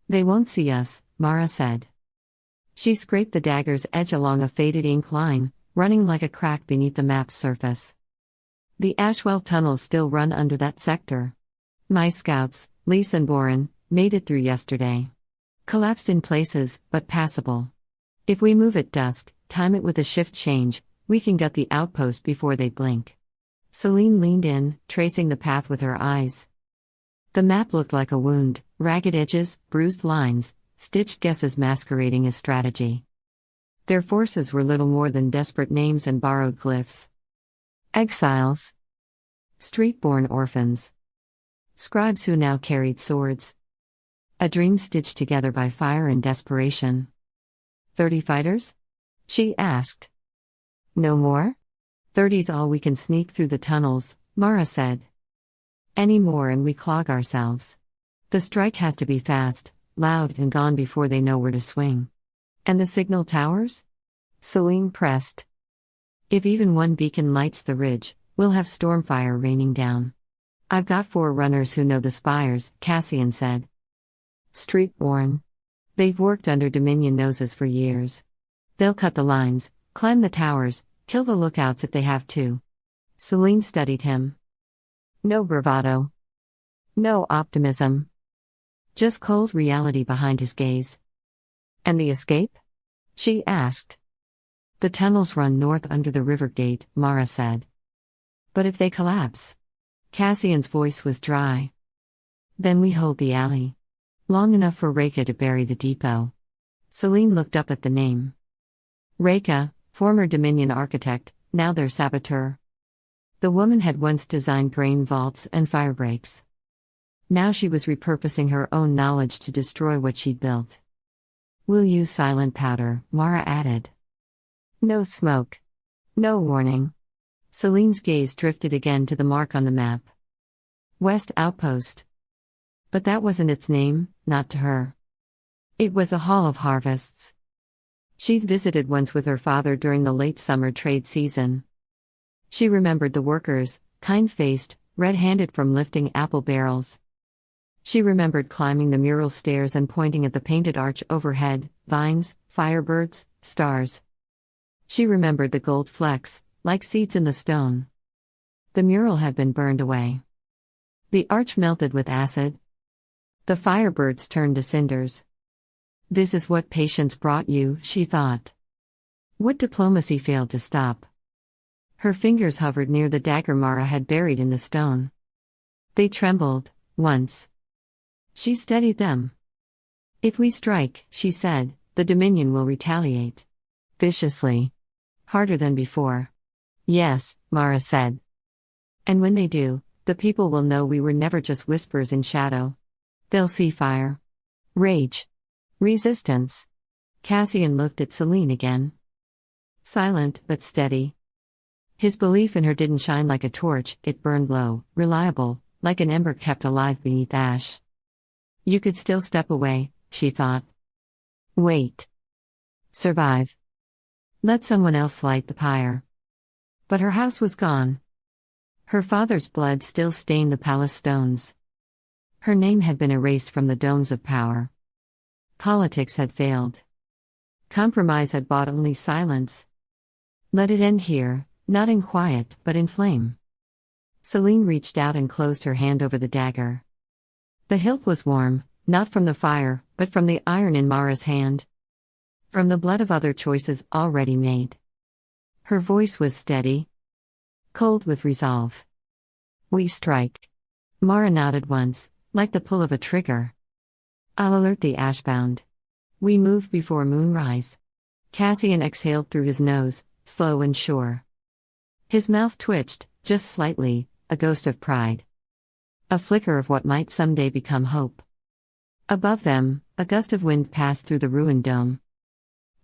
"They won't see us," Mara said. She scraped the dagger's edge along a faded ink line, running like a crack beneath the map's surface. "The Ashwell tunnels still run under that sector. My scouts, Lise and Boren, made it through yesterday. Collapsed in places, but passable. If we move at dusk, time it with a shift change, We can gut the outpost before they blink. Selene leaned in, tracing the path with her eyes. The map looked like a wound, ragged edges, bruised lines, stitched guesses masquerading as strategy. Their forces were little more than desperate names and borrowed glyphs. Exiles. Street-born orphans. Scribes who now carried swords. A dream stitched together by fire and desperation. 30 fighters? She asked. No more? 30's all we can sneak through the tunnels, Mara said. Any more and we clog ourselves. The strike has to be fast, loud and gone before they know where to swing. And the signal towers? Selene pressed. If even one beacon lights the ridge, we'll have stormfire raining down. I've got 4 runners who know the spires, Cassian said. Street-born. They've worked under Dominion noses for years. They'll cut the lines, climb the towers, kill the lookouts if they have to. Selene studied him. No bravado. No optimism. Just cold reality behind his gaze. And the escape? She asked. The tunnels run north under the river gate, Mara said. But if they collapse? Cassian's voice was dry. Then we hold the alley. Long enough for Reka to bury the depot. Selene looked up at the name. Reka, former Dominion architect, now their saboteur. The woman had once designed grain vaults and fire breaks. Now she was repurposing her own knowledge to destroy what she'd built. We'll use silent powder, Mara added. No smoke. No warning. Selene's gaze drifted again to the mark on the map. West Outpost. But that wasn't its name, not to her. It was a Hall of Harvests. She'd visited once with her father during the late summer trade season. She remembered the workers, kind-faced, red-handed from lifting apple barrels. She remembered climbing the mural stairs and pointing at the painted arch overhead, vines, firebirds, stars. She remembered the gold flecks, like seeds in the stone. The mural had been burned away. The arch melted with acid. The firebirds turned to cinders. This is what patience brought you, she thought. What diplomacy failed to stop. Her fingers hovered near the dagger Mara had buried in the stone. They trembled, once. She steadied them. If we strike, she said, the Dominion will retaliate. Viciously. Harder than before. Yes, Mara said. And when they do, the people will know we were never just whispers in shadow. They'll see fire. Rage. Resistance. Cassian looked at Selene again. Silent but steady. His belief in her didn't shine like a torch, it burned low, reliable, like an ember kept alive beneath ash. You could still step away, she thought. Wait. Survive. Let someone else light the pyre. But her house was gone. Her father's blood still stained the palace stones. Her name had been erased from the domes of power. Politics had failed. Compromise had bought only silence. Let it end here, not in quiet, but in flame. Selene reached out and closed her hand over the dagger. The hilt was warm, not from the fire, but from the iron in Mara's hand. From the blood of other choices already made. Her voice was steady. Cold with resolve. We strike. Mara nodded once, like the pull of a trigger. I'll alert the ashbound. We move before moonrise. Cassian exhaled through his nose, slow and sure. His mouth twitched, just slightly, a ghost of pride. A flicker of what might someday become hope. Above them, a gust of wind passed through the ruined dome.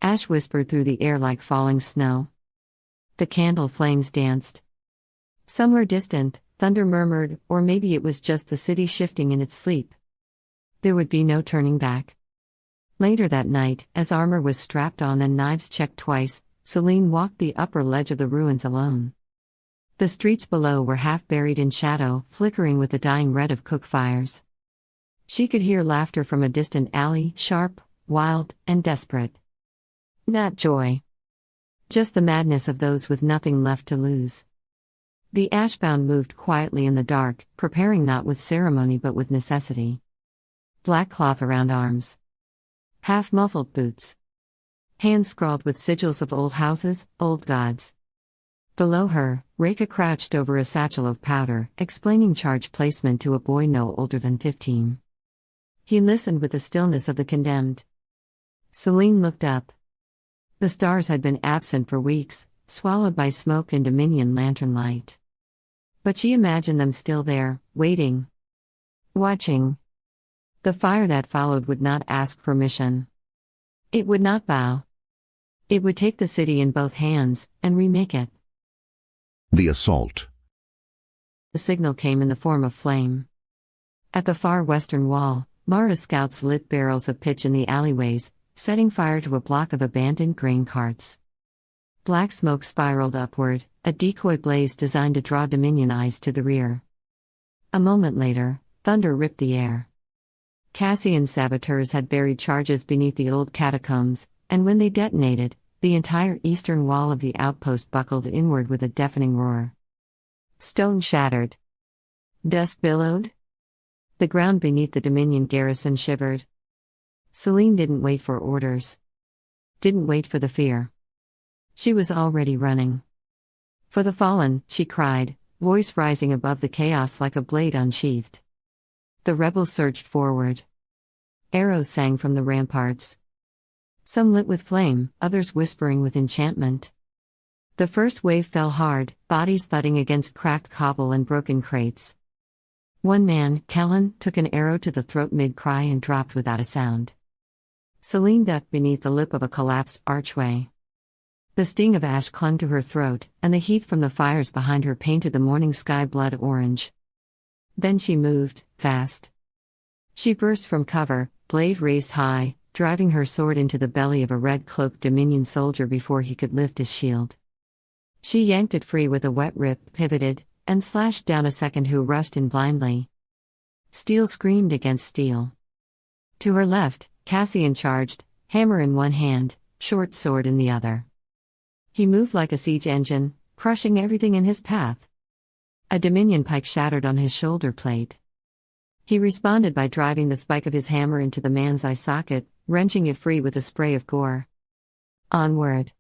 Ash whispered through the air like falling snow. The candle flames danced. Somewhere distant, thunder murmured, or maybe it was just the city shifting in its sleep. There would be no turning back. Later that night, as armor was strapped on and knives checked twice, Selene walked the upper ledge of the ruins alone. The streets below were half buried in shadow, flickering with the dying red of cook fires. She could hear laughter from a distant alley, sharp, wild, and desperate. Not joy. Just the madness of those with nothing left to lose. The ashbound moved quietly in the dark, preparing not with ceremony but with necessity. Black cloth around arms. Half-muffled boots. Hands scrawled with sigils of old houses, old gods. Below her, Reka crouched over a satchel of powder, explaining charge placement to a boy no older than 15. He listened with the stillness of the condemned. Selene looked up. The stars had been absent for weeks, swallowed by smoke and Dominion lantern light. But she imagined them still there, waiting. Watching. The fire that followed would not ask permission. It would not bow. It would take the city in both hands, and remake it. The assault. The signal came in the form of flame. At the far western wall, Mara's scouts lit barrels of pitch in the alleyways, setting fire to a block of abandoned grain carts. Black smoke spiraled upward, a decoy blaze designed to draw Dominion eyes to the rear. A moment later, thunder ripped the air. Cassian's saboteurs had buried charges beneath the old catacombs, and when they detonated, the entire eastern wall of the outpost buckled inward with a deafening roar. Stone shattered. Dust billowed. The ground beneath the Dominion garrison shivered. Selene didn't wait for orders. Didn't wait for the fear. She was already running. For the fallen, she cried, voice rising above the chaos like a blade unsheathed. The rebels surged forward. Arrows sang from the ramparts. Some lit with flame, others whispering with enchantment. The first wave fell hard, bodies thudding against cracked cobble and broken crates. One man, Kellen, took an arrow to the throat mid-cry and dropped without a sound. Selene ducked beneath the lip of a collapsed archway. The sting of ash clung to her throat, and the heat from the fires behind her painted the morning sky blood orange. Then she moved, fast. She burst from cover, blade raised high, driving her sword into the belly of a red-cloaked Dominion soldier before he could lift his shield. She yanked it free with a wet rip, pivoted, and slashed down a second who rushed in blindly. Steel screamed against steel. To her left, Cassian charged, hammer in one hand, short sword in the other. He moved like a siege engine, crushing everything in his path. A Dominion pike shattered on his shoulder plate. He responded by driving the spike of his hammer into the man's eye socket, wrenching it free with a spray of gore. Onward!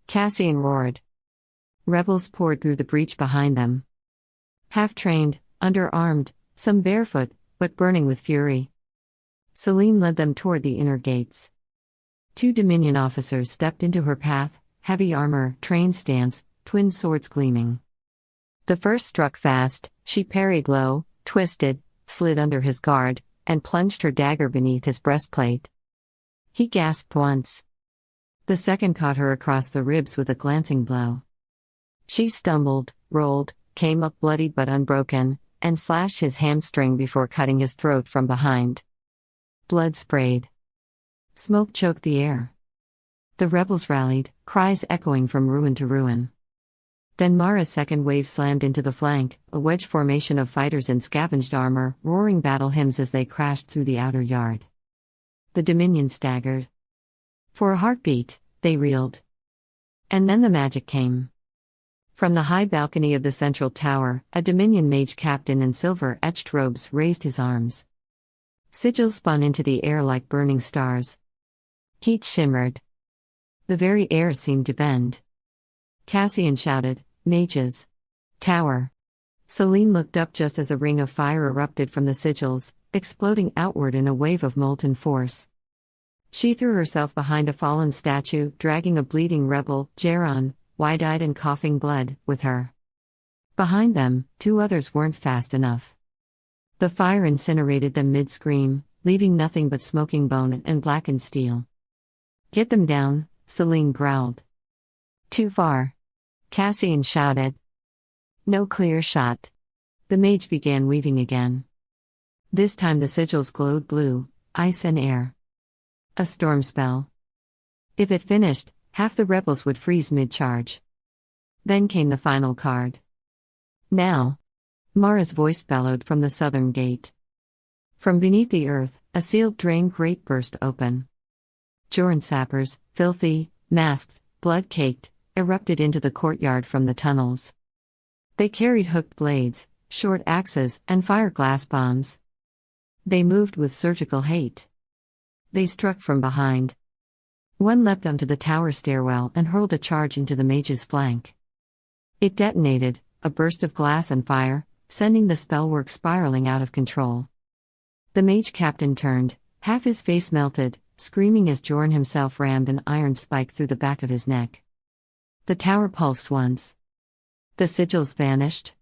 Cassian roared. Rebels poured through the breach behind them. Half-trained, underarmed, some barefoot, but burning with fury. Selene led them toward the inner gates. 2 Dominion officers stepped into her path, heavy armor, trained stance, twin swords gleaming. The first struck fast, she parried low, twisted, slid under his guard, and plunged her dagger beneath his breastplate. He gasped once. The second caught her across the ribs with a glancing blow. She stumbled, rolled, came up bloody but unbroken, and slashed his hamstring before cutting his throat from behind. Blood sprayed. Smoke choked the air. The rebels rallied, cries echoing from ruin to ruin. Then Mara's second wave slammed into the flank, a wedge formation of fighters in scavenged armor, roaring battle hymns as they crashed through the outer yard. The Dominion staggered. For a heartbeat, they reeled. And then the magic came. From the high balcony of the central tower, a Dominion mage captain in silver-etched robes raised his arms. Sigils spun into the air like burning stars. Heat shimmered. The very air seemed to bend. Cassian shouted, "Mages! Tower!" Selene looked up just as a ring of fire erupted from the sigils, exploding outward in a wave of molten force. She threw herself behind a fallen statue, dragging a bleeding rebel, Jaron, wide-eyed and coughing blood, with her. Behind them, 2 others weren't fast enough. The fire incinerated them mid-scream, leaving nothing but smoking bone and blackened steel. "Get them down," Selene growled. "Too far," Cassian shouted. "No clear shot." The mage began weaving again. This time the sigils glowed blue, ice and air. A storm spell. If it finished, half the rebels would freeze mid-charge. Then came the final card. "Now!" Mara's voice bellowed from the southern gate. From beneath the earth, a sealed drain grate burst open. Joran sappers, filthy, masked, blood-caked, erupted into the courtyard from the tunnels. They carried hooked blades, short axes, and fire glass bombs. They moved with surgical hate. They struck from behind. One leapt onto the tower stairwell and hurled a charge into the mage's flank. It detonated, a burst of glass and fire, sending the spellwork spiraling out of control. The mage captain turned, half his face melted, screaming as Jorn himself rammed an iron spike through the back of his neck. The tower pulsed once. The sigils vanished.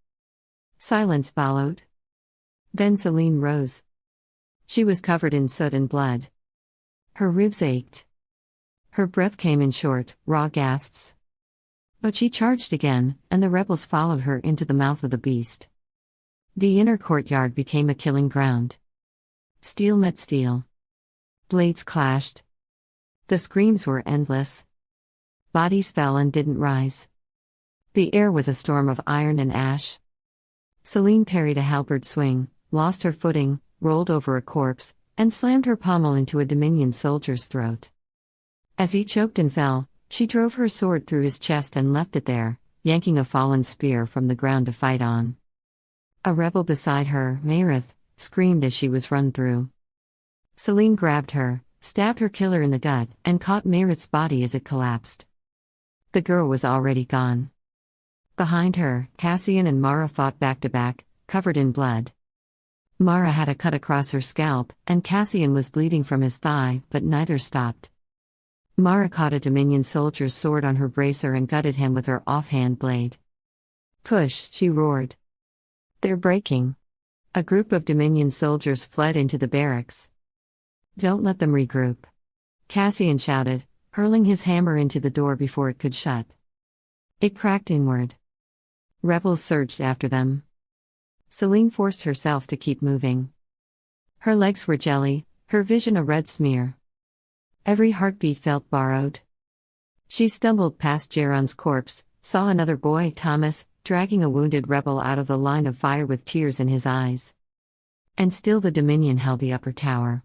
Silence followed. Then Selene rose. She was covered in soot and blood. Her ribs ached. Her breath came in short, raw gasps. But she charged again, and the rebels followed her into the mouth of the beast. The inner courtyard became a killing ground. Steel met steel. Blades clashed. The screams were endless. Bodies fell and didn't rise. The air was a storm of iron and ash. Selene parried a halberd swing, lost her footing, rolled over a corpse, and slammed her pommel into a Dominion soldier's throat. As he choked and fell, she drove her sword through his chest and left it there, yanking a fallen spear from the ground to fight on. A rebel beside her, Maerith, screamed as she was run through. Selene grabbed her, stabbed her killer in the gut, and caught Maerith's body as it collapsed. The girl was already gone. Behind her, Cassian and Mara fought back to back, covered in blood. Mara had a cut across her scalp, and Cassian was bleeding from his thigh, but neither stopped. Mara caught a Dominion soldier's sword on her bracer and gutted him with her offhand blade. "Push," she roared. "They're breaking." A group of Dominion soldiers fled into the barracks. "Don't let them regroup," Cassian shouted, hurling his hammer into the door before it could shut. It cracked inward. Rebels surged after them. Selene forced herself to keep moving. Her legs were jelly, her vision a red smear. Every heartbeat felt borrowed. She stumbled past Jaron's corpse, saw another boy, Thomas, dragging a wounded rebel out of the line of fire with tears in his eyes. And still the Dominion held the upper tower.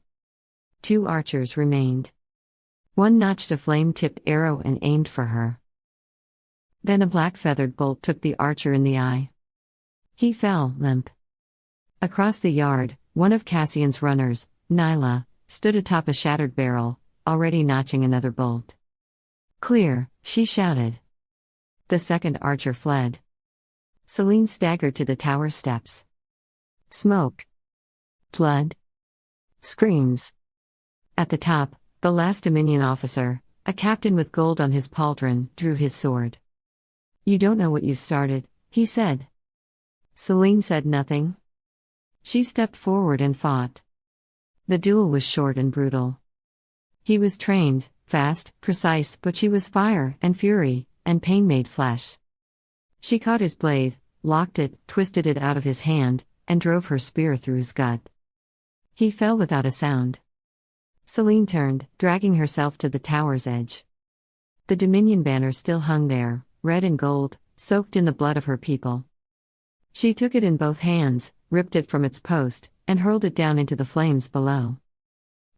2 archers remained. One notched a flame-tipped arrow and aimed for her. Then a black-feathered bolt took the archer in the eye. He fell, limp. Across the yard, one of Cassian's runners, Nyla, stood atop a shattered barrel, already notching another bolt. "Clear," she shouted. The second archer fled. Selene staggered to the tower steps. Smoke. Blood. Screams. At the top, the last Dominion officer, a captain with gold on his pauldron, drew his sword. "You don't know what you started," he said. Selene said nothing. She stepped forward and fought. The duel was short and brutal. He was trained, fast, precise, but she was fire and fury, and pain made flesh. She caught his blade, locked it, twisted it out of his hand, and drove her spear through his gut. He fell without a sound. Selene turned, dragging herself to the tower's edge. The Dominion banner still hung there, red and gold, soaked in the blood of her people. She took it in both hands, ripped it from its post, and hurled it down into the flames below.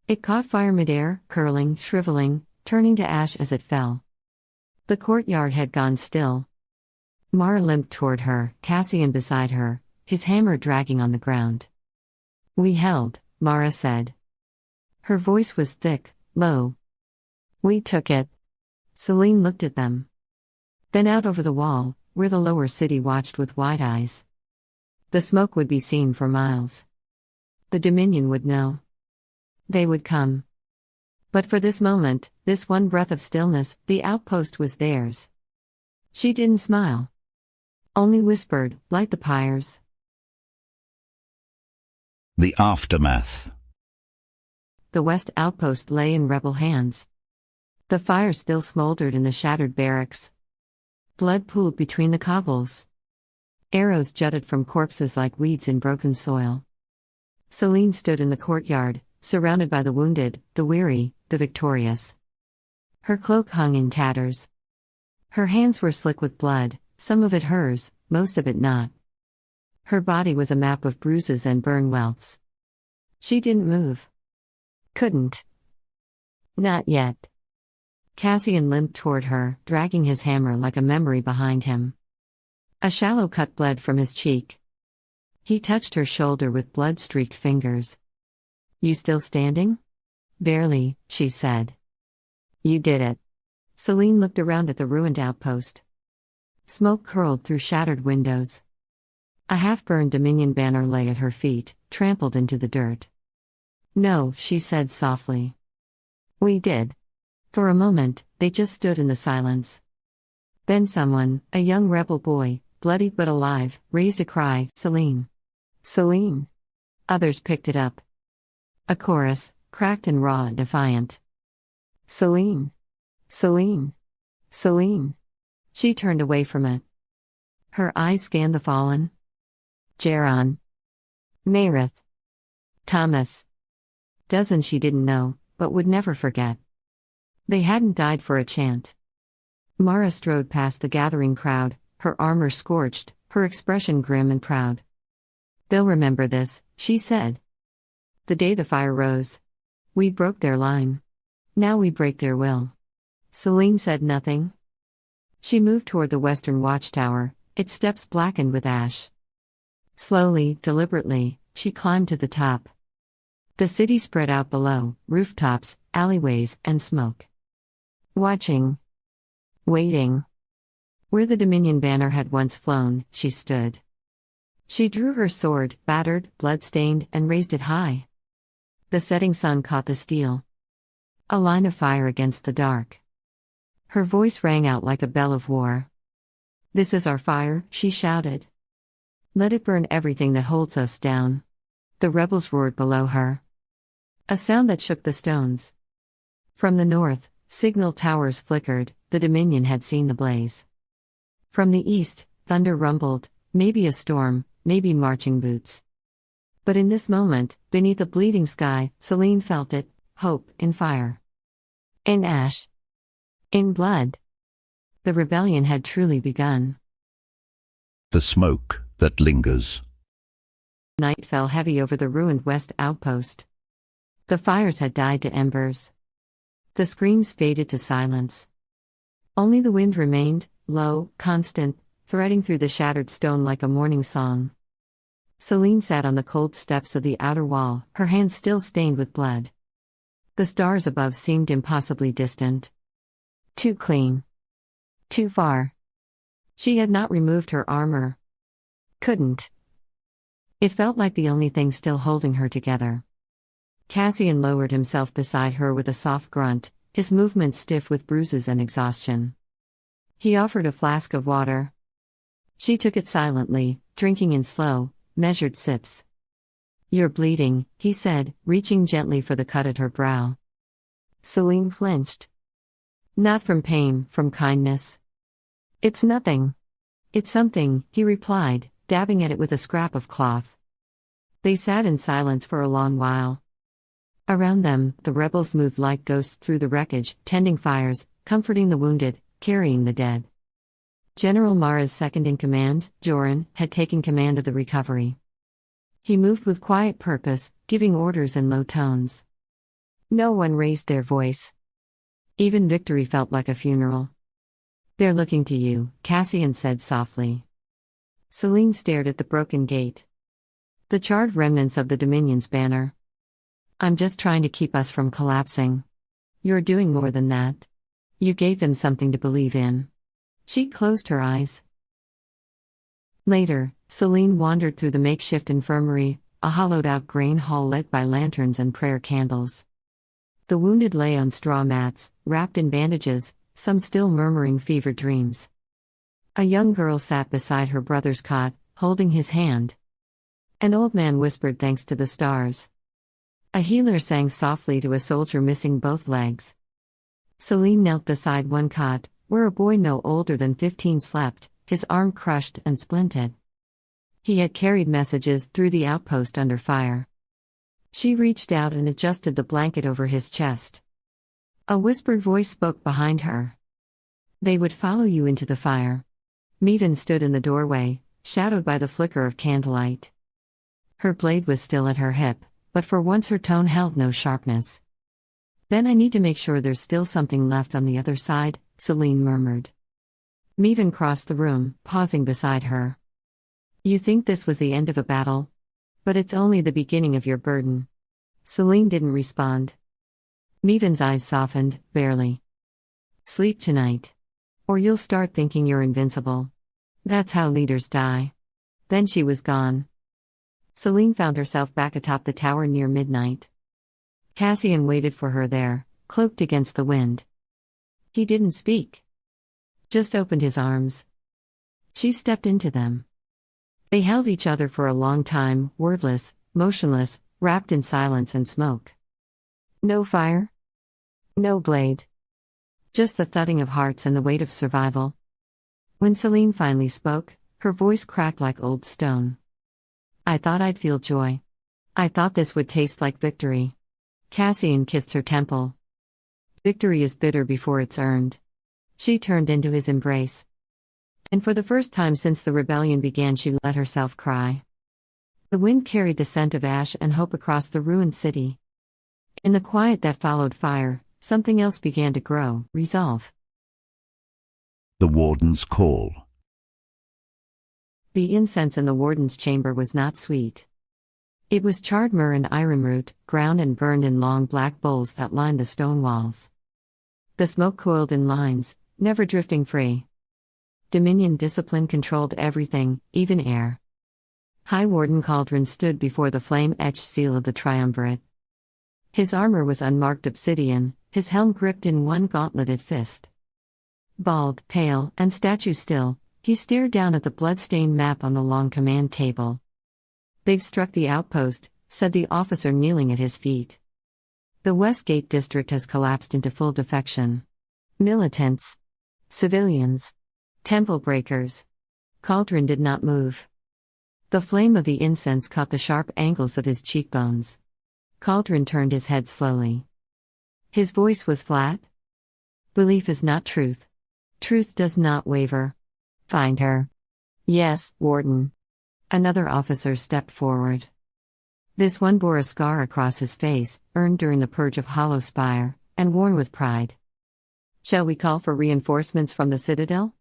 It caught fire midair, curling, shriveling, turning to ash as it fell. The courtyard had gone still. Mara limped toward her, Cassian beside her, his hammer dragging on the ground. "We held," Mara said. Her voice was thick, low. "We took it." Selene looked at them. Then out over the wall, where the lower city watched with wide eyes. The smoke would be seen for miles. The Dominion would know. They would come. But for this moment, this one breath of stillness, the outpost was theirs. She didn't smile. Only whispered, "Light the pyres." The aftermath. The west outpost lay in rebel hands. The fire still smoldered in the shattered barracks. Blood pooled between the cobbles. Arrows jutted from corpses like weeds in broken soil. Selene stood in the courtyard, surrounded by the wounded, the weary, the victorious. Her cloak hung in tatters. Her hands were slick with blood, some of it hers, most of it not. Her body was a map of bruises and burn welts. She didn't move. Couldn't. Not yet. Cassian limped toward her, dragging his hammer like a memory behind him. A shallow cut bled from his cheek. He touched her shoulder with blood-streaked fingers. "You still standing?" "Barely," she said. "You did it." Selene looked around at the ruined outpost. Smoke curled through shattered windows. A half-burned Dominion banner lay at her feet, trampled into the dirt. "No," she said softly. "We did." For a moment, they just stood in the silence. Then someone, a young rebel boy, bloodied but alive, raised a cry, "Selene! Selene!" Others picked it up. A chorus, cracked and raw and defiant. "Selene! Selene! Selene!" She turned away from it. Her eyes scanned the fallen. Jaron. Mayrith. Thomas. Dozens she didn't know, but would never forget. They hadn't died for a chant. Mara strode past the gathering crowd, her armor scorched, her expression grim and proud. "They'll remember this," she said. "The day the fire rose. We broke their line. Now we break their will." Selene said nothing. She moved toward the western watchtower, its steps blackened with ash. Slowly, deliberately, she climbed to the top. The city spread out below, rooftops, alleyways, and smoke. Watching. Waiting. Where the Dominion banner had once flown, she stood. She drew her sword, battered, blood-stained, and raised it high. The setting sun caught the steel. A line of fire against the dark. Her voice rang out like a bell of war. "This is our fire," she shouted. "Let it burn everything that holds us down." The rebels roared below her. A sound that shook the stones. From the north, signal towers flickered, the Dominion had seen the blaze. From the east, thunder rumbled, maybe a storm, maybe marching boots. But in this moment, beneath a bleeding sky, Selene felt it, hope, in fire. In ash. In blood. The rebellion had truly begun. The smoke that lingers. Night fell heavy over the ruined west outpost. The fires had died to embers. The screams faded to silence. Only the wind remained, low, constant, threading through the shattered stone like a morning song. Selene sat on the cold steps of the outer wall, her hands still stained with blood. The stars above seemed impossibly distant. Too clean. Too far. She had not removed her armor. Couldn't. It felt like the only thing still holding her together. Cassian lowered himself beside her with a soft grunt, his movements stiff with bruises and exhaustion. He offered a flask of water. She took it silently, drinking in slow, measured sips. "You're bleeding," he said, reaching gently for the cut at her brow. Selene flinched. "Not from pain, from kindness." "It's nothing." "It's something," he replied, dabbing at it with a scrap of cloth. They sat in silence for a long while. Around them, the rebels moved like ghosts through the wreckage, tending fires, comforting the wounded, carrying the dead. General Mara's second-in-command, Joran, had taken command of the recovery. He moved with quiet purpose, giving orders in low tones. No one raised their voice. Even victory felt like a funeral. "They're looking to you," Cassian said softly. Selene stared at the broken gate. The charred remnants of the Dominion's banner. "I'm just trying to keep us from collapsing." "You're doing more than that. You gave them something to believe in." She closed her eyes. Later, Selene wandered through the makeshift infirmary, a hollowed-out grain hall lit by lanterns and prayer candles. The wounded lay on straw mats, wrapped in bandages, some still murmuring fevered dreams. A young girl sat beside her brother's cot, holding his hand. An old man whispered thanks to the stars. A healer sang softly to a soldier missing both legs. Selene knelt beside one cot, where a boy no older than 15 slept, his arm crushed and splinted. He had carried messages through the outpost under fire. She reached out and adjusted the blanket over his chest. A whispered voice spoke behind her. "They would follow you into the fire." Meaden stood in the doorway, shadowed by the flicker of candlelight. Her blade was still at her hip, but for once her tone held no sharpness. "Then I need to make sure there's still something left on the other side," Selene murmured. Meaden crossed the room, pausing beside her. "You think this was the end of a battle? But it's only the beginning of your burden." Selene didn't respond. Meaden's eyes softened, barely. "Sleep tonight. Or you'll start thinking you're invincible." That's how leaders die. Then she was gone. Selene found herself back atop the tower near midnight. Cassian waited for her there, cloaked against the wind. He didn't speak. Just opened his arms. She stepped into them. They held each other for a long time, wordless, motionless, wrapped in silence and smoke. No fire? No blade. Just the thudding of hearts and the weight of survival. When Selene finally spoke, her voice cracked like old stone. I thought I'd feel joy. I thought this would taste like victory. Cassian kissed her temple. Victory is bitter before it's earned. She turned into his embrace. And for the first time since the rebellion began, she let herself cry. The wind carried the scent of ash and hope across the ruined city. In the quiet that followed fire, something else began to grow: resolve. The warden's call. The incense in the warden's chamber was not sweet. It was charred myrrh and ironroot, ground and burned in long black bowls that lined the stone walls. The smoke coiled in lines, never drifting free. Dominion discipline controlled everything, even air. High Warden Cauldron stood before the flame-etched seal of the triumvirate. His armor was unmarked obsidian, his helm gripped in one gauntleted fist. Bald, pale, and statue still, he stared down at the blood-stained map on the long command table. They've struck the outpost, said the officer kneeling at his feet. The Westgate district has collapsed into full defection. Militants. Civilians. Temple breakers. Cauldron did not move. The flame of the incense caught the sharp angles of his cheekbones. Cauldron turned his head slowly. His voice was flat. Belief is not truth. Truth does not waver. Find her. Yes, Warden. Another officer stepped forward. This one bore a scar across his face, earned during the Purge of Hollow Spire, and worn with pride. Shall we call for reinforcements from the Citadel?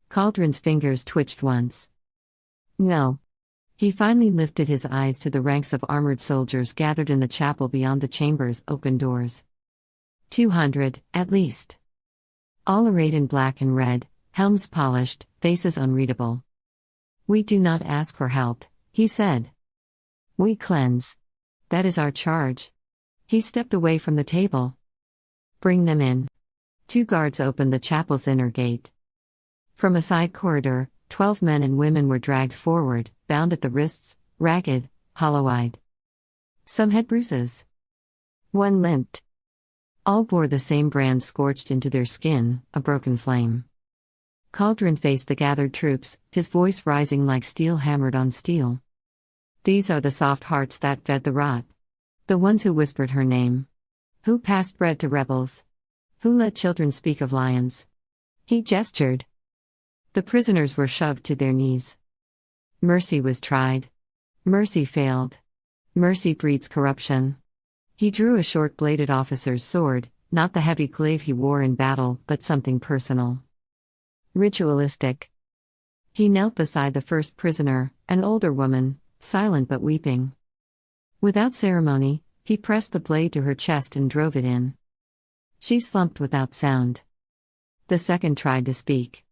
Cauldron's fingers twitched once. No. He finally lifted his eyes to the ranks of armored soldiers gathered in the chapel beyond the chamber's open doors. 200, at least. All arrayed in black and red, helms polished, faces unreadable. We do not ask for help, he said. We cleanse. That is our charge. He stepped away from the table. Bring them in. 2 guards opened the chapel's inner gate. From a side corridor, 12 men and women were dragged forward, bound at the wrists, ragged, hollow-eyed. Some had bruises. One limped. All bore the same brand scorched into their skin, a broken flame. Cauldron faced the gathered troops, his voice rising like steel hammered on steel. These are the soft hearts that fed the rot. The ones who whispered her name. Who passed bread to rebels. Who let children speak of lions. He gestured. The prisoners were shoved to their knees. Mercy was tried. Mercy failed. Mercy breeds corruption. He drew a short-bladed officer's sword, not the heavy glaive he wore in battle, but something personal. Ritualistic. He knelt beside the first prisoner, an older woman, silent but weeping. Without ceremony, he pressed the blade to her chest and drove it in. She slumped without sound. The second tried to speak.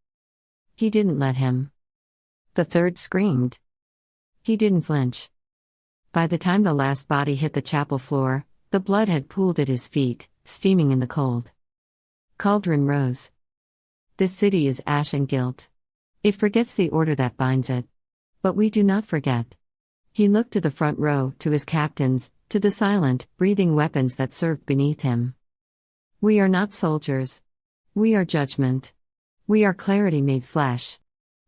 He didn't let him. The third screamed. He didn't flinch. By the time the last body hit the chapel floor, the blood had pooled at his feet, steaming in the cold. Cauldron rose. This city is ash and guilt. It forgets the order that binds it. But we do not forget. He looked to the front row, to his captains, to the silent, breathing weapons that served beneath him. We are not soldiers. We are judgment. We are clarity made flesh.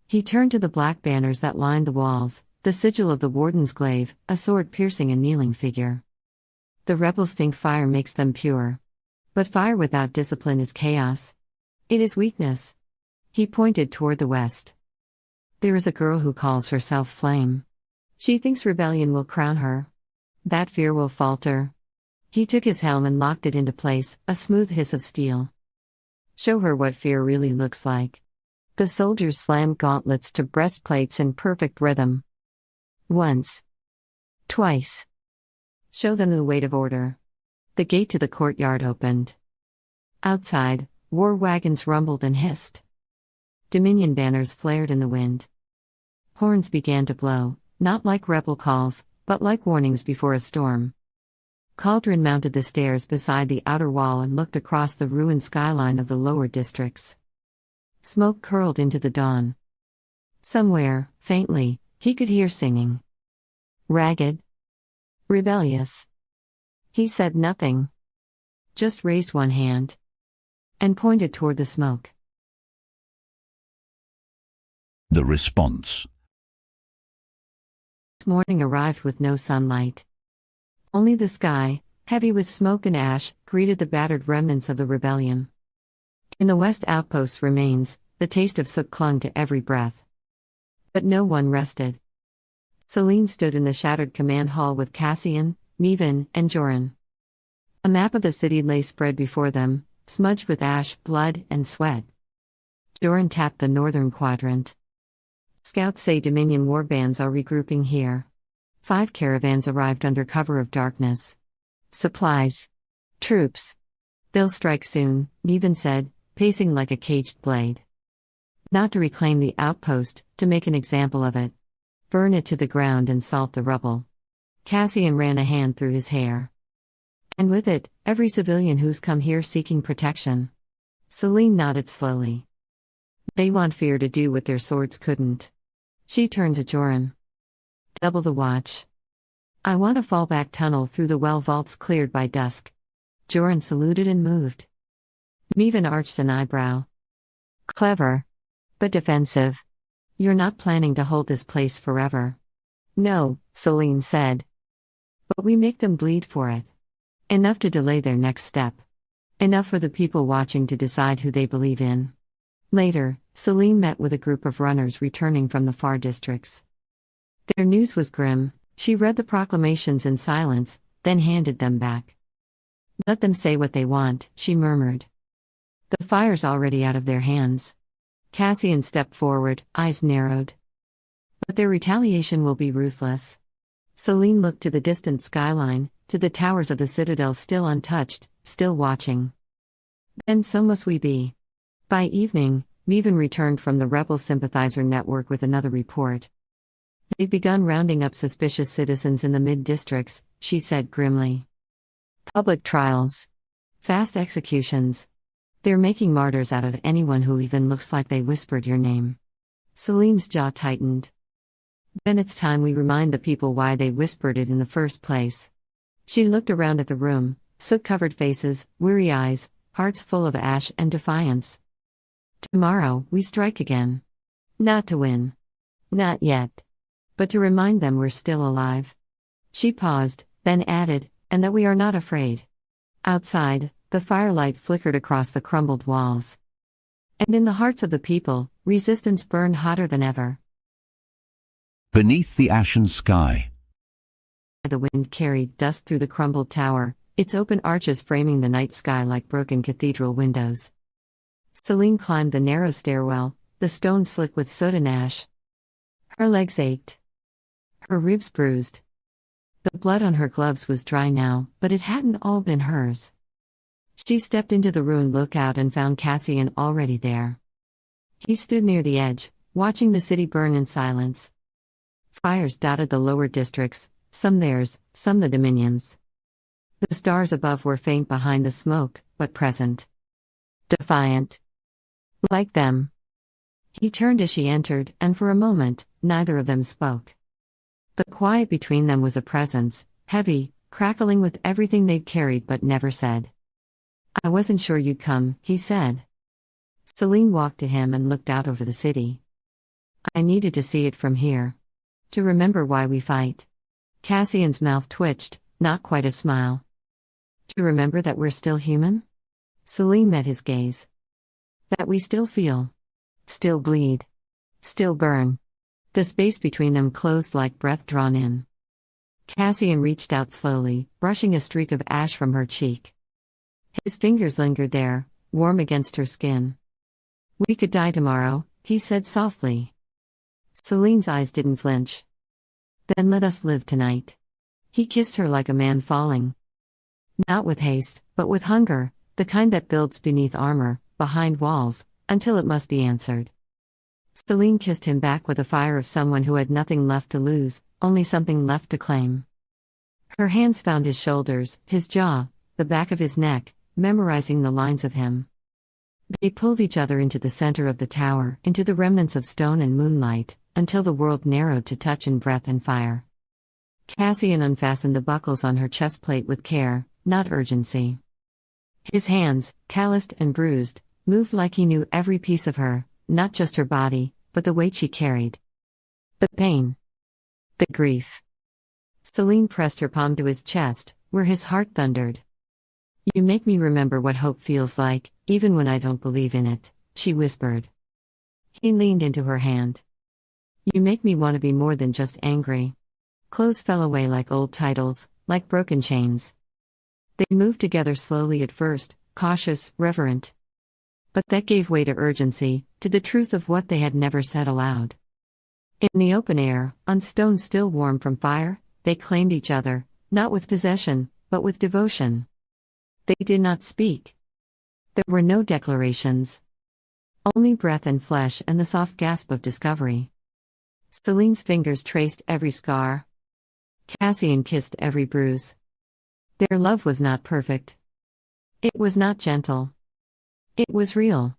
He turned to the black banners that lined the walls, the sigil of the warden's glaive, a sword piercing a kneeling figure. The rebels think fire makes them pure. But fire without discipline is chaos. It is weakness. He pointed toward the west. There is a girl who calls herself Flame. She thinks rebellion will crown her. That fear will falter. He took his helm and locked it into place, a smooth hiss of steel. Show her what fear really looks like. The soldiers slammed gauntlets to breastplates in perfect rhythm. Once. Twice. Show them the weight of order. The gate to the courtyard opened. Outside, war wagons rumbled and hissed. Dominion banners flared in the wind. Horns began to blow, not like rebel calls, but like warnings before a storm. Cauldron mounted the stairs beside the outer wall and looked across the ruined skyline of the lower districts. Smoke curled into the dawn. Somewhere, faintly, he could hear singing. Ragged. Rebellious. He said nothing. Just raised one hand. And pointed toward the smoke. The response. Morning arrived with no sunlight. Only the sky, heavy with smoke and ash, greeted the battered remnants of the rebellion. In the west outpost's remains, the taste of soot clung to every breath. But no one rested. Selene stood in the shattered command hall with Cassian, Merrow, and Joran. A map of the city lay spread before them, smudged with ash, blood, and sweat. Joran tapped the northern quadrant. Scouts say Dominion warbands are regrouping here. 5 caravans arrived under cover of darkness. Supplies. Troops. They'll strike soon, Merrow said, pacing like a caged blade. Not to reclaim the outpost, to make an example of it. Burn it to the ground and salt the rubble. Cassian ran a hand through his hair. And with it, every civilian who's come here seeking protection. Selene nodded slowly. They want fear to do what their swords couldn't. She turned to Joran. Double the watch. I want a fallback tunnel through the well vaults cleared by dusk. Joran saluted and moved. Merrow arched an eyebrow. Clever. But defensive. You're not planning to hold this place forever. No, Selene said. But we make them bleed for it. Enough to delay their next step. Enough for the people watching to decide who they believe in. Later, Selene met with a group of runners returning from the far districts. Their news was grim. She read the proclamations in silence, then handed them back. Let them say what they want, she murmured. The fire's already out of their hands. Cassian stepped forward, eyes narrowed. But their retaliation will be ruthless. Selene looked to the distant skyline, to the towers of the citadel still untouched, still watching. Then so must we be. By evening, Merrow returned from the rebel sympathizer network with another report. They've begun rounding up suspicious citizens in the mid-districts, she said grimly. Public trials. Fast executions. They're making martyrs out of anyone who even looks like they whispered your name. Selene's jaw tightened. Then it's time we remind the people why they whispered it in the first place. She looked around at the room, soot-covered faces, weary eyes, hearts full of ash and defiance. Tomorrow, we strike again. Not to win. Not yet. But to remind them we're still alive. She paused, then added, and that we are not afraid. Outside, the firelight flickered across the crumbled walls. And in the hearts of the people, resistance burned hotter than ever. Beneath the ashen sky. The wind carried dust through the crumbled tower, its open arches framing the night sky like broken cathedral windows. Selene climbed the narrow stairwell, the stone slick with soot and ash. Her legs ached. Her ribs bruised. The blood on her gloves was dry now, but it hadn't all been hers. She stepped into the ruined lookout and found Cassian already there. He stood near the edge, watching the city burn in silence. Fires dotted the lower districts, some theirs, some the Dominion's. The stars above were faint behind the smoke, but present. Defiant. Like them. He turned as she entered, and for a moment, neither of them spoke. The quiet between them was a presence, heavy, crackling with everything they'd carried but never said. I wasn't sure you'd come, he said. Selene walked to him and looked out over the city. I needed to see it from here. To remember why we fight. Cassian's mouth twitched, not quite a smile. To remember that we're still human? Selene met his gaze. That we still feel. Still bleed. Still burn. The space between them closed like breath drawn in. Cassian reached out slowly, brushing a streak of ash from her cheek. His fingers lingered there, warm against her skin. We could die tomorrow, he said softly. Selene's eyes didn't flinch. Then let us live tonight. He kissed her like a man falling. Not with haste, but with hunger, the kind that builds beneath armor, behind walls, until it must be answered. Selene kissed him back with the fire of someone who had nothing left to lose, only something left to claim. Her hands found his shoulders, his jaw, the back of his neck, memorizing the lines of him. They pulled each other into the center of the tower, into the remnants of stone and moonlight, until the world narrowed to touch and breath and fire. Cassian unfastened the buckles on her chest plate with care, not urgency. His hands, calloused and bruised, moved like he knew every piece of her, not just her body, but the weight she carried. The pain. The grief. Selene pressed her palm to his chest, where his heart thundered. "You make me remember what hope feels like, even when I don't believe in it," she whispered. He leaned into her hand. "You make me want to be more than just angry." Clothes fell away like old titles, like broken chains. They moved together slowly at first, cautious, reverent. But that gave way to urgency, to the truth of what they had never said aloud. In the open air, on stone still warm from fire, they claimed each other, not with possession, but with devotion. They did not speak. There were no declarations. Only breath and flesh and the soft gasp of discovery. Selene's fingers traced every scar. Cassian kissed every bruise. Their love was not perfect. It was not gentle. It was real.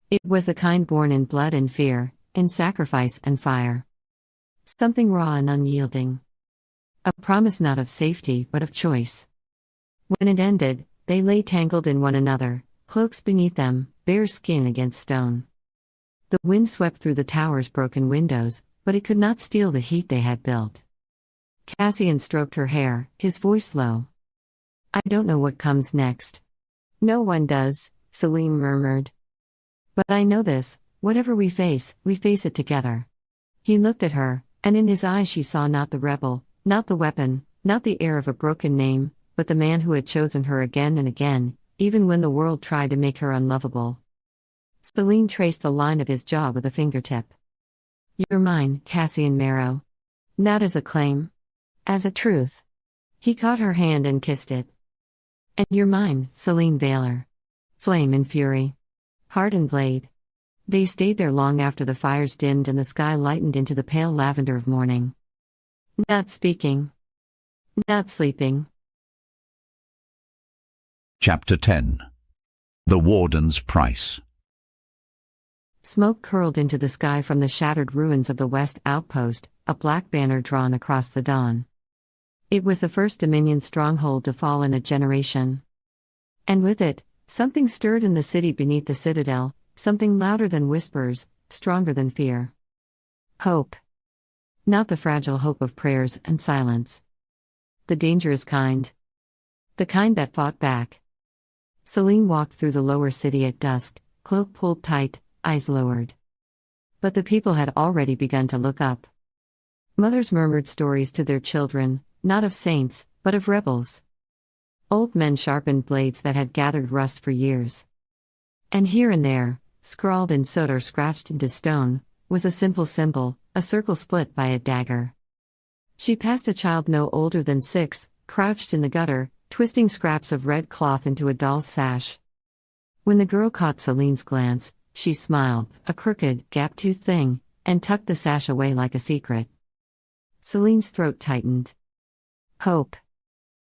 It was the kind born in blood and fear, in sacrifice and fire. Something raw and unyielding. A promise not of safety but of choice. When it ended, they lay tangled in one another, cloaks beneath them, bare skin against stone. The wind swept through the tower's broken windows, but it could not steal the heat they had built. Cassian stroked her hair, his voice low. "I don't know what comes next." "No one does," Selene murmured. "But I know this, whatever we face it together." He looked at her, and in his eyes she saw not the rebel, not the weapon, not the heir of a broken name, but the man who had chosen her again and again, even when the world tried to make her unlovable. Selene traced the line of his jaw with a fingertip. "You're mine, Cassian Merrow." Not as a claim. As a truth. He caught her hand and kissed it. "And you're mine, Selene Veylor." Flame and fury. Heart and blade. They stayed there long after the fires dimmed and the sky lightened into the pale lavender of morning. Not speaking. Not sleeping. Chapter 10. The Warden's Price. Smoke curled into the sky from the shattered ruins of the West Outpost, a black banner drawn across the dawn. It was the first Dominion stronghold to fall in a generation. And with it, something stirred in the city beneath the citadel, something louder than whispers, stronger than fear. Hope. Not the fragile hope of prayers and silence. The dangerous kind. The kind that fought back. Selene walked through the lower city at dusk, cloak pulled tight, eyes lowered. But the people had already begun to look up. Mothers murmured stories to their children, not of saints, but of rebels. Old men sharpened blades that had gathered rust for years. And here and there, scrawled in soot or scratched into stone, was a simple symbol, a circle split by a dagger. She passed a child no older than 6, crouched in the gutter, twisting scraps of red cloth into a doll's sash. When the girl caught Selene's glance, she smiled, a crooked, gap-toothed thing, and tucked the sash away like a secret. Selene's throat tightened. Hope.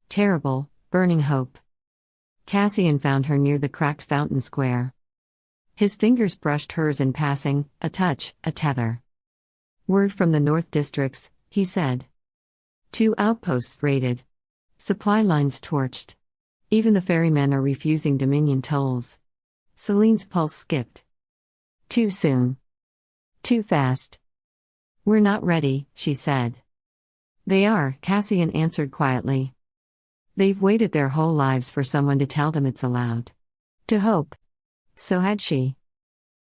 Terrible, burning hope. Cassian found her near the cracked fountain square. His fingers brushed hers in passing, a touch, a tether. "Word from the North Districts," he said. 2 outposts raided. Supply lines torched. Even the ferrymen are refusing Dominion tolls. Selene's pulse skipped. Too soon. Too fast. "We're not ready," she said. "They are," Cassian answered quietly. "They've waited their whole lives for someone to tell them it's allowed. To hope." So had she.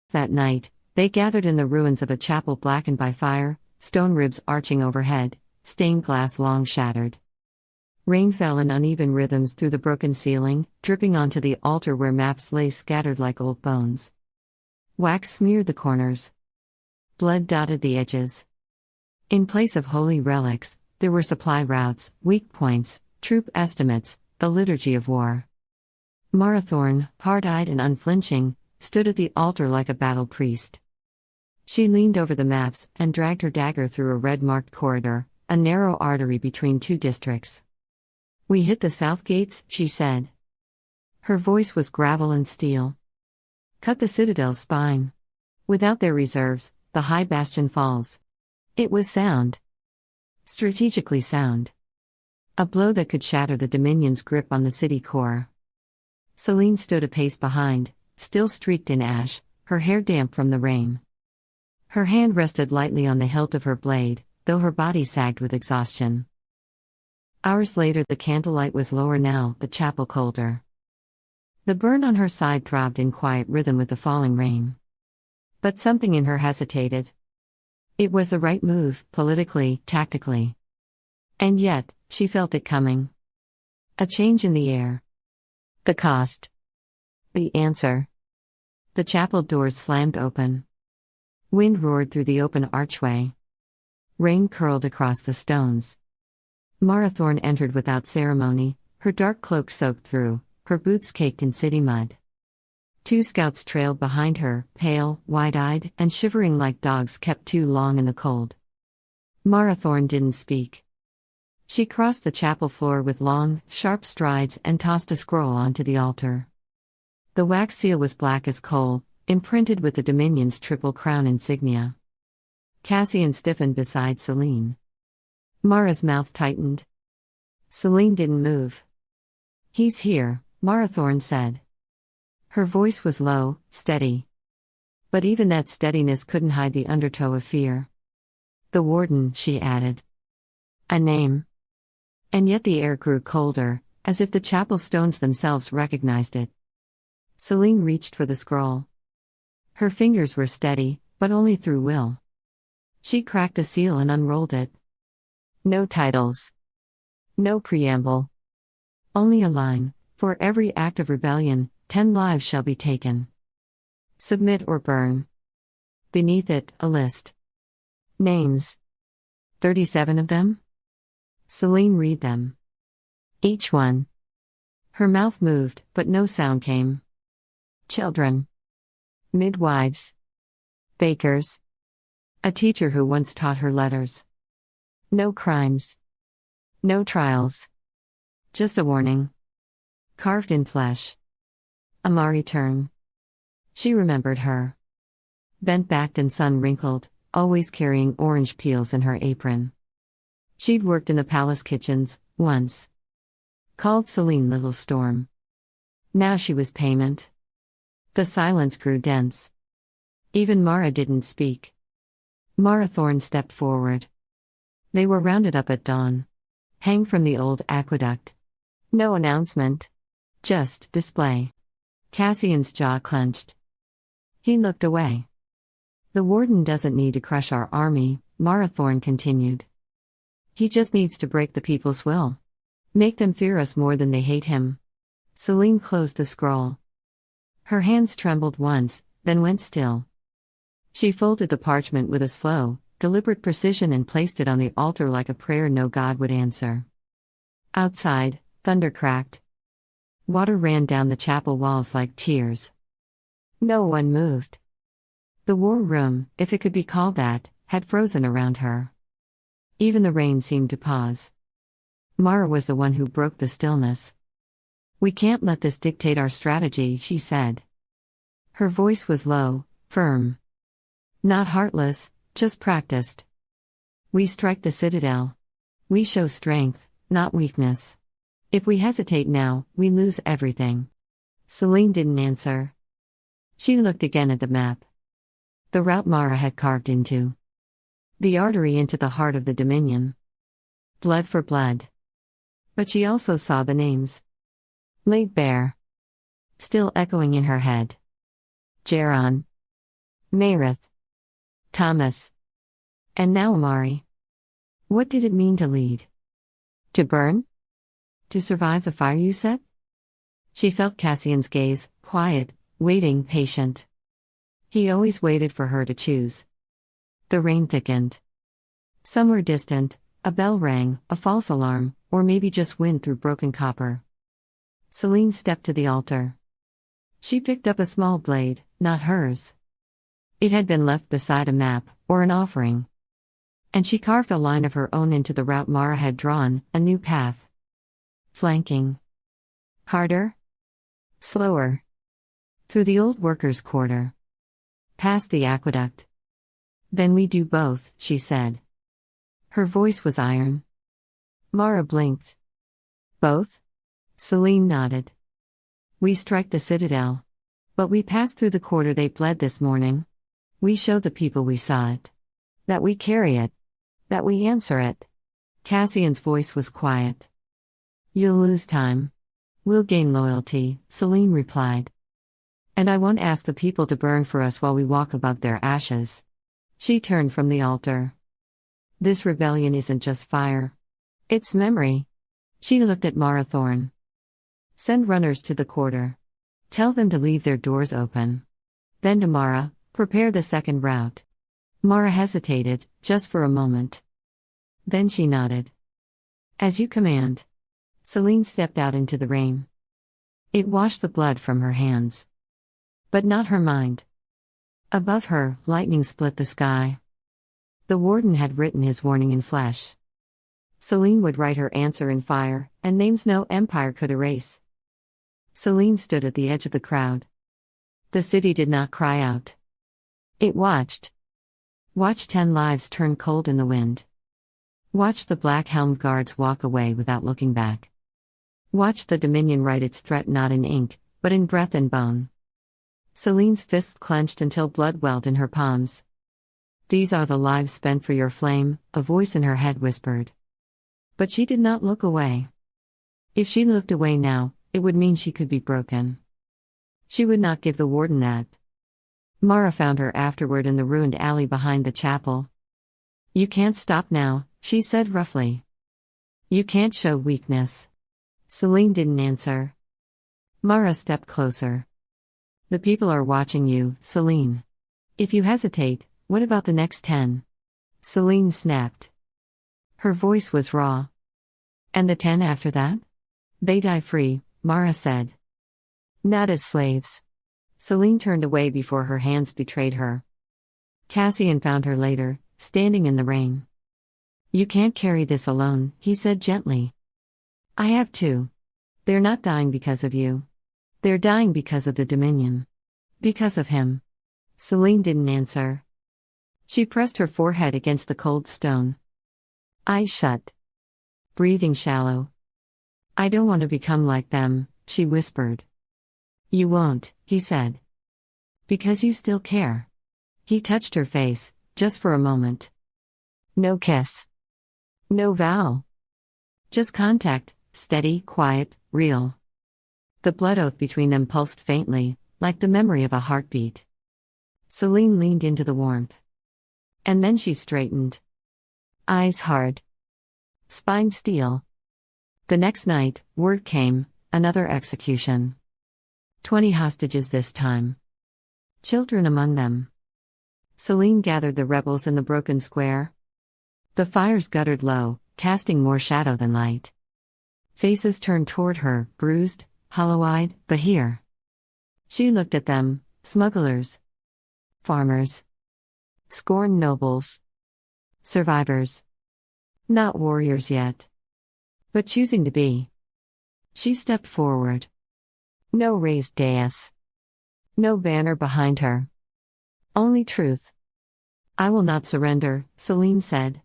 That night, they gathered in the ruins of a chapel blackened by fire, stone ribs arching overhead, stained glass long shattered. Rain fell in uneven rhythms through the broken ceiling, dripping onto the altar where maps lay scattered like old bones. Wax smeared the corners. Blood dotted the edges. In place of holy relics, there were supply routes, weak points, troop estimates, the liturgy of war. Marathorn, hard-eyed and unflinching, stood at the altar like a battle priest. She leaned over the maps and dragged her dagger through a red-marked corridor, a narrow artery between two districts. "We hit the south gates," she said. Her voice was gravel and steel. "Cut the citadel's spine. Without their reserves, the high bastion falls." It was sound. Strategically sound. A blow that could shatter the Dominion's grip on the city core. Selene stood a pace behind, still streaked in ash, her hair damp from the rain. Her hand rested lightly on the hilt of her blade, though her body sagged with exhaustion. Hours later, the candlelight was lower now, the chapel colder. The burn on her side throbbed in quiet rhythm with the falling rain. But something in her hesitated. It was the right move, politically, tactically. And yet, she felt it coming. A change in the air. The cost. The answer. The chapel doors slammed open. Wind roared through the open archway. Rain curled across the stones. Marathorn entered without ceremony, her dark cloak soaked through, her boots caked in city mud. 2 scouts trailed behind her, pale, wide-eyed, and shivering like dogs kept too long in the cold. Marathorn didn't speak. She crossed the chapel floor with long, sharp strides and tossed a scroll onto the altar. The wax seal was black as coal, imprinted with the Dominion's triple crown insignia. Cassian stiffened beside Selene. Mara's mouth tightened. Selene didn't move. "He's here," Marathorn said. Her voice was low, steady. But even that steadiness couldn't hide the undertow of fear. "The warden," she added. "A name." And yet the air grew colder, as if the chapel stones themselves recognized it. Selene reached for the scroll. Her fingers were steady, but only through will. She cracked the seal and unrolled it. No titles. No preamble. Only a line: "For every act of rebellion, 10 lives shall be taken. Submit or burn." Beneath it, a list. Names. 37 of them? Selene read them. Each one. Her mouth moved, but no sound came. Children. Midwives. Bakers. A teacher who once taught her letters. No crimes. No trials. Just a warning. Carved in flesh. Amari Turn. She remembered her. Bent-backed and sun-wrinkled, always carrying orange peels in her apron. She'd worked in the palace kitchens, once. Called Selene Little Storm. Now she was payment. The silence grew dense. Even Mara didn't speak. Marathorn stepped forward. They were rounded up at dawn. Hang from the old aqueduct. No announcement. Just display. Cassian's jaw clenched. He looked away. "The warden doesn't need to crush our army," Marathorn continued. "He just needs to break the people's will. Make them fear us more than they hate him." Selene closed the scroll. Her hands trembled once, then went still. She folded the parchment with a slow, deliberate precision and placed it on the altar like a prayer no god would answer. Outside, thunder cracked. Water ran down the chapel walls like tears. No one moved. The war room, if it could be called that, had frozen around her. Even the rain seemed to pause. Mara was the one who broke the stillness. "We can't let this dictate our strategy," she said. Her voice was low, firm. Not heartless, just practiced. "We strike the citadel. We show strength, not weakness. If we hesitate now, we lose everything." Selene didn't answer. She looked again at the map. The route Mara had carved into. The artery into the heart of the Dominion. Blood for blood. But she also saw the names. Laid bare. Still echoing in her head. Jaron. Mayrith. Thomas. And now Amari. What did it mean to lead? To burn? To survive the fire, you said? She felt Cassian's gaze, quiet, waiting, patient. He always waited for her to choose. The rain thickened. Somewhere distant, a bell rang, a false alarm, or maybe just wind through broken copper. Selene stepped to the altar. She picked up a small blade, not hers. It had been left beside a map, or an offering. And she carved a line of her own into the route Mara had drawn, a new path. Flanking. Harder. Slower. Through the old workers' quarter. Past the aqueduct. Then we do both, she said. Her voice was iron. Mara blinked. Both? Selene nodded. We strike the citadel. But we pass through the quarter they bled this morning. We show the people we saw it. That we carry it. That we answer it. Cassian's voice was quiet. You'll lose time. We'll gain loyalty, Selene replied. And I won't ask the people to burn for us while we walk above their ashes. She turned from the altar. This rebellion isn't just fire. It's memory. She looked at Mara Thorne. Send runners to the quarter. Tell them to leave their doors open. Then to Mara, prepare the second route. Mara hesitated, just for a moment. Then she nodded. As you command. Selene stepped out into the rain. It washed the blood from her hands. But not her mind. Above her, lightning split the sky. The warden had written his warning in flesh. Selene would write her answer in fire, and names no empire could erase. Selene stood at the edge of the crowd. The city did not cry out. It watched. Watched 10 lives turn cold in the wind. Watched the black-helmed guards walk away without looking back. Watched the Dominion write its threat not in ink, but in breath and bone. Selene's fists clenched until blood welled in her palms. These are the lives spent for your flame, a voice in her head whispered. But she did not look away. If she looked away now, it would mean she could be broken. She would not give the warden that. Mara found her afterward in the ruined alley behind the chapel. You can't stop now, she said roughly. You can't show weakness. Selene didn't answer. Mara stepped closer. The people are watching you, Selene. If you hesitate, what about the next 10? Selene snapped. Her voice was raw. And the 10 after that? They die free, Mara said. Not as slaves. Selene turned away before her hands betrayed her. Cassian found her later, standing in the rain. You can't carry this alone, he said gently. I have to. They're not dying because of you. They're dying because of the Dominion. Because of him. Selene didn't answer. She pressed her forehead against the cold stone. Eyes shut. Breathing shallow. I don't want to become like them, she whispered. You won't, he said. Because you still care. He touched her face, just for a moment. No kiss. No vow. Just contact, steady, quiet, real. The blood oath between them pulsed faintly, like the memory of a heartbeat. Selene leaned into the warmth. And then she straightened. Eyes hard. Spine steel. The next night, word came, another execution. 20 hostages this time. Children among them. Selene gathered the rebels in the broken square. The fires guttered low, casting more shadow than light. Faces turned toward her, bruised, hollow-eyed, but here. She looked at them, smugglers. Farmers. Scorned nobles. Survivors. Not warriors yet. But choosing to be. She stepped forward. No raised dais. No banner behind her. Only truth. I will not surrender, Selene said.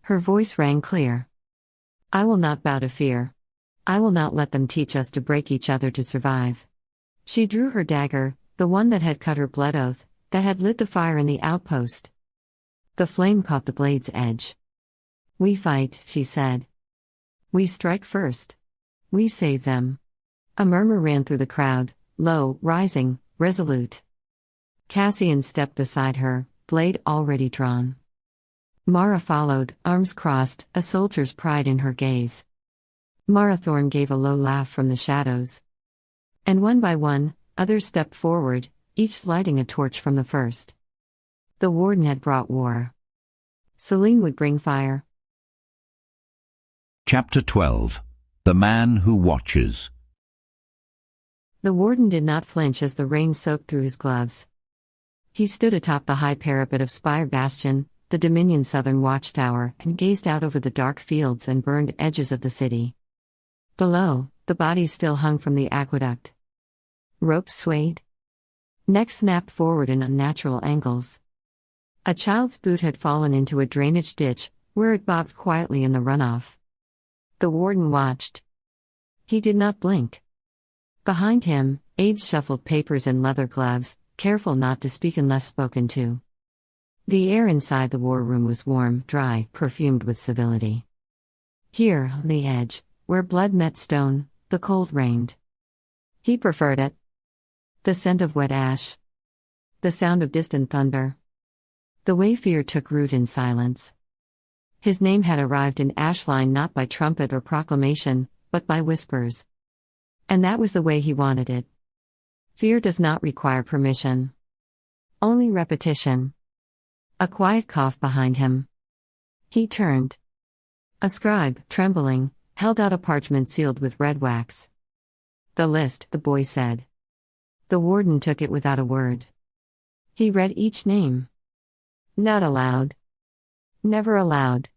Her voice rang clear. I will not bow to fear. I will not let them teach us to break each other to survive. She drew her dagger, the one that had cut her blood oath, that had lit the fire in the outpost. The flame caught the blade's edge. We fight, she said. We strike first. We save them. A murmur ran through the crowd, low, rising, resolute. Cassian stepped beside her, blade already drawn. Mara followed, arms crossed, a soldier's pride in her gaze. Mara Thorne gave a low laugh from the shadows. And one by one, others stepped forward, each lighting a torch from the first. The warden had brought war. Selene would bring fire. Chapter 12. The Man Who Watches. The warden did not flinch as the rain soaked through his gloves. He stood atop the high parapet of Spire Bastion, the Dominion's southern watchtower, and gazed out over the dark fields and burned edges of the city. Below, the bodies still hung from the aqueduct. Ropes swayed. Necks snapped forward in unnatural angles. A child's boot had fallen into a drainage ditch, where it bobbed quietly in the runoff. The warden watched. He did not blink. Behind him, aides shuffled papers in leather gloves, careful not to speak unless spoken to. The air inside the war room was warm, dry, perfumed with civility. Here, on the edge, where blood met stone, the cold reigned. He preferred it. The scent of wet ash. The sound of distant thunder. The way fear took root in silence. His name had arrived in Ashline not by trumpet or proclamation, but by whispers. And that was the way he wanted it. Fear does not require permission. Only repetition. A quiet cough behind him. He turned. A scribe, trembling, held out a parchment sealed with red wax. "The list," the boy said. The warden took it without a word. He read each name. Not aloud. Never aloud.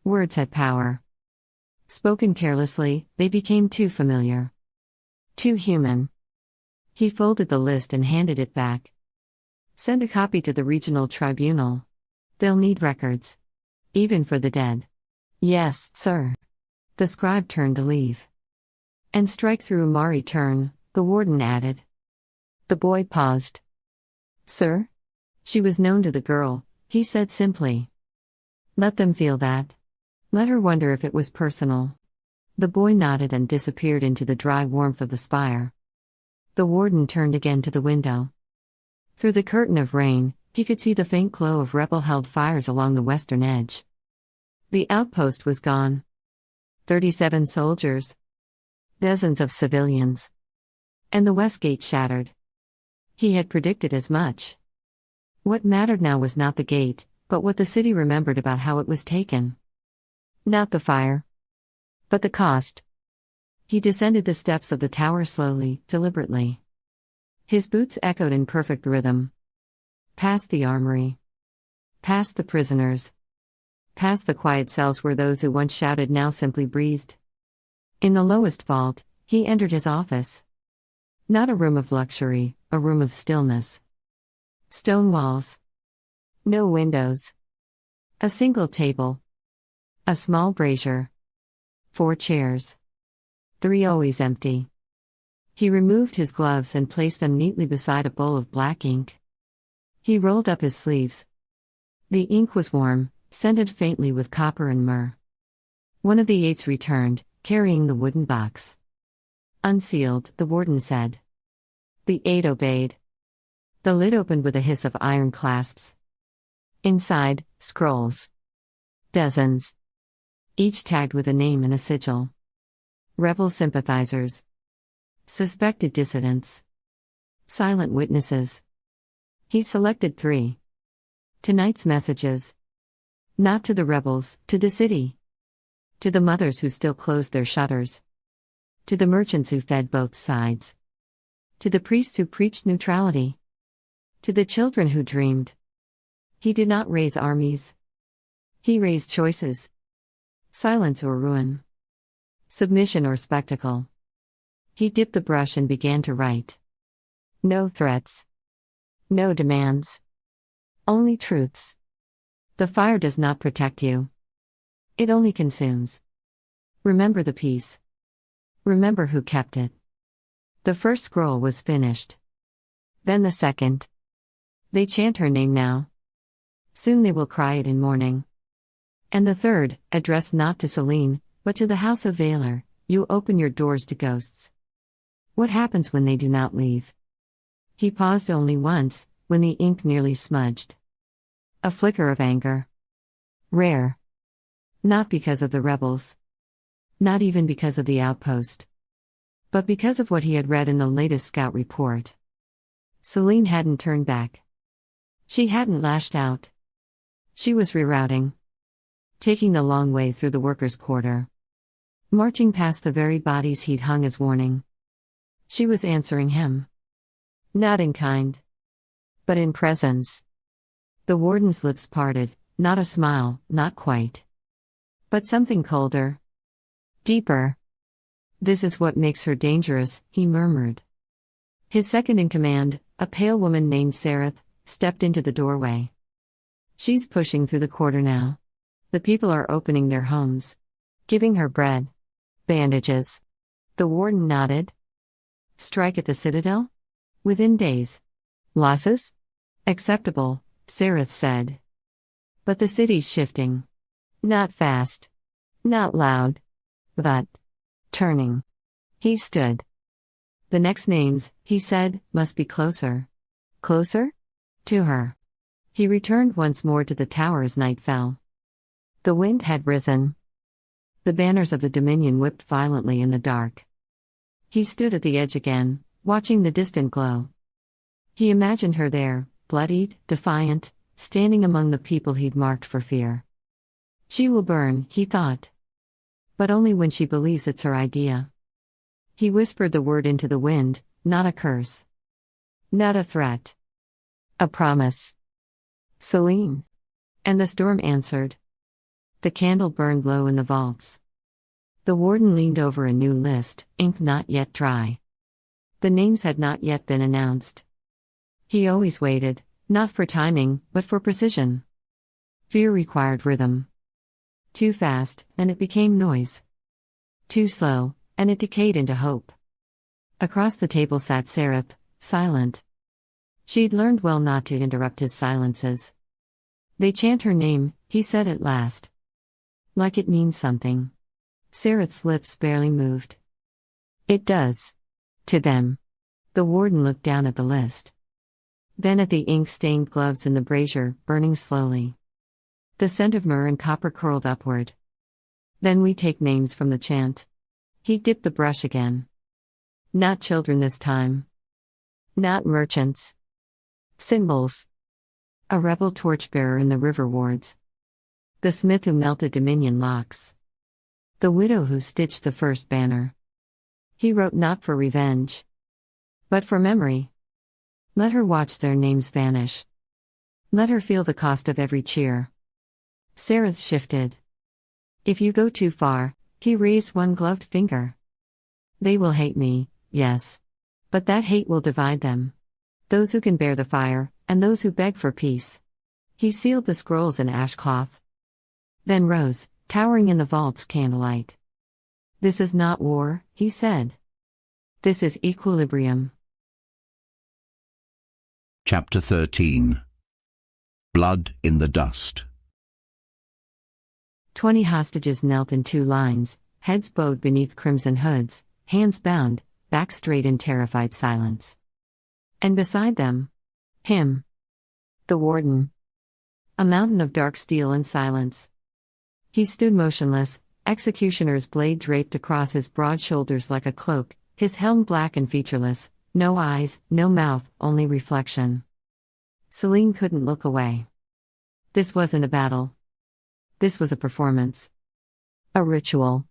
Words had power. Spoken carelessly, they became too familiar. Too human. He folded the list and handed it back. "Send a copy to the regional tribunal. They'll need records. Even for the dead." "Yes, sir." The scribe turned to leave. "And strike through Mari turn," the warden added. The boy paused. "Sir?" She was known to the girl, he said simply. "Let them feel that. Let her wonder if it was personal." The boy nodded and disappeared into the dry warmth of the spire. The warden turned again to the window. Through the curtain of rain, he could see the faint glow of rebel-held fires along the western edge. The outpost was gone. 37 soldiers. Dozens of civilians. And the west gate shattered. He had predicted as much. What mattered now was not the gate, but what the city remembered about how it was taken. Not the fire. But the cost. He descended the steps of the tower slowly, deliberately. His boots echoed in perfect rhythm. Past the armory. Past the prisoners. Past the quiet cells where those who once shouted now simply breathed. In the lowest vault, he entered his office. Not a room of luxury, a room of stillness. Stone walls. No windows. A single table. A small brazier. 4 chairs. 3 always empty. He removed his gloves and placed them neatly beside a bowl of black ink. He rolled up his sleeves. The ink was warm, scented faintly with copper and myrrh. One of the aides returned, carrying the wooden box. "Unsealed," the warden said. The aide obeyed. The lid opened with a hiss of iron clasps. Inside, scrolls. Dozens. Each tagged with a name and a sigil. Rebel sympathizers. Suspected dissidents. Silent witnesses. He selected 3. Tonight's messages. Not to the rebels, to the city. To the mothers who still closed their shutters. To the merchants who fed both sides. To the priests who preached neutrality. To the children who dreamed. He did not raise armies. He raised choices. Silence or ruin. Submission or spectacle. He dipped the brush and began to write. No threats. No demands. Only truths. The fire does not protect you. It only consumes. Remember the peace. Remember who kept it. The first scroll was finished. Then the second. They chant her name now. Soon they will cry it in mourning. And the third, addressed not to Selene, but to the house of Veylor, you open your doors to ghosts. What happens when they do not leave? He paused only once, when the ink nearly smudged. A flicker of anger. Rare. Not because of the rebels. Not even because of the outpost. But because of what he had read in the latest scout report. Selene hadn't turned back. She hadn't lashed out. She was rerouting. Taking the long way through the workers' quarter. Marching past the very bodies he'd hung as warning. She was answering him. Not in kind. but in presence. The warden's lips parted, not a smile, not quite. But something colder. Deeper. This is what makes her dangerous, he murmured. His second in command, a pale woman named Sereth, stepped into the doorway. She's pushing through the quarter now. The people are opening their homes. Giving her bread. Bandages. The warden nodded. Strike at the citadel? Within days. Losses? Acceptable, Sereth said. But the city's shifting. Not fast. Not loud. But turning. He stood. The next names, he said, must be closer. Closer? To her. He returned once more to the tower as night fell. The wind had risen. The banners of the Dominion whipped violently in the dark. He stood at the edge again, watching the distant glow. He imagined her there, bloodied, defiant, standing among the people he'd marked for fear. She will burn, he thought. But only when she believes it's her idea. He whispered the word into the wind, not a curse. Not a threat. A promise. Selene. And the storm answered. The candle burned low in the vaults. The warden leaned over a new list, ink not yet dry. The names had not yet been announced. He always waited, not for timing, but for precision. Fear required rhythm. Too fast, and it became noise. Too slow, and it decayed into hope. Across the table sat Sereth, silent. She'd learned well not to interrupt his silences. They chant her name, he said at last. Like it means something. Sereth's lips barely moved. It does. To them. The warden looked down at the list. Then at the ink-stained gloves in the brazier, burning slowly. The scent of myrrh and copper curled upward. Then we take names from the chant. He dipped the brush again. Not children this time. Not merchants. Symbols. A rebel torchbearer in the river wards. The smith who melted Dominion locks. The widow who stitched the first banner. He wrote not for revenge, but for memory. Let her watch their names vanish. Let her feel the cost of every cheer. Sereth shifted. If you go too far, he raised one gloved finger. They will hate me, yes. But that hate will divide them. Those who can bear the fire, and those who beg for peace. He sealed the scrolls in ash cloth. Then rose, towering in the vault's candlelight. This is not war, he said. This is equilibrium. Chapter 13. Blood in the Dust. 20 hostages knelt in 2 lines, heads bowed beneath crimson hoods, hands bound, back straight in terrified silence. And beside them, him. The warden. A mountain of dark steel and silence. He stood motionless, executioner's blade draped across his broad shoulders like a cloak, his helm black and featureless, no eyes, no mouth, only reflection. Selene couldn't look away. This wasn't a battle. This was a performance. A ritual.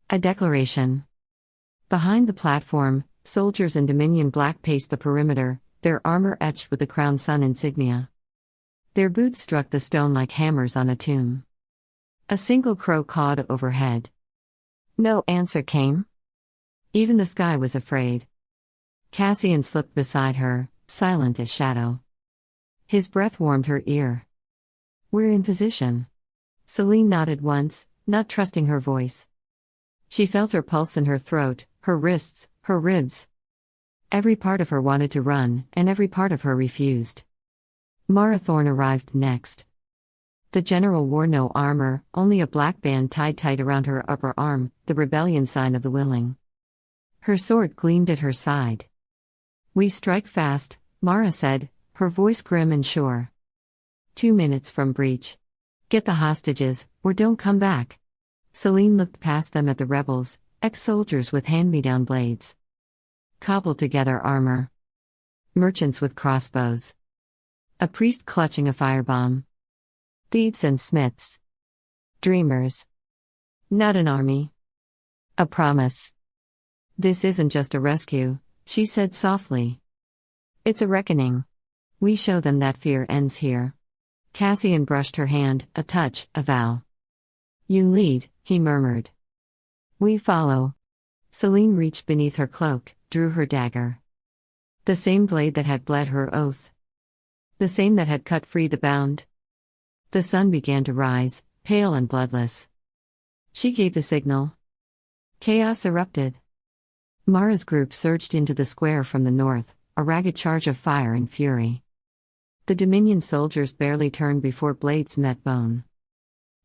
A declaration. Behind the platform, soldiers in Dominion black paced the perimeter, their armor etched with the crown sun insignia. Their boots struck the stone like hammers on a tomb. A single crow cawed overhead. No answer came. Even the sky was afraid. Cassian slipped beside her, silent as shadow. His breath warmed her ear. We're in position. Selene nodded once, not trusting her voice. She felt her pulse in her throat, her wrists, her ribs. Every part of her wanted to run, and every part of her refused. Marathorn arrived next. The general wore no armor, only a black band tied tight around her upper arm, the rebellion sign of the willing. Her sword gleamed at her side. We strike fast, Mara said, her voice grim and sure. 2 minutes from breach. Get the hostages, or don't come back. Selene looked past them at the rebels, ex-soldiers with hand-me-down blades. Cobbled together armor. Merchants with crossbows. A priest clutching a firebomb. Thieves and smiths. Dreamers. Not an army. A promise. This isn't just a rescue, she said softly. It's a reckoning. We show them that fear ends here. Cassian brushed her hand, a touch, a vow. You lead, he murmured. We follow. Selene reached beneath her cloak, drew her dagger. The same blade that had bled her oath. The same that had cut free the bound. The sun began to rise, pale and bloodless. She gave the signal. Chaos erupted. Mara's group surged into the square from the north, a ragged charge of fire and fury. The Dominion soldiers barely turned before blades met bone.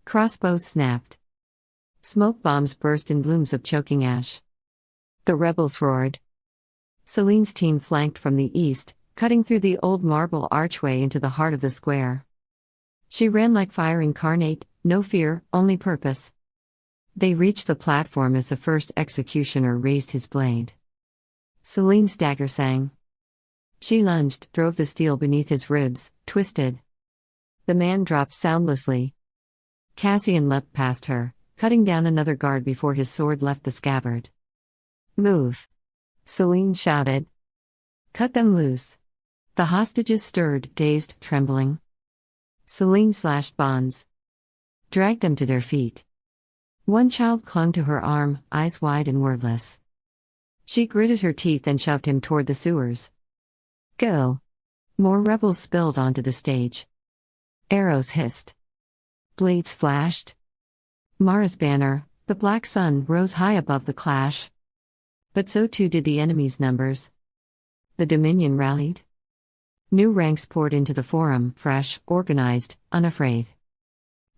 Crossbows snapped. Smoke bombs burst in blooms of choking ash. The rebels roared. Selene's team flanked from the east, cutting through the old marble archway into the heart of the square. She ran like fire incarnate, no fear, only purpose. They reached the platform as the first executioner raised his blade. Selene's dagger sang. She lunged, drove the steel beneath his ribs, twisted. The man dropped soundlessly. Cassian leapt past her, cutting down another guard before his sword left the scabbard. Move! Selene shouted. Cut them loose. The hostages stirred, dazed, trembling. Selene slashed bonds. Dragged them to their feet. One child clung to her arm, eyes wide and wordless. She gritted her teeth and shoved him toward the sewers. Go! More rebels spilled onto the stage. Arrows hissed. Blades flashed. Mara's banner, the black sun, rose high above the clash. But so too did the enemy's numbers. The Dominion rallied. New ranks poured into the forum, fresh, organized, unafraid.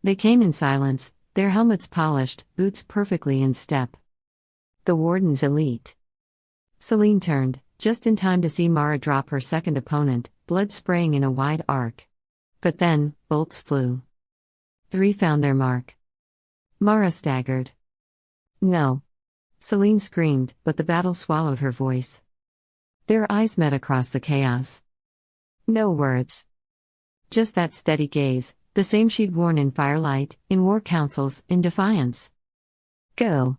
They came in silence, their helmets polished, boots perfectly in step. The Warden's elite. Selene turned, just in time to see Mara drop her second opponent, blood spraying in a wide arc. But then, bolts flew. 3 found their mark. Mara staggered. No. Selene screamed, but the battle swallowed her voice. Their eyes met across the chaos. No words. Just that steady gaze, the same she'd worn in firelight, in war councils, in defiance. Go.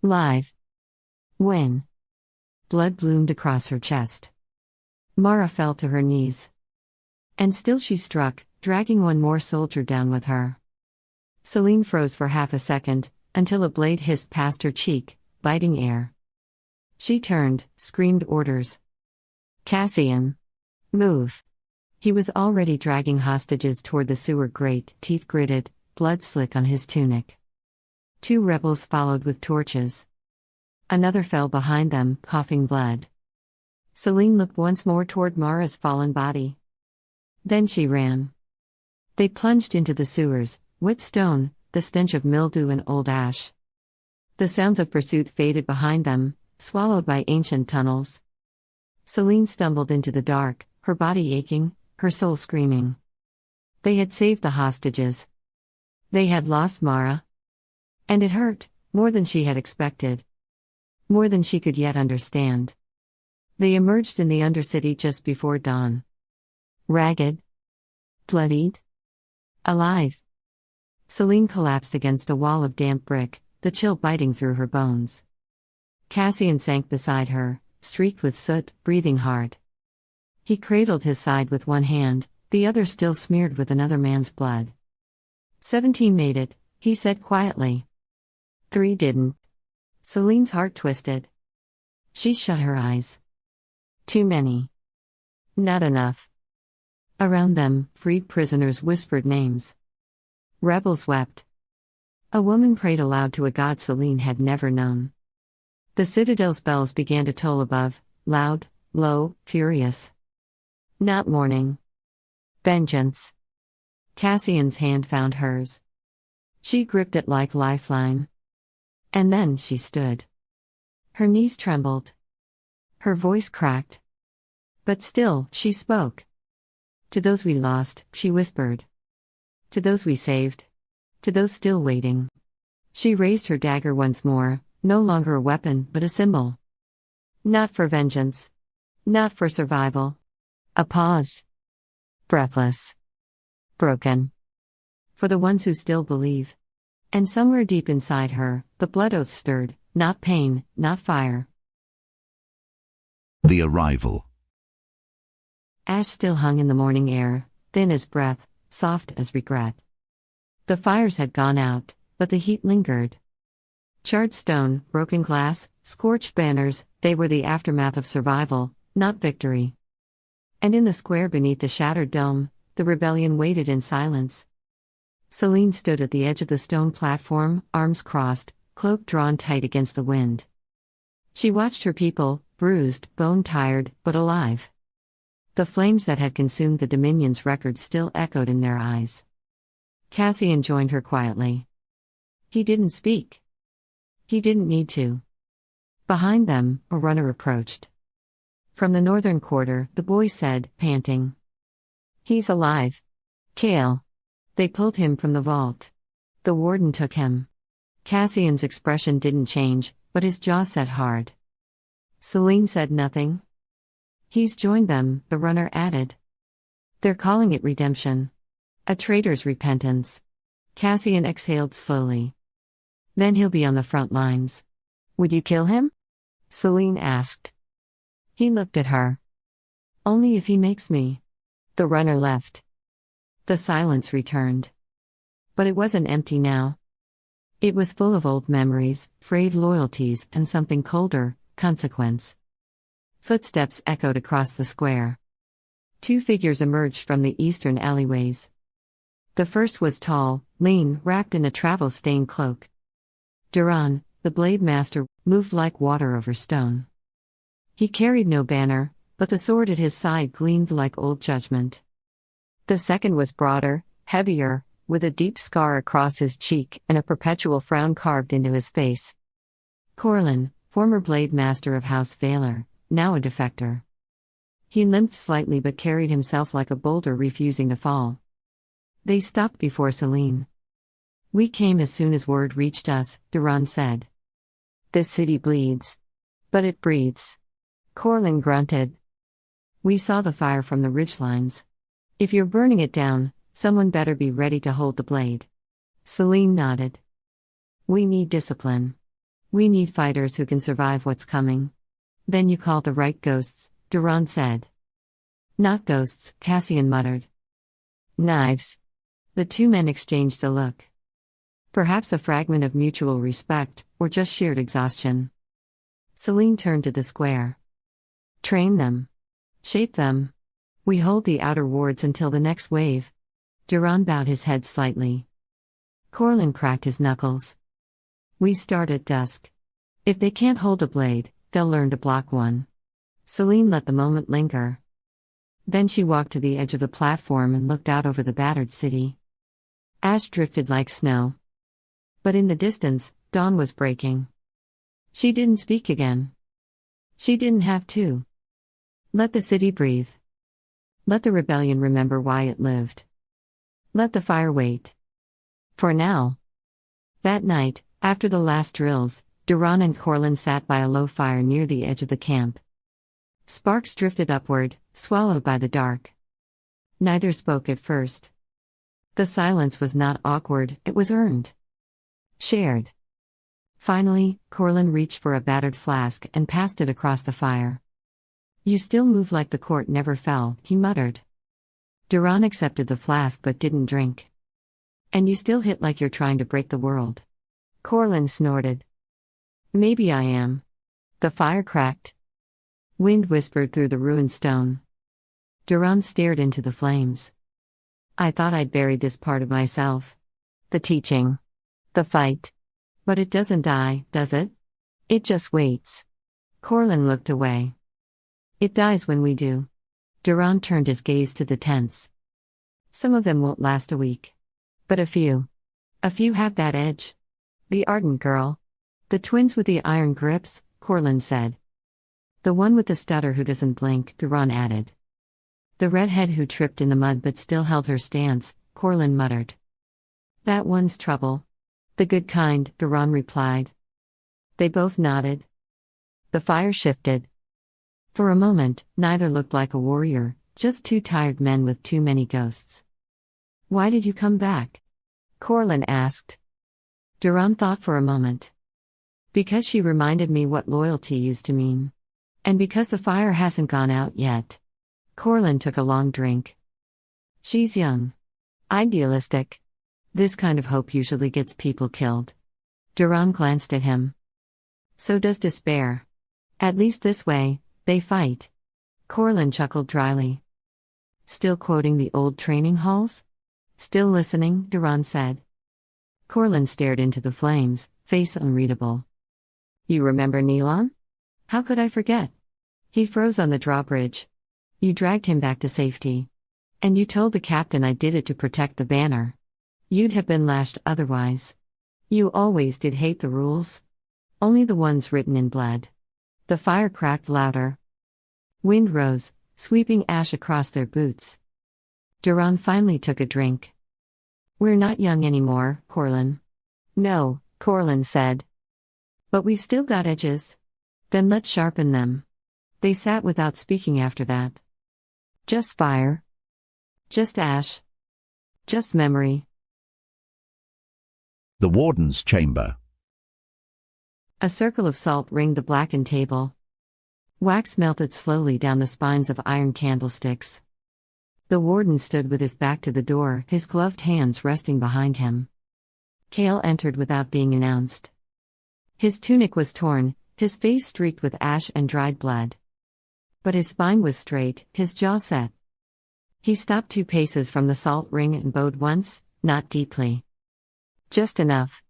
Live. Win. Blood bloomed across her chest. Mara fell to her knees. And still she struck, dragging one more soldier down with her. Selene froze for half a second, until a blade hissed past her cheek, biting air. She turned, screamed orders. Cassian. Move. He was already dragging hostages toward the sewer grate, teeth gritted, blood slick on his tunic. 2 rebels followed with torches. Another fell behind them, coughing blood. Selene looked once more toward Mara's fallen body. Then she ran. They plunged into the sewers, wet stone, the stench of mildew and old ash. The sounds of pursuit faded behind them, swallowed by ancient tunnels. Selene stumbled into the dark, her body aching, her soul screaming. They had saved the hostages. They had lost Mara. And it hurt, more than she had expected. More than she could yet understand. They emerged in the Undercity just before dawn. Ragged. Bloodied. Alive. Selene collapsed against a wall of damp brick, the chill biting through her bones. Cassian sank beside her, streaked with soot, breathing hard. He cradled his side with one hand, the other still smeared with another man's blood. 17 made it, he said quietly. 3 didn't. Selene's heart twisted. She shut her eyes. Too many. Not enough. Around them, freed prisoners whispered names. Rebels wept. A woman prayed aloud to a god Selene had never known. The citadel's bells began to toll above, loud, low, furious. Not mourning. Vengeance. Cassian's hand found hers. She gripped it like lifeline. And then she stood. Her knees trembled. Her voice cracked. But still, she spoke. To those we lost, she whispered. To those we saved. To those still waiting. She raised her dagger once more, no longer a weapon but a symbol. Not for vengeance. Not for survival. A pause. Breathless. Broken. For the ones who still believe. And somewhere deep inside her, the blood oath stirred, not pain, not fire. The Arrival. Ash still hung in the morning air, thin as breath, soft as regret. The fires had gone out, but the heat lingered. Charred stone, broken glass, scorched banners, they were the aftermath of survival, not victory. And in the square beneath the shattered dome, the rebellion waited in silence. Selene stood at the edge of the stone platform, arms crossed, cloak drawn tight against the wind. She watched her people, bruised, bone-tired, but alive. The flames that had consumed the Dominion's records still echoed in their eyes. Cassian joined her quietly. He didn't speak. He didn't need to. Behind them, a runner approached. From the northern quarter, the boy said, panting. He's alive. Kale. They pulled him from the vault. The warden took him. Cassian's expression didn't change, but his jaw set hard. Selene said nothing. He's joined them, the runner added. They're calling it redemption. A traitor's repentance. Cassian exhaled slowly. Then he'll be on the front lines. Would you kill him? Selene asked. He looked at her. Only if he makes me. The runner left. The silence returned. But it wasn't empty now. It was full of old memories, frayed loyalties, and something colder, consequence. Footsteps echoed across the square. Two figures emerged from the eastern alleyways. The first was tall, lean, wrapped in a travel-stained cloak. Duran, the blade master, moved like water over stone. He carried no banner, but the sword at his side gleamed like old judgment. The second was broader, heavier, with a deep scar across his cheek and a perpetual frown carved into his face. Corlin, former blade master of House Veylor, now a defector. He limped slightly but carried himself like a boulder refusing to fall. They stopped before Selene. We came as soon as word reached us, Duran said. This city bleeds. But it breathes. Corlin grunted. We saw the fire from the ridgelines. If you're burning it down, someone better be ready to hold the blade. Selene nodded. We need discipline. We need fighters who can survive what's coming. Then you call the right ghosts, Duran said. Not ghosts, Cassian muttered. Knives. The two men exchanged a look. Perhaps a fragment of mutual respect, or just sheer exhaustion. Selene turned to the square. Train them. Shape them. We hold the outer wards until the next wave. Duran bowed his head slightly. Corlin cracked his knuckles. We start at dusk. If they can't hold a blade, they'll learn to block one. Selene let the moment linger. Then she walked to the edge of the platform and looked out over the battered city. Ash drifted like snow. But in the distance, dawn was breaking. She didn't speak again. She didn't have to. Let the city breathe. Let the rebellion remember why it lived. Let the fire wait. For now. That night, after the last drills, Duran and Corlin sat by a low fire near the edge of the camp. Sparks drifted upward, swallowed by the dark. Neither spoke at first. The silence was not awkward, it was earned. Shared. Finally, Corlin reached for a battered flask and passed it across the fire. You still move like the court never fell, he muttered. Duran accepted the flask but didn't drink. And you still hit like you're trying to break the world. Corlin snorted. Maybe I am. The fire cracked. Wind whispered through the ruined stone. Duran stared into the flames. I thought I'd buried this part of myself. The teaching. The fight. But it doesn't die, does it? It just waits. Corlin looked away. It dies when we do. Duran turned his gaze to the tents. Some of them won't last a week. But a few. A few have that edge. The ardent girl. The twins with the iron grips, Corlin said. The one with the stutter who doesn't blink, Duran added. The redhead who tripped in the mud but still held her stance, Corlin muttered. That one's trouble. The good kind, Duran replied. They both nodded. The fire shifted. For a moment, neither looked like a warrior, just two tired men with too many ghosts. Why did you come back? Corlin asked. Duran thought for a moment. Because she reminded me what loyalty used to mean. And because the fire hasn't gone out yet. Corlin took a long drink. She's young. Idealistic. This kind of hope usually gets people killed. Duran glanced at him. So does despair. At least this way, they fight. Corlin chuckled dryly. Still quoting the old training halls? Still listening, Duran said. Corlin stared into the flames, face unreadable. You remember Neelon? How could I forget? He froze on the drawbridge. You dragged him back to safety. And you told the captain I did it to protect the banner. You'd have been lashed otherwise. You always did hate the rules. Only the ones written in blood. The fire cracked louder. Wind rose, sweeping ash across their boots. Duran finally took a drink. We're not young anymore, Corlin. No, Corlin said. But we've still got edges. Then let's sharpen them. They sat without speaking after that. Just fire. Just ash. Just memory. The warden's chamber. A circle of salt ringed the blackened table. Wax melted slowly down the spines of iron candlesticks. The warden stood with his back to the door, his gloved hands resting behind him. Cale entered without being announced. His tunic was torn, his face streaked with ash and dried blood. But his spine was straight, his jaw set. He stopped 2 paces from the salt ring and bowed once, not deeply. Just enough.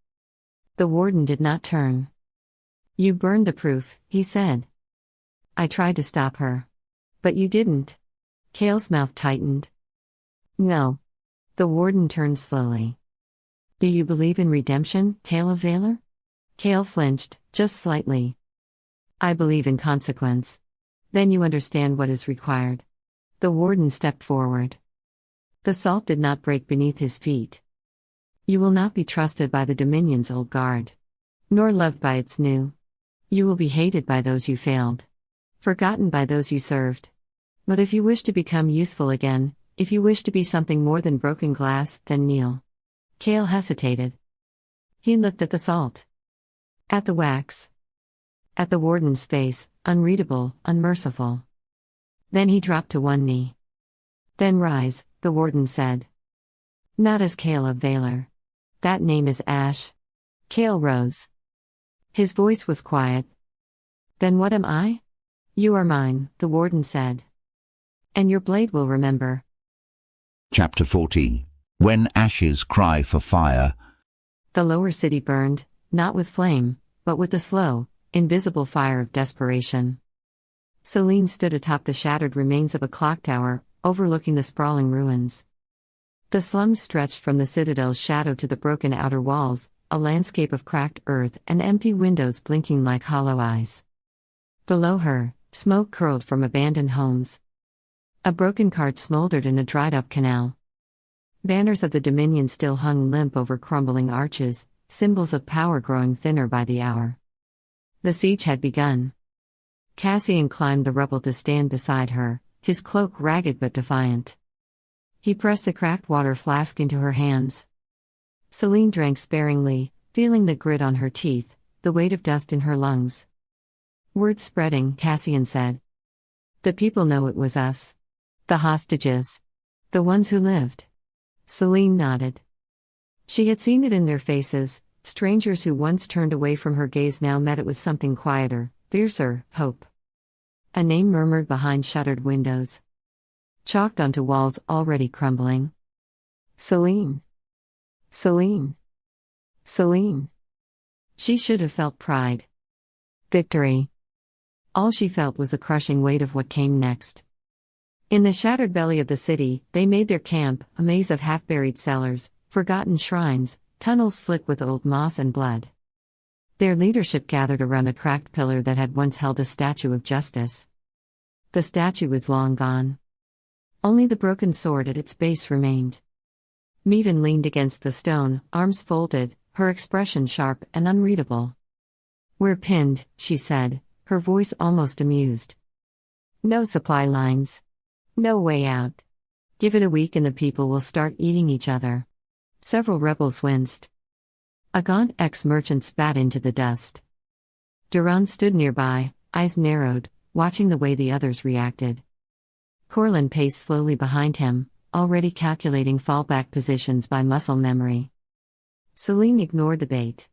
The warden did not turn. You burned the proof, he said. I tried to stop her. But you didn't. Cale's mouth tightened. No. The warden turned slowly. Do you believe in redemption, Cale of Veylor? Cale flinched, just slightly. I believe in consequence. Then you understand what is required. The warden stepped forward. The salt did not break beneath his feet. You will not be trusted by the Dominion's old guard. Nor loved by its new. You will be hated by those you failed. Forgotten by those you served. But if you wish to become useful again, if you wish to be something more than broken glass, then kneel. Cale hesitated. He looked at the salt. At the wax. At the warden's face, unreadable, unmerciful. Then he dropped to one knee. Then rise, the warden said. Not as Cale of Veylor. That name is Ash. Cale rose. His voice was quiet. Then what am I? You are mine, the warden said. And your blade will remember. Chapter 14. When ashes cry for fire. The lower city burned, not with flame, but with the slow, invisible fire of desperation. Selene stood atop the shattered remains of a clock tower, overlooking the sprawling ruins. The slums stretched from the citadel's shadow to the broken outer walls, a landscape of cracked earth and empty windows blinking like hollow eyes. Below her, smoke curled from abandoned homes. A broken cart smoldered in a dried-up canal. Banners of the Dominion still hung limp over crumbling arches, symbols of power growing thinner by the hour. The siege had begun. Cassian climbed the rubble to stand beside her, his cloak ragged but defiant. He pressed a cracked water flask into her hands. Selene drank sparingly, feeling the grit on her teeth, the weight of dust in her lungs. Word spreading, Cassian said. The people know it was us. The hostages. The ones who lived. Selene nodded. She had seen it in their faces, strangers who once turned away from her gaze now met it with something quieter, fiercer, hope. A name murmured behind shuttered windows. Chalked onto walls already crumbling. Selene. Selene. Selene. She should have felt pride. Victory. All she felt was the crushing weight of what came next. In the shattered belly of the city, they made their camp, a maze of half-buried cellars, forgotten shrines, tunnels slick with old moss and blood. Their leadership gathered around a cracked pillar that had once held a statue of justice. The statue was long gone. Only the broken sword at its base remained. Meaden leaned against the stone, arms folded, her expression sharp and unreadable. We're pinned, she said, her voice almost amused. No supply lines. No way out. Give it a week and the people will start eating each other. Several rebels winced. A gaunt ex-merchant spat into the dust. Duran stood nearby, eyes narrowed, watching the way the others reacted. Corlin paced slowly behind him, already calculating fallback positions by muscle memory. Selene ignored the bait.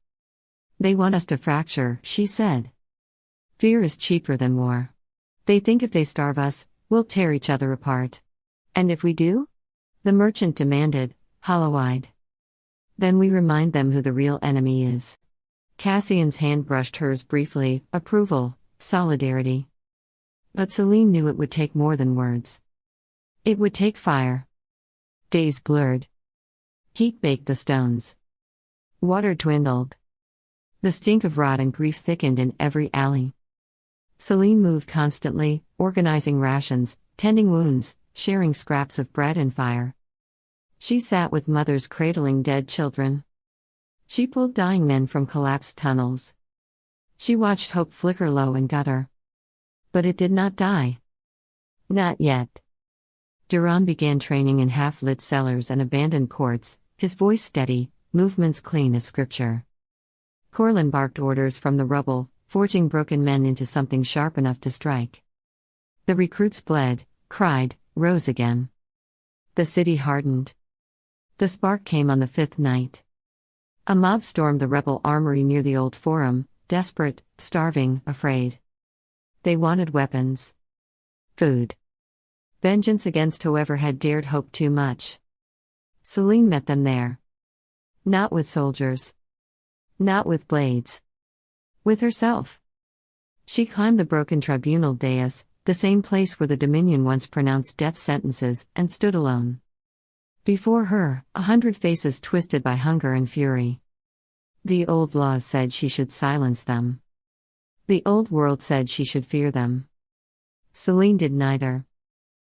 They want us to fracture, she said. Fear is cheaper than war. They think if they starve us, we'll tear each other apart. And if we do? The merchant demanded, hollow-eyed. Then we remind them who the real enemy is. Cassian's hand brushed hers briefly, approval, solidarity. But Selene knew it would take more than words. It would take fire. Days blurred. Heat baked the stones. Water dwindled. The stink of rot and grief thickened in every alley. Selene moved constantly, organizing rations, tending wounds, sharing scraps of bread and fire. She sat with mothers cradling dead children. She pulled dying men from collapsed tunnels. She watched hope flicker low and gutter. But it did not die. Not yet. Duran began training in half-lit cellars and abandoned courts, his voice steady, movements clean as scripture. Corlin barked orders from the rubble, forging broken men into something sharp enough to strike. The recruits bled, cried, rose again. The city hardened. The spark came on the fifth night. A mob stormed the rebel armory near the old forum, desperate, starving, afraid. They wanted weapons. Food. Vengeance against whoever had dared hope too much. Selene met them there. Not with soldiers. Not with blades. With herself. She climbed the broken tribunal dais, the same place where the Dominion once pronounced death sentences, and stood alone. Before her, 100 faces twisted by hunger and fury. The old laws said she should silence them. The old world said she should fear them. Selene did neither.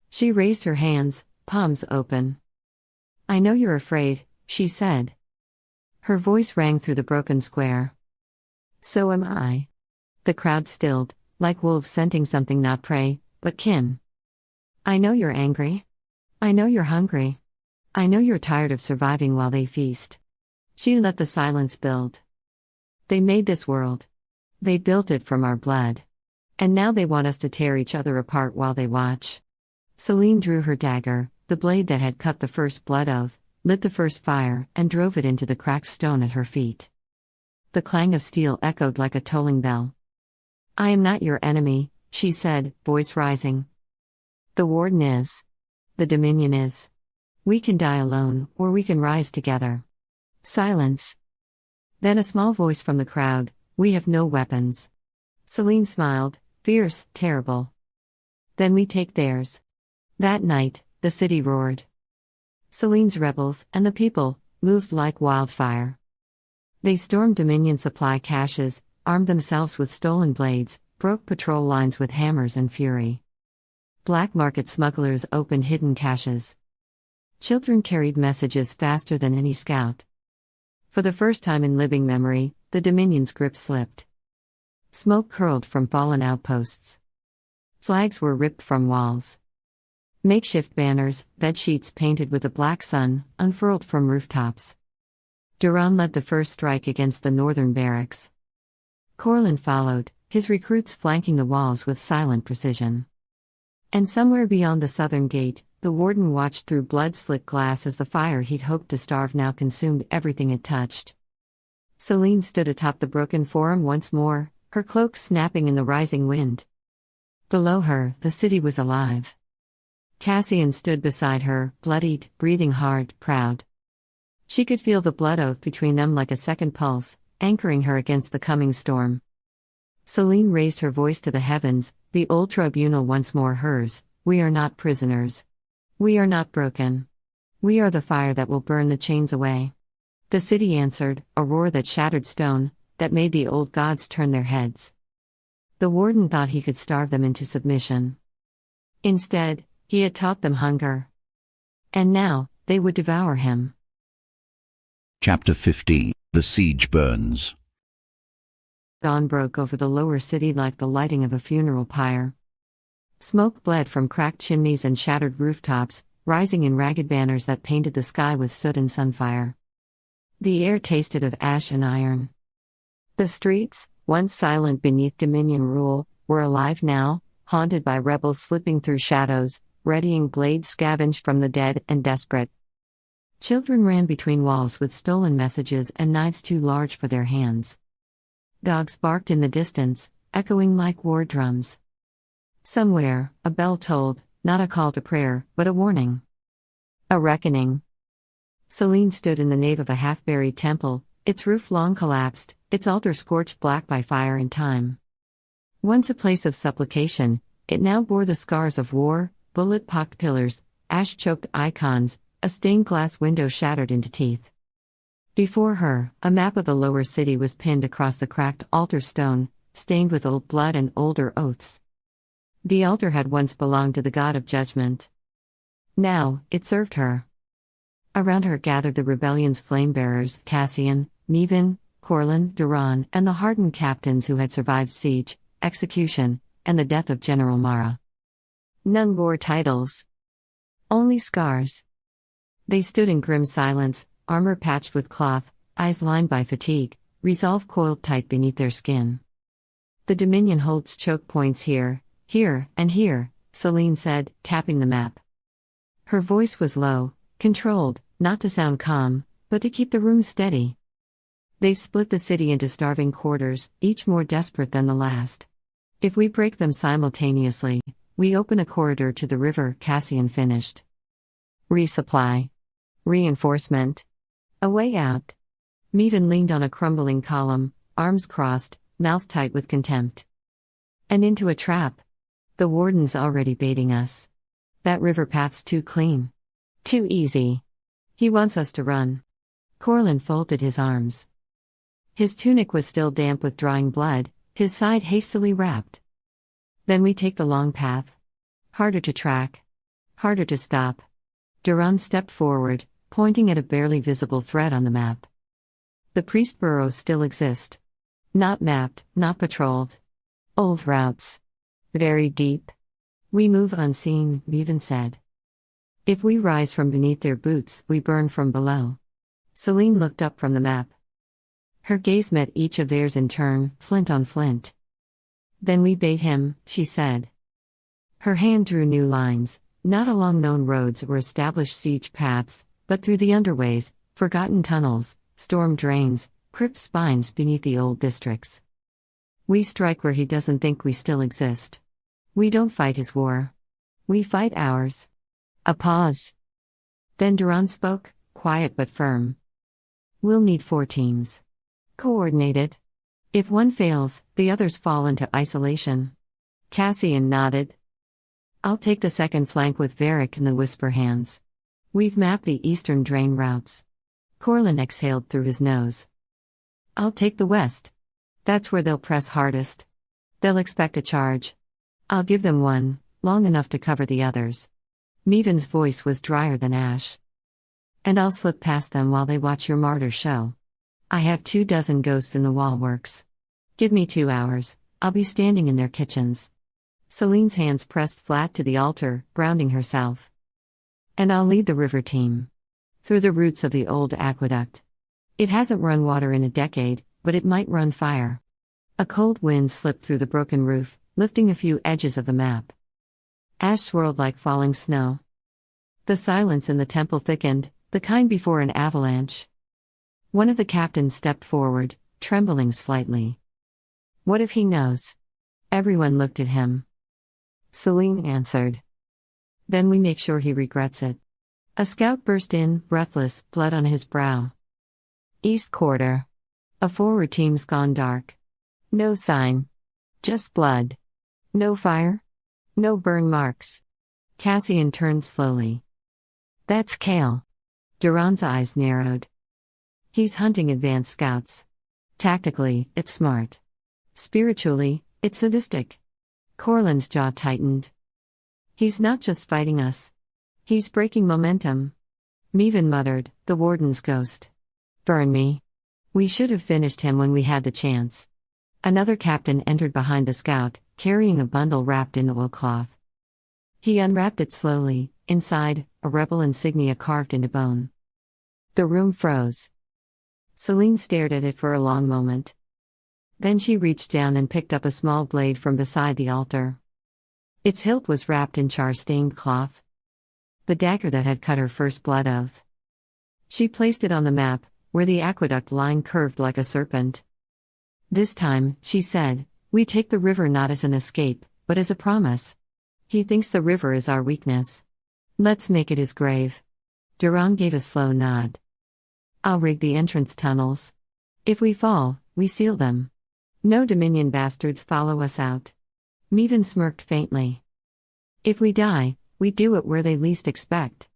She raised her hands, palms open. I know you're afraid, she said. Her voice rang through the broken square. So am I. The crowd stilled, like wolves scenting something not prey, but kin. I know you're angry. I know you're hungry. I know you're tired of surviving while they feast. She let the silence build. They made this world. They built it from our blood. And now they want us to tear each other apart while they watch. Selene drew her dagger, the blade that had cut the first blood oath, lit the first fire, and drove it into the cracked stone at her feet. The clang of steel echoed like a tolling bell. I am not your enemy, she said, voice rising. The warden is. The Dominion is. We can die alone, or we can rise together. Silence. Then a small voice from the crowd, we have no weapons. Selene smiled, fierce, terrible. Then we take theirs. That night, the city roared. Selene's rebels, and the people, moved like wildfire. They stormed Dominion supply caches, armed themselves with stolen blades, broke patrol lines with hammers and fury. Black market smugglers opened hidden caches. Children carried messages faster than any scout. For the first time in living memory, the Dominion's grip slipped. Smoke curled from fallen outposts. Flags were ripped from walls. Makeshift banners, bedsheets painted with a black sun, unfurled from rooftops. Duran led the first strike against the northern barracks. Corlin followed, his recruits flanking the walls with silent precision. And somewhere beyond the southern gate, the warden watched through blood-slick glass as the fire he'd hoped to starve now consumed everything it touched. Selene stood atop the broken forum once more, her cloak snapping in the rising wind. Below her, the city was alive. Cassian stood beside her, bloodied, breathing hard, proud. She could feel the blood oath between them like a second pulse, anchoring her against the coming storm. Selene raised her voice to the heavens, the old tribunal once more hers, we are not prisoners. We are not broken. We are the fire that will burn the chains away. The city answered, a roar that shattered stone, that made the old gods turn their heads. The warden thought he could starve them into submission. Instead, he had taught them hunger. And now, they would devour him. Chapter 15. The Siege Burns. Dawn broke over the lower city like the lighting of a funeral pyre. Smoke bled from cracked chimneys and shattered rooftops, rising in ragged banners that painted the sky with soot and sunfire. The air tasted of ash and iron. The streets, once silent beneath Dominion rule, were alive now, haunted by rebels slipping through shadows, readying blades scavenged from the dead and desperate. Children ran between walls with stolen messages and knives too large for their hands. Dogs barked in the distance, echoing like war drums. Somewhere, a bell tolled, not a call to prayer, but a warning. A reckoning. Selene stood in the nave of a half-buried temple, its roof long collapsed, its altar scorched black by fire and time. Once a place of supplication, it now bore the scars of war, bullet-pocked pillars, ash-choked icons, a stained glass window shattered into teeth. Before her, a map of the lower city was pinned across the cracked altar stone, stained with old blood and older oaths. The altar had once belonged to the god of judgment. Now, it served her. Around her gathered the rebellion's flame-bearers, Cassian, Mevin, Corlin, Duran, and the hardened captains who had survived siege, execution, and the death of General Mara. None bore titles. Only scars. They stood in grim silence, armor patched with cloth, eyes lined by fatigue, resolve coiled tight beneath their skin. The Dominion holds choke points here, and here, Selene said, tapping the map. Her voice was low, controlled, not to sound calm, but to keep the room steady. They've split the city into starving quarters, each more desperate than the last. If we break them simultaneously, we open a corridor to the river, Cassian finished. Resupply. Reinforcement. A way out. Mevin leaned on a crumbling column, arms crossed, mouth tight with contempt. And into a trap. The warden's already baiting us. That river path's too clean. Too easy. He wants us to run. Corlin folded his arms. His tunic was still damp with drying blood, his side hastily wrapped. Then we take the long path. Harder to track. Harder to stop. Duran stepped forward, pointing at a barely visible thread on the map. The priest burrows still exist. Not mapped, not patrolled. Old routes. Very deep. We move unseen, Mevin said. If we rise from beneath their boots, we burn from below. Selene looked up from the map. Her gaze met each of theirs in turn, flint on flint. Then we bait him, she said. Her hand drew new lines, not along known roads or established siege paths, but through the underways, forgotten tunnels, storm drains, crypt spines beneath the old districts. We strike where he doesn't think we still exist. We don't fight his war. We fight ours. A pause. Then Duran spoke, quiet but firm. We'll need 4 teams. Coordinated. If one fails, the others fall into isolation. Cassian nodded. I'll take the second flank with Varric and the Whisper Hands. We've mapped the eastern drain routes. Corlin exhaled through his nose. I'll take the west. That's where they'll press hardest. They'll expect a charge. I'll give them one, long enough to cover the others. Mevin's voice was drier than ash. And I'll slip past them while they watch your martyr show. I have 24 ghosts in the wallworks. Give me 2 hours, I'll be standing in their kitchens. Selene's hands pressed flat to the altar, grounding herself. And I'll lead the river team. Through the roots of the old aqueduct. It hasn't run water in a decade, but it might run fire. A cold wind slipped through the broken roof, lifting a few edges of the map. Ash swirled like falling snow. The silence in the temple thickened, the kind before an avalanche. One of the captains stepped forward, trembling slightly. What if he knows? Everyone looked at him. Selene answered. Then we make sure he regrets it. A scout burst in, breathless, blood on his brow. East quarter. A forward team's gone dark. No sign. Just blood. No fire. No burn marks. Cassian turned slowly. That's Kale. Duran's eyes narrowed. He's hunting advanced scouts. Tactically, it's smart. Spiritually, it's sadistic. Corlin's jaw tightened. He's not just fighting us. He's breaking momentum. Mevin muttered, the warden's ghost. Burn me. We should have finished him when we had the chance. Another captain entered behind the scout, carrying a bundle wrapped in oilcloth. He unwrapped it slowly. Inside, a rebel insignia carved into bone. The room froze. Selene stared at it for a long moment. Then she reached down and picked up a small blade from beside the altar. Its hilt was wrapped in char-stained cloth. The dagger that had cut her first blood oath. She placed it on the map, where the aqueduct line curved like a serpent. This time, she said, we take the river not as an escape, but as a promise. He thinks the river is our weakness. Let's make it his grave. Durand gave a slow nod. I'll rig the entrance tunnels. If we fall, we seal them. No Dominion bastards follow us out. Meven smirked faintly. If we die, we do it where they least expect.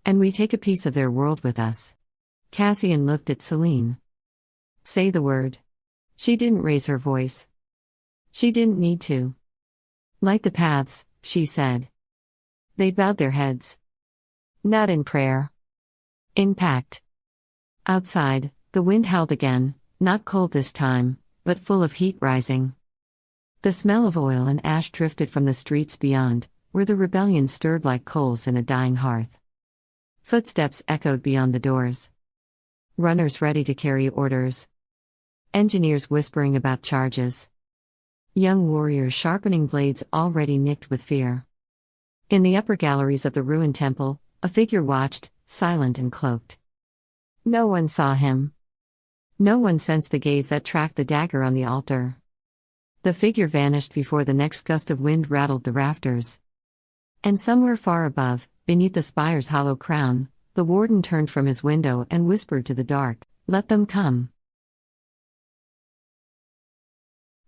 And we take a piece of their world with us. Cassian looked at Selene. Say the word. She didn't raise her voice. She didn't need to. Light the paths, she said. They bowed their heads. Not in prayer. In pact. Outside, the wind howled again, not cold this time, but full of heat rising. The smell of oil and ash drifted from the streets beyond, where the rebellion stirred like coals in a dying hearth. Footsteps echoed beyond the doors. Runners ready to carry orders. Engineers whispering about charges. Young warriors sharpening blades already nicked with fear. In the upper galleries of the ruined temple, a figure watched, silent and cloaked. No one saw him. No one sensed the gaze that tracked the dagger on the altar. The figure vanished before the next gust of wind rattled the rafters. And somewhere far above, beneath the spire's hollow crown, the warden turned from his window and whispered to the dark, "Let them come."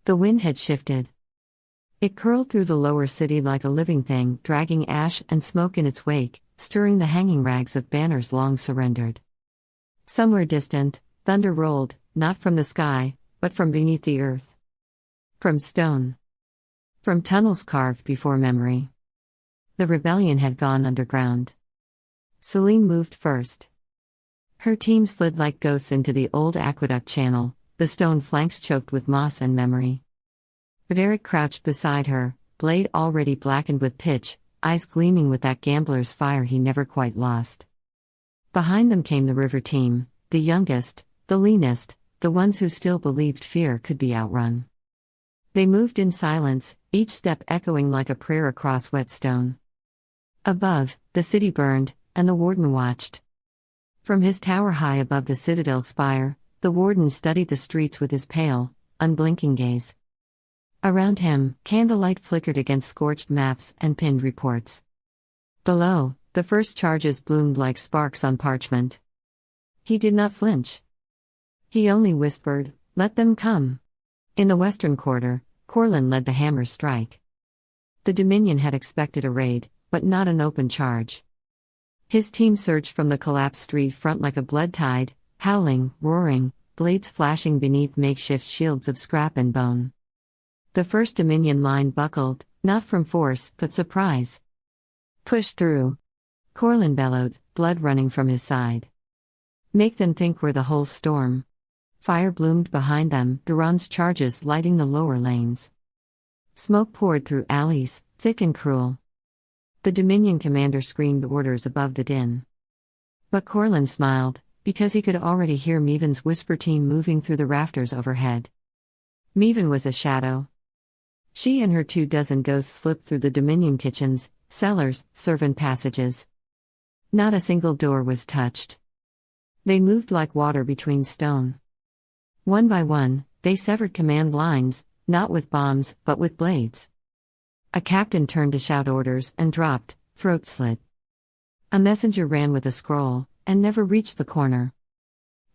The wind had shifted. It curled through the lower city like a living thing, dragging ash and smoke in its wake, stirring the hanging rags of banners long surrendered. Somewhere distant, thunder rolled, not from the sky, but from beneath the earth. From stone. From tunnels carved before memory. The rebellion had gone underground. Selene moved first. Her team slid like ghosts into the old aqueduct channel, the stone flanks choked with moss and memory. Varric crouched beside her, blade already blackened with pitch, eyes gleaming with that gambler's fire he never quite lost. Behind them came the river team, the youngest, the leanest, the ones who still believed fear could be outrun. They moved in silence, each step echoing like a prayer across wet stone. Above, the city burned, and the warden watched. From his tower high above the citadel's spire, the warden studied the streets with his pale, unblinking gaze. Around him, candlelight flickered against scorched maps and pinned reports. Below, the first charges bloomed like sparks on parchment. He did not flinch. He only whispered, "Let them come." In the western quarter, Corlin led the hammer's strike. The Dominion had expected a raid, but not an open charge. His team surged from the collapsed street front like a blood tide, howling, roaring, blades flashing beneath makeshift shields of scrap and bone. The first Dominion line buckled, not from force, but surprise. "Push through," Corlin bellowed, blood running from his side. "Make them think we're the whole storm." Fire bloomed behind them, Durand's charges lighting the lower lanes. Smoke poured through alleys, thick and cruel. The Dominion commander screamed orders above the din. But Corlin smiled, because he could already hear Meven's whisper team moving through the rafters overhead. Meven was a shadow. She and her 24 ghosts slipped through the Dominion kitchens, cellars, servant passages. Not a single door was touched. They moved like water between stone. One by one, they severed command lines, not with bombs, but with blades. A captain turned to shout orders and dropped, throat slit. A messenger ran with a scroll, and never reached the corner.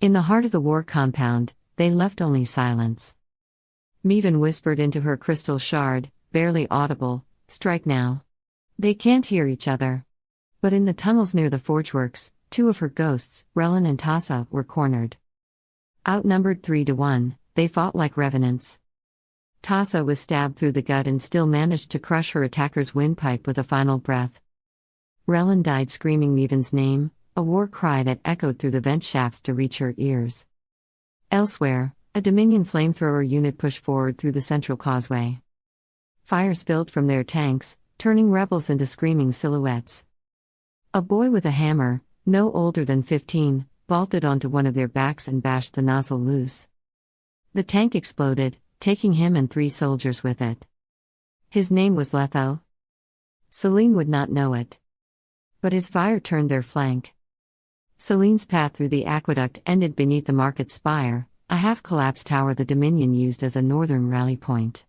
In the heart of the war compound, they left only silence. Meven whispered into her crystal shard, barely audible, "Strike now." They can't hear each other. But in the tunnels near the forgeworks, 2 of her ghosts, Relin and Tassa, were cornered. Outnumbered 3-1, they fought like revenants. Tassa was stabbed through the gut and still managed to crush her attacker's windpipe with a final breath. Relin died screaming Meven's name, a war cry that echoed through the vent shafts to reach her ears. Elsewhere, a Dominion flamethrower unit pushed forward through the central causeway. Fire spilled from their tanks, turning rebels into screaming silhouettes. A boy with a hammer, no older than 15, vaulted onto one of their backs and bashed the nozzle loose. The tank exploded, taking him and 3 soldiers with it. His name was Letho. Selene would not know it. But his fire turned their flank. Selene's path through the aqueduct ended beneath the market spire, a half-collapsed tower the Dominion used as a northern rally point.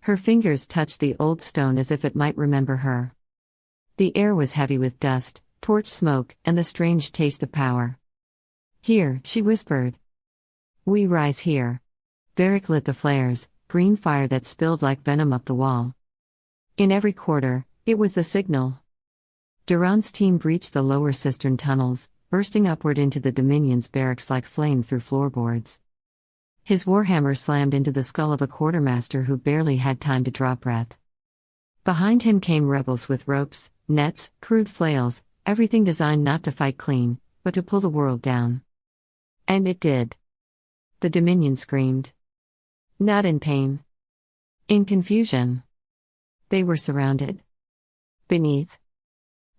Her fingers touched the old stone as if it might remember her. The air was heavy with dust, torch smoke, and the strange taste of power. "Here," she whispered. "We rise here." Varric lit the flares, green fire that spilled like venom up the wall. In every quarter, it was the signal. Durand's team breached the lower cistern tunnels, bursting upward into the Dominion's barracks like flame through floorboards. His warhammer slammed into the skull of a quartermaster who barely had time to draw breath. Behind him came rebels with ropes, nets, crude flails, everything designed not to fight clean, but to pull the world down. And it did. The Dominion screamed. Not in pain. In confusion. They were surrounded. Beneath.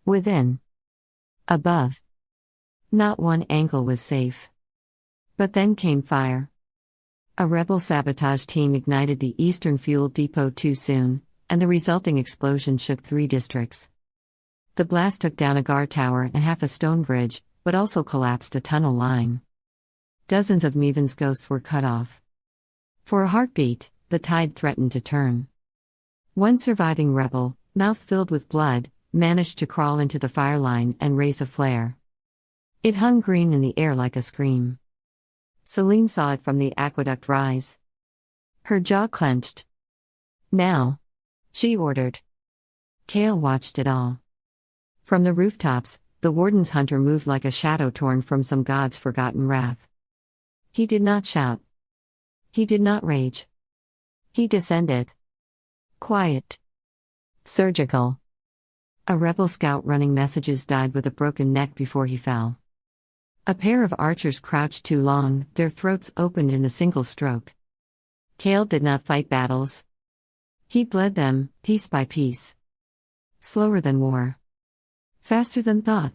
Within. Above. Not one angle was safe. But then came fire. A rebel sabotage team ignited the eastern fuel depot too soon, and the resulting explosion shook 3 districts. The blast took down a guard tower and half a stone bridge, but also collapsed a tunnel line. Dozens of Meven's ghosts were cut off. For a heartbeat, the tide threatened to turn. One surviving rebel, mouth filled with blood, managed to crawl into the fire line and raise a flare. It hung green in the air like a scream. Selene saw it from the aqueduct rise. Her jaw clenched. "Now," she ordered. Kale watched it all. From the rooftops, the warden's hunter moved like a shadow torn from some god's forgotten wrath. He did not shout. He did not rage. He descended. Quiet. Surgical. A rebel scout running messages died with a broken neck before he fell. A pair of archers crouched too long, their throats opened in a single stroke. Kale did not fight battles. He bled them, piece by piece. Slower than war. Faster than thought.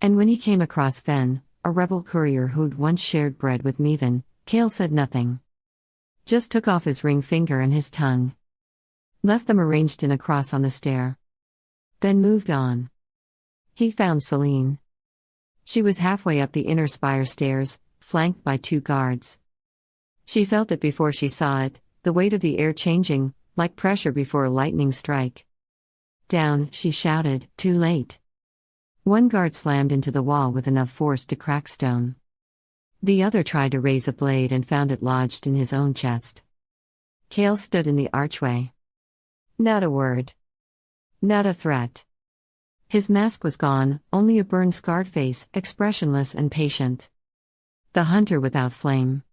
And when he came across Fen, a rebel courier who'd once shared bread with Meven, Kale said nothing. Just took off his ring finger and his tongue. Left them arranged in a cross on the stair. Then moved on. He found Selene. She was halfway up the inner spire stairs, flanked by 2 guards. She felt it before she saw it, the weight of the air changing, like pressure before a lightning strike. "Down," she shouted, too late. One guard slammed into the wall with enough force to crack stone. The other tried to raise a blade and found it lodged in his own chest. Kale stood in the archway. Not a word. Not a threat. His mask was gone, only a burned-scarred face, expressionless and patient. The hunter without flame.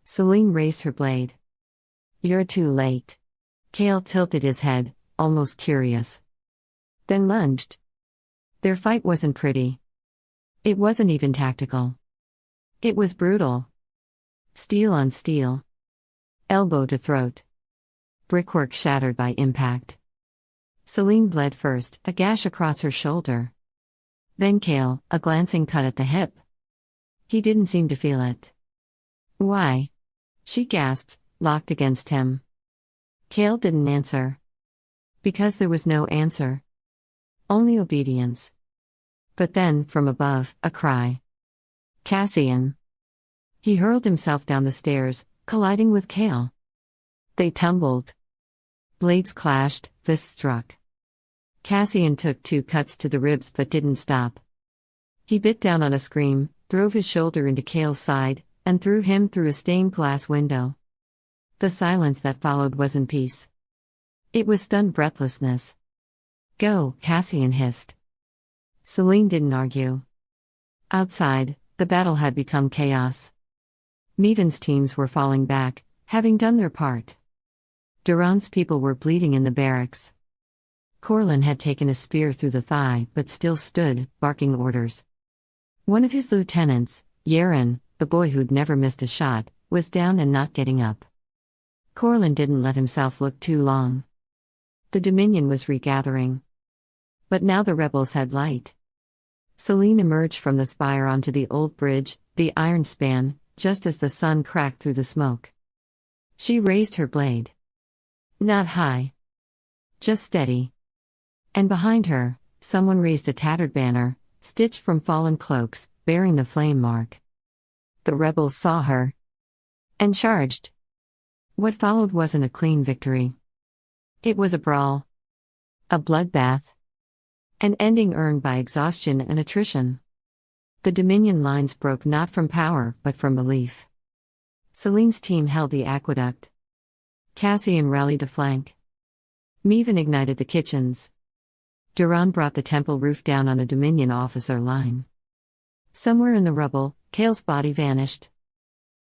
Selene raised her blade. "You're too late." Kale tilted his head, almost curious. Then lunged. Their fight wasn't pretty. It wasn't even tactical. It was brutal. Steel on steel. Elbow to throat. Brickwork shattered by impact. Selene bled first, a gash across her shoulder. Then Kale, a glancing cut at the hip. He didn't seem to feel it. "Why?" she gasped, locked against him. Kale didn't answer. Because there was no answer. Only obedience. But then, from above, a cry. "Cassian!" He hurled himself down the stairs, colliding with Kale. They tumbled. Blades clashed, fists struck. Cassian took 2 cuts to the ribs but didn't stop. He bit down on a scream, drove his shoulder into Kale's side, and threw him through a stained glass window. The silence that followed wasn't peace. It was stunned breathlessness. "Go," Cassian hissed. Selene didn't argue. Outside, the battle had become chaos. Meven's teams were falling back, having done their part. Durand's people were bleeding in the barracks. Corlin had taken a spear through the thigh but still stood, barking orders. One of his lieutenants, Yaren, the boy who'd never missed a shot, was down and not getting up. Corlin didn't let himself look too long. The Dominion was regathering. But now the rebels had light. Selene emerged from the spire onto the old bridge, the iron span, just as the sun cracked through the smoke. She raised her blade. Not high. Just steady. And behind her, someone raised a tattered banner, stitched from fallen cloaks, bearing the flame mark. The rebels saw her and charged. What followed wasn't a clean victory. It was a brawl. A bloodbath. An ending earned by exhaustion and attrition. The Dominion lines broke not from power, but from belief. Selene's team held the aqueduct. Cassian rallied the flank. Meven ignited the kitchens. Duran brought the temple roof down on a Dominion officer line. Somewhere in the rubble, Kale's body vanished.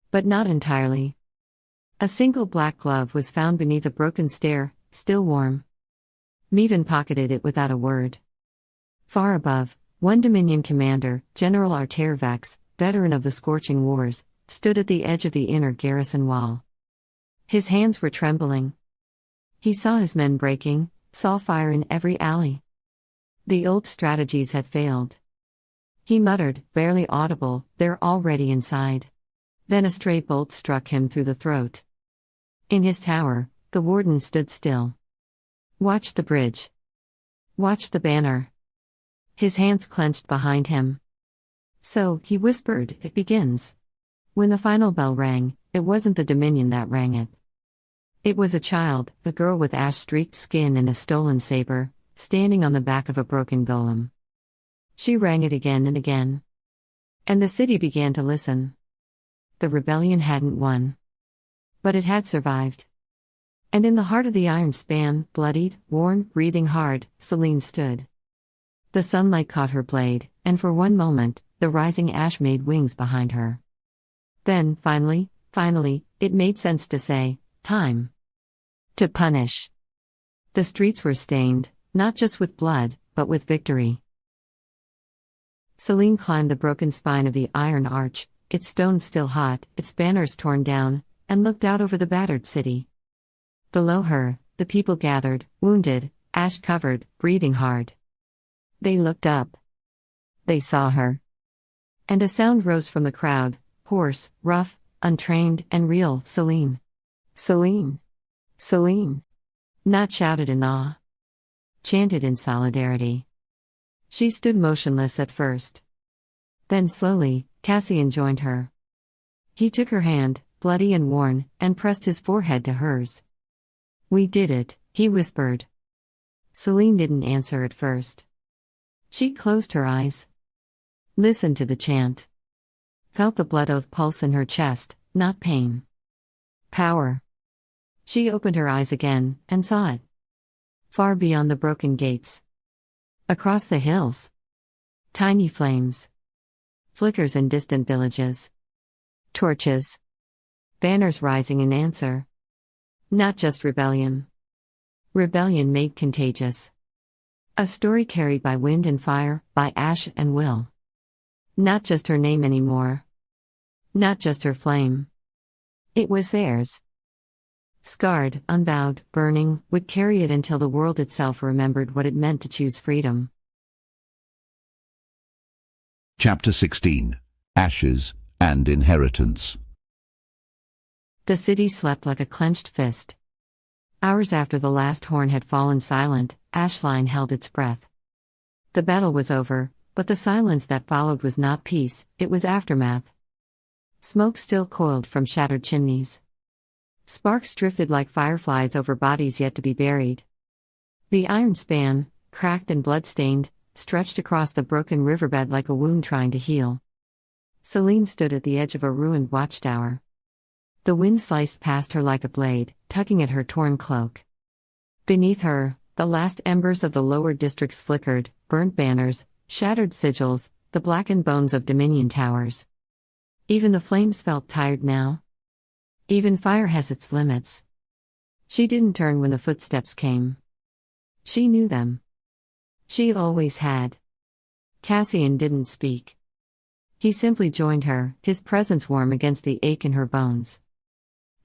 But not entirely. A single black glove was found beneath a broken stair, still warm. Meven pocketed it without a word. Far above, one Dominion commander, General Artervax, veteran of the Scorching Wars, stood at the edge of the inner garrison wall. His hands were trembling. He saw his men breaking, saw fire in every alley. The old strategies had failed. He muttered, barely audible, "They're already inside." Then a stray bolt struck him through the throat. In his tower, the warden stood still. Watch the bridge. Watch the banner. His hands clenched behind him. So, he whispered, "It begins." When the final bell rang, it wasn't the Dominion that rang it. It was a child, a girl with ash-streaked skin and a stolen saber, standing on the back of a broken golem. She rang it again and again. And the city began to listen. The rebellion hadn't won. But it had survived. And in the heart of the iron span, bloodied, worn, breathing hard, Selene stood. The sunlight caught her blade, and for one moment, the rising ash made wings behind her. Then, finally, it made sense to say, time. To punish. The streets were stained, not just with blood, but with victory. Selene climbed the broken spine of the iron arch, its stones still hot, its banners torn down, and looked out over the battered city. Below her, the people gathered, wounded, ash-covered, breathing hard. They looked up. They saw her. And a sound rose from the crowd, hoarse, rough, untrained, and real, Selene. Selene. Selene. Not shouted in awe. Chanted in solidarity. She stood motionless at first. Then slowly, Cassian joined her. He took her hand, bloody and worn, and pressed his forehead to hers. "We did it," he whispered. Selene didn't answer at first. She closed her eyes. Listened to the chant. Felt the blood oath pulse in her chest, not pain. Power. She opened her eyes again, and saw it. Far beyond the broken gates. Across the hills. Tiny flames. Flickers in distant villages. Torches. Banners rising in answer. Not just rebellion. Rebellion made contagious. A story carried by wind and fire, by ash and will. Not just her name anymore. Not just her flame. It was theirs. Scarred, unbowed, burning, would carry it until the world itself remembered what it meant to choose freedom. Chapter 16. Ashes and Inheritance. The city slept like a clenched fist. Hours after the last horn had fallen silent, Ashline held its breath. The battle was over, but the silence that followed was not peace, it was aftermath. Smoke still coiled from shattered chimneys. Sparks drifted like fireflies over bodies yet to be buried. The iron span, cracked and blood-stained, stretched across the broken riverbed like a wound trying to heal. Selene stood at the edge of a ruined watchtower. The wind sliced past her like a blade, tugging at her torn cloak. Beneath her, the last embers of the lower districts flickered, burnt banners, shattered sigils, the blackened bones of Dominion towers. Even the flames felt tired now. Even fire has its limits. She didn't turn when the footsteps came. She knew them. She always had. Cassian didn't speak. He simply joined her, his presence warm against the ache in her bones.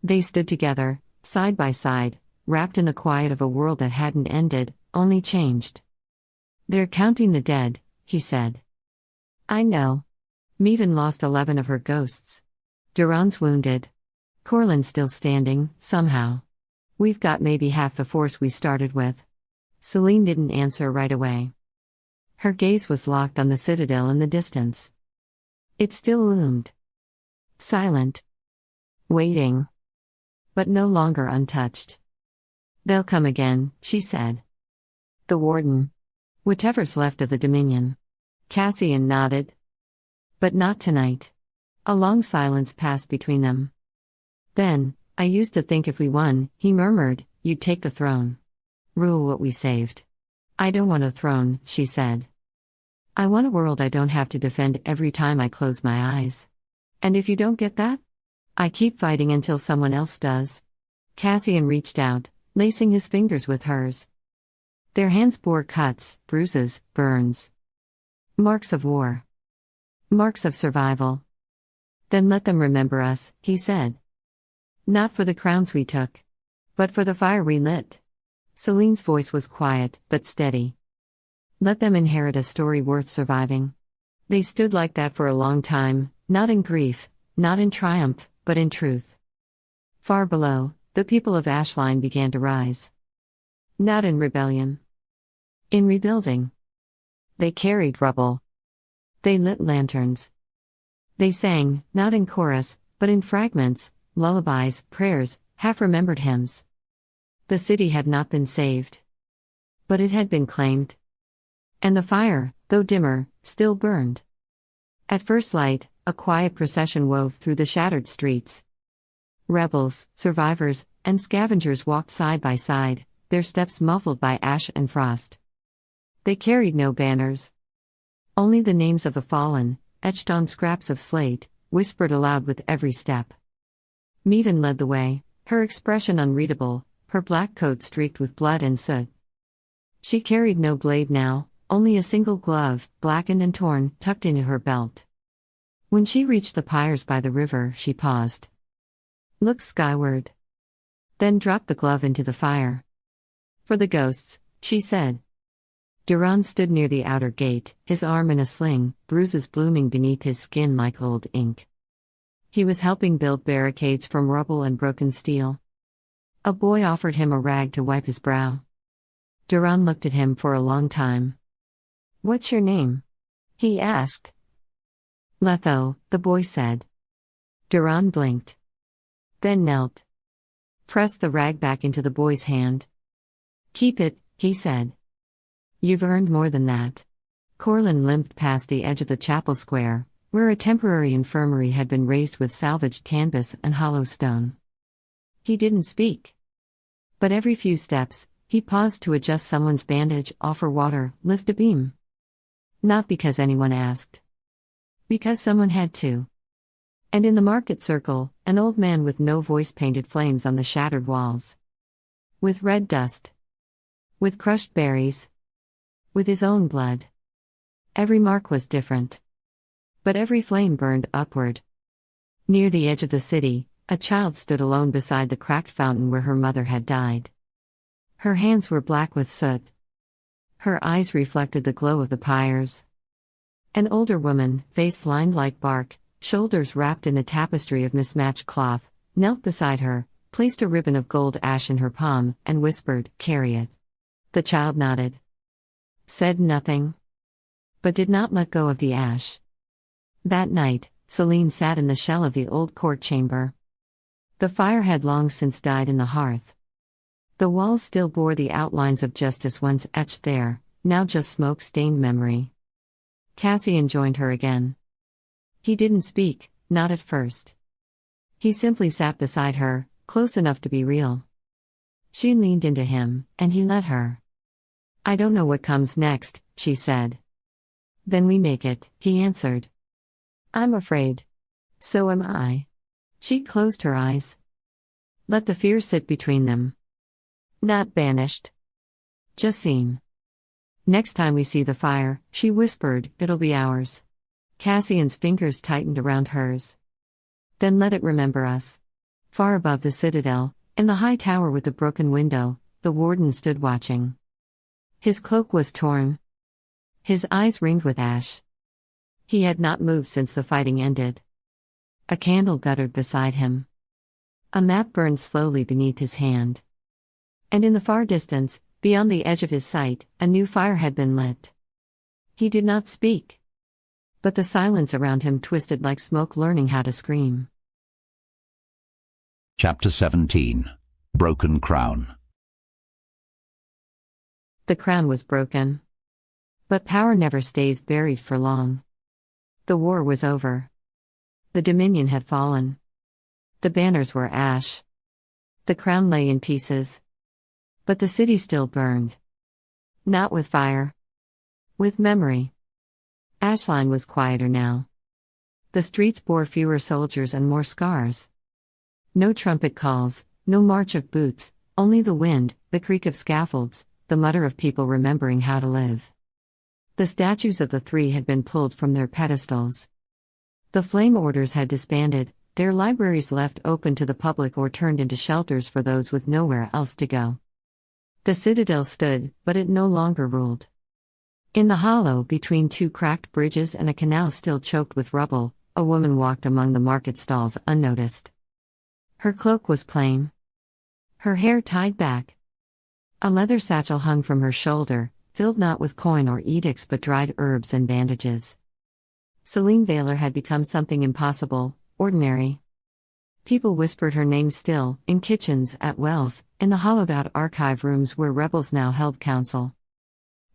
They stood together, side by side, wrapped in the quiet of a world that hadn't ended, only changed. "They're counting the dead," he said. "I know." Meven lost 11 of her ghosts. Duran's wounded. Corlin's still standing, somehow. We've got maybe half the force we started with. Selene didn't answer right away. Her gaze was locked on the citadel in the distance. It still loomed. Silent. Waiting. But no longer untouched. "They'll come again," she said. "The warden. Whatever's left of the Dominion." Cassian nodded. "But not tonight." A long silence passed between them. Then, "I used to think if we won," he murmured, "you'd take the throne. Rule what we saved." "I don't want a throne," she said. "I want a world I don't have to defend every time I close my eyes. And if you don't get that? I keep fighting until someone else does." Cassian reached out, lacing his fingers with hers. Their hands bore cuts, bruises, burns. Marks of war. Marks of survival. "Then let them remember us," he said. "Not for the crowns we took. But for the fire we lit." Selene's voice was quiet, but steady. "Let them inherit a story worth surviving." They stood like that for a long time, not in grief, not in triumph, but in truth. Far below, the people of Ashline began to rise. Not in rebellion. In rebuilding. They carried rubble. They lit lanterns. They sang, not in chorus, but in fragments, lullabies, prayers, half-remembered hymns. The city had not been saved. But it had been claimed. And the fire, though dimmer, still burned. At first light, a quiet procession wove through the shattered streets. Rebels, survivors, and scavengers walked side by side, their steps muffled by ash and frost. They carried no banners. Only the names of the fallen, etched on scraps of slate, whispered aloud with every step. Meaden led the way, her expression unreadable, her black coat streaked with blood and soot. She carried no blade now, only a single glove, blackened and torn, tucked into her belt. When she reached the pyres by the river, she paused. Looked skyward. Then dropped the glove into the fire. "For the ghosts," she said. Duran stood near the outer gate, his arm in a sling, bruises blooming beneath his skin like old ink. He was helping build barricades from rubble and broken steel. A boy offered him a rag to wipe his brow. Duran looked at him for a long time. "What's your name?" he asked. "Letho," the boy said. Duran blinked. Then knelt. Pressed the rag back into the boy's hand. "Keep it," he said. "You've earned more than that." Corlin limped past the edge of the chapel square, where a temporary infirmary had been raised with salvaged canvas and hollow stone. He didn't speak. But every few steps, he paused to adjust someone's bandage, offer water, lift a beam. Not because anyone asked. Because someone had to. And in the market circle, an old man with no voice painted flames on the shattered walls. With red dust. With crushed berries. With his own blood. Every mark was different. But every flame burned upward. Near the edge of the city, a child stood alone beside the cracked fountain where her mother had died. Her hands were black with soot. Her eyes reflected the glow of the pyres. An older woman, face lined like bark, shoulders wrapped in a tapestry of mismatched cloth, knelt beside her, placed a ribbon of gold ash in her palm, and whispered, "Carry it." The child nodded. Said nothing. But did not let go of the ash. That night, Selene sat in the shell of the old court chamber. The fire had long since died in the hearth. The walls still bore the outlines of justice once etched there, now just smoke-stained memory. Cassian joined her again. He didn't speak, not at first. He simply sat beside her, close enough to be real. She leaned into him, and he let her. "I don't know what comes next," she said. "Then we make it," he answered. "I'm afraid." "So am I." She closed her eyes. Let the fear sit between them. Not banished. Just seen. "Next time we see the fire," she whispered, "it'll be ours." Cassian's fingers tightened around hers. "Then let it remember us." Far above the citadel, in the high tower with the broken window, the warden stood watching. His cloak was torn. His eyes ringed with ash. He had not moved since the fighting ended. A candle guttered beside him. A map burned slowly beneath his hand. And in the far distance, Beyond the edge of his sight, a new fire had been lit. He did not speak. But the silence around him twisted like smoke learning how to scream. Chapter 17. Broken Crown. The crown was broken. But power never stays buried for long. The war was over. The Dominion had fallen. The banners were ash. The crown lay in pieces. But the city still burned. Not with fire. With memory. Ashline was quieter now. The streets bore fewer soldiers and more scars. No trumpet calls, no march of boots, only the wind, the creak of scaffolds, the mutter of people remembering how to live. The statues of the three had been pulled from their pedestals. The flame orders had disbanded, their libraries left open to the public or turned into shelters for those with nowhere else to go. The citadel stood, but it no longer ruled. In the hollow between two cracked bridges and a canal still choked with rubble, a woman walked among the market stalls unnoticed. Her cloak was plain. Her hair tied back. A leather satchel hung from her shoulder, filled not with coin or edicts but dried herbs and bandages. Selene Veylor had become something impossible, ordinary. People whispered her name still, in kitchens, at wells, in the hollowed-out archive rooms where rebels now held council.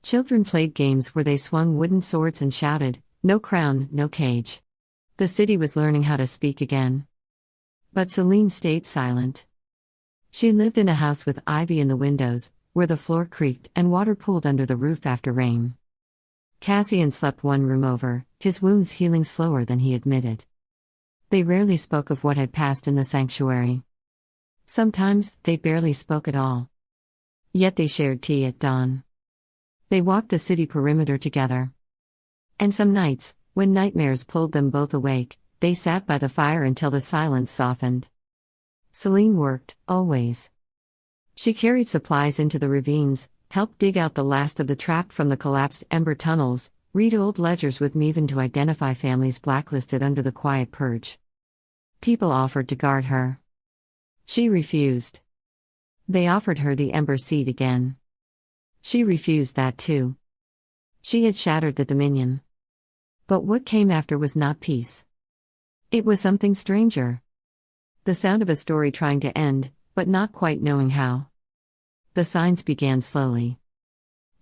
Children played games where they swung wooden swords and shouted, "No crown, no cage." The city was learning how to speak again. But Selene stayed silent. She lived in a house with ivy in the windows, where the floor creaked and water pooled under the roof after rain. Cassian slept one room over, his wounds healing slower than he admitted. They rarely spoke of what had passed in the sanctuary. Sometimes, they barely spoke at all. Yet they shared tea at dawn. They walked the city perimeter together. And some nights, when nightmares pulled them both awake, they sat by the fire until the silence softened. Selene worked, always. She carried supplies into the ravines, helped dig out the last of the trapped from the collapsed ember tunnels, read old ledgers with Meven to identify families blacklisted under the quiet purge. People offered to guard her. She refused. They offered her the ember seat again. She refused that too. She had shattered the Dominion. But what came after was not peace. It was something stranger. The sound of a story trying to end, but not quite knowing how. The signs began slowly.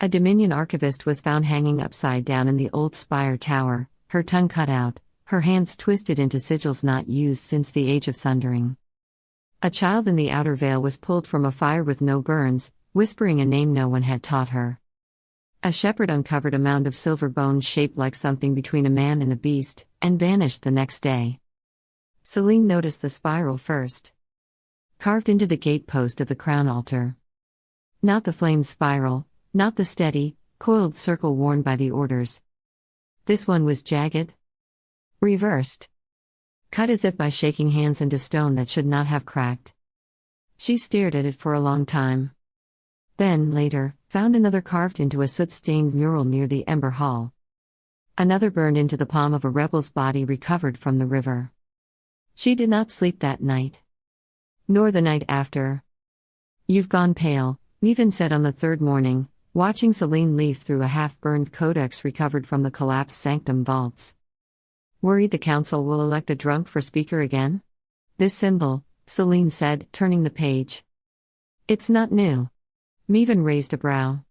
A Dominion archivist was found hanging upside down in the old spire tower, her tongue cut out, her hands twisted into sigils not used since the Age of Sundering. A child in the outer veil was pulled from a fire with no burns, whispering a name no one had taught her. A shepherd uncovered a mound of silver bones shaped like something between a man and a beast, and vanished the next day. Selene noticed the spiral first. Carved into the gatepost of the crown altar. Not the flame spiral, not the steady, coiled circle worn by the orders. This one was jagged. Reversed. Cut as if by shaking hands into stone that should not have cracked. She stared at it for a long time. Then, later, found another carved into a soot-stained mural near the Ember Hall. Another burned into the palm of a rebel's body recovered from the river. She did not sleep that night. Nor the night after. "You've gone pale," Meven said on the third morning, watching Selene leaf through a half-burned codex recovered from the collapsed sanctum vaults. "Worried the council will elect a drunk for speaker again?" "This symbol," Selene said, turning the page. "It's not new." Meven raised a brow.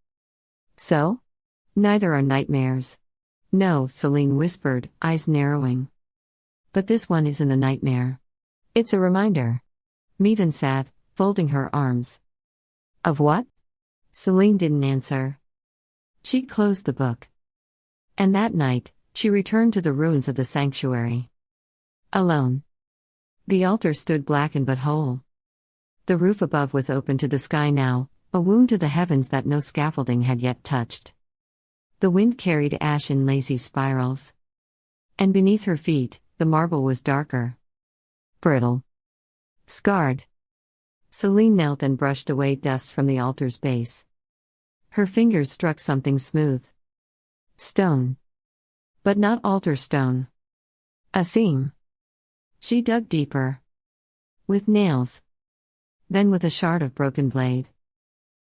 "So? Neither are nightmares." "No," Selene whispered, eyes narrowing. "But this one isn't a nightmare. It's a reminder." Meven sat, folding her arms. "Of what?" Selene didn't answer. She closed the book. And that night, she returned to the ruins of the sanctuary. Alone. The altar stood blackened but whole. The roof above was open to the sky now, a wound to the heavens that no scaffolding had yet touched. The wind carried ash in lazy spirals. And beneath her feet, the marble was darker. Brittle. Scarred. Selene knelt and brushed away dust from the altar's base. Her fingers struck something smooth. Stone. But not altar stone. A seam. She dug deeper. With nails. Then with a shard of broken blade.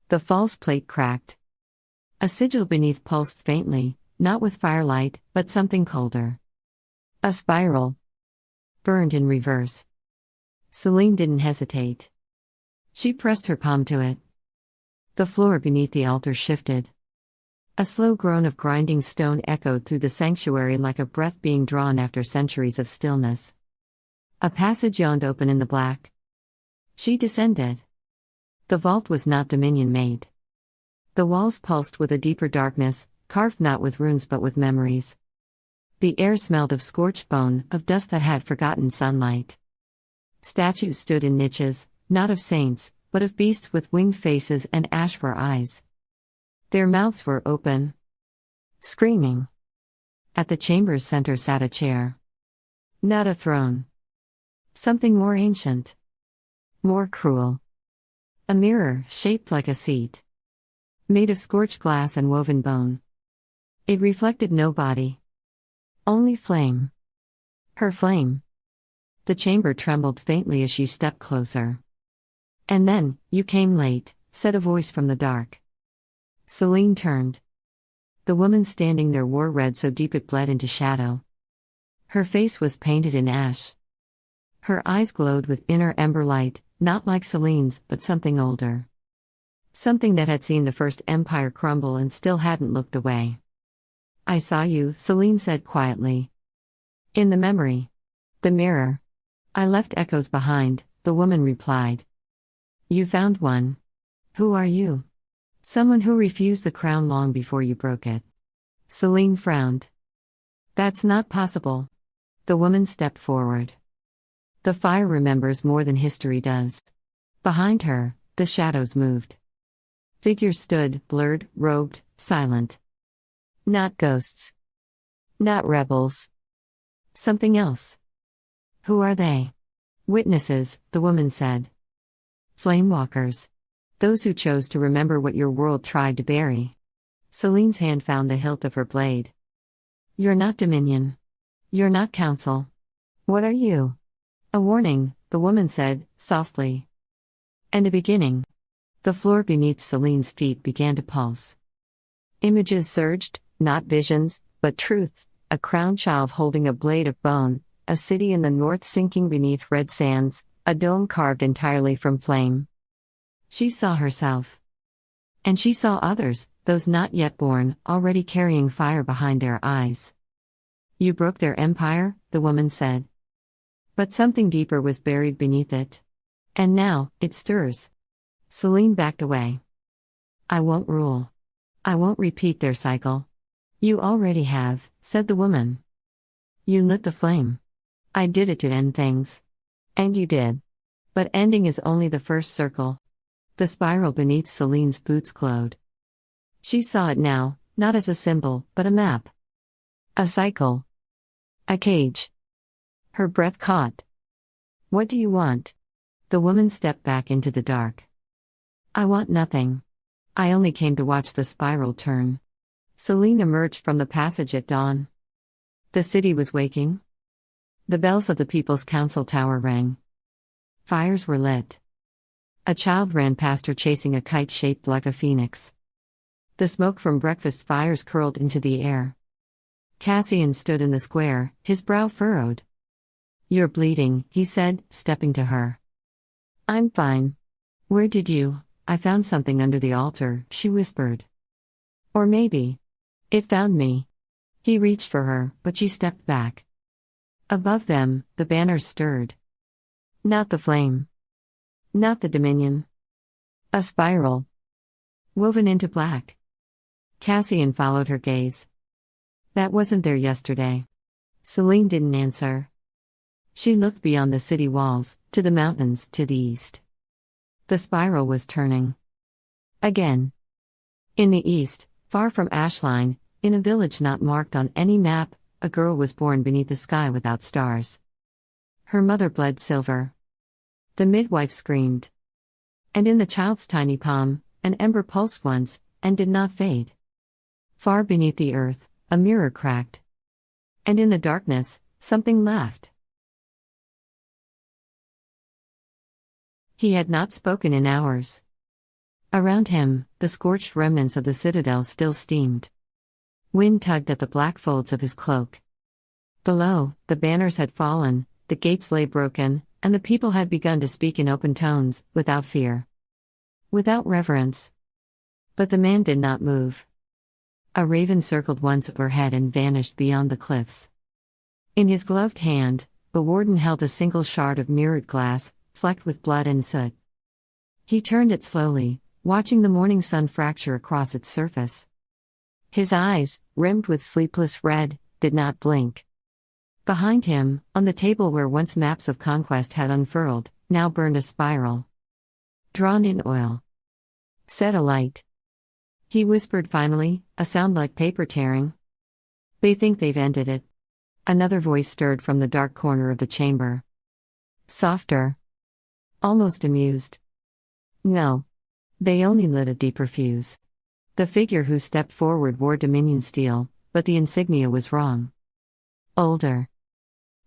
The false plate cracked. A sigil beneath pulsed faintly, not with firelight, but something colder. A spiral. Burned in reverse. Selene didn't hesitate. She pressed her palm to it. The floor beneath the altar shifted. A slow groan of grinding stone echoed through the sanctuary like a breath being drawn after centuries of stillness. A passage yawned open in the black. She descended. The vault was not Dominion-made. The walls pulsed with a deeper darkness, carved not with runes but with memories. The air smelled of scorched bone, of dust that had forgotten sunlight. Statues stood in niches, not of saints, but of beasts with winged faces and ash for eyes. Their mouths were open, screaming. At the chamber's center sat a chair. Not a throne. Something more ancient. More cruel. A mirror, shaped like a seat. Made of scorched glass and woven bone. It reflected no body. Only flame. Her flame. The chamber trembled faintly as she stepped closer. "And then, you came late," said a voice from the dark. Selene turned. The woman standing there wore red so deep it bled into shadow. Her face was painted in ash. Her eyes glowed with inner ember light, not like Selene's, but something older. Something that had seen the first empire crumble and still hadn't looked away. "I saw you," Selene said quietly. "In the memory. The mirror. I left echoes behind," the woman replied. "You found one. Who are you?" "Someone who refused the crown long before you broke it." Selene frowned. "That's not possible." The woman stepped forward. "The fire remembers more than history does." Behind her, the shadows moved. Figures stood, blurred, robed, silent. Not ghosts. Not rebels. Something else. "Who are they?" "Witnesses," the woman said. "Flamewalkers. Those who chose to remember what your world tried to bury." Selene's hand found the hilt of her blade. "You're not Dominion. You're not Council. What are you?" "A warning," the woman said, softly. "And a beginning." The floor beneath Selene's feet began to pulse. Images surged, not visions, but truth, a crowned child holding a blade of bone, a city in the north sinking beneath red sands, a dome carved entirely from flame. She saw herself. And she saw others, those not yet born, already carrying fire behind their eyes. "You broke their empire," the woman said. "But something deeper was buried beneath it. And now, it stirs." Selene backed away. "I won't rule. I won't repeat their cycle." "You already have," said the woman. "You lit the flame. I did it to end things. And you did. But ending is only the first circle." The spiral beneath Selene's boots glowed. She saw it now, not as a symbol, but a map. A cycle. A cage. Her breath caught. "What do you want?" The woman stepped back into the dark. "I want nothing. I only came to watch the spiral turn." Selene emerged from the passage at dawn. The city was waking. The bells of the People's Council Tower rang. Fires were lit. A child ran past her chasing a kite shaped like a phoenix. The smoke from breakfast fires curled into the air. Cassian stood in the square, his brow furrowed. "You're bleeding," he said, stepping to her. "I'm fine." "Where did you?" "I found something under the altar," she whispered. "Or maybe it found me." He reached for her, but she stepped back. Above them, the banners stirred. Not the flame. Not the Dominion. A spiral. Woven into black. Cassian followed her gaze. "That wasn't there yesterday." Selene didn't answer. She looked beyond the city walls, to the mountains, to the east. The spiral was turning. Again. In the east, far from Ashline, in a village not marked on any map, a girl was born beneath a sky without stars. Her mother bled silver. The midwife screamed. And in the child's tiny palm, an ember pulsed once, and did not fade. Far beneath the earth, a mirror cracked. And in the darkness, something laughed. He had not spoken in hours. Around him, the scorched remnants of the citadel still steamed. Wind tugged at the black folds of his cloak. Below, the banners had fallen, the gates lay broken, and the people had begun to speak in open tones, without fear. Without reverence. But the man did not move. A raven circled once overhead and vanished beyond the cliffs. In his gloved hand, the warden held a single shard of mirrored glass, flecked with blood and soot. He turned it slowly, watching the morning sun fracture across its surface. His eyes, rimmed with sleepless red, did not blink. Behind him, on the table where once maps of conquest had unfurled, now burned a spiral. Drawn in oil. Set alight. He whispered finally, a sound like paper tearing. They think they've ended it. Another voice stirred from the dark corner of the chamber. Softer. Almost amused. No. They only lit a deeper fuse. The figure who stepped forward wore Dominion steel, but the insignia was wrong. Older.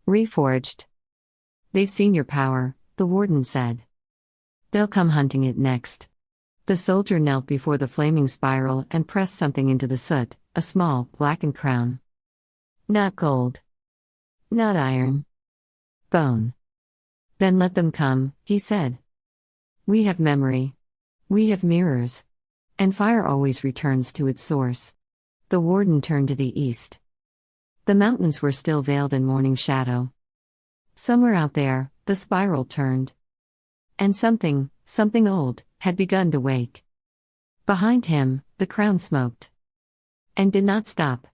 Reforged. They've seen your power, the warden said. They'll come hunting it next. The soldier knelt before the flaming spiral and pressed something into the soot, a small, blackened crown. Not gold. Not iron. Bone. Then let them come, he said. We have memory. We have mirrors. And fire always returns to its source. The warden turned to the east. The mountains were still veiled in morning shadow. Somewhere out there, the spiral turned. And something old, had begun to wake. Behind him, the crown smoked. And did not stop.